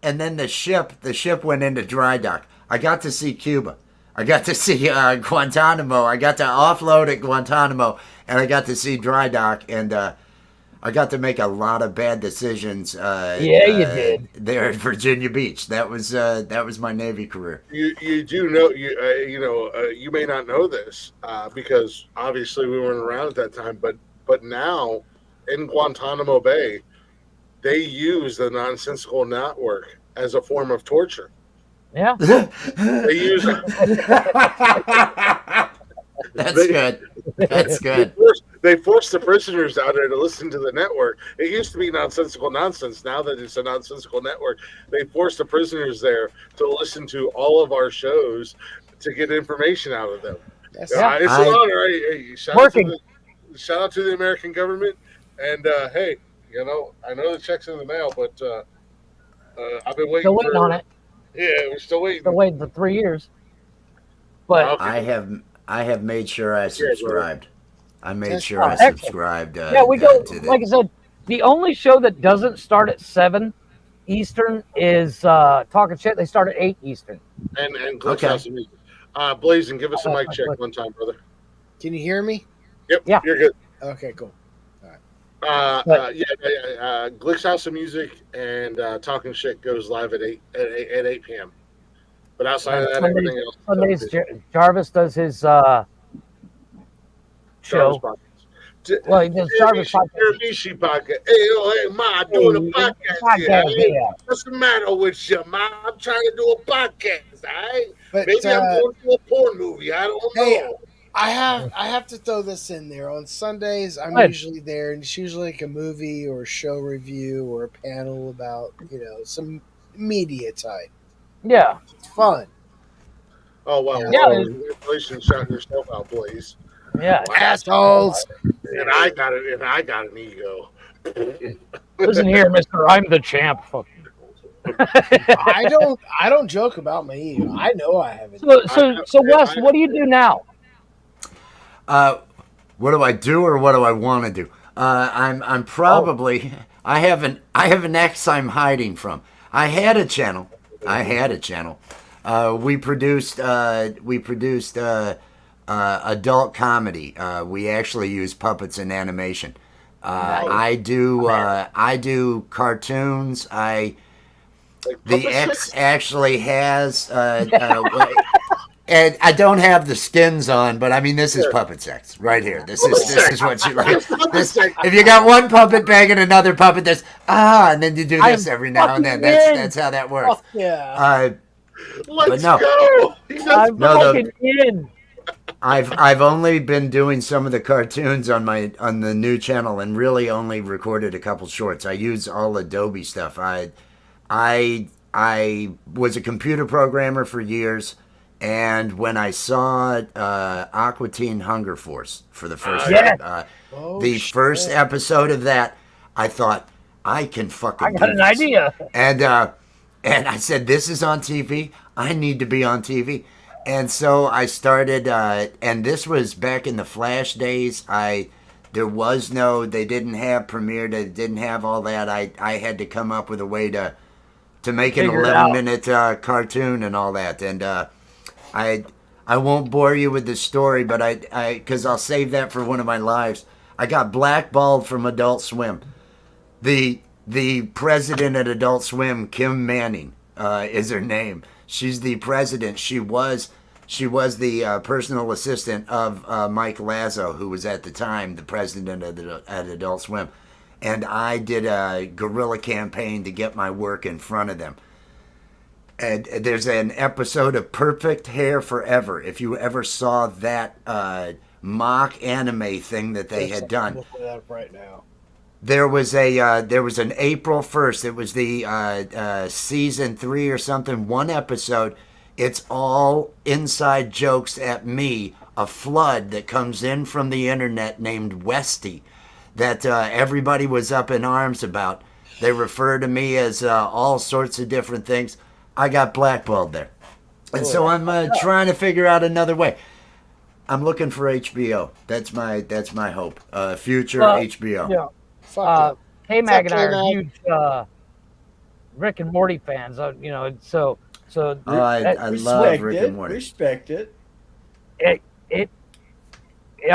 And then the ship went into dry dock. I got to see Cuba. I got to see Guantanamo. I got to offload at Guantanamo, and I got to see dry dock, and I got to make a lot of bad decisions.
You did.
There at Virginia Beach. That was my Navy career.
You do know you may not know this because obviously we weren't around at that time, but now in Guantanamo Bay, they use the nonsensical network as a form of torture.
Yeah.
They use it.
That's good. That's good.
They force the prisoners out there to listen to the network. It used to be nonsensical nonsense. Now that it's a nonsensical network, they force the prisoners there to listen to all of our shows to get information out of them. It's an honor. Hey, shout out to the American government. And hey, I know the check's in the mail, but I've been waiting.
Still waiting on it.
Yeah, we're still waiting.
Still waiting for 3 years. But
I have made sure I subscribed. I made sure I
excellent.
subscribed.
We go. Like I said, the only show that doesn't start at 7 Eastern is Talking Shit. They start at 8 Eastern.
And Glitch House of Music. Blazing, give us a mic check one time, brother.
Can you hear me?
Yep.
Yeah.
You're good.
Okay, cool.
Glitch House of Music and Talking Shit goes live at 8 p.m. But outside of that, everything else.
Sundays, Jarvis does his show. Well, he does Jarvis
podcast. Hey, Ma, doing a podcast here. What's the matter with you, Ma? I'm trying to do a podcast, all right? Maybe I'm going to do a porn movie. I don't know.
I have to throw this in there. On Sundays, I'm usually there, and it's usually like a movie or a show review or a panel about, some media type.
Yeah.
It's fun.
Oh, wow.
Yeah.
Congratulations, shouting yourself out, please.
Yeah.
Assholes.
And I got an ego.
Listen here, Mr. I'm the champ.
I don't joke about my ego. I know I haven't.
So Wes, what do you do now?
What do I do, or what do I want to do? I'm probably I have an ex I'm hiding from. I had a channel. We produced adult comedy. We actually use puppets and animation. I do cartoons. The ex actually has And I don't have the skins on, but I mean, this is puppet sex right here. This is what you like. This, if you got one puppet banging another puppet, there's and then you do this every now and then. That's how that works.
Fuck yeah.
Let's
no.
go.
I'm fucking in.
I've only been doing some of the cartoons on the new channel and really only recorded a couple shorts. I use all Adobe stuff. I was a computer programmer for years, and when I saw Aqua Teen Hunger Force for the first time, first episode of that, I thought I can fucking.
I got an idea.
And I said, this is on TV. I need to be on TV. And so I started, and this was back in the Flash days. They didn't have Premiere, they didn't have all that. I had to come up with a way to make an 11-minute cartoon and all that. And I won't bore you with the story, but because I'll save that for one of my lives. I got blackballed from Adult Swim. The president at Adult Swim, Kim Manning, is her name. She's the president. She was the personal assistant of Mike Lazo, who was at the time the president at Adult Swim. And I did a guerrilla campaign to get my work in front of them. And there's an episode of Perfect Hair Forever. If you ever saw that mock anime thing that they had done.
Look it up right now.
There was an April 1st. It was the season 3 or something. One episode. It's all inside jokes at me. A flood that comes in from the internet named Westy, that everybody was up in arms about. They refer to me as all sorts of different things. I got blackballed there, and so I'm trying to figure out another way. I'm looking for HBO. That's my hope. Future HBO.
Yeah. K-Mag and I are huge Rick and Morty fans. I
love Rick and Morty.
Respect it.
I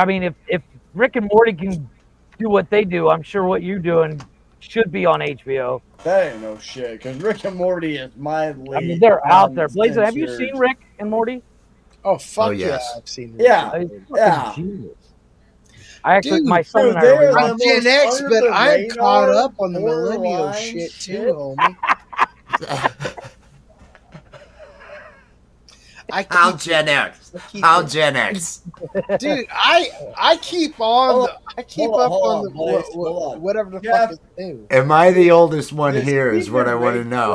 mean, if Rick and Morty can do what they do, I'm sure what you're doing should be on HBO.
That ain't no shit, because Rick and Morty is my lead.
I mean, they're out there. Blazin', have you seen Rick and Morty?
Oh, fuck
yes.
I've seen Rick.
Yeah.
I actually, my son
dude,
and I are
I'm Gen X, but I'm caught up on the millennial shit too, homie.
How Gen X? How Gen X?
Dude, I keep on. I keep up on the whatever the fuck is new.
Am I the oldest one here? Is what I want to know.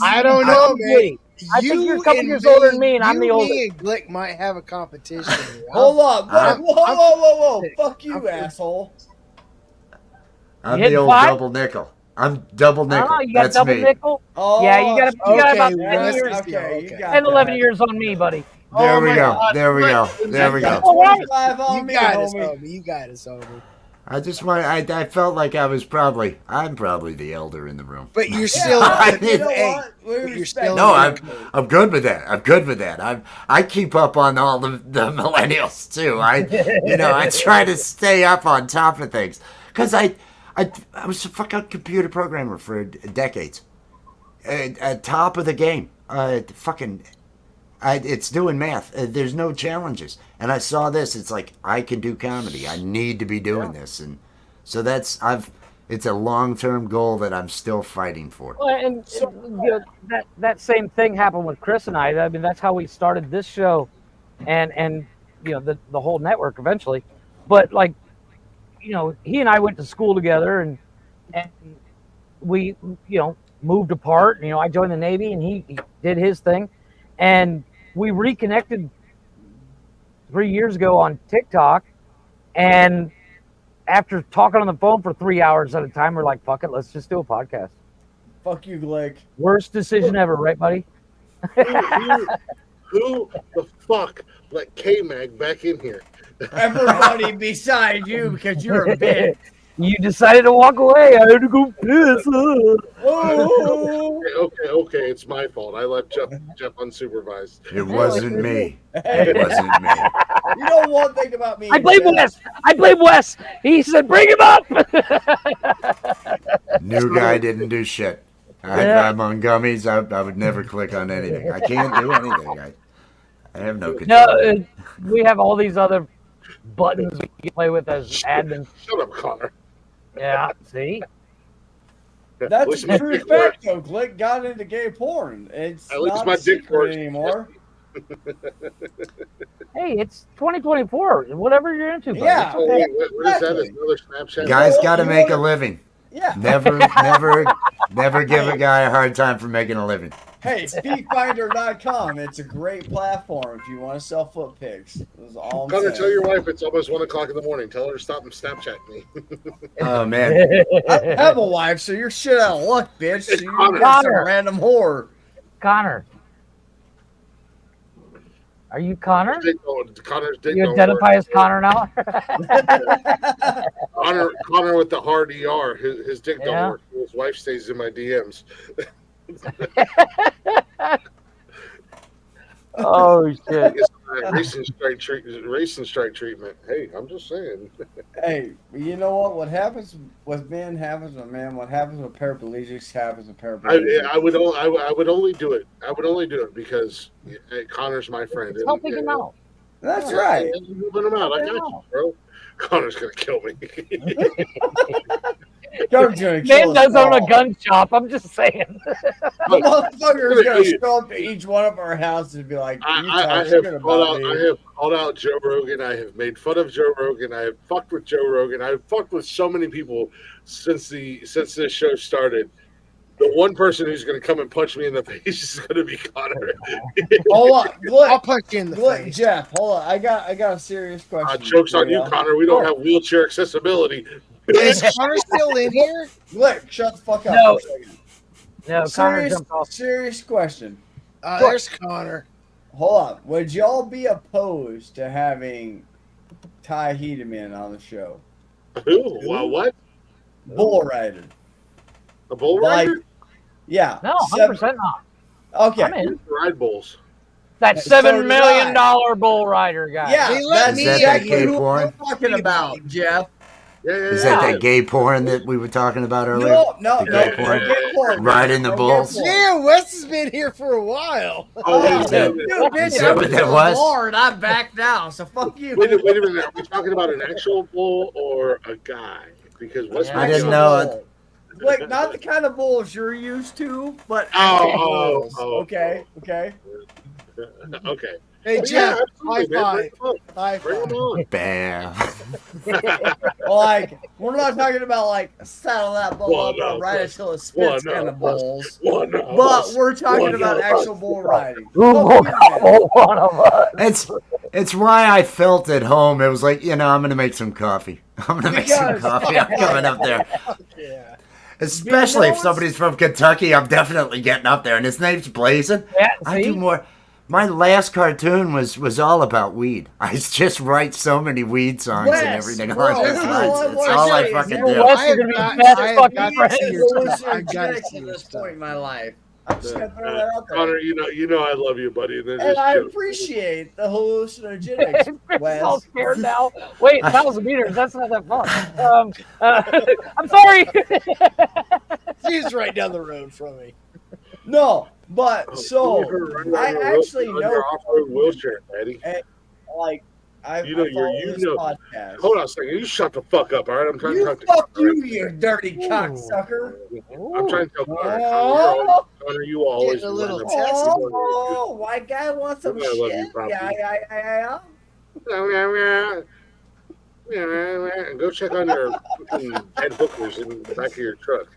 I don't know, man.
I think you're a couple years older than me, and I'm the oldest.
Me and Glick might have a competition here.
Hold on. Whoa. Fuck you, asshole.
I'm the old double nickel. I'm double nickel.
Oh, you got
That's
double
me.
nickel?
Oh,
yeah, you got about 10 years.
Okay, you got
10, 11 years on me, buddy.
There we go. There we go. There we go.
You got us, homie. You got us, homie.
I just want. I felt like I'm probably the elder in the room.
But you're still.
You're
still.
No, I'm good with that. I'm good with that. I keep up on all the millennials too. I try to stay up on top of things because I was a fucking computer programmer for decades. At top of the game. It's doing math. There's no challenges. And I saw this. It's like, I can do comedy. I need to be doing this. And so it's a long-term goal that I'm still fighting for.
Well, and that same thing happened with Chris and I. I mean, that's how we started this show and the whole network eventually. But like, he and I went to school together and we, moved apart. I joined the Navy and he did his thing. And we reconnected 3 years ago on TikTok. And after talking on the phone for 3 hours at a time, we're like, fuck it, let's just do a podcast.
Fuck you, Glick.
Worst decision ever, right, buddy?
Who the fuck let K-Mag back in here?
Everybody beside you because you're a bitch.
You decided to walk away. I had to go piss.
Okay. It's my fault. I left Jeff unsupervised.
It wasn't me. It wasn't me.
You know one thing about me.
I blame Wes. He said, bring him up.
New guy didn't do shit. I'm on gummies. I would never click on anything. I can't do anything. I have no
No,
control.
we have all these other buttons we can play with as admins.
Shut up, Connor.
Yeah, see?
That's a true fact, though. Glick got into gay porn. It's
At least
not
my
a
dick
secret
works.
anymore.
Hey, it's 2024. Whatever you're into, buddy.
Yeah.
What is that? Another Snapchat?
Guys got to make a living.
Yeah.
Never give a guy a hard time for making a living.
Hey, speakfinder.com. It's a great platform if you want to sell foot pics. That's all I'm
Connor,
saying.
tell your wife it's almost 1 o'clock in the morning. Tell her to stop and Snapchat me.
Oh man.
I have a wife, so you're shit out of luck, bitch. So you're
Connor.
just some random whore.
Connor. Are you Connor?
Connor's dick
You
don't
identify
work.
as Connor now?
Connor with the hard ER. His dick
Yeah.
don't work. His wife stays in my DMs.
Oh shit!
Racing strike treatment. Hey, I'm just saying.
Hey, you know what? What happens with men happens with men. What happens with paraplegics happens with paraplegics.
I would only do it. I would only do it because Connor's my friend.
It's helping him out.
That's right.
Moving him out. I got you, bro. Connor's gonna kill me.
Man does own a gun shop. I'm just saying.
The motherfucker's gonna show up to each one of our houses and be like,
I have called out Joe Rogan. I have made fun of Joe Rogan. I have fucked with Joe Rogan. I've fucked with so many people since this show started. The one person who's going to come and punch me in the face is going to be Connor.
Hold on, Glick,
I'll punch you in the face.
Jeff, hold on. I got a serious question.
Joke's on you, Connor. We don't have wheelchair accessibility.
Is Connor still in here?
Glick, shut the fuck up.
No.
For a second.
No, Connor jumped off.
Serious question.
There's Connor.
Hold on. Would y'all be opposed to having Ty Hedeman on the show?
Who? What?
Bull rider.
A bull rider?
Yeah.
No, 100% not.
Okay.
I'm in.
Ride bulls.
That $7 million bull rider guy.
Yeah,
Is that that gay porn?
Talking about Jeff.
Is that that gay porn that we were talking about earlier?
No,
The gay porn? Riding the bulls?
Yeah, Wes has been here for a while.
Is that what that was?
Lord, I'm back now, so fuck you.
Wait a minute. Are we talking about an actual bull or a guy? Because what's
I didn't know.
Like, not the kind of bulls you're used to, but
bulls.
Okay.
Okay.
Hey,
But
Jeff,
absolutely, man.
high five.
Bring them on.
Bam.
like, we're not talking about like saddle that bull up and ride it till it spits kind of bulls. But we're talking about actual bull riding.
One of us.
It's why I felt at home. It was like, I'm going to make some coffee. I'm going to make some coffee. I'm coming up there.
Yeah.
Especially if somebody's from Kentucky, I'm definitely getting up there. And his name's Blazin.
Yeah,
I do more. My last cartoon was all about weed. I just write so many weed songs and everything on this. It's all I fucking do.
I've got to see
at this
this
point in my life. I'm just gonna throw that out there.
Connor, you know I love you, buddy.
And I appreciate the hallucinogenics.
I'm all scared now. Wait, 1,000 meters. That's not that far. I'm sorry.
He's right down the road from me.
No, but so I actually know
off-road wheelchair, Eddie.
Like I
You know,
podcast.
Hold on a second. You shut the fuck up, all right? I'm trying to talk to
Fuck
Connor.
you dirty cocksucker.
I'm trying to tell Connor. Connor, you always
Getting a little
run
testy.
Oh, white guy wants some
I love you,
shit.
Poppy.
Yeah.
Go check on your fucking head hookers in the back of your truck.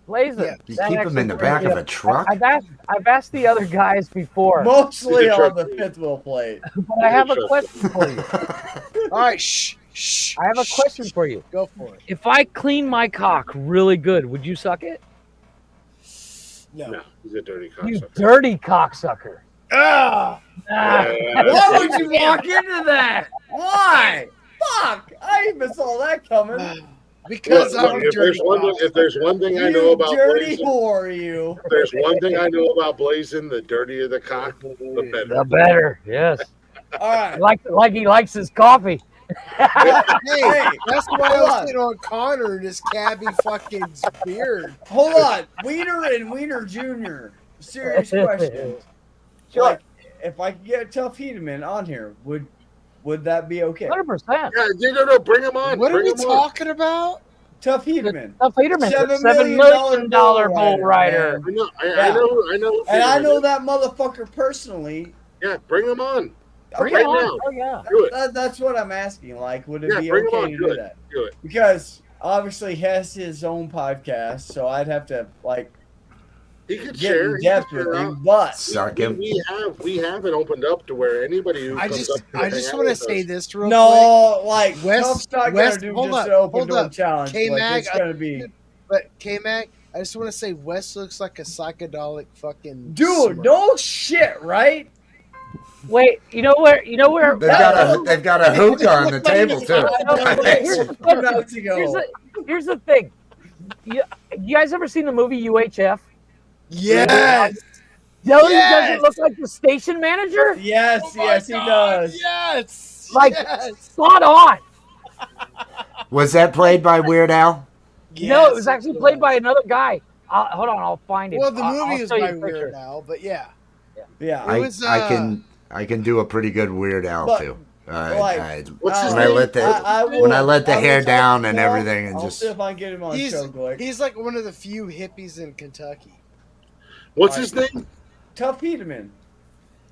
Blazing.
You keep them in the back of a truck?
I've asked the other guys before.
Mostly on the fifth wheel plate.
But I have a question for you.
All right, shh.
I have a question for you.
Go for it.
If I clean my cock really good, would you suck it?
No,
he's a dirty
You
cocksucker.
dirty cocksucker.
Why would you walk into that? Why? Fuck! I even saw that coming.
Because
Look,
I'm
if
dirty.
there's one thing I
You
know about
dirty
Blazin,
whore, you.
if there's one thing I know about Blazin, the dirtier the cock, the better.
The better, yes.
All right.
Like he likes his coffee.
Hey, that's why I was sitting on Connor and his cabbie fucking beard.
Hold on. Wiener and Wiener Jr. Serious question.
Sure.
Like, if I could get Tough Hedeman on here, would that be okay?
100%.
Yeah, no, bring him on.
What are
bring
we
him on.
talking about?
Tough Hedeman.
Tough Hedeman,
$7
$7 million bull rider.
I know.
And I know that motherfucker personally.
Yeah, bring him on.
Bring
right
him on.
now.
Oh, yeah.
Do it.
That's what I'm asking. Like, would it
Yeah,
be
bring him
okay
on.
to
Do
do
it.
that?
Do it.
Because obviously he has his own podcast, so I'd have to like
He could
get
share.
in depth with him. But
Suck him.
We have it opened up to where anybody who
I
comes
just
up to
want to say this real quick.
no, like
Wes-
Toug's not
Wes-
gonna do
hold
just
up,
an open
hold
door
up.
challenge. Like,
K-Mag,
it's gonna be
But K-Mac, I just want to say Wes looks like a psychedelic fucking
dude.
smirk.
No shit, right?
Wait, you know where?
They've got a hookah on the table too.
Here's the thing. You guys ever seen the movie UHF?
Yes.
Doesn't look like the station manager?
Yes, yes, he does.
Yes.
Like
yes.
spot on.
Was that played by Weird Al?
No, it was actually played by another guy. Hold on, I'll find it.
Well, the movie
I'll
was
show you
by
a picture.
Weird Al, but yeah.
Yeah.
It was,
I can do a pretty good Weird Al
But,
too.
What's his
when I
name?
let the hair down and everything, and
I'll
just
see if I can get him on the show, Glick.
He's like one of the few hippies in Kentucky.
What's his name?
Tough Hedeman.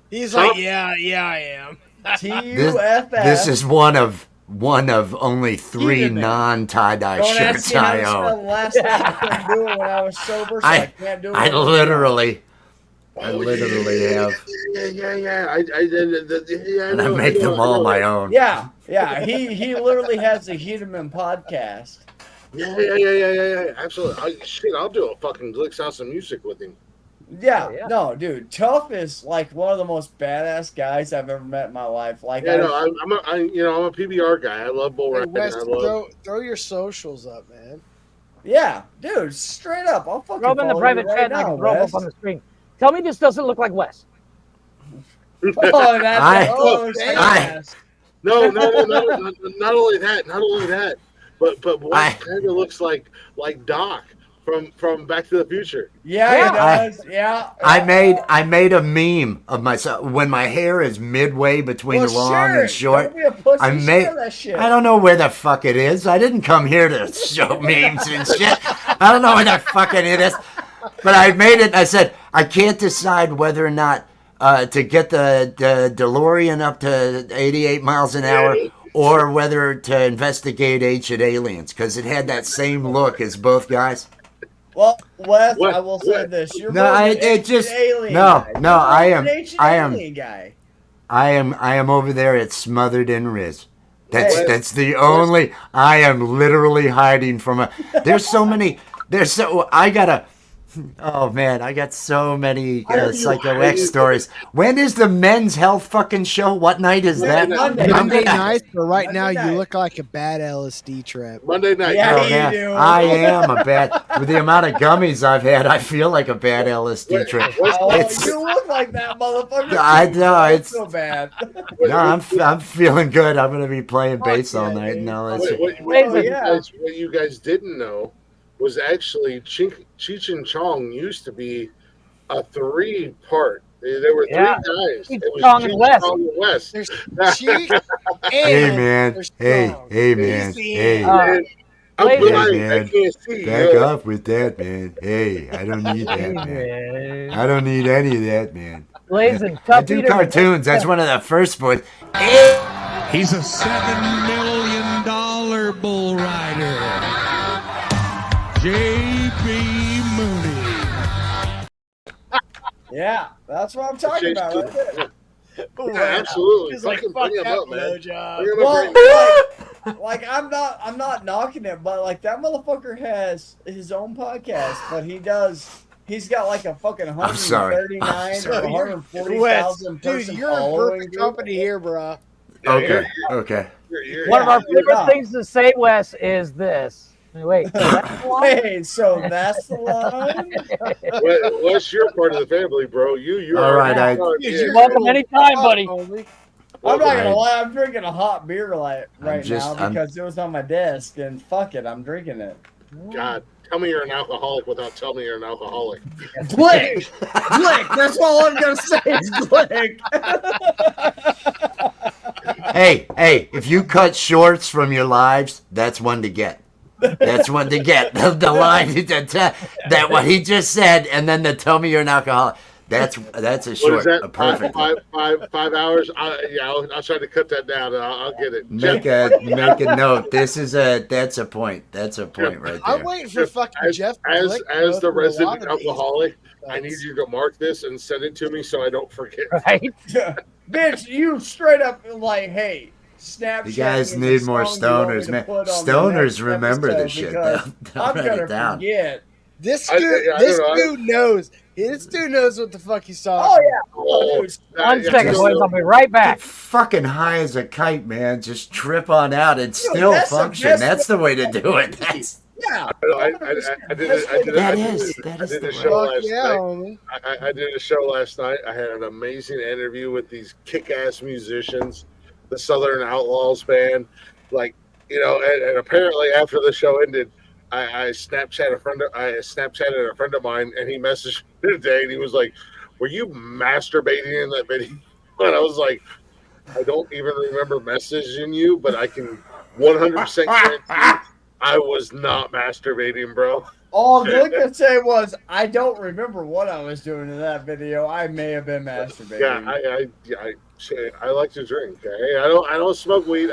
He's
Tough?
like, yeah, I am.
TUFF.
this is one of only 3
Hedeman.
non-tie-dye
Don't ask
shirts
me how
I
to spell
own.
the last name. I couldn't do it when I was sober, so I can't do it.
I
when I'm
literally
Oh,
literally have,
Yeah.
and I make them all my own.
Yeah. He literally has a Hedeman podcast.
Yeah. Absolutely. I'll do a fucking Glick salsa music with him.
Yeah, no, dude. Tough is like one of the most badass guys I've ever met in my life. Like,
I'm a PBR guy. I love bull
Hey,
riding.
Wes,
I love.
throw your socials up, man.
yeah, dude, straight up. I'll fucking
Throw him in the
follow
private
you right
chat and I
now,
can throw him
Wes.
up on the screen. Tell me this doesn't look like Wes.
Oh, that's
No. Not only that, but Wes kind of looks like Doc from Back to the Future.
Yeah, he does. Yeah.
I made a meme of myself when my hair is midway between long and short.
Don't be a pussy.
I
Share that shit.
I don't know where the fuck it is. I didn't come here to show memes and shit. I don't know where the fucking it is. But I made it. I said I can't decide whether or not to get the DeLorean up to 88 miles an hour or whether to investigate ancient aliens because it had that same look as both guys.
Well, Wes, I will say this: you're
No,
more of an
it
ancient
just
alien
no,
guy.
no.
You're
I
more of
am,
an ancient
I am,
alien guy.
I am over there at Smothered in Riz.
Wes.
That's the only. I am literally hiding from a. There's so many. I gotta. Oh man, I got so many Psycho X stories. When is the Men's Health fucking show? What night is that?
Monday night, but right now you look like a bad LSD trip.
Monday night.
Yeah,
Oh, man,
you do.
I am a bad. With the amount of gummies I've had, I feel like a bad LSD trip.
Oh,
It's,
you look like that motherfucker.
I
too.
know,
That's
it's-
so bad.
no, I'm feeling good. I'm gonna be playing bass all night and all that shit.
What you guys didn't know was actually Cheech and Chong used to be a 3-part. There were 3 guys. It was
Chong and Wes.
Chong and Wes.
There's Cheech and
Hey man,
there's
hey
Chong.
man,
Easy.
hey.
I'm
Hey,
blind. I
man,
can't see.
back up with that, man. Hey, I don't need that, man. I don't need any of that, man.
Blazing,
I
Tough
do
Hedeman.
cartoons. That's one of the first ones.
He's a $7 million bull rider. J.B. Mooney.
Yeah, that's what I'm talking about right there.
Yeah, absolutely.
He's like,
Fucking
fuck
bring him
that
up, man.
blowjob.
Bring him up.
Well, like I'm not knocking it, but like that motherfucker has his own podcast, but he's got like a fucking
I'm sorry.
139
I'm sorry.
or 140,000
Dude,
person
you're in
following.
perfect company here, bro.
Okay, okay.
One of our favorite
yeah.
things to say, Wes, is this. Wait, is that the line?
Wait, so that's the line?
What's your part of the family, bro? You're
All right,
You're welcome anytime, buddy.
I'm not gonna lie, I'm drinking a hot beer right
just-
now because it was on my desk, and fuck it, I'm drinking it.
God, tell me you're an alcoholic without telling me you're an alcoholic.
Blick! Blick! That's all I'm going to say is Blick.
Hey, if you cut shorts from your lives, that's one to get. That's one to get. The line that what he just said, and then to tell me you're an alcoholic. That's a short.
What is that?
A perfect.
5 hours. I'll try to cut that down. I'll get it.
Make a note. That's a point. That's a point right there.
I'm waiting for fucking Jeff.
As the resident alcoholic, I need you to mark this and send it to me so I don't forget.
Right?
Bitch, you straight up like, hey, Snapchat.
You guys need more stoners, man. Stoners remember this shit. They'll
I'm
write
gonna
it down.
forget.
This dude knows. This dude knows what the fuck he's talking.
Oh yeah.
One second, boys. I'll be right back.
Get fucking high as a kite, man. Just trip on out and still
that's the
function.
best
That's the way to do it. That's
Yeah.
I did a show last night. I did a show last night. I had an amazing interview with these kick-ass musicians, the Southern Outlaws band. Like, and apparently after the show ended, I Snapchatted a friend of mine, and he messaged me today, and he was like, "Were you masturbating in that video?" And I was like, "I don't even remember messaging you, but I can 100% guarantee I was not masturbating, bro."
All Glick could say was, I don't remember what I was doing in that video. I may have been masturbating.
Yeah, I like to drink. Okay? I don't smoke weed.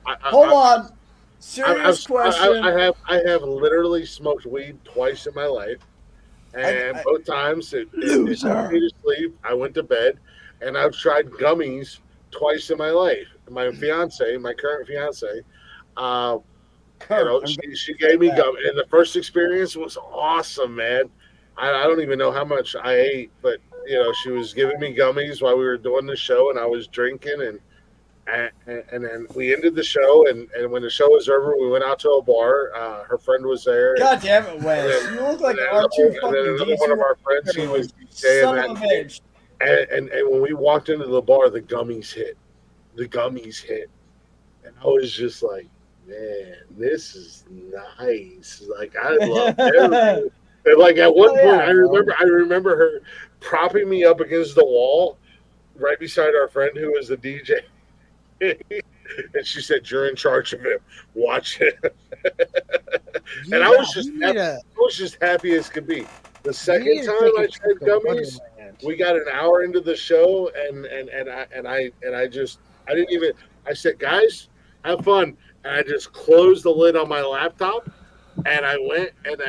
Hold on. Serious question.
I have literally smoked weed twice in my life, and both times it put me to sleep. I went to bed, and I've tried gummies twice in my life. My current fiance, she gave me gum, and the first experience was awesome, man. I don't even know how much I ate, but she was giving me gummies while we were doing the show, and I was drinking, and then we ended the show, and when the show was over, we went out to a bar. Her friend was there.
God damn it, Wes! You look like R2 fucking
another one of our friends, he was DJing that night. And when we walked into the bar, the gummies hit. And I was just like, man, this is nice. Like, I love everything. And like at one point, I remember her propping me up against the wall right beside our friend who was the DJ. And she said, "You're in charge of him. Watch him." And I was just happy as could be. The second time I tried gummies, we got an hour into the show, I said, "Guys, have fun." And I just closed the lid on my laptop, and I went and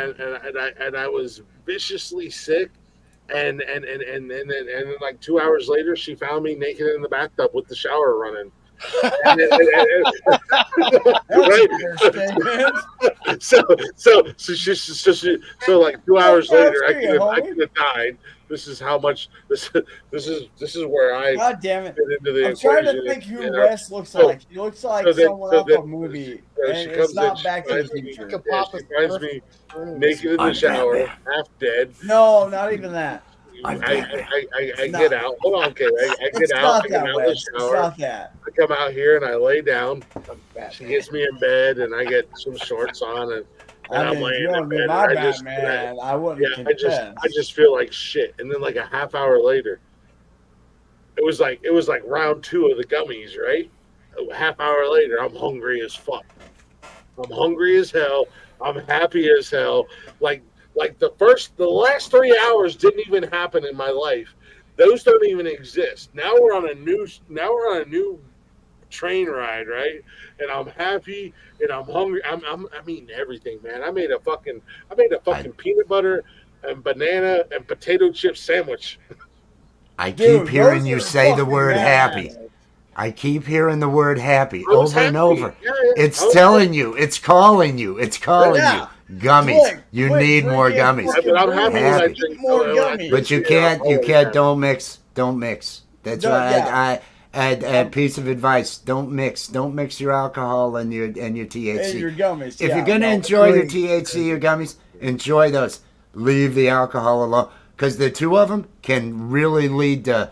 I was viciously sick. And then like 2 hours later, she found me naked in the bathtub with the shower running. So like 2 hours later, I could have died. This is how much this is where I
God damn it.
fit into the
I'm trying to think who Wes looks like. He looks like someone out of a movie. And it's not Back to the Future.
She finds me naked in the shower, half dead.
No, not even that.
I get out. Hold on, okay. I get out. I get out of the shower. I come out here and I lay down. She gets me in bed, and I get some shorts on, and I'm laying in bed. I just feel like shit. And then like a half hour later, it was like round 2 of the gummies, right? A half hour later, I'm hungry as fuck. I'm hungry as hell. I'm happy as hell. Like the last 3 hours didn't even happen in my life. Those don't even exist. Now we're on a new train ride, right? And I'm happy and I'm hungry. I'm eating everything, man. I made a fucking peanut butter and banana and potato chip sandwich.
I keep hearing you say the word happy. I keep hearing the word happy over and over.
Yeah.
It's telling you. It's calling you. It's calling you. Gummies. You need more gummies.
I'm happy when I drink more gummies.
But you can't. Don't mix. Don't mix. That's why a piece of advice: don't mix your alcohol and your THC.
And your gummies.
If you're gonna enjoy your THC, your gummies, enjoy those. Leave the alcohol alone, because the two of them can really lead to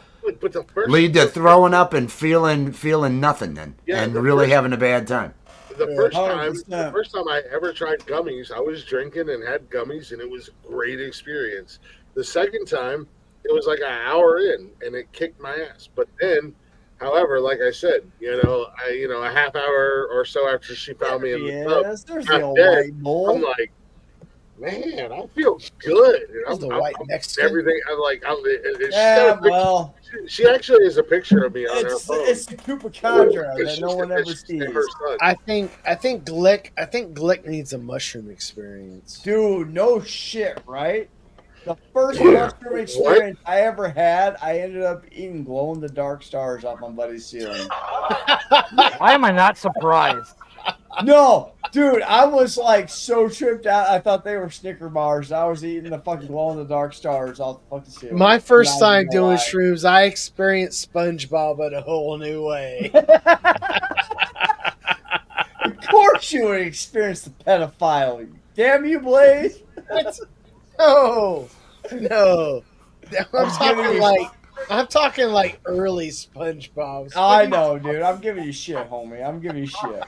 throwing up and feeling nothing, and really having a bad time.
the first time
100%.
the first time I ever tried gummies, I was drinking and had gummies, and it was a great experience. The second time, it was like an hour in, and it kicked my ass. But then, however, like I said, a half hour or so after she found me in the tub,
Yes, there's
half
the old
dead,
white bull.
I'm like, man, I feel good.
There's the white Mexican.
Everything. I'm like, she actually has a picture of me on her phone.
It's the Chupacabra that no one ever sees.
I think Glick needs a mushroom experience.
Dude, no shit, right? The first mushroom experience I ever had, I ended up eating glow-in-the-dark stars off my buddy's ceiling.
Why am I not surprised?
No, dude, I was like so tripped out. I thought they were Snicker bars. I was eating the fucking glow-in-the-dark stars off the fucking ceiling.
My first time doing shrooms, I experienced SpongeBob in a whole new way.
Of course you would experience the pedophile. Damn you, Blaze.
No. I'm talking like early SpongeBob.
I know, dude. I'm giving you shit, homie. I'm giving you shit.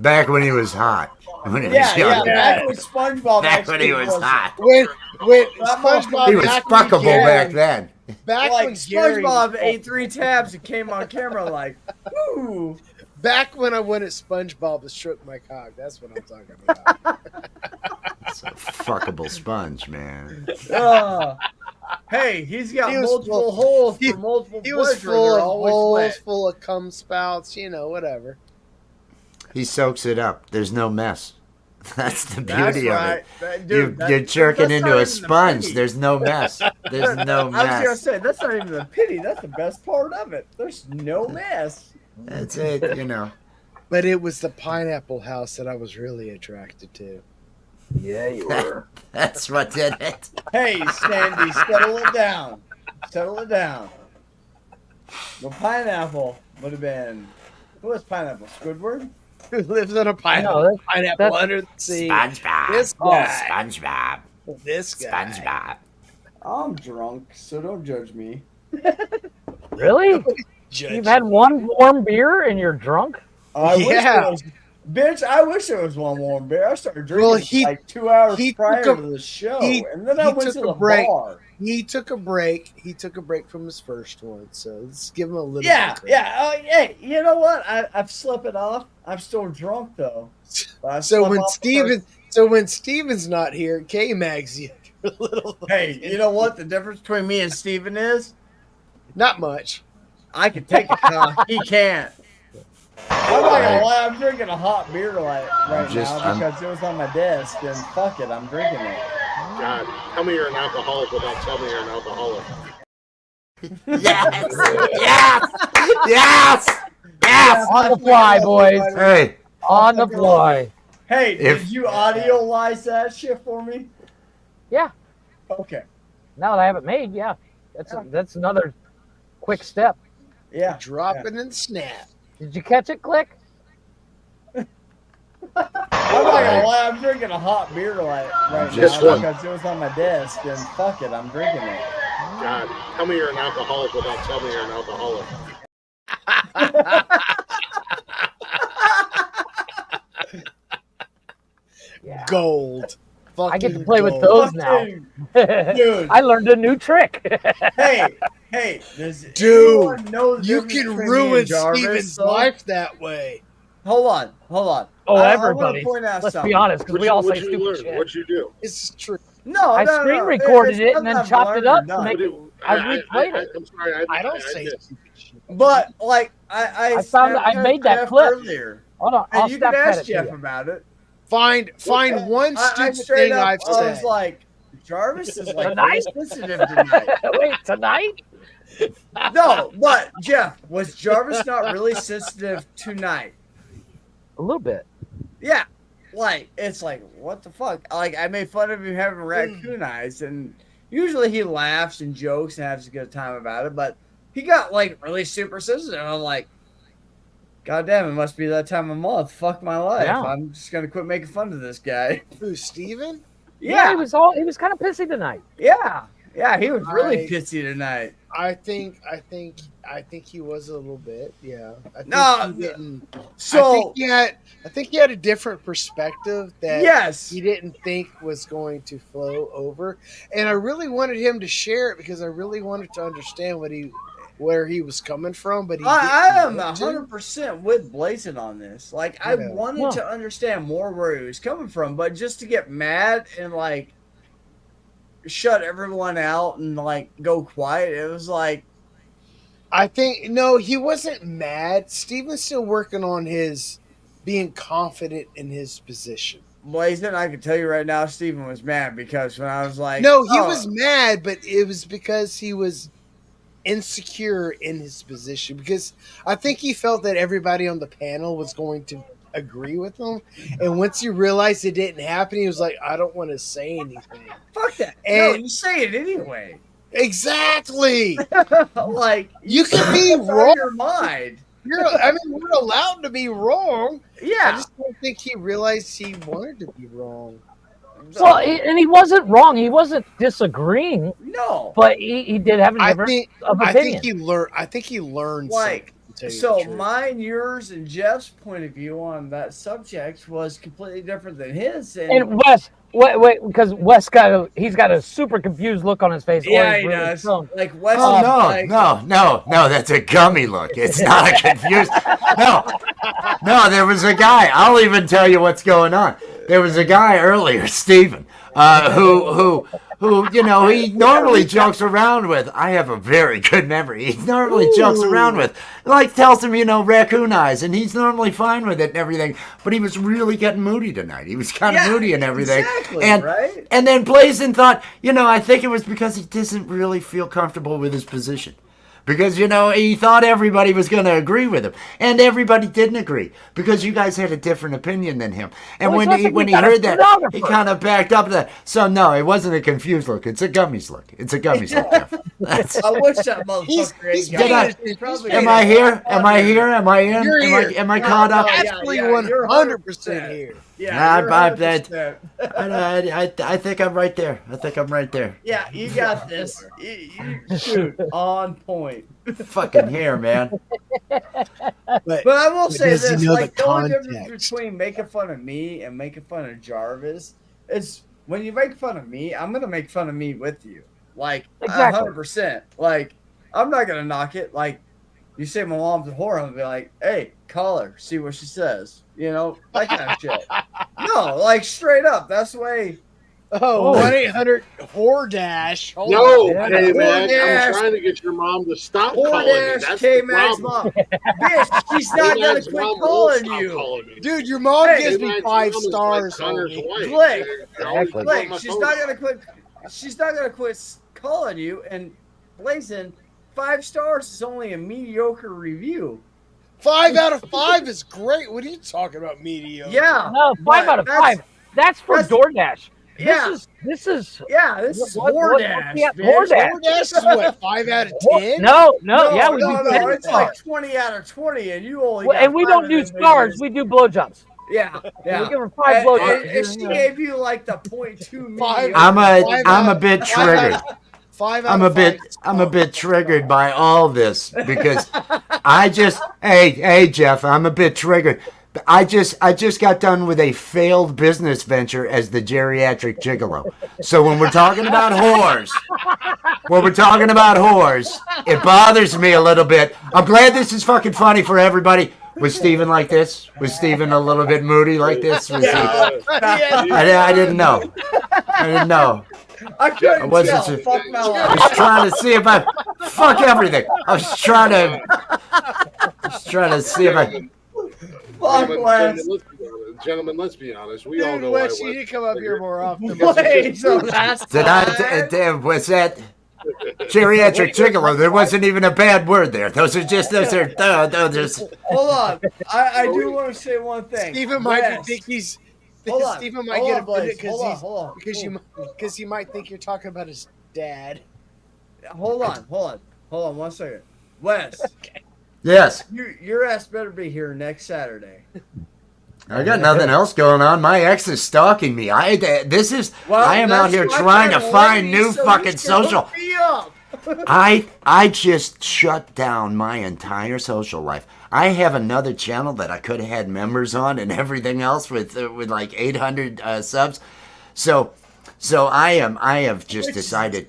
Back when he was hot. When he was
Yeah,
young.
back when SpongeBob
Back when he was hot.
When SpongeBob
He was fuckable back then.
Back
like
when Gary
SpongeBob ate 3 tabs and came on camera like, ooh.
Back when I went at SpongeBob and shook my cock. That's what I'm talking about.
It's a fuckable sponge, man.
Hey, he's got
He was
multiple
full-
holes for multiple
He was
pleasure, and
full
they're
of
always
holes,
wet.
full of cum spouts, whatever.
He soaks it up. There's no mess. That's the
That's
beauty
right.
of it.
Dude,
You're jerking
that's
into
not
a
even the
sponge.
pity.
There's no mess. There's no
I was gonna
mess.
say that's not even the pity. That's the best part of it. There's no mess.
That's it,
But it was the pineapple house that I was really attracted to.
Yeah, you were.
That's what did it.
Hey, Sandy, settle it down. Settle it down. The pineapple would have been. Who was pineapple? Squidward?
Who lives on a pineapple under the sea?
SpongeBob.
This guy.
SpongeBob.
This guy.
SpongeBob.
I'm drunk, so don't judge me.
Really? You've had one warm beer and you're drunk?
I wish it was, bitch, I wish it was one warm beer. I started drinking like 2 hours prior to the show, and then I went to the bar.
He took a break. He took a break from his first one, so let's give him a little.
Yeah,
bit.
yeah. Hey, you know what? I've slept it off. I'm still drunk though.
So when Steven's not here, K Mags you a little.
Hey, you know what the difference between me and Steven is?
Not much.
I can take a cock. He can't. I'm not gonna lie, I'm drinking a hot beer right now because it was on my desk, and fuck it, I'm drinking it.
God, tell me you're an alcoholic without telling me you're an alcoholic.
Yes! Yes! Yes! Yes!
On the fly, boys.
Hey.
On the fly.
Hey, did you audiolize that shit for me?
Yeah.
Okay.
Now that I have it made, yeah. That's another quick step.
Yeah.
Drop it and snap.
Did you catch it, Click?
I'm not gonna lie, I'm drinking a hot beer right now
Just one.
because it was on my desk, and fuck it, I'm drinking it.
God, tell me you're an alcoholic without telling me you're an alcoholic.
Yeah.
Gold.
I get to play with those now.
Dude.
I learned a new trick.
Hey, does
Dude,
anyone know the
you
difference
can
between me
ruin
and Jarvis,
Steven's
though?
life that way.
Hold on.
Oh,
I wanna
everybody.
point out
Let's
something.
be honest, because we all say
What'd you
stupid
learn?
shit.
What'd you do?
It's true.
No,
I
no,
screen
no.
recorded
It's
it and then
nothing
chopped it
I've
up
done.
to make it. I replayed it.
I'm sorry.
I don't say
did.
stupid shit.
But like I
found that I
Snapchat
made that
Jeff
clip.
earlier.
Hold on,
And
I'll
you can
Snapchat
ask
it to
Jeff
you.
about it.
Find one
I
stupid
straight
thing
up,
I've
I
said.
was like, Jarvis is like
Tonight?
very sensitive tonight.
Wait, tonight?
No, but Jeff, was Jarvis not really sensitive tonight?
A little bit.
Yeah. Like, it's like, what the fuck? Like, I made fun of him having raccoon eyes, and usually he laughs and jokes and has a good time about it, but he got, like, really super sensitive. I'm like, God damn, it must be that time of month. Fuck my life.
Yeah.
I'm just going to quit making fun of this guy.
Who, Steven?
Yeah, he was kind of pissy tonight.
Yeah. Yeah, he was really pissy tonight.
I think he was a little bit. Yeah. I think
No,
he didn't.
so
I think he had a different perspective that
yes,
he didn't think was going to flow over, and I really wanted him to share it because I really wanted to understand where he was coming from. But
I am 100% with Blazing on this. Like, I
Yeah.
wanted to understand more where he was coming from, but just to get mad and like shut everyone out and like go quiet, it was like,
I think no, he wasn't mad. Steven's still working on his being confident in his position.
Blazing, I can tell you right now, Steven was mad because when I was like,
No, he
oh,
was mad, but it was because he was insecure in his position. Because I think he felt that everybody on the panel was going to agree with him, and once he realized it didn't happen, he was like, "I don't want to say anything."
fuck that.
And
No, you say it anyway.
exactly,
Like
you can be
what's on
wrong.
your mind.
I mean, we're allowed to be wrong.
Yeah.
I just don't think he realized he wanted to be wrong.
Well, and he wasn't wrong. He wasn't disagreeing.
No,
but he did have a difference of opinion.
I think he learned
like
something, to tell you
so
the truth.
mine, yours, and Jeff's point of view on that subject was completely different than his.
And Wes, wait, because Wes he's got a super confused look on his face.
Yeah,
or
he
he's really
does.
stoned.
Like Wes.
Oh, no, that's a gummy look. It's not a confused. No, there was a guy. I'll even tell you what's going on. There was a guy earlier, Steven, who he normally jokes around with. I have a very good memory. He normally jokes around with, like tells him, raccoon eyes, and he's normally fine with it and everything. But he was really getting moody tonight. He was kind of moody and everything.
Exactly,
and
right?
and then Blazin thought, I think it was because he doesn't really feel comfortable with his position. Because, he thought everybody was going to agree with him. And everybody didn't agree. Because you guys had a different opinion than him. And when he heard that, he kind of backed up that. So, no, it wasn't a confused look. It's a gummies look. It's a gummies look, Jeff.
I wish that motherfucker
Am I here? Am I here? Am I in?
You're here.
Am I caught up?
Absolutely 100% here.
Yeah,
I think I'm right there.
Yeah, you got this. You shoot on point.
Fucking hair, man.
But I will say
does he
this:
know
like
the
the only
context?
difference between making fun of me and making fun of Jarvis is when you make fun of me, I'm gonna make fun of me with you, like
Exactly.
100%. Like I'm not gonna knock it. Like you say my mom's a whore, I'm gonna be like, hey, call her, see what she says. That kind of shit. No, like straight up. That's the way.
Oh, 1-800-HORDASH.
No,
on.
K-Mac,
Dash.
I'm trying to get your mom to stop
Whore
calling me.
dash
That's
K
the
Mac's
problem.
mom. Bitch, she's not gonna
K-Mac's
quit
mom
calling
won't
you.
stop calling me.
Dude, your mom
Hey,
gives me
K-Mac's
5
mom is
stars.
like Connor's
homie.
wife.
Blake.
They're always
Exactly.
calling
Blake,
my
she's
phone.
not gonna quit. She's not gonna quit calling you. And Blazing, 5 stars is only a mediocre review.
5 out of 5 is great. What are you talking about, mediocre?
Yeah.
No, 5 out of 5. That's for DoorDash.
Yeah.
This is
This is
what-
HorDash.
yeah,
bitch.
HorDash.
DoorDash is what, 5 out of 10?
No, yeah, we do
no,
10
it's
stars.
like 20 out of 20, and you only.
Well,
got
and we
5
don't
of
do
them
stars.
bitches.
We do blowjobs.
Yeah.
We give her 5 blowjobs.
If she gave you like the 0.2
Five-
mediocre,
I'm a bit triggered.
5 out
I'm
of 5.
a bit triggered by all this because hey Jeff, I'm a bit triggered. I just got done with a failed business venture as the geriatric gigolo. So when we're talking about whores, it bothers me a little bit. I'm glad this is fucking funny for everybody. Was Steven like this? Was Steven a little bit moody like this? Was he? I didn't know.
I couldn't
wasn't
tell.
sure.
Fuck my
I
life.
was trying to see if I fuck everything. I was trying to see if I.
Fuck Wes.
Gentlemen, let's be honest. We all
Dude,
know
Wes,
why
you need to come up here more often.
Wait, so that's
Did was that geriatric gigolo? There wasn't even a bad word there. Those are just.
Hold on. I do want to say one thing.
Stephen might
Wes.
think he's.
Hold on.
Stephen might
Hold
get
on, Blaze.
offended
Hold on.
because he might think you're talking about his dad.
Hold on 1 second. Wes,
Yes.
your ass better be here next Saturday.
I got nothing else going on. My ex is stalking me. I am out here trying to find new fucking social. I just shut down my entire social life. I have another channel that I could have had members on and everything else with like 800 subs. So I have just decided,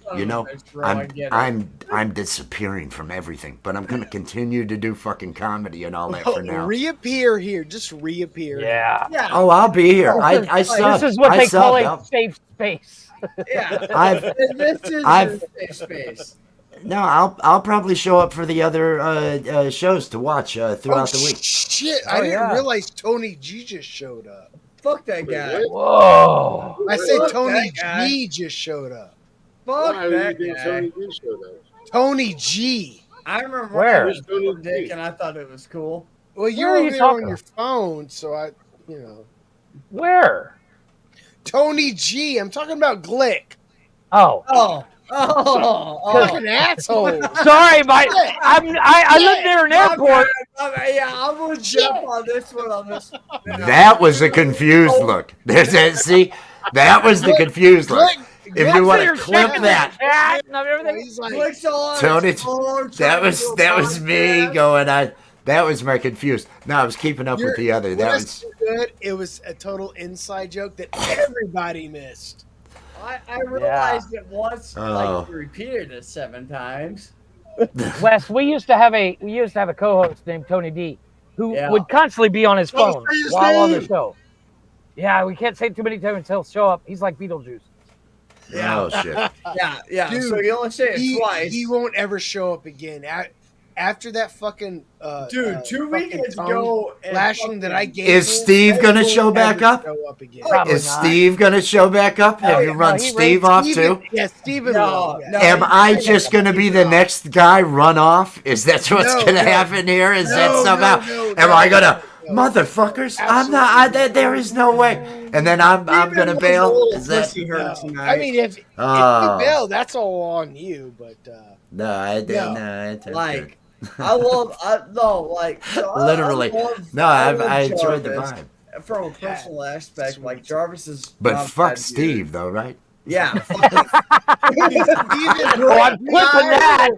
I'm disappearing from everything, but I'm gonna continue to do fucking comedy and all that for now.
Reappear here, just reappear.
Yeah.
Oh, I'll be here. I subbed.
This is what they call a
I'll-
safe space.
I've-
This is
I've-
a safe space.
No, I'll probably show up for the other shows to watch throughout the week.
Shit, I didn't realize Tony G just showed up.
Fuck that guy.
Whoa.
I said
Fuck
Tony
that guy.
G just showed up.
Fuck
Why
that
do you think
guy.
Tony G showed up?
Tony G.
I remember
Where?
when I was doing Dick and I thought it was cool.
Well, you're
Where are
over
you
there
talking
on your phone, so you know.
Where?
Tony G. I'm talking about Glick.
Oh.
Fucking asshole.
Sorry, I live near an airport.
Yeah, I'm gonna jump on this one.
That was a confused look. There's that. See, that was the confused look. If you want to clip that,
Chat and everything.
He's like,
Tony, that was me going on. That was my confused. No, I was keeping up with the other. That was
good. It was a total inside joke that everybody missed.
I realized it once,
Oh.
like you repeated it 7 times.
Wes, we used to have a co-host named Tony D, who would constantly be on his phone while on the show. Yeah, we can't say too many times until he'll show up. He's like Beetlejuice.
Oh shit.
Yeah.
Dude,
so you only say it twice.
He won't ever show up again. After that fucking
2 weekends ago,
lashing that I gave
Is
him,
Steve gonna
he
show
won't
back
ever
up?
show up again.
Is Steve gonna show back up? Have you run Steve off too?
Yeah, Steven
No,
will.
no.
Am I just gonna be the next guy run off? Is that what's
No,
gonna
no.
happen here? Is that
No,
somehow?
no,
Am I gonna?
no.
Motherfuckers! I'm not. There is no way. And then I'm gonna bail. Is that?
I mean, if you bail, that's all on you. But
No, I didn't. No, it's
like I love.
Literally. No, I enjoyed the vibe.
From a personal aspect, like Jarvis is.
But
not
fuck
bad
Steve,
dude.
though, right?
Yeah.
I'm flipping that.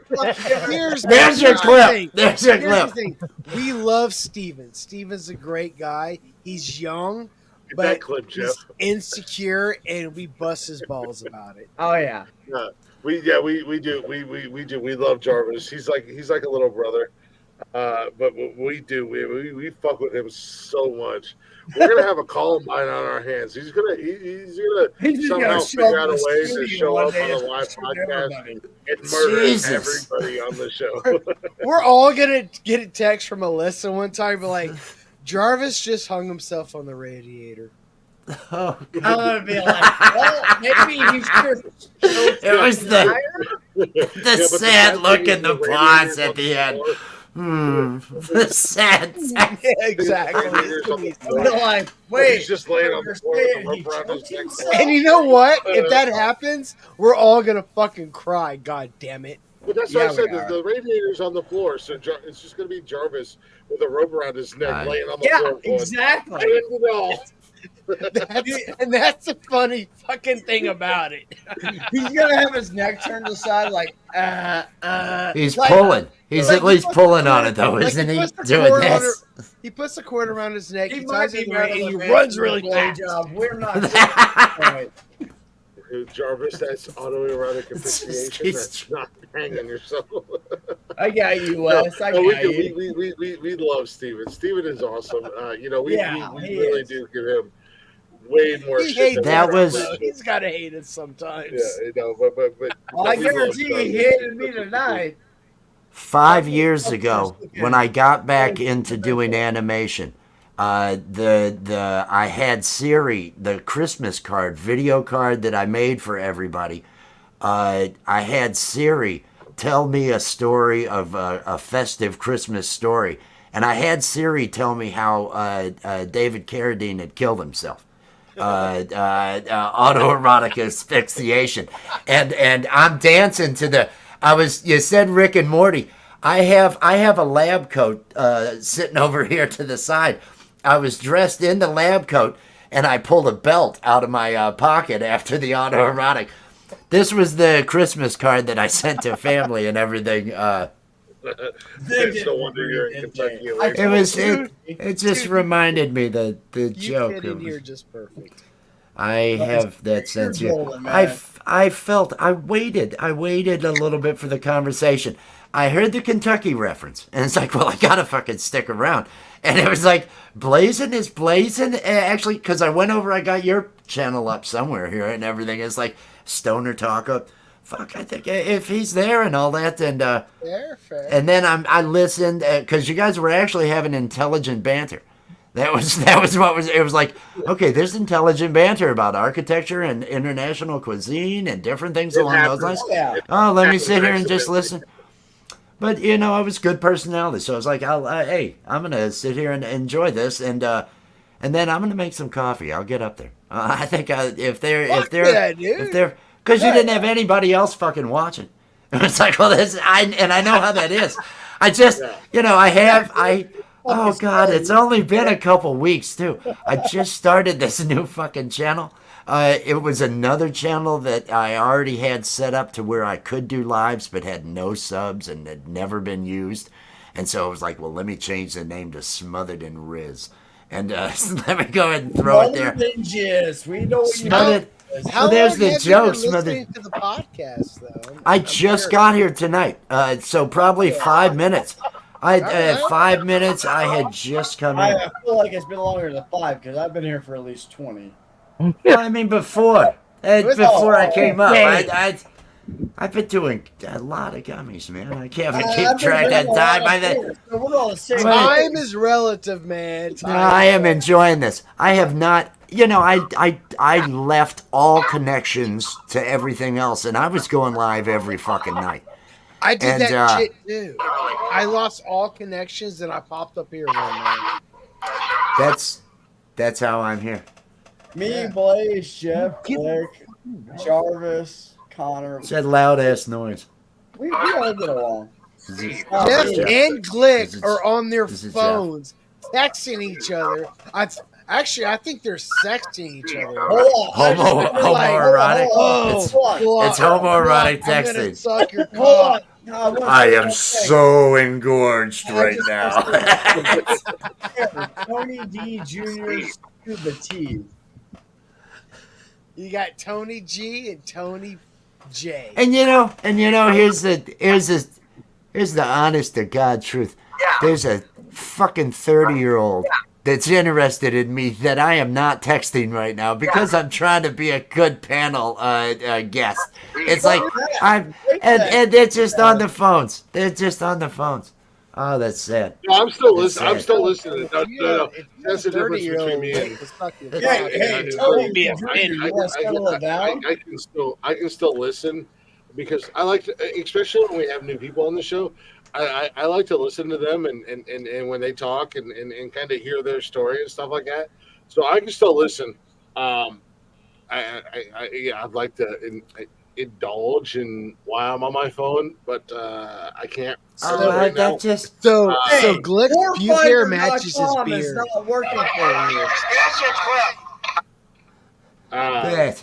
There's your clip. There's your
Here's the
clip.
thing. We love Steven. Steven's a great guy. He's young,
Get
but
that clip, Jeff.
he's insecure, and we bust his balls about it.
Oh yeah.
We do. We love Jarvis. He's like a little brother. But we do. We fuck with him so much. We're gonna have a Columbine on our hands. He's gonna somehow figure out a way to show up on a live podcast and murder
Jesus.
everybody on the show.
We're all gonna get a text from Alyssa one time, but like, Jarvis just hung himself on the radiator.
Oh,
I'm gonna be like, well, maybe he's just.
it was the sad look in the pause at the end. The sad.
Yeah, exactly.
They're like, wait.
He's just laying on the floor with the rope around his neck.
And you know what? If that happens, we're all gonna fucking cry. God damn it!
But that's
Yeah,
what I said.
we are.
The radiator's on the floor, so it's just going to be Jarvis with a rope around his neck, laying on the
Yeah,
floor. going,
exactly.
"I didn't know."
That's the funny fucking thing about it.
He's gonna have his neck turned aside, like,
He's
like-
pulling. He's
like
at least
he
pulling on it, though,
Like,
isn't he?
puts the
Doing
cord on
this.
He puts the cord around his neck.
He
He
might
ties
be
it
better
away, and he
than
runs
the
really fast.
blowjob. We're not.
Jarvis, that's autoerotic asphyxiation.
He's-
That's not hanging yourself.
I got you, Wes. I got you.
We love Steven. Steven is awesome. We
He
really
is.
do give him way more
He
shit.
hates
than
That
we
was-
do.
He's gotta hate it sometimes.
Yeah, but
Well, I
we love
guarantee
Jarvis.
he hated me tonight.
5 years ago, when I got back into doing animation, I had Siri, the Christmas card, video card that I made for everybody. I had Siri tell me a story of a festive Christmas story, and I had Siri tell me how David Carradine had killed himself. Autoerotic asphyxiation, and I'm dancing to the. You said Rick and Morty. I have a lab coat sitting over here to the side, I was dressed in the lab coat, and I pulled a belt out of my pocket after the autoerotic. This was the Christmas card that I sent to family and everything.
It's no wonder you're in Kentucky.
It just reminded me the
You
joke.
fit in here just perfect.
I have that sense here. I waited a little bit for the conversation. I heard the Kentucky reference, and it's like, well, I gotta fucking stick around. And it was like, Blazin' is Blazin'. Actually, because I went over, I got your channel up somewhere here and everything. It's like Stoner Talk up. Fuck, I think if he's there and all that, and
fair.
And then I listened because you guys were actually having intelligent banter. That was what was. It was like, okay, there's intelligent banter about architecture and international cuisine and different things along those lines.
Yeah.
Oh, let me sit here and just listen. But you know, I was good personality, so I was like, hey, I'm gonna sit here and enjoy this, and then I'm gonna make some coffee. I'll get up there. I think if they're because you didn't have anybody else fucking watching. It's like, well, I know how that is. I just, oh God, it's only been a couple weeks too. I just started this new fucking channel. It was another channel that I already had set up to where I could do lives, but had no subs and had never been used. And so I was like, well, let me change the name to Smothered in Riz. And let me go ahead and throw it there.
We know what
Smothered.
How
there's
long
the
have
joke,
you been
Smothered.
listening to the podcast, though?
I just got here tonight, so probably 5 minutes. 5 minutes. I had just come in.
I feel like it's been longer than 5 because I've been here for at least 20.
Well, I mean, before I came up, I've been doing a lot of gummies, man. I can't even keep track of time.
Time is relative, man.
I am enjoying this. I have not, I left all connections to everything else, and I was going live every fucking night.
I did that shit too. I lost all connections, and I popped up here one night.
That's how I'm here.
Me, Blaze, Jeff, Blake, Jarvis, Connor.
It's that loud ass noise.
We all get along.
Jeff and Glick are on their phones texting each other. I think they're sexting each other.
Homoerotic. It's homoerotic texting.
I'm gonna suck your cock.
I am so engorged right now.
Tony D Jr.'s to the T.
You got Tony G and Tony J.
And here's the honest to God truth. There's a fucking 30-year-old that's interested in me that I am not texting right now because I'm trying to be a good panel guest. It's like and they're just on the phones. They're just on the phones. Oh, that's sad.
No, I'm still listening. I'm still listening. No. That's the difference between me and. I can still listen because I like to, especially when we have new people on the show. I like to listen to them and when they talk and kind of hear their story and stuff like that. So I can still listen. I'd like to indulge in why I'm on my phone, but I can't.
Glick beer matches his beer.
Is not working for you.
That's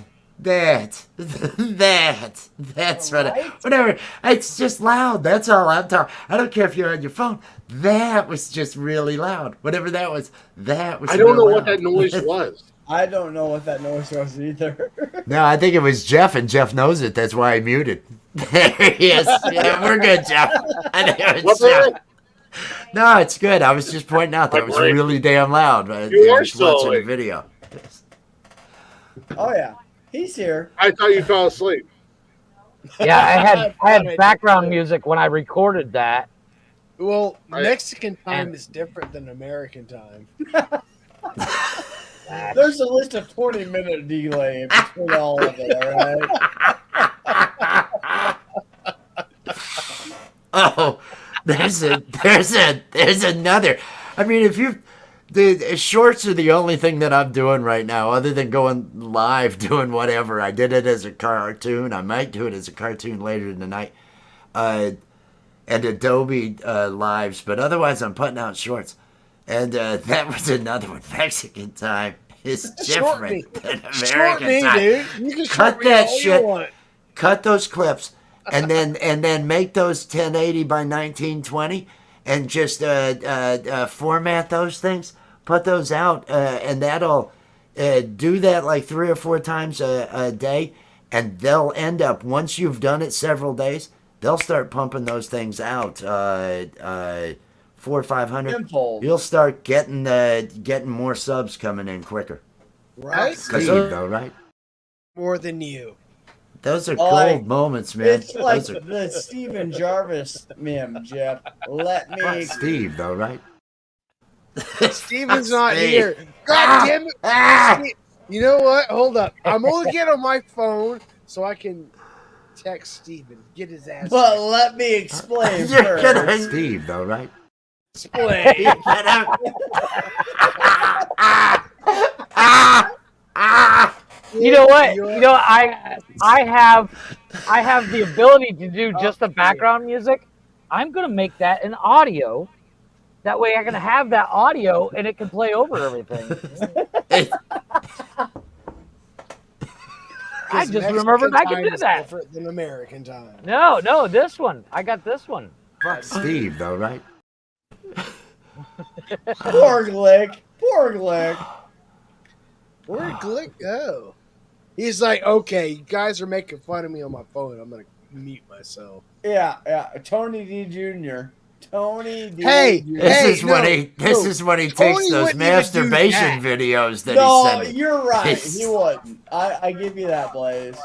whatever. It's just loud. That's all I'm talking. I don't care if you're on your phone. That was just really loud. Whatever that was. I
don't know what that noise was.
I don't know what that noise was either.
No, I think it was Jeff, and Jeff knows it. That's why I muted. There he is. Yeah, we're good, Jeff. I think it was Jeff. No, it's good. I was just pointing out that it was really damn loud. I was watching the video.
Oh yeah, he's here.
I thought you fell asleep.
Yeah, I had background music when I recorded that.
Well, Mexican time is different than American time.
There's a list of 20-minute delay between all of it. All right.
Oh, there's another. I mean, the shorts are the only thing that I'm doing right now, other than going live, doing whatever. I did it as a cartoon. I might do it as a cartoon later tonight, and Adobe lives. But otherwise, I'm putting out shorts. And that was another one. Mexican time is
Short me.
different than
Short
American
me,
time.
dude. You can
Cut
short me
that
all you
shit.
want.
Cut those clips, and then make those 1080 by 1920, and just format those things. Put those out, and that'll do that like 3 or 4 times a day, and they'll end up, once you've done it several days, they'll start pumping those things out 400 or 500.
Tenfold.
You'll start getting more subs coming in quicker.
Right?
Steve, though, right?
More than you.
Those are
Like,
gold moments, man.
It's like
Those are
the Steven Jarvis meme, Jeff. Let me.
Steve, though, right?
Steven's not
Steve.
here. God damn it. Steve. You know what? Hold up. I'm only getting on my phone so I can text Steven. Get his ass.
But let me explain
You're
first.
gonna Steve, though, right?
Explain.
You know what? You know, I have the ability to do just the background music. I'm gonna make that an audio. That way I can have that audio and it can play over everything. I just remembered I could do that.
Different than American time.
No, this one. I got this one.
Fuck Steve, though, right?
Poor Glick. Poor Glick.
Where'd Glick go? He's like, okay, you guys are making fun of me on my phone. I'm gonna mute myself.
Yeah. Tony D. Jr. Tony D.
Hey,
Jr.
This is when he
Tony
takes those
wouldn't even
masturbation
do that.
videos that
No,
he sent.
you're right.
He's-
He wouldn't. I give you that, Blaze.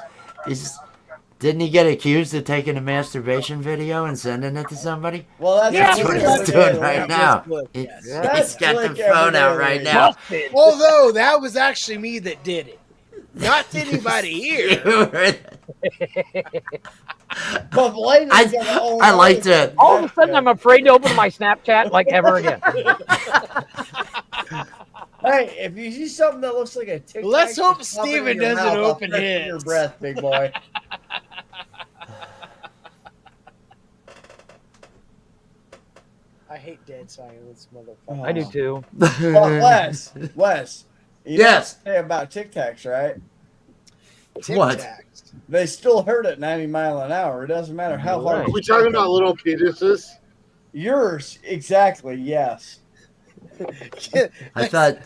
Didn't he get accused of taking a masturbation video and sending it to somebody?
Well, that's
That's
Glick
what
every
he's
day,
doing
Glick.
right now.
Yes.
That's
He's got
Glick
the
every
phone
day,
out right
Glick.
now.
Although that was actually me that did it, not to anybody here.
But Blaze is gonna own
I like to.
All of a sudden, I'm afraid to open my Snapchat like ever again.
Hey, if you see something that looks like a TikTok,
Let's hope
just pop it in
Steven
your
doesn't
mouth. I'll
open
freshen your
his.
breath, big boy.
I hate dead silence, motherfucker.
I do too.
Well, Wes, you
Yes.
know what to say about Tic Tacs, right?
What?
Tic-tacs.
They still hurt at 90 mile an hour. It doesn't matter how hard.
We talking about little penises?
Yours, exactly. Yes.
I thought.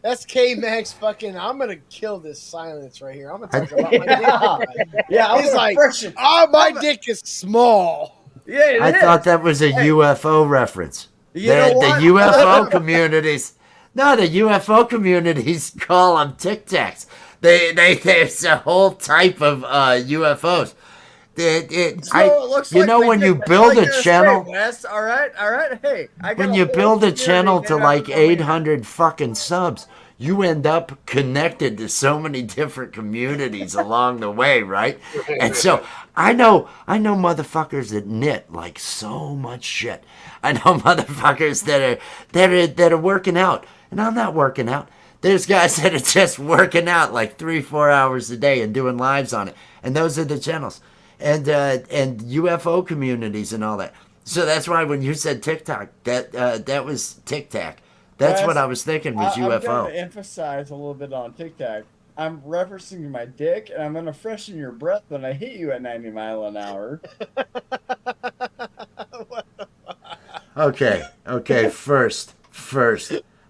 That's K-Max fucking. I'm gonna kill this silence right here. I'm gonna talk
I-
about my dick.
Yeah, I'm
He's
gonna
like,
freshen-
oh, my dick is small.
Yeah, it
I
is.
thought that was a UFO reference.
You know
The
what?
UFO communities. No, the UFO communities call them Tic Tacs. There's a whole type of UFOs.
So it looks
You
like
know
they
when
did-
you build
like
a
you're
channel,
saying, Wes, all right. Hey, I got
when
a
you
whole
build a
community
channel to
named
like
after me.
800 fucking subs, you end up connected to so many different communities along the way, right? And so I know motherfuckers that knit like so much shit. I know motherfuckers that are working out, and I'm not working out. There's guys that are just working out like 3-4 hours a day and doing lives on it, and those are the channels, and UFO communities and all that. So that's why when you said TikTok, that was Tic Tac. That's
Wes,
what I was thinking was
I'm going
UFO.
to emphasize a little bit on TikTok. I'm referencing my dick, and I'm going to freshen your breath when I hit you at 90 mile an hour.
Okay. First,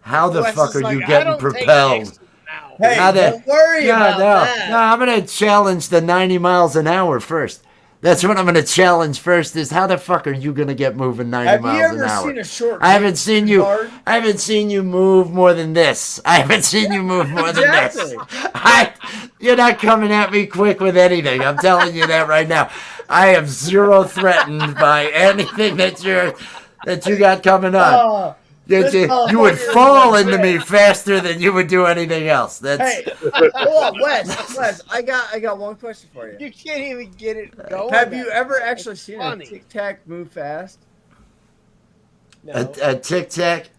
how the
Wes
fuck
is
are
like,
you
I
getting
don't take
propelled?
dicks now.
Hey,
How the-
don't worry about that.
No, I'm gonna challenge the 90 miles an hour first. That's what I'm gonna challenge first. Is how the fuck are you gonna get moving 90
Have you
miles an
ever
hour?
seen a short
I haven't seen you.
card?
I haven't seen you move more than this. I haven't seen you move more than this.
Exactly.
You're not coming at me quick with anything. I'm telling you that right now. I am zero threatened by anything that you got coming on. You would fall into me faster than you would do anything else. That's
Hey, hold on, Wes, I got one question for you.
You can't even get it going.
Have you ever actually seen
funny.
a Tic Tac move fast?
No.
a Tic Tac.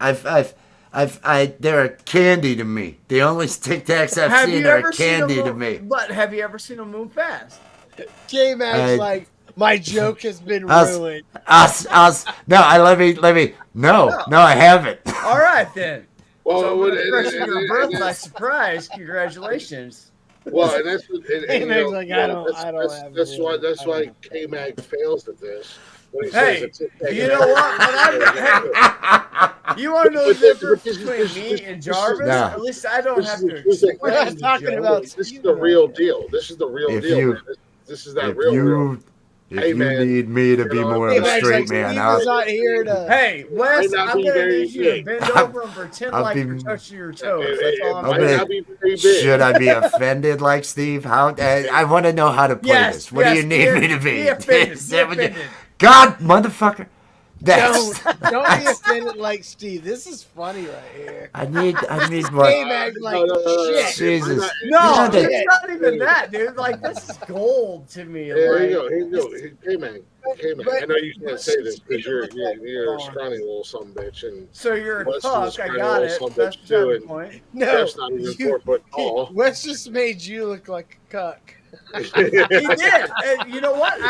They're a candy to me. The only Tic Tacs I've
Have
seen
you
are
ever
a
seen
candy to
move,
me.
But have you ever seen them move fast?
K-Max like, my joke has been
Us-
ruined.
No, let me. No, I haven't.
All right then.
Well,
So I'm
it-
gonna
it-
crush
it-
your
it-
birth
it-
by surprise. Congratulations.
Well, and that's what,
Hey, Meg's like, I don't have
that's
a
why K-Mag fails at this. When he
Hey,
says it's
you know what? You want to know the difference between me and Jarvis?
Nah.
At least I don't have to
This is-
explain
We're
to
talking
Joe.
about
This is the real deal. This is the real
If
deal.
you-
Man. This is that
If
real.
you
Hey, man,
need me to be more
Hey,
of a
Meg's
straight
like,
man,
Steve
I'll,
is not here to.
Hey, Wes,
Might not
I'm
be
gonna
very
need you to
big.
bend over and pretend
I'll
like
be-
you're touching your toes. That's all I'm
I'll
saying.
be- should I be offended like Steve? How? I want to know how to play
Yes,
this. What do
yes,
you need
be-
me to be?
be offended,
Is
be
that what you-
offended.
God, motherfucker. That's.
Don't be offended like Steve. This is funny right here.
I need more.
K-Mag like shit.
Jesus.
No,
You know
it's not even that, dude. Like, this is gold to me.
Here you
Like,
go. Here you go. K-Man. K-Man. I know you can't say this because you're a scrawny little sumbitch, and
so you're a
Wes is a
tuck. I
scrawny
got
little
it.
sumbitch
That's
too,
the
and
point.
No,
Jeff's not even 4 foot tall.
Wes just made you look like a cuck.
He did. And you know what?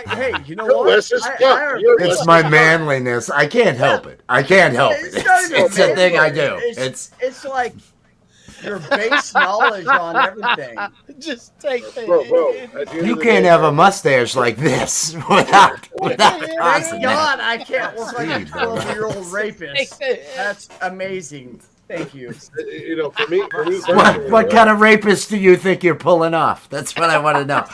Hey, you know what?
Wes is cuck.
It's my manliness. I can't help it. I can't help it.
It's not even
It's a thing I
manly.
do.
It's like your base knowledge on everything.
Just take the.
Bro, at the end
You
of the
can't
day,
have a mustache like this without
Thank
causing that.
God I can't look like a
Steve, though,
12-year-old rapist. That's amazing. Thank you.
You know, for me
What kind of rapist do you think you're pulling off? That's what I want to know.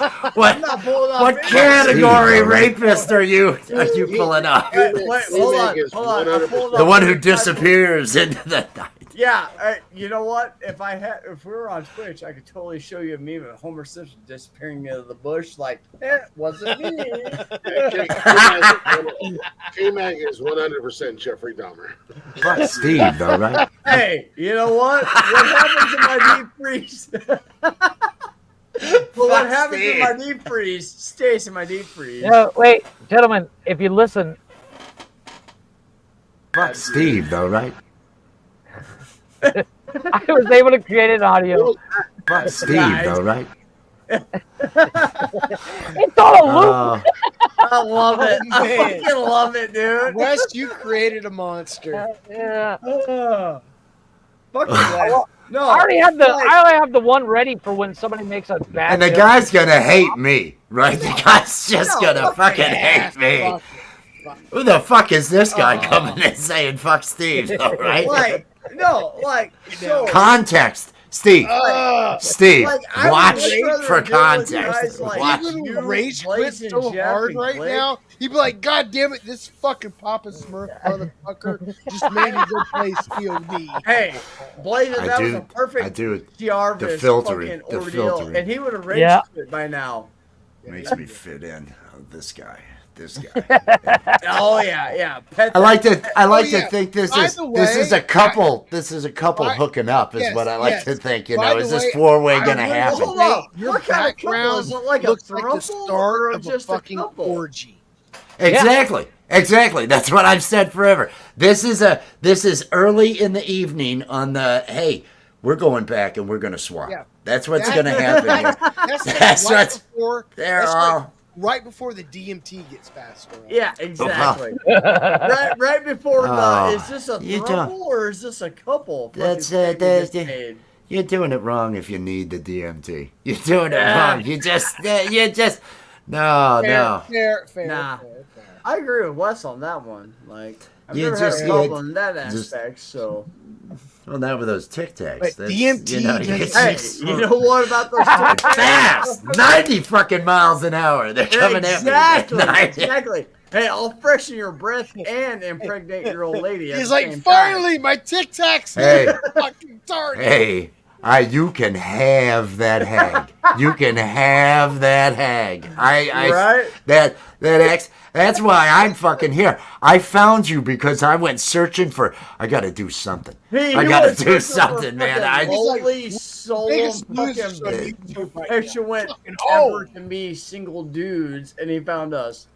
I'm not pulling off
What
any-
category rapist are you pulling off?
Wait, hold on. I'm pulling
The
off
one who
every type of-
disappears into the night.
Yeah, you know what? If we were on Twitch, I could totally show you a meme of Homer Simpson disappearing into the bush. Like, it wasn't me.
K-Mag is 100% Jeffrey Dahmer.
Fuck Steve, though, right?
Hey, you know what? What happens in my deep freeze? Well, what happens in my deep freeze stays in my deep freeze.
No, wait, gentlemen, if you listen,
Fuck Steve, though, right?
I was able to create an audio.
Fuck Steve, though, right?
It's all a loop.
I love it. I
Man.
fucking love it, dude.
Wes, you created a monster.
Yeah.
Fuck you, Wes. No,
I already have the one ready for when somebody makes a bad.
And the
joke.
guy's gonna hate me, right? The guy's just gonna fucking hate me. Who the fuck is this guy coming and saying fuck Steve, though, right?
So,
Context. Steve. Steve,
like, I would
watch
much rather
for
deal with
context.
guys like
Watch.
He
you,
would rage quit
Blaze, and
so
Jeff,
hard
and
right
Blake.
now. He'd be like, "God damn it, this fucking Papa Smurf motherfucker just made me go play COD."
Hey, Blaze, that was a
I
perfect
do it.
Jarvis
The filtering.
fucking
The
ordeal,
filtering.
and he would have raged
Yeah.
quit by now.
Makes me fit in. Oh, this guy.
Oh yeah.
I like to
yeah.
think this
By
is
the
this is
way,
a couple. This is a couple
By-
hooking up. Is
yes,
what I like
yes.
to think. You
By
know,
the
is this
way,
4-way
I
gonna
really
happen?
Hold up.
Your
What kind of couple
background
is it? Like a
looks like the
throuple
start
or
of a
just
fucking
couple?
orgy.
Exactly. That's what I've said forever. This is early in the evening on the hey, we're going back and we're gonna swap.
Yeah.
That's what's gonna happen here.
That's
That's
right
what's
before.
they're
That's
all
like right before the DMT gets passed around.
Yeah, exactly.
Uh-huh.
right before
Oh,
the. Is this a
you
throuple
don't-
or is this a couple?
That's
Fucking thing we just made?
you're doing it wrong if you need the DMT. You're doing it
Yeah.
wrong. You just no.
Fair.
Nah. I agree with Wes on that one. Like, I've
You
never
just-
had a problem
you
in that
just-
aspect. So,
Well, not with those Tic Tacs.
But
That's,
DMT
you know,
doesn't-
hey, you know what about those?
fast 90 fucking miles an hour. They're coming
Exactly.
at me.
Exactly. Hey, I'll freshen your breath and impregnate your old lady. At
He's
the
like,
same
finally, my Tic Tacs
Hey.
fucking target.
Hey, you can have that hag. You can have that hag.
Right?
That X. That's why I'm fucking here. I found you because I went searching for. I got to do something. I got to do something, man.
Holy soul,
biggest news
fucking
is on YouTube right now.
petulant
Fucking
ever to me, single dudes, and he found us.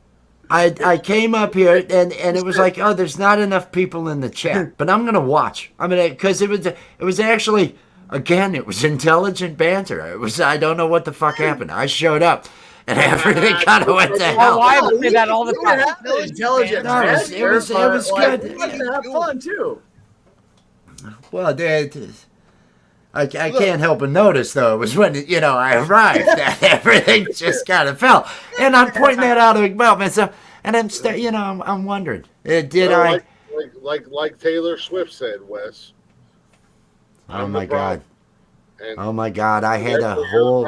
I came up here and it was like, oh, there's not enough people in the chat, but I'm gonna watch. Because it was actually, again, it was intelligent banter. I don't know what the fuck happened. I showed up. and everything kind of went to
Oh,
hell.
I would say that all the
You can
time.
have an intelligent
No, it was
answer,
good.
but, like, you like to have fun too.
Well, I can't help but notice, though, it was when, I arrived that everything just kind of fell. And I'm pointing that out about myself. And I'm wondering, did I?
Like Taylor Swift said, Wes.
Oh, my God. Oh, my God. I had a whole...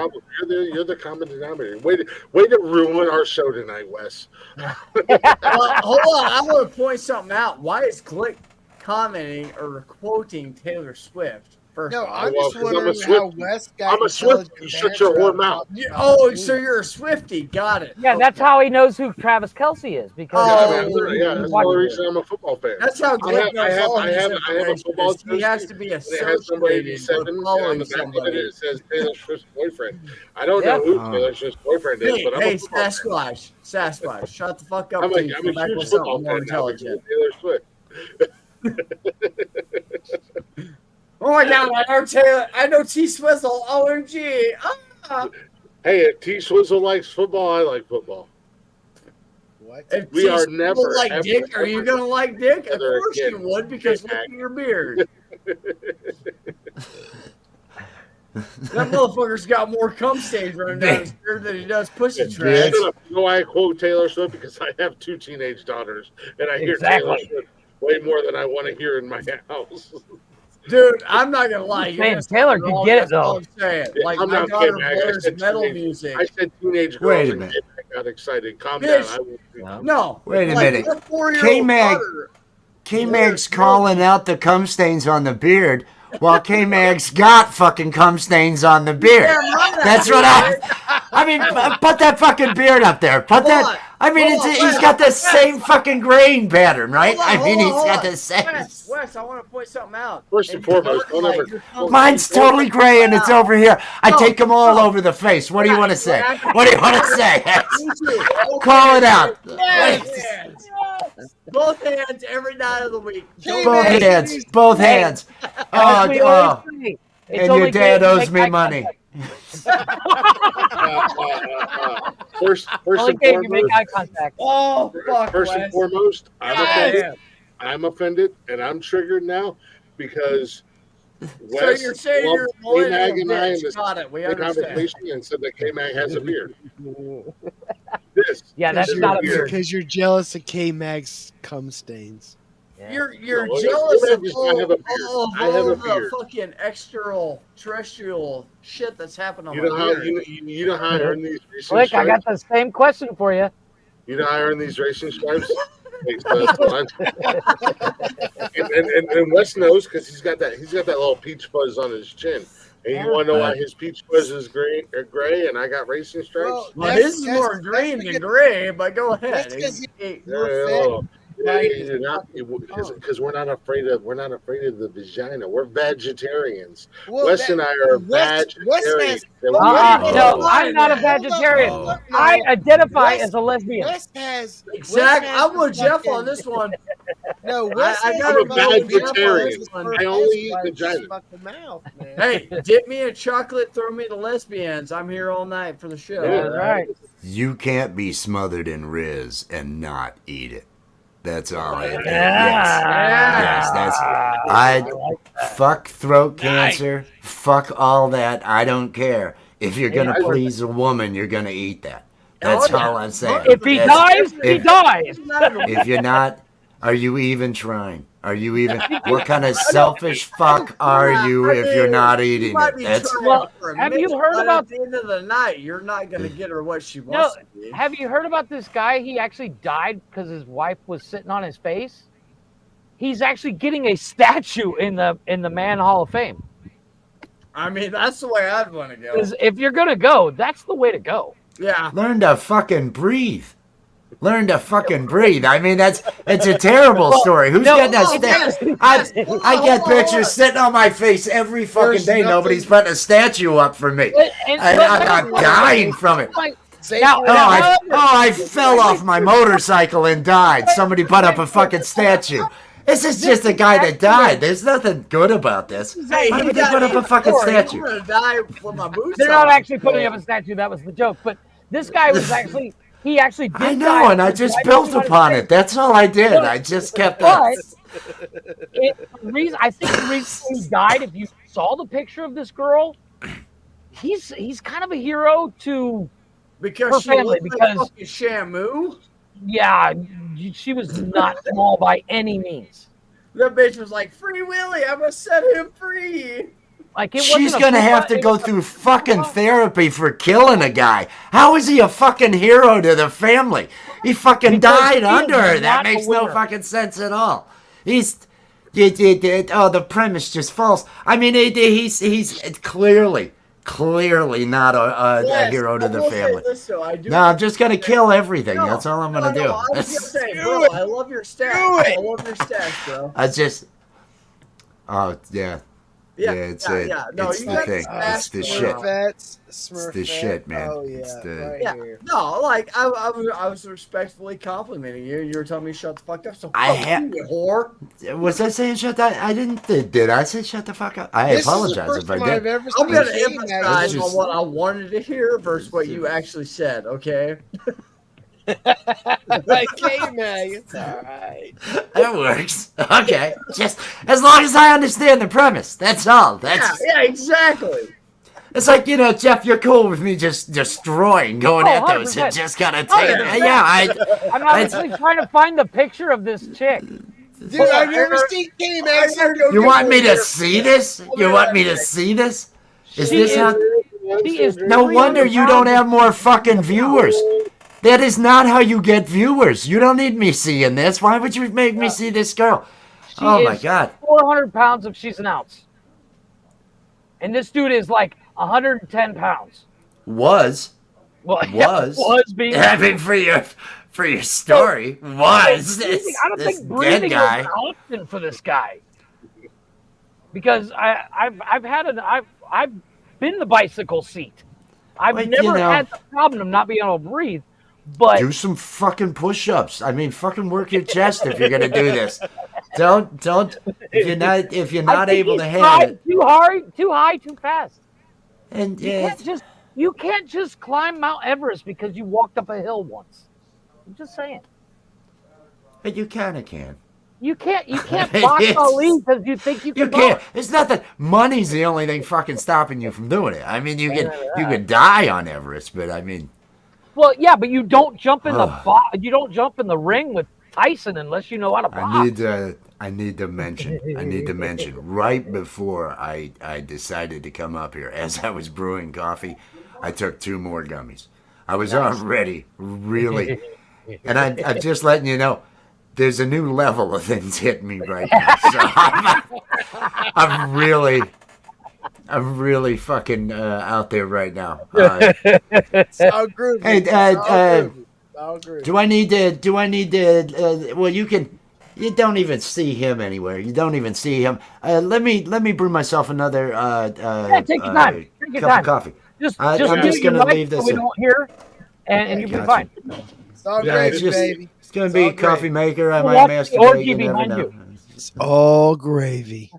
You're the common denominator. Way to ruin our show tonight, Wes.
Hold on. I want to point something out. Why is Glick commenting or quoting Taylor Swift? First
No,
off?
I'm just wondering how Wes got
I'm a Swift. You shut your whore mouth.
Oh, so you're a Swiftie. Got it.
Yeah, that's how he knows who Travis Kelce is because
that's the only reason I'm a football fan.
That's how Glick knows all
I have a football
He has to be
It has number 87 on the back of it. It says Taylor Swift's boyfriend. I don't know who Taylor Swift's boyfriend is, but I'm a football fan.
Sasquatch, shut the fuck up.
I'm a huge football fan now because of Taylor Swift.
Oh my God! I know Taylor. I know T Swizzle. OMG! Ah.
Hey, if T Swizzle likes football, I like football.
What?
If
We
T
are
Swizzle
never,
like
ever,
Dick. Are you gonna like Dick? Of
together
course
again.
you would, because look at your beard. That motherfucker's got more cum stains running down his beard than he does pussy tracks.
You know why I quote Taylor Swift? Because I have 2 teenage daughters, and I hear Taylor Swift way more than I want to hear in my house.
Dude, I'm not gonna lie.
Man, Taylor could get it though.
I'm saying. Like,
I'm
my
not
daughter
kidding. I
blares
said
metal
teenage-
music.
I said teenage girls.
Wait a
and
minute.
I got excited. Calm
Bitch.
down.
No.
Wait a
like,
minute.
your 4-year-old
K-Mag,
daughter-
K-Mag's calling out the cum stains on the beard, while K-Mag's got fucking cum stains on the beard. That's what I mean, put that fucking beard up there. Put that. I mean, he's got the same fucking grain pattern, right? I mean, he's got the same.
Wes, I want to point something out.
First and foremost, don't ever.
Mine's totally gray and it's over here. I take them all over the face. What do you want to say? What do you want to say? Call it out.
Both hands every night of the week.
Both hands. Both hands. Oh. And your dad owes me money.
First
Only
and
game you make
foremost,
eye contact.
Oh, fuck,
first and
Wes.
foremost, I'm
Yes.
offended. I'm offended, and I'm triggered now because
So
Wes
you're saying you're a
lumped K-Mag and I in
bitch.
this
Got it. We understand.
conversation and said that K-Mag has a beard.
Yeah, that's not a beard.
Because you're jealous of K-Mag's cum stains.
You're
No,
jealous
K-Mag
of
does not have a beard. I have
all
a
the
beard.
fucking extraterrestrial shit that's happened on
You
my
know how
beard.
you know how I earn these racing
Click, I
stripes?
got the same question for you.
You know how I earn these racing stripes? and Wes knows because he's got that little peach fuzz on his chin. And you want to know why his peach fuzz is gray and I got racing stripes?
Well, his is more green than gray, but go ahead.
That's because
Because we're not afraid of the vagina. We're vegetarians.
Well,
Wes and I are
Wes
vegetarians.
No, I'm not a vegetarian. I identify as a lesbian.
Wes has
Exactly. I'm with Jeff on this one.
No, Wes
I
has
gotta
I'm a
go with Jeff on
vegetarian.
this one.
I only eat vagina.
Mouth, man.
Hey, dip me in chocolate, throw me the lesbians. I'm here all night for the show.
Yeah.
All right.
You can't be smothered in Riz and not eat it. That's all it is.
Yeah.
Yes, that's. Fuck throat cancer. Fuck all that. I don't care. If you're gonna please a woman, you're gonna eat that. That's all I'm saying.
If he dies, he dies.
If you're not, are you even trying? Are you even? What kind of selfish fuck are you if you're not eating it? That's.
Have you heard about
at the end of the night? You're not gonna get her what she
No,
wants. to be.
have you heard about this guy? He actually died because his wife was sitting on his face. He's actually getting a statue in the Man Hall of Fame.
I mean, that's the way I'd want to go.
Because if you're gonna go, that's the way to go.
Yeah.
Learn to fucking breathe. Learn to fucking breathe. I mean, it's a terrible story. Who's getting a statue? I get pictures sitting on my face every fucking day. Nobody's putting a statue up for me. I'm dying from it. I fell off my motorcycle and died. Somebody put up a fucking statue. This is just a guy that died. There's nothing good about this.
Hey,
Why would they put up a fucking statue?
I'm gonna die with my boots
They're not
off.
actually putting up a statue. That was the joke. But This guy was actually he actually did.
I know, and I just built upon it. That's all I did. I just kept that.
The reason he died, if you saw the picture of this girl, he's kind of a hero to
because
her
she
family.
looked like
Because
fucking Shamu.
Yeah, she was not small by any means.
That bitch was like, "Free Willy, I'm gonna set him free."
Like
She's gonna have to go through fucking therapy for killing a guy. How is he a fucking hero to the family? He fucking died under her. That makes no fucking sense at all. The premise just false. I mean, he's clearly not a hero to the family. No, I'm just gonna kill everything. That's all I'm gonna do.
I was gonna say, bro, I love your stats. I love your stats, bro.
Oh yeah. Yeah, it's
No,
it's
you
the
got
thing. It's the shit. It's the shit, man.
Oh yeah,
it's the...
right here.
No, like I was respectfully complimenting you. You were telling me shut the fuck up. So you whore.
Was I saying shut that? I didn't. Did I say shut the fuck up? I apologize if I did.
I'm gonna emphasize on what I wanted to hear versus what you actually said. Okay.
Okay, man, it's all right.
That works. Okay, just as long as I understand the premise. That's all.
Yeah, exactly.
It's like, Jeff, you're cool with me just destroying, going at those,
100%.
and just kind of taking.
I'm actually trying to find the picture of this chick.
Dude, I've never seen K-Max.
You want me to see this? You want me to see this? Is this how? No wonder you don't have more fucking viewers. That is not how you get viewers. You don't need me seeing this. Why would you make me see this girl? Oh my God.
400 pounds if she's an ounce. And this dude is like 110 pounds.
Was being. I mean, for your story, was this?
I don't think breathing is an option for this guy. Because I've been the bicycle seat. I've never had the problem of not being able to breathe. But
do some fucking push-ups. I mean, fucking work your chest if you're gonna do this. Don't. If you're not able to handle it.
Too high, too fast.
And
you can't just climb Mount Everest because you walked up a hill once. I'm just saying.
But you kind of can.
You can't box Ali because you think you can.
You can't. It's not that money's the only thing fucking stopping you from doing it. I mean, you can die on Everest, but I mean.
Well, yeah, but you don't jump in the ring with Tyson unless you know how to box.
I need to mention right before I decided to come up here, as I was brewing coffee, I took 2 more gummies. I was already really, and I'm just letting you know, there's a new level of things hitting me right now. So I'm really fucking out there right now.
So groovy.
Hey, do I need to? Well, you don't even see him anywhere. You don't even see him. Let me brew myself another
take your time. Take your
cup
time.
of coffee.
I'm just gonna leave this. So we don't hear, and you'll be fine.
It's all gravy, baby.
It's gonna be a coffee maker. I might masturbate. You never know.
It's all gravy.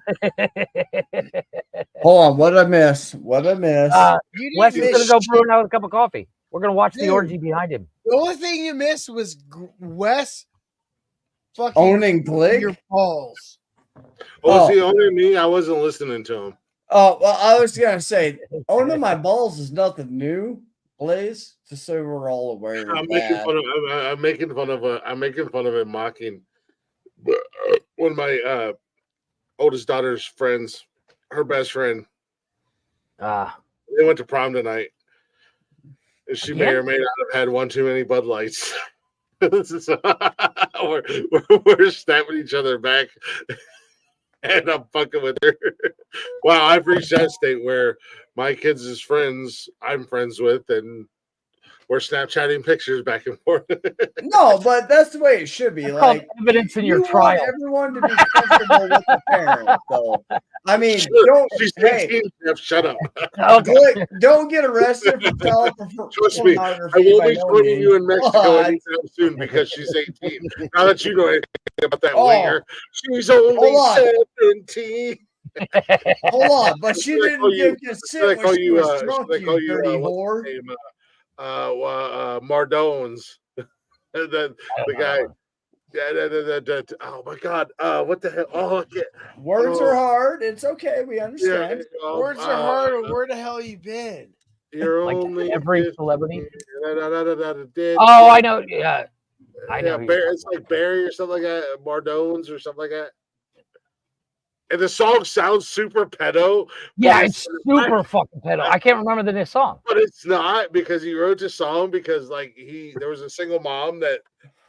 Hold on, what did I miss?
Wes is gonna go brew another cup of coffee. We're gonna watch the orgy behind him.
The only thing you missed was Wes fucking
owning Blig?
Your balls.
Was he owning me? I wasn't listening to him.
Oh, well, I was gonna say owning my balls is nothing new, Blaze. Just so we're all aware.
I'm making fun of him mocking one of my oldest daughter's friends, her best friend. They went to prom tonight. And she may or may not have had one too many Bud Lights. We're snapping each other back. And I'm fucking with her. Wow, I've reached that state where my kids' friends I'm friends with, and we're Snapchatting pictures back and forth.
No, but that's the way it should be. Like
evidence in your trial.
Want everyone to be comfortable with the parents. So, I mean,
shut up.
Don't get arrested for child
Trust me, I won't be putting you in Mexico anytime soon because she's 18. Now that you know anything about that winger, she's only 17.
Hold on, but she didn't give consent when she was drunk, you dirty whore.
Mardones. the guy. Oh my God! What the hell? Oh, I can't.
Words are hard. It's okay. We
Yeah,
understand.
Words are hard. Or where the hell you been?
You're
Like
only
every celebrity.
dead.
Oh, I know. Yeah, I know.
Yeah, it's like Barry or something like that. Mardones or something like that. And the song sounds super pedo.
Yeah, it's super fucking pedo. I can't remember the next song.
But it's not, because he wrote this song because like there was a single mom that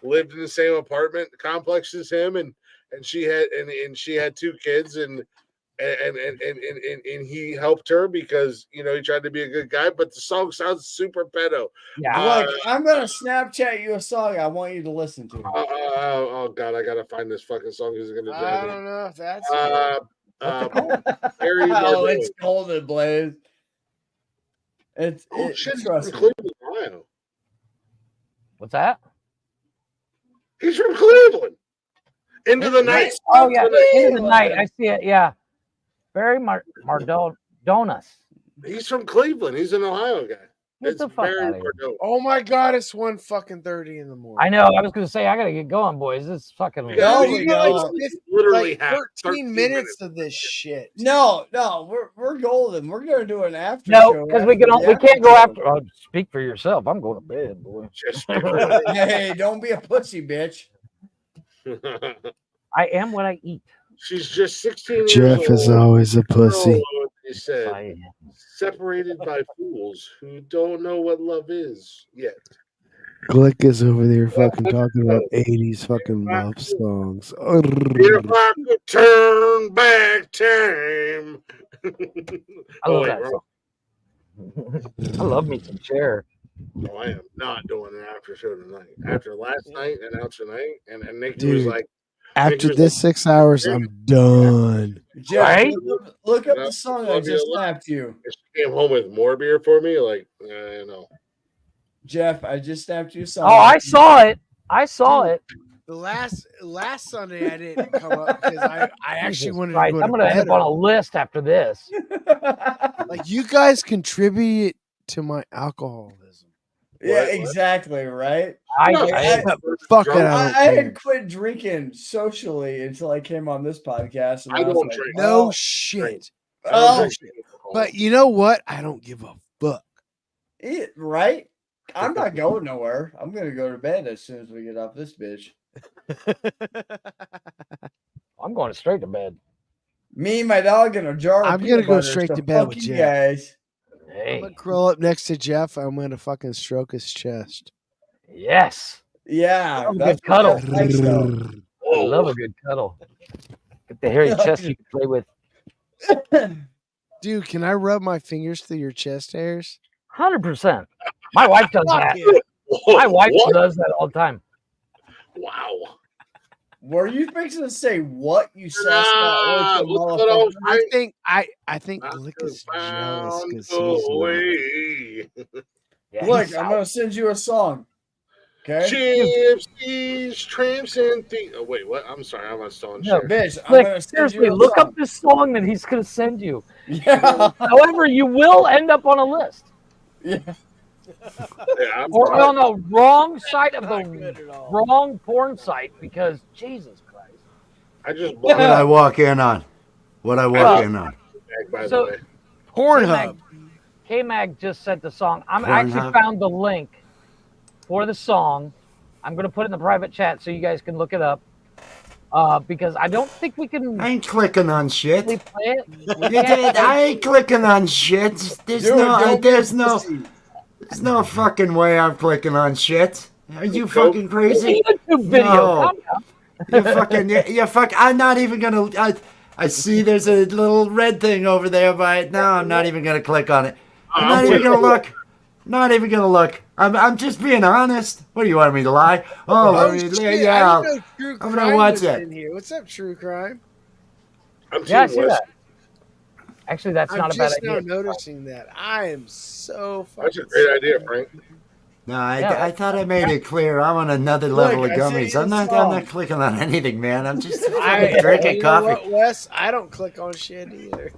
lived in the same apartment complex as him, and she had she had 2 kids, and he helped her because he tried to be a good guy, but the song sounds super pedo.
Yeah. Look, I'm gonna Snapchat you a song I want you to listen to.
Oh God, I gotta find this fucking song. Who's gonna drive
I
me?
don't know if that's
Harry
Oh,
Bardot.
it's golden, Blaze. It's
shit,
trust
from
me.
Cleveland, Ohio.
What's that?
He's from Cleveland. Into the night.
Oh yeah, Into the night. I see it. Yeah, Barry Mardones.
He's from Cleveland. He's an Ohio guy.
Get the fuck out of here.
Oh my God! It's 1:30 in the morning.
I know. I was gonna say I gotta get going, boys. This is fucking.
Literally
literally
like 13 minutes of this shit.
No, we're golden. We're gonna do an after
No,
show.
because we can't go after. Oh, speak for yourself. I'm going to bed, boy.
Hey, don't be a pussy, bitch.
I am what I eat.
She's just 16
Jeff
years old.
is always a pussy.
He said, separated by fools who don't know what love is yet.
Glick is over there fucking talking about 80s fucking love songs.
If I could turn back time.
I love that song. I love me some Cher.
Oh, I am not doing an after show tonight. After last night and out tonight, and Nick was
Dude,
like,
after this 6 hours, I'm done.
Jeff,
Right?
look up the song I just snapped you.
She came home with more beer for me. Like, no.
Jeff, I just snapped you a song.
Oh, I saw it. I saw it.
The last Sunday I didn't come up because I actually wanted to
Right.
go
I'm
to
gonna end
bed.
up on a list after this.
Like, you guys contribute to my alcoholism.
Yeah, exactly, right?
I
had quit drinking socially until I came on this podcast. And
I
was
don't
like,
drink.
No
oh,
shit.
Oh,
But you know what? I don't give a fuck.
right? I'm not going nowhere. I'm gonna go to bed as soon as we get off this bitch.
I'm going straight to bed.
Me and my dog in a jar of
I'm
peanut
gonna go
butter,
straight
so
to bed
fuck
with
you
Jeff.
guys.
Hey.
I'm gonna curl up next to Jeff. I'm gonna fucking stroke his chest.
Yes.
Yeah,
Love a
that's
good cuddle.
what Jeff likes, though.
I love a good cuddle. Get the hairy chest you can play with.
Dude, can I rub my fingers through your chest hairs?
100%. My wife does that. My wife does that all the time.
Wow.
Were you fixing to say what you said? Motherfucker?
I think Glick is jealous because he's not.
Look, I'm gonna send you a song. Okay.
Gypsies, tramps, and thieves. Oh wait, what? I'm sorry, I'm not stalling.
No,
shit.
bitch. I'm
Like,
gonna send
seriously,
you a
look
song.
up this song that he's going to send you.
Yeah.
However, you will end up on a list.
Yeah.
Yeah,
Or on the wrong side of the wrong porn site because Jesus Christ.
I just
What I walk in on? What I walk in on?
By
So-
the way.
Pornhub.
K-Mag just sent the song. I
Pornhub.
actually found the link for the song. I'm going to put it in the private chat so you guys can look it up. Because I don't think we can
I ain't clicking on shit.
play it. We can't-
I ain't clicking on shit. There's no fucking way I'm clicking on shit. Are you fucking crazy?
YouTube video.
No.
Calm down.
You fuck. I'm not even gonna. I see there's a little red thing over there, but no, I'm not even gonna click on it. I'm not even gonna look. Not even gonna look. I'm just being honest. What do you want me to lie? Oh, let me,
Shit,
yeah.
I didn't know True
I'm
Crime
gonna watch
was
it.
in here. What's up, True Crime?
Yeah, I see that. Actually, that's
I'm
not a bad
just now
idea.
noticing that. I am so fucking.
That's a great idea, Frank.
No, I thought I made it clear. I'm on another level of gummies. I'm not clicking on anything, man. I'm just drinking coffee.
What, Wes? I don't click on shit either.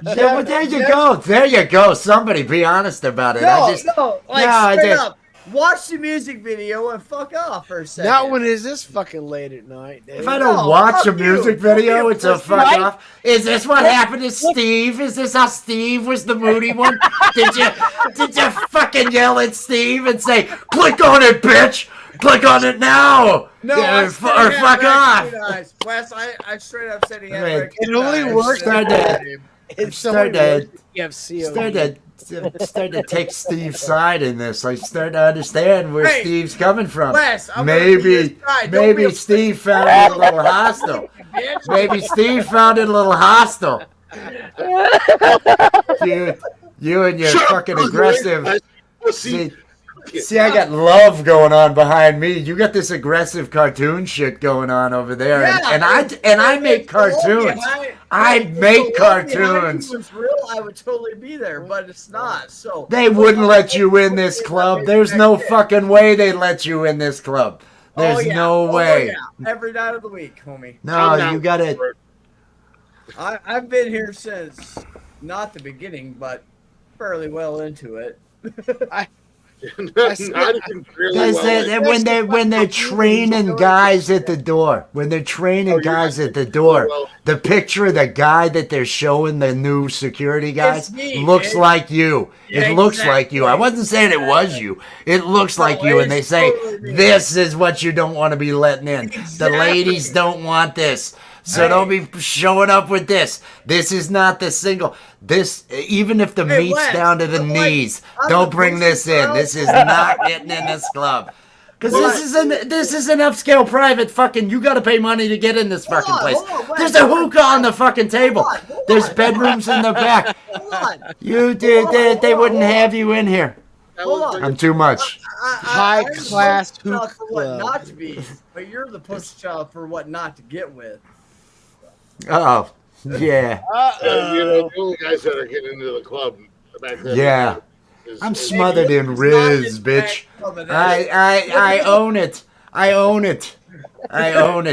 Yeah, well, there you go. There you go. Somebody be honest about it.
Straight up. Watch the music video and fuck off for a second.
Not when is this fucking late at night, Dave.
If I don't watch a music video, it's a fuck off. Is this what happened to Steve? Is this how Steve was the moody one? Did you fucking yell at Steve and say, "Click on it, bitch! Click on it now!"
No,
yeah, or fuck off.
Wes, I straight up said he had
it only works.
Start to take Steve's side in this. I start to understand where Steve's coming from.
Wes,
maybe Steve found it a little hostile. Maybe Steve found it a little hostile. You and your fucking aggressive. See, I got love going on behind me. You got this aggressive cartoon shit going on over there, and I make cartoons. I make cartoons.
If it was real, I would totally be there, but it's not. So
they wouldn't let you in this club. There's no fucking way they'd let you in this club. There's no way.
Every night of the week, homie.
No, you got it.
I've been here since not the beginning, but fairly well into it.
When they're training guys at the door, the picture of the guy that they're showing, the new security guys, looks like you. It looks like you. I wasn't saying it was you. It looks like you, and they say, this is what you don't want to be letting in. The ladies don't want this. So don't be showing up with this. This is not the single. This, even if the meat's down to the knees, don't bring this in. This is not getting in this club. Because this is an upscale private fucking, you got to pay money to get in this fucking place. There's a hookah on the fucking table. There's bedrooms in the back. They wouldn't have you in here. I'm too much.
High class hookah
for what not to be, but you're the pussy child for what not to get with.
Oh, yeah.
The only guys that are getting into the club back then.
Yeah. I'm smothered in Riz, bitch. I own it. I own it. I'm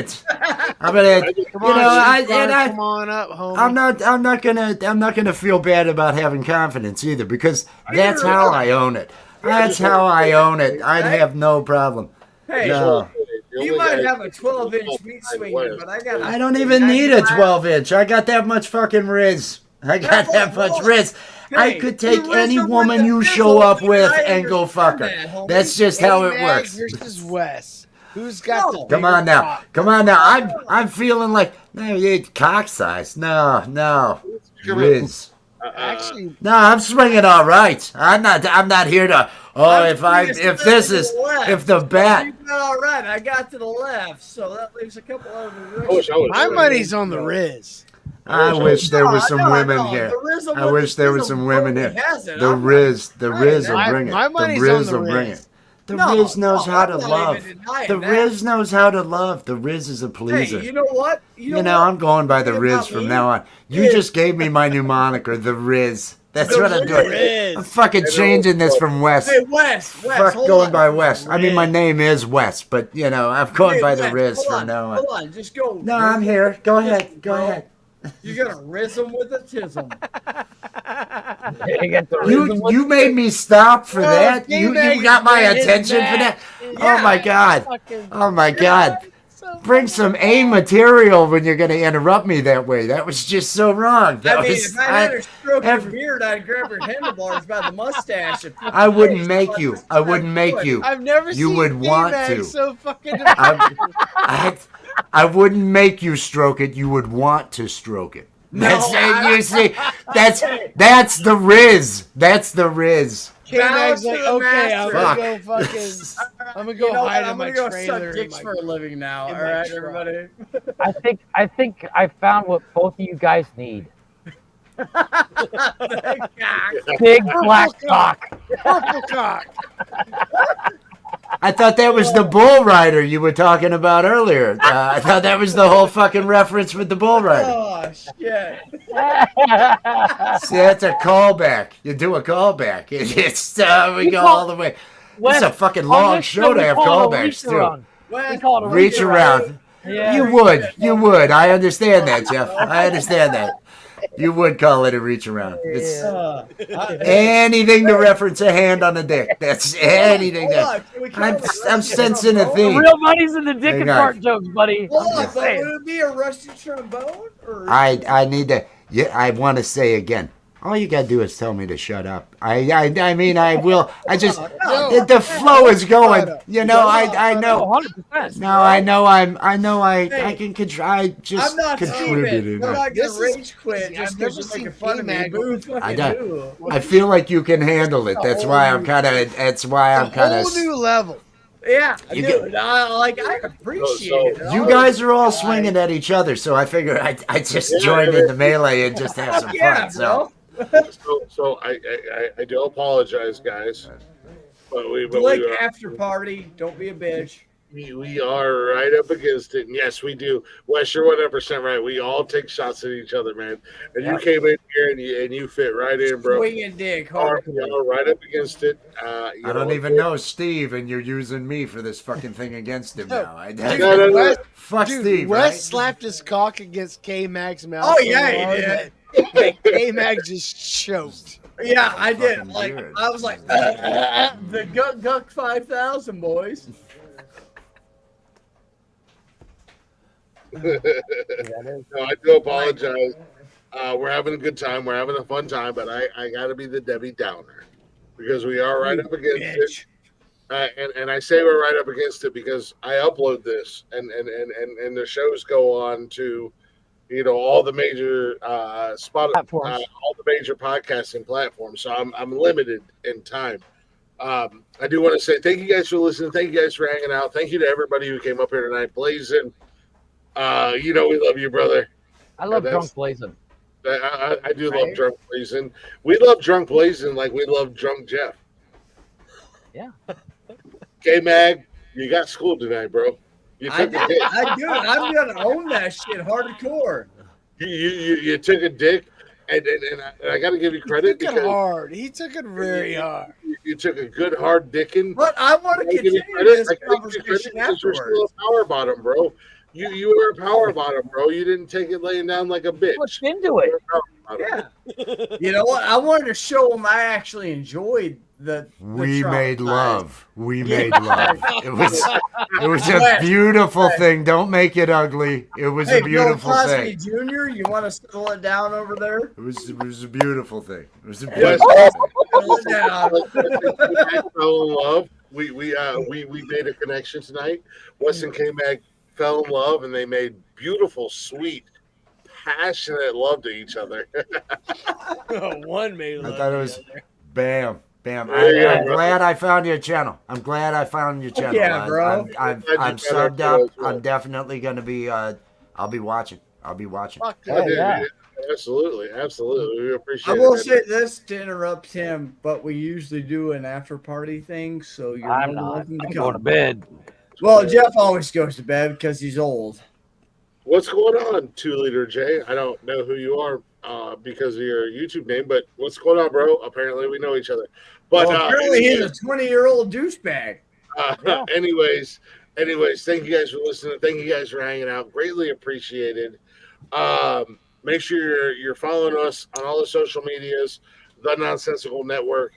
gonna,
come on up, homie.
I'm not gonna feel bad about having confidence either, because that's how I own it. That's how I own it. I'd have no problem.
Hey,
no.
You might have a 12-inch meat swinger, but I
don't even need a 12-inch. I got that much fucking Riz. I got that much Riz. I could take any woman you show up with and go fuck her. That's just how it works.
Versus Wes. Who's got the
Come on now. I'm feeling like cock size. No. Riz.
Actually,
no, I'm swinging all right. I'm not here to. If the bat.
You got all right. I got to the left, so that leaves a couple other.
My money's on the Riz.
I wish there were some women here. I wish there were some women here. The Riz will bring it. The Riz will bring it. The Riz knows how to love. The Riz knows how to love. The Riz is a pleaser.
Hey, you know what?
I'm going by the Riz from now on. You just gave me my new moniker, the Riz. That's what I'm doing. I'm fucking changing this from Wes.
Hey, Wes.
Fuck going by Wes. I mean, my name is Wes, but I'm going by the Riz from now on.
Hold on, just go.
No, I'm here. Go ahead.
You're gonna rizz with a tism.
You made me stop for that. You got my attention for that. Oh my god. Bring some A material when you're gonna interrupt me that way. That was just so wrong.
If I had a stroke your beard, I'd grab your handlebars by the mustache.
I wouldn't make you.
I've never
you
seen
would want to.
So fucking.
I wouldn't make you stroke it. You would want to stroke it. That's the Riz. That's the Riz.
K-Mag's like, okay, I'm gonna go hide in my trailer.
I'm gonna go suck dicks for a living now. All right, everybody.
I think I found what both of you guys need. Big black cock.
Purple cock.
I thought that was the bull rider you were talking about earlier. I thought that was the whole fucking reference with the bull rider.
Oh, shit.
See, that's a callback. You do a callback. It's we go all the way. This is a fucking long show to have callbacks too.
We call it a
Reach around.
Yeah.
You would. I understand that, Jeff. I understand that. You would call it a reach around. It's anything to reference a hand on a dick. That's anything. I'm sensing a theme.
The real money's in the dick and fart jokes, buddy.
Hold on, but would it be a rusty trombone? Or
I need to. Yeah, I want to say again. All you gotta do is tell me to shut up. I mean, I will. I just the flow is going. You know, I know.
100%.
No, I know. I can control. I just
I'm not
contributed.
I'm not gonna rage quit just because you're making fun of me.
I feel like you can handle it. That's why I'm kind of. That's why I'm kind of.
Whole new level.
Yeah, dude. I appreciate it.
You guys are all swinging at each other, so I figure I just join in the melee and just have some fun.
So I do apologize, guys, but we
after party. Don't be a bitch.
We are right up against it, and yes, we do. Wes, you're 100% right. We all take shots at each other, man. And you came in here and you fit right in, bro.
Swinging dick,
We are right up against it.
I don't even know Steve, and you're using me for this fucking thing against him now. Fuck
Dude,
Steve.
Wes
Right?
slapped his cock against K-Mag's mouth.
Oh yeah, he did.
K-Mag just choked.
Yeah, I did. Like I was like, the Guck 5000 boys.
No, I do apologize. We're having a good time. We're having a fun time, but I got to be the Debbie Downer because we are right up against it. And I say we're right up against it because I upload this, and the shows go on to, all the major all the major podcasting platforms. So I'm limited in time. I do want to say thank you guys for listening. Thank you guys for hanging out. Thank you to everybody who came up here tonight. Blazing. We love you, brother.
I love Drunk Blazing.
I do love Drunk Blazing. We love Drunk Blazing like we love Drunk Jeff.
Yeah.
K-Mag, you got school tonight, bro. You took a dick.
I do. I'm gonna own that shit hardcore.
You took a dick, and I got to give you credit.
He took it hard. He took it very hard.
You took a good hard dicking.
But I want to continue this conversation afterwards.
You're still a power bottom, bro. You were a power bottom, bro. You didn't take it laying down like a bitch.
Pushed into it.
Yeah. You know what? I wanted to show them I actually enjoyed the
We made love. We made love. It was a beautiful thing. Don't make it ugly. It was a beautiful
Bill
thing.
Cosby Jr., you want to settle it down over there?
It was a beautiful thing. It was a beautiful thing.
Settle it down.
We fell in love. We made a connection tonight. Wes and K-Mag fell in love, and they made beautiful, sweet, passionate love to each other.
One made love.
I thought it was bam. I'm glad I found your channel. I'm glad I found your channel.
Yeah, bro.
I'm subbed up. I'm definitely going to be, I'll be watching.
Fuck
yeah. Absolutely. We appreciate it.
I will say this to interrupt him, but we usually do an after party thing, so you're
I'm
more
not.
than welcome to
I'm
come.
going to bed.
Well, Jeff always goes to bed because he's old.
What's going on, 2 Liter J? I don't know who you are because of your YouTube name, but what's going on, bro? Apparently, we know each other. But
apparently, he's a 20-year-old douchebag.
Anyways, thank you guys for listening. Thank you guys for hanging out. Greatly appreciated. Make sure you're following us on all the social medias, the Nonsesical Network.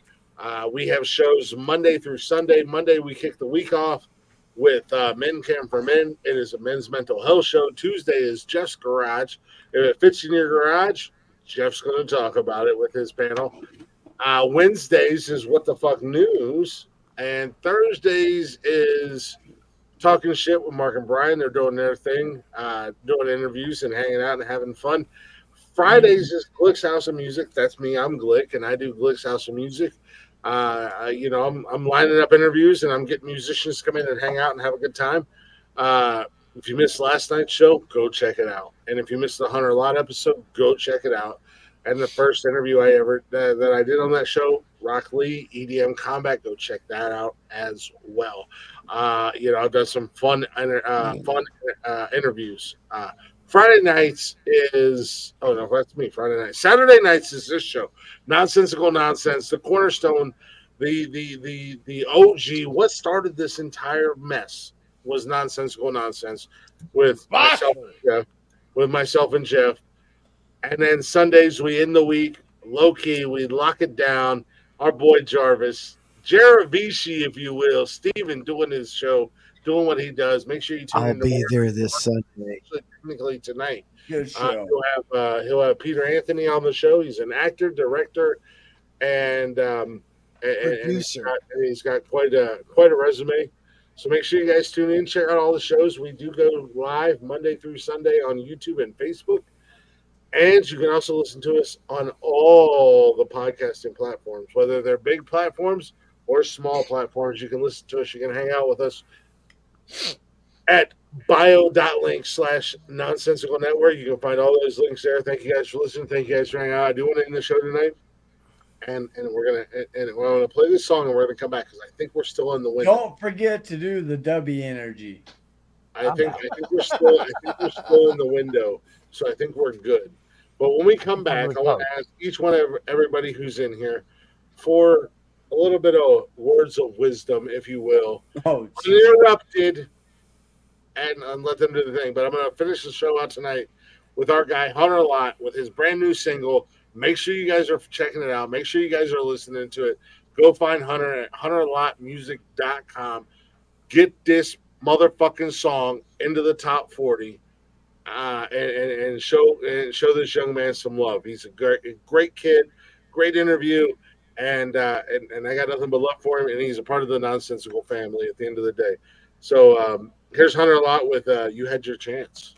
We have shows Monday through Sunday. Monday, we kick the week off with Men Camp for Men. It is a men's mental health show. Tuesday is Jeff's Garage. If it fits in your garage, Jeff's going to talk about it with his panel. Wednesdays is What the Fuck News. And Thursdays is Talking Shit with Mark and Brian. They're doing their thing, doing interviews and hanging out and having fun. Fridays is Glick's House of Music. That's me. I'm Glick, and I do Glick's House of Music. I'm lining up interviews, and I'm getting musicians to come in and hang out and have a good time. If you missed last night's show, go check it out. And if you missed the Hunter Lot episode, go check it out. And the first interview that I did on that show, Rock Lee, EDM Combat, go check that out as well. I've done some fun interviews. Friday nights is that's me. Friday night. Saturday nights is this show, Nonsensical Nonsense, the cornerstone the OG. What started this entire mess was Nonsensical Nonsense with myself and Jeff. And then Sundays we end the week low key. We lock it down. Our boy Jarvis, Jaravici, if you will, Steven doing his show, doing what he does. Make sure you tune in.
I'll be there this Sunday.
Technically tonight.
Good show.
He'll have Peter Anthony on the show. He's an actor, director, and
producer.
And he's got quite a resume. So make sure you guys tune in, check out all the shows. We do go live Monday through Sunday on YouTube and Facebook. And you can also listen to us on all the podcasting platforms, whether they're big platforms or small platforms. You can listen to us. You can hang out with us at bio.link/nonsensical network. You can find all those links there. Thank you guys for listening. Thank you guys for hanging out. I do want to end the show tonight. And we're gonna play this song and we're gonna come back because I think we're still in the window.
Don't forget to do the W energy.
I think we're still in the window, so I think we're good. But when we come back, I want to ask each one of everybody who's in here for a little bit of words of wisdom, if you will, uninterrupted, and let them do the thing. But I'm going to finish the show out tonight with our guy Hunter Lott with his brand new single. Make sure you guys are checking it out. Make sure you guys are listening to it. Go find Hunter at hunterlottmusic.com. Get this motherfucking song into the top 40. And show this young man some love. He's a great kid, great interview, and I got nothing but love for him. And he's a part of the Nonsensical family at the end of the day. So here's Hunter Lott with "You Had Your Chance."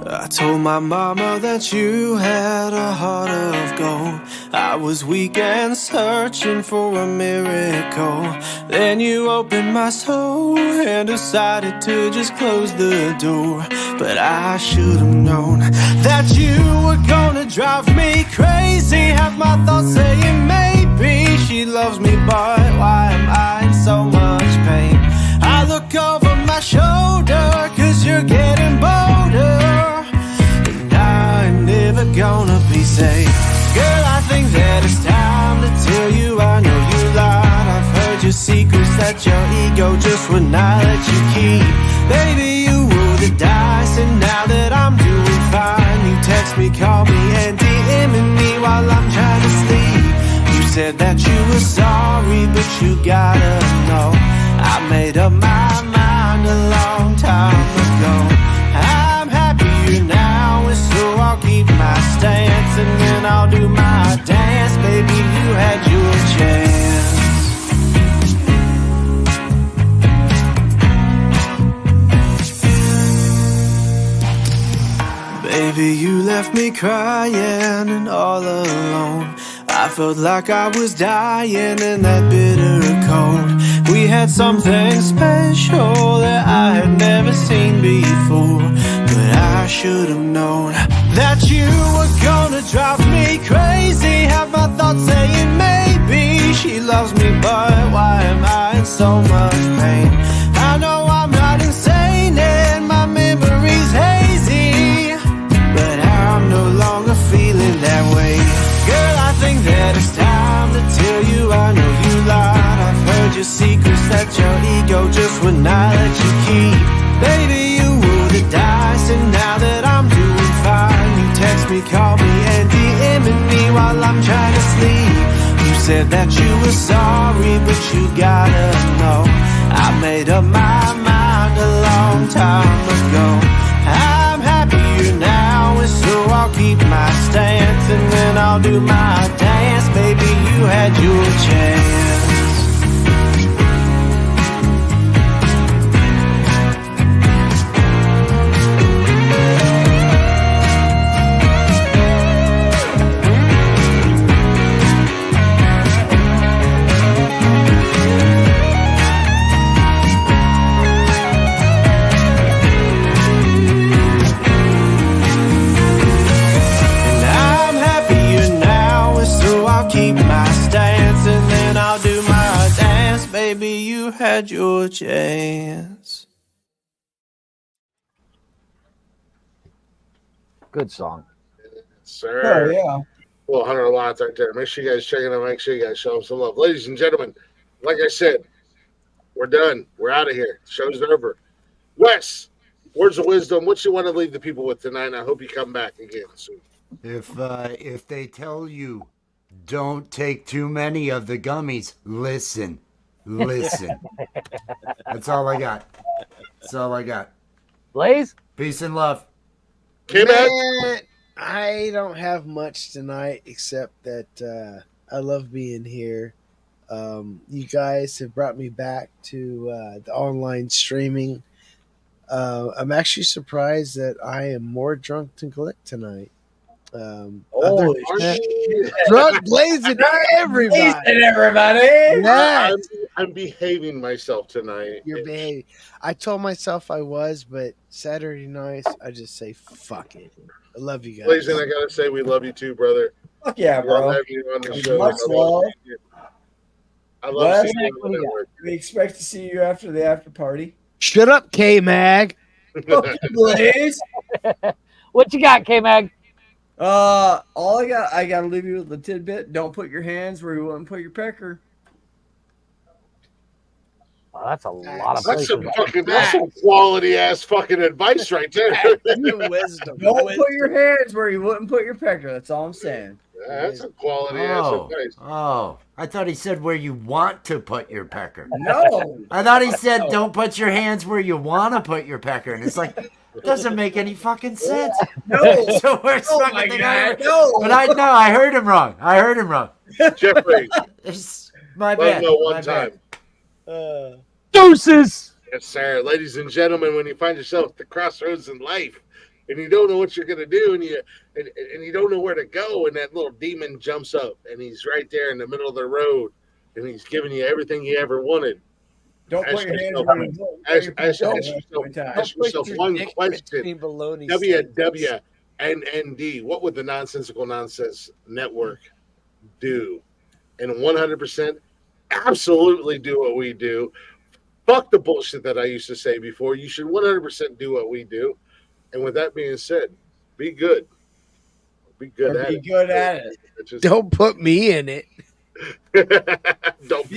I told my mama that you had a heart of gold. I was weak and searching for a miracle. Then you opened my soul and decided to just close the door. But I should have known that you were gonna drive me crazy. Have my thoughts saying maybe she loves me, but why am I in so much pain? I look over my shoulder 'cause you're getting bolder. I'm never gonna be safe. Girl, I think that it's time to tell you I know you lied. I've heard your secrets that your ego just would not let you keep. Baby, you roll the dice, and now that I'm doing fine, you text me, call me, and DMing me while I'm trying to sleep. You said that you were sorry, but you gotta know I made up my mind a long time ago. I'm happier now, and so I'll keep my stance, and then I'll do my dance. Baby, you had your chance. Baby, you left me crying and all alone. I felt like I was dying in that bitter cold. We had something special that I had never seen before. But I should have known that you were gonna drive me crazy. Have my thoughts saying maybe she loves me, but why am I in so much pain? I know I'm not insane and my memory's hazy, but I'm no longer feeling that way. Girl, I think that it's time to tell you I know you lied. I've heard your secrets that your ego just would not let you keep. Baby, you roll the dice, and now that I'm doing fine, you text me, call me, and DMing me while I'm trying to sleep. You said that you were sorry, but you gotta know I made up my mind a long time ago. I'm happier now, and so I'll keep my stance, and then I'll do my dance. Baby, you had your chance. Keep my stance. you had your chance.
Good song.
Sir.
Oh, yeah.
Well, 100 lots right there. Make sure you guys check it out. Make sure you guys show them some love. Ladies and gentlemen, like I said, we're done. We're out of here. The show's over. Wes, words of wisdom. What you want to leave the people with tonight? I hope you come back again soon.
If they tell you don't take too many of the gummies, listen. That's all I got. That's all I got.
Blaze?
Peace and love.
Man, I don't have much tonight except that I love being here. You guys have brought me back to the online streaming. I'm actually surprised that I am more drunk than Glick tonight.
Holy shit.
Drunk blazing everybody.
Yeah. I'm behaving myself tonight.
You're behaving. I told myself I was, but Saturday nights, I just say, fuck it. I love you guys.
Blazing, I got to say, we love you too, brother.
Fuck yeah,
We
bro.
love having you on the show.
Much love.
I love
Wes,
seeing you on the network.
we expect to see you after the after party.
Shut up, K-Mag.
Fucking Blaze.
What you got, K-Mag?
All I gotta leave you with the tidbit. Don't put your hands where you wouldn't put your pecker.
Oh, that's a lot of
That's
places.
some quality ass fucking advice right there.
Wisdom.
Don't put your hands where you wouldn't put your pecker. That's all I'm saying.
That's a quality ass advice.
Oh, I thought he said where you want to put your pecker.
No.
I thought he said don't put your hands where you want to put your pecker. And it's like, it doesn't make any fucking sense.
No.
It's the worst
Oh
fucking
my
thing
God,
ever.
no.
But I heard him wrong.
Jeffrey,
It's my
let
bad.
him know
My
one
bad.
time.
Deuces.
Yes, sir. Ladies and gentlemen, when you find yourself at the crossroads in life and you don't know what you're gonna do and you don't know where to go, and that little demon jumps up and he's right there in the middle of the road and he's giving you everything you ever wanted.
Don't
Ask
put your hands
yourself-
where you won't.
Ask yourself one question. WWND. What would the Nonsensical Nonsense Network do? And 100% absolutely do what we do. Fuck the bullshit that I used to say before. You should 100% do what we do. And with that being said, be good. Be good at it.
Be good at it.
Just
Don't put me in it.
don't